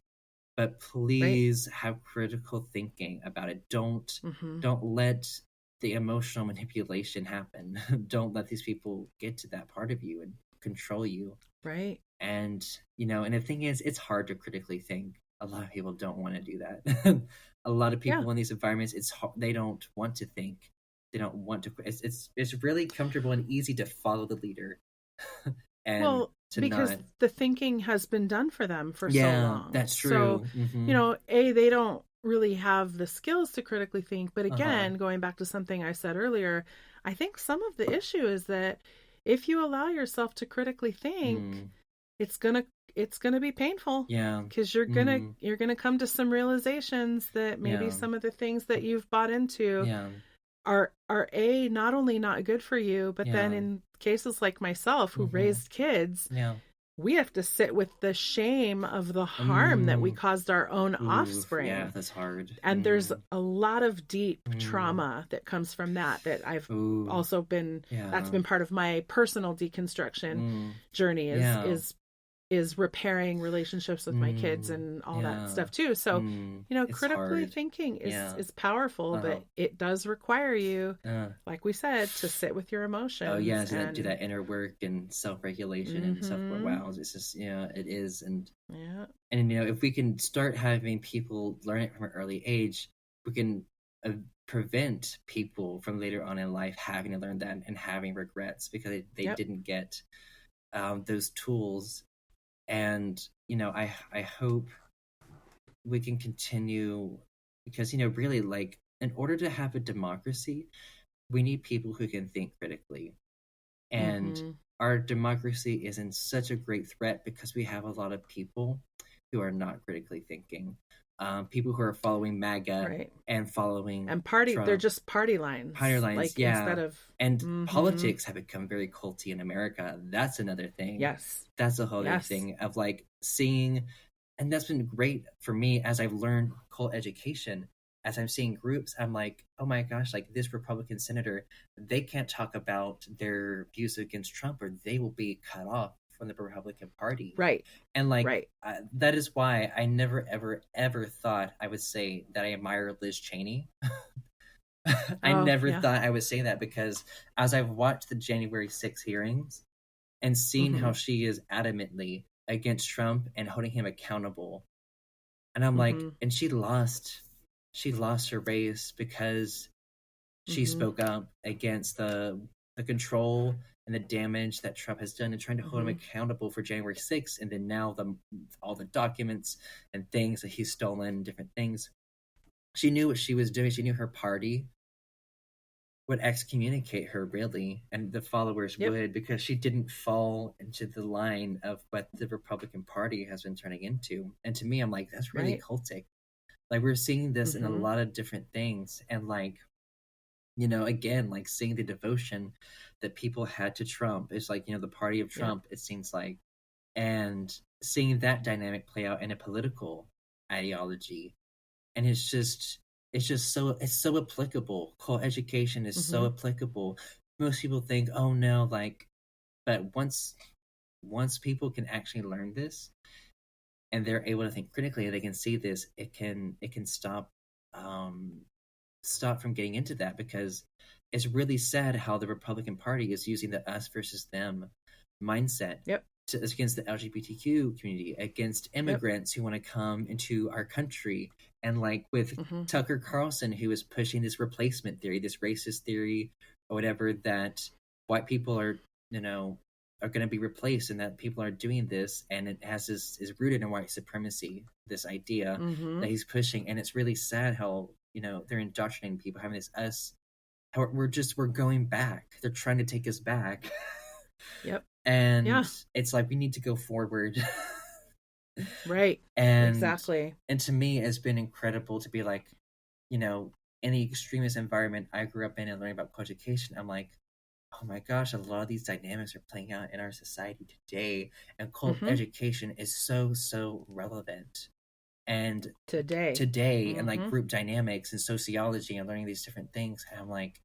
but please have critical thinking about it. Don't let the emotional manipulation happen. Don't let these people get to that part of you and control you. Right. And, and the thing is, it's hard to critically think. A lot of people don't want to do that. A lot of people in these environments, they don't want to think. They don't want to. It's really comfortable and easy to follow the leader. And because the thinking has been done for them for so long. That's true. So, they don't really have the skills to critically think. But again, going back to something I said earlier, I think some of the issue is that if you allow yourself to critically think, it's gonna be painful. Yeah. Because you're gonna come to some realizations that maybe some of the things that you've bought into are not only not good for you, but then in cases like myself who raised kids, we have to sit with the shame of the harm that we caused our own offspring. Yeah, that's hard. And there's a lot of deep trauma that comes from that I've also been, that's been part of my personal deconstruction journey is is repairing relationships with my kids and all that stuff too. So, It's critically hard. thinking Yeah. is powerful, Uh-huh. but it does require you, Uh, like we said, to sit with your emotions. oh yeah, do and that inner work and self-regulation and stuff. Wow, it's just it is, and yeah, if we can start having people learn it from an early age, we can prevent people from later on in life having to learn that and having regrets because they Yep. didn't get those tools. And I hope we can continue because really, like, in order to have a democracy, we need people who can think critically. And our democracy is in such a great threat because we have a lot of people who are not critically thinking. People who are following MAGA right. and following And Trump. they're just party lines. Like, yeah. Instead of and politics have become very culty in America. That's another thing. Yes. That's a whole other Yes. thing of like seeing, and that's been great for me as I've learned cult education. As I'm seeing groups, I'm like, oh my gosh, like this Republican senator, they can't talk about their views against Trump or they will be cut off from the Republican Party. Right. And like, Right. that is why I never, ever, ever thought I would say that I admire Liz Cheney. I never thought I would say that because as I've watched the January 6 hearings and seen how she is adamantly against Trump and holding him accountable, and I'm like, and she lost her race because she spoke up against the control and the damage that Trump has done and trying to hold him accountable for January 6th. And then now all the documents and things that he's stolen, different things. She knew what she was doing. She knew her party would excommunicate her, really, and the followers would, because she didn't fall into the line of what the Republican Party has been turning into. And to me, I'm like, that's really cultic. Like, we're seeing this in a lot of different things. And like, again, like seeing the devotion that people had to Trump. It's like, the party of Trump, it seems like. And seeing that dynamic play out in a political ideology. And it's so applicable. Cult education is so applicable. Most people think, oh no, like, but once people can actually learn this and they're able to think critically, they can see this, it can stop from getting into that, because it's really sad how the Republican Party is using the us versus them mindset against the LGBTQ community, against immigrants who want to come into our country. And like with Tucker Carlson, who is pushing this replacement theory, this racist theory or whatever, that white people are going to be replaced, and that people are doing this, and it is rooted in white supremacy, this idea that he's pushing. And it's really sad how they're indoctrinating people, having this how we're going back. They're trying to take us back. And it's like, we need to go forward. Right. And exactly. And to me, it's been incredible to be like, in the extremist environment I grew up in and learning about co-education, I'm like, oh my gosh, a lot of these dynamics are playing out in our society today, and cult education is so relevant. And today and like group dynamics and sociology and learning these different things, and I'm like,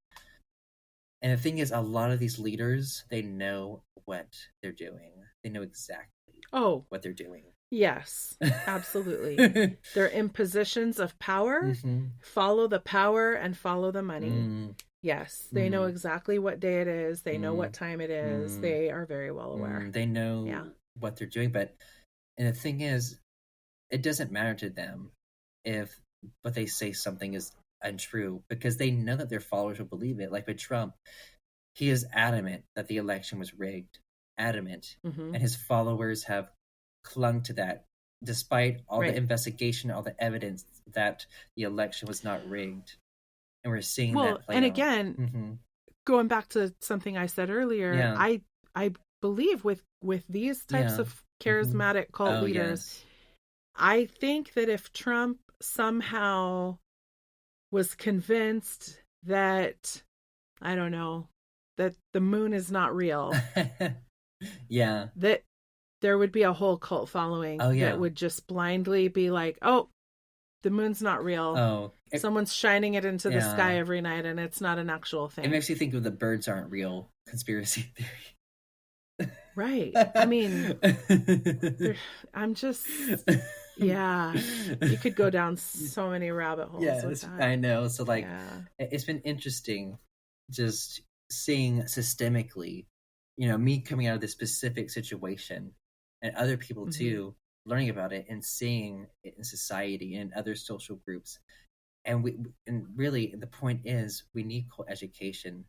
and the thing is, a lot of these leaders, they know what they're doing. They know exactly what they're doing. Yes, absolutely. They're in positions of power. Follow the power and follow the money. Yes, they know exactly what day it is. They know what time it is. They are very well aware. They know what they're doing. And the thing is, it doesn't matter to them if what they say something is untrue, because they know that their followers will believe it. Like with Trump, he is adamant that the election was rigged. Adamant. And his followers have clung to that despite all the investigation, all the evidence that the election was not rigged. And we're seeing that play and out. Again, going back to something I said earlier, I believe with these types of charismatic cult leaders, I think that if Trump somehow was convinced that, I don't know, that the moon is not real, that there would be a whole cult following that would just blindly be like, oh, the moon's not real. Someone's shining it into the sky every night, and it's not an actual thing. It makes you think of the birds aren't real conspiracy theory. Right. I mean, I'm just, yeah, you could go down so many rabbit holes with Yes, that. I know. So like, Yeah. it's been interesting just seeing systemically, me coming out of this specific situation and other people Hmm. too learning about it and seeing it in society and other social groups. And really the point is we need cult education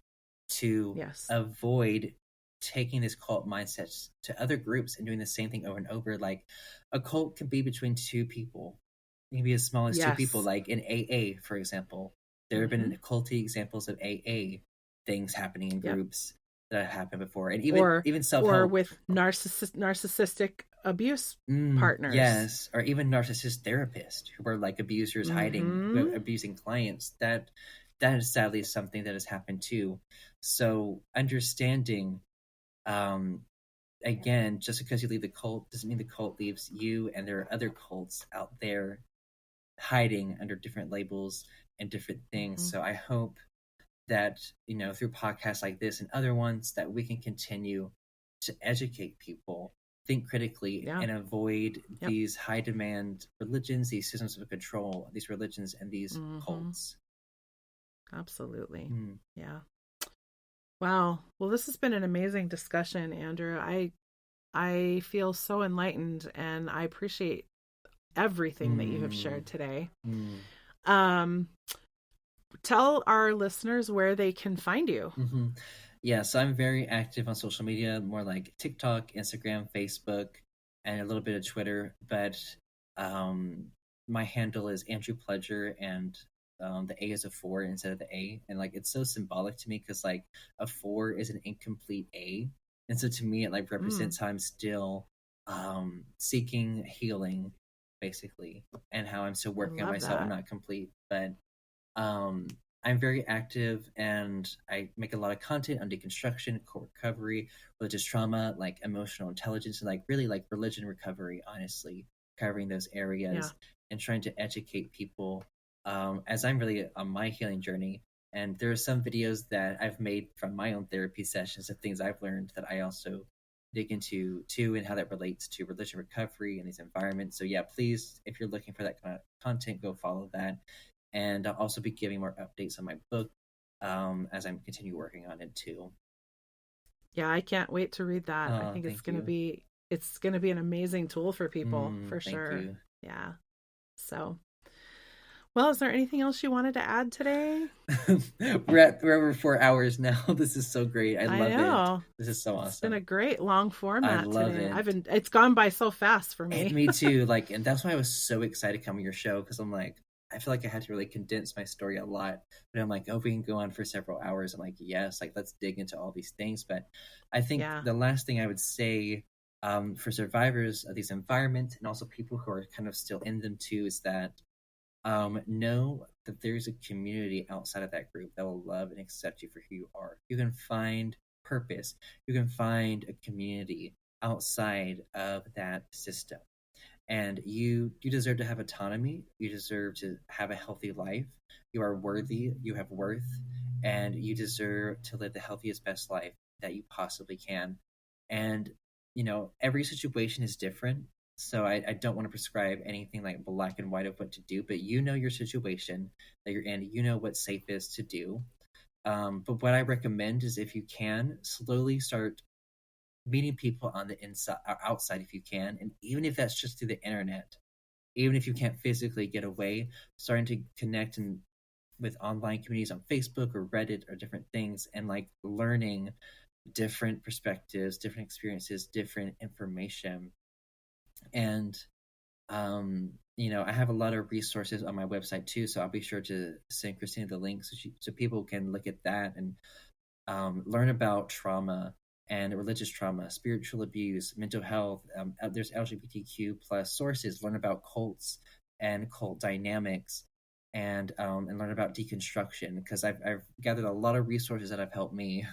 to Yes. avoid taking this cult mindset to other groups and doing the same thing over and over. Like a cult can be between two people. It can be as small as two people. Yes. Like in AA, for example, there have Hmm. been culty examples of AA things happening in Yep. groups that have happened before, and even Or even self or help. with narcissistic abuse partners. Yes, or even narcissist therapists who are like abusers hiding, Hmm. abusing clients. That is sadly something that has happened too. So understanding, um, again, just because you leave the cult doesn't mean the cult leaves you, and there are other cults out there hiding under different labels and different things. Hmm. So I hope that through podcasts like this and other ones that we can continue to educate people, think critically, Yeah. and avoid Yep. these high demand religions, these systems of control, these religions, and these Hmm. cults. Absolutely. Mm. Yeah. Wow. Well, this has been an amazing discussion, Andrew. I feel so enlightened, and I appreciate everything that you have Mm. shared today. Mm. Um, Tell our listeners where they can find you. Mm-hmm. Yeah, so I'm very active on social media, more like TikTok, Instagram, Facebook, and a little bit of Twitter. But um, my handle is Andrew Pledger, and the A is a 4 instead of the A. And like it's so symbolic to me because like a 4 is an incomplete A. And so to me, it like Mm, represents how I'm still seeking healing, basically, and how I'm still I working on love myself. I'm that. not complete, but um, I'm very active and I make a lot of content on deconstruction, core recovery, religious trauma, like emotional intelligence, and like really like religion recovery, honestly, covering those Yeah. areas and trying to educate people as I'm really on my healing journey. And there are some videos that I've made from my own therapy sessions of things I've learned that I also dig into too and how that relates to religion recovery and these environments. So yeah, please, if you're looking for that kind of content, go follow that. And I'll also be giving more updates on my book as I continue working on it too. Yeah, I can't wait to read that. I think Thank you. it's going to be an amazing tool for people for Thank sure. you. Yeah. So, well, is there anything else you wanted to add today? We're over 4 hours now. This is so great. I I love it. know. This is so It's been a awesome. great long I format love today. it. It's gone by so fast for And me. me too. Like, and that's why I was so excited to come on your show because I'm like, I feel like I had to really condense my story a lot. But I'm like, oh, we can go on for several hours. I'm like, yes, like let's dig into all these things. But I think Yeah. the last thing I would say for survivors of these environments and also people who are kind of still in them too is that know that there's a community outside of that group that will love and accept you for who you are. You can find purpose. You can find a community outside of that system, and you deserve to have autonomy. You deserve to have a healthy life. You are worthy. You have worth, and you deserve to live the healthiest, best life that you possibly can. And every situation is different, so I don't want to prescribe anything like black and white of what to do, but your situation that you're in, what's safest to do. But what I recommend is if you can slowly start meeting people on the inside or outside if you can, and even if that's just through the internet, even if you can't physically get away, starting to connect with online communities on Facebook or Reddit or different things, and like learning different perspectives, different experiences, different information. And I have a lot of resources on my website too, so I'll be sure to send Christina the link so people can look at that and learn about trauma and religious trauma, spiritual abuse, mental health. There's LGBTQ plus sources. Learn about cults and cult dynamics, and learn about deconstruction because I've gathered a lot of resources that have helped me,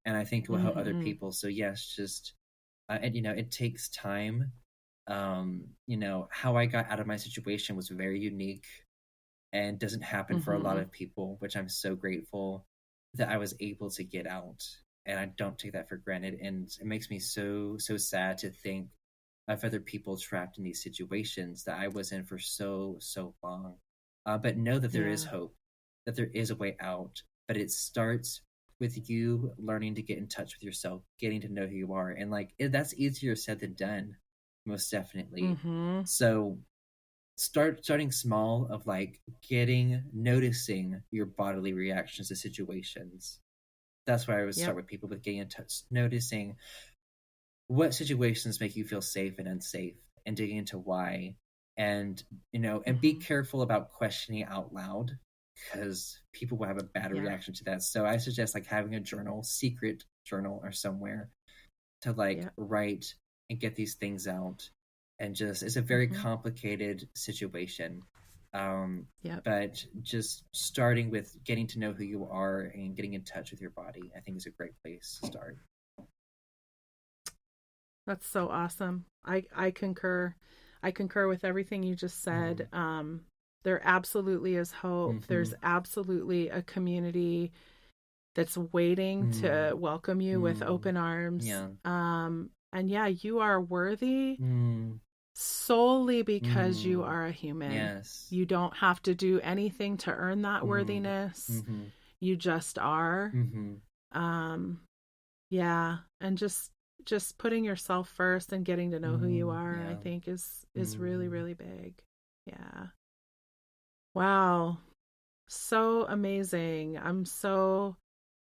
and I think will help other Hmm. people. So yes, just and it takes time. How I got out of my situation was very unique and doesn't happen for a lot Hmm. of people, which I'm so grateful that I was able to get out. and I don't take that for granted. And it makes me so sad to think of other people trapped in these situations that I was in for so long. But know that there is Yeah. hope, that there is a way out. But it starts with you learning to get in touch with yourself, getting to know who you are, and like that's easier said than done, most definitely. Mm-hmm. So starting small, of like noticing your bodily reactions to situations. That's why I would start Yep. with people, with getting in touch, noticing what situations make you feel safe and unsafe, and digging into why. And and be Mm-hmm. careful about questioning out loud, because people will have a bad Yeah. reaction to that. So I suggest like having a journal, secret journal or somewhere, to like Yeah. write and get these things out. And just, it's a very Mm-hmm. complicated situation. Yep. But just starting with getting to know who you are and getting in touch with your body, I think is a great place to start. That's so awesome. I concur. I concur with everything you just said. There absolutely is hope. There's absolutely a community that's waiting to welcome you with open arms. Yeah. And yeah, you are worthy Mm. solely because you are a human. Yes. You don't have to do anything to earn that Mm. worthiness. Mm-hmm. You just are. Mm-hmm. Yeah, and just putting yourself first and getting to know who you are, I Yeah. think is really, really big. Yeah. Wow. So amazing.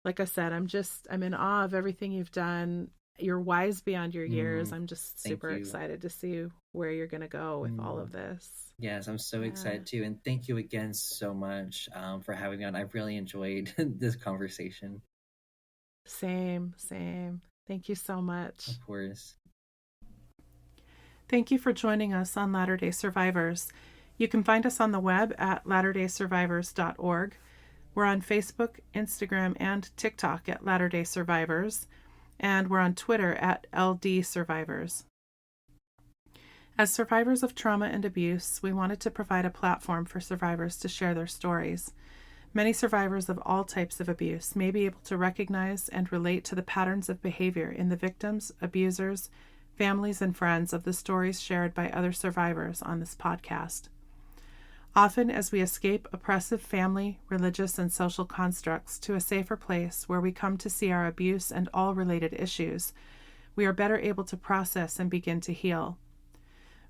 Like I said, I'm in awe of everything you've done. You're wise beyond your years. I'm just Thank super you. excited to see where you're going to go with all of this. Yes, I'm so Yeah. excited too. And thank you again so much for having me on. I've really enjoyed this conversation. Same. Thank you so much. Of course. Thank you for joining us on Latter-day Survivors. You can find us on the web at latterdaysurvivors.org. We're on Facebook, Instagram, and TikTok at Latter-day Survivors, and we're on Twitter at LD Survivors. As survivors of trauma and abuse, we wanted to provide a platform for survivors to share their stories. Many survivors of all types of abuse may be able to recognize and relate to the patterns of behavior in the victims, abusers, families, and friends of the stories shared by other survivors on this podcast. Often, as we escape oppressive family, religious, and social constructs to a safer place where we come to see our abuse and all related issues, we are better able to process and begin to heal.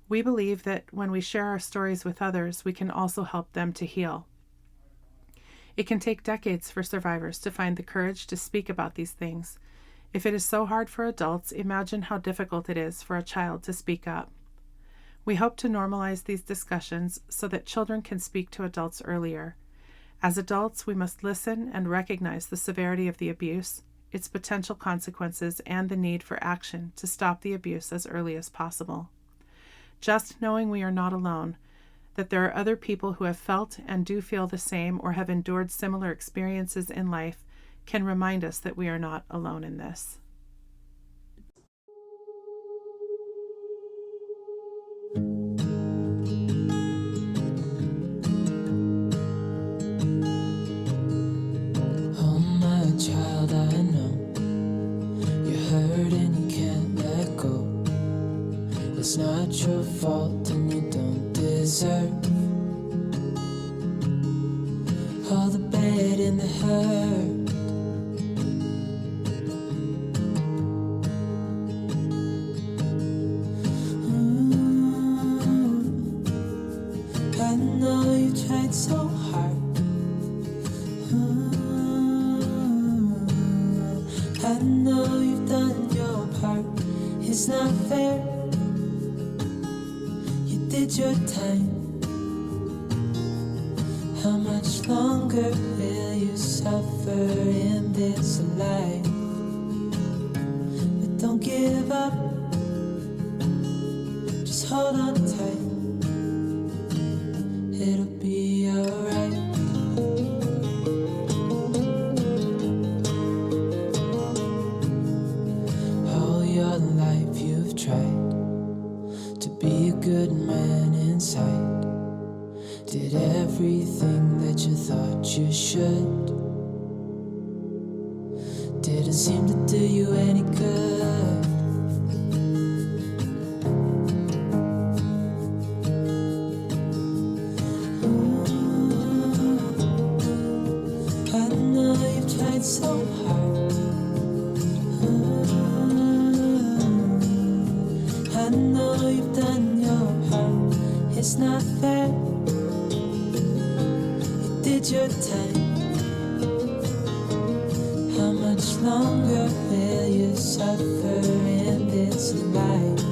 We believe that when we share our stories with others, we can also help them to heal. It can take decades for survivors to find the courage to speak about these things. If it is so hard for adults, imagine how difficult it is for a child to speak up. We hope to normalize these discussions so that children can speak to adults earlier. As adults, we must listen and recognize the severity of the abuse, its potential consequences, and the need for action to stop the abuse as early as possible. Just knowing we are not alone, that there are other people who have felt and do feel the same or have endured similar experiences in life, can remind us that we are not alone in this. Oh my child, I know you're hurt and you can't let go. It's not your fault and you don't deserve all the bad and the hurt. I know you tried so hard. I know you've done your part. It's not fair. You did your time. How much longer will you suffer in this life? But don't give up. Just hold on tight. It'll be alright. All your life you've tried to be a good man inside. Did everything that you thought you should. Didn't seem to do you any good. I know you've tried so hard. I know you've done your part. It's not fair. You did your time. How much longer will you suffer in this life?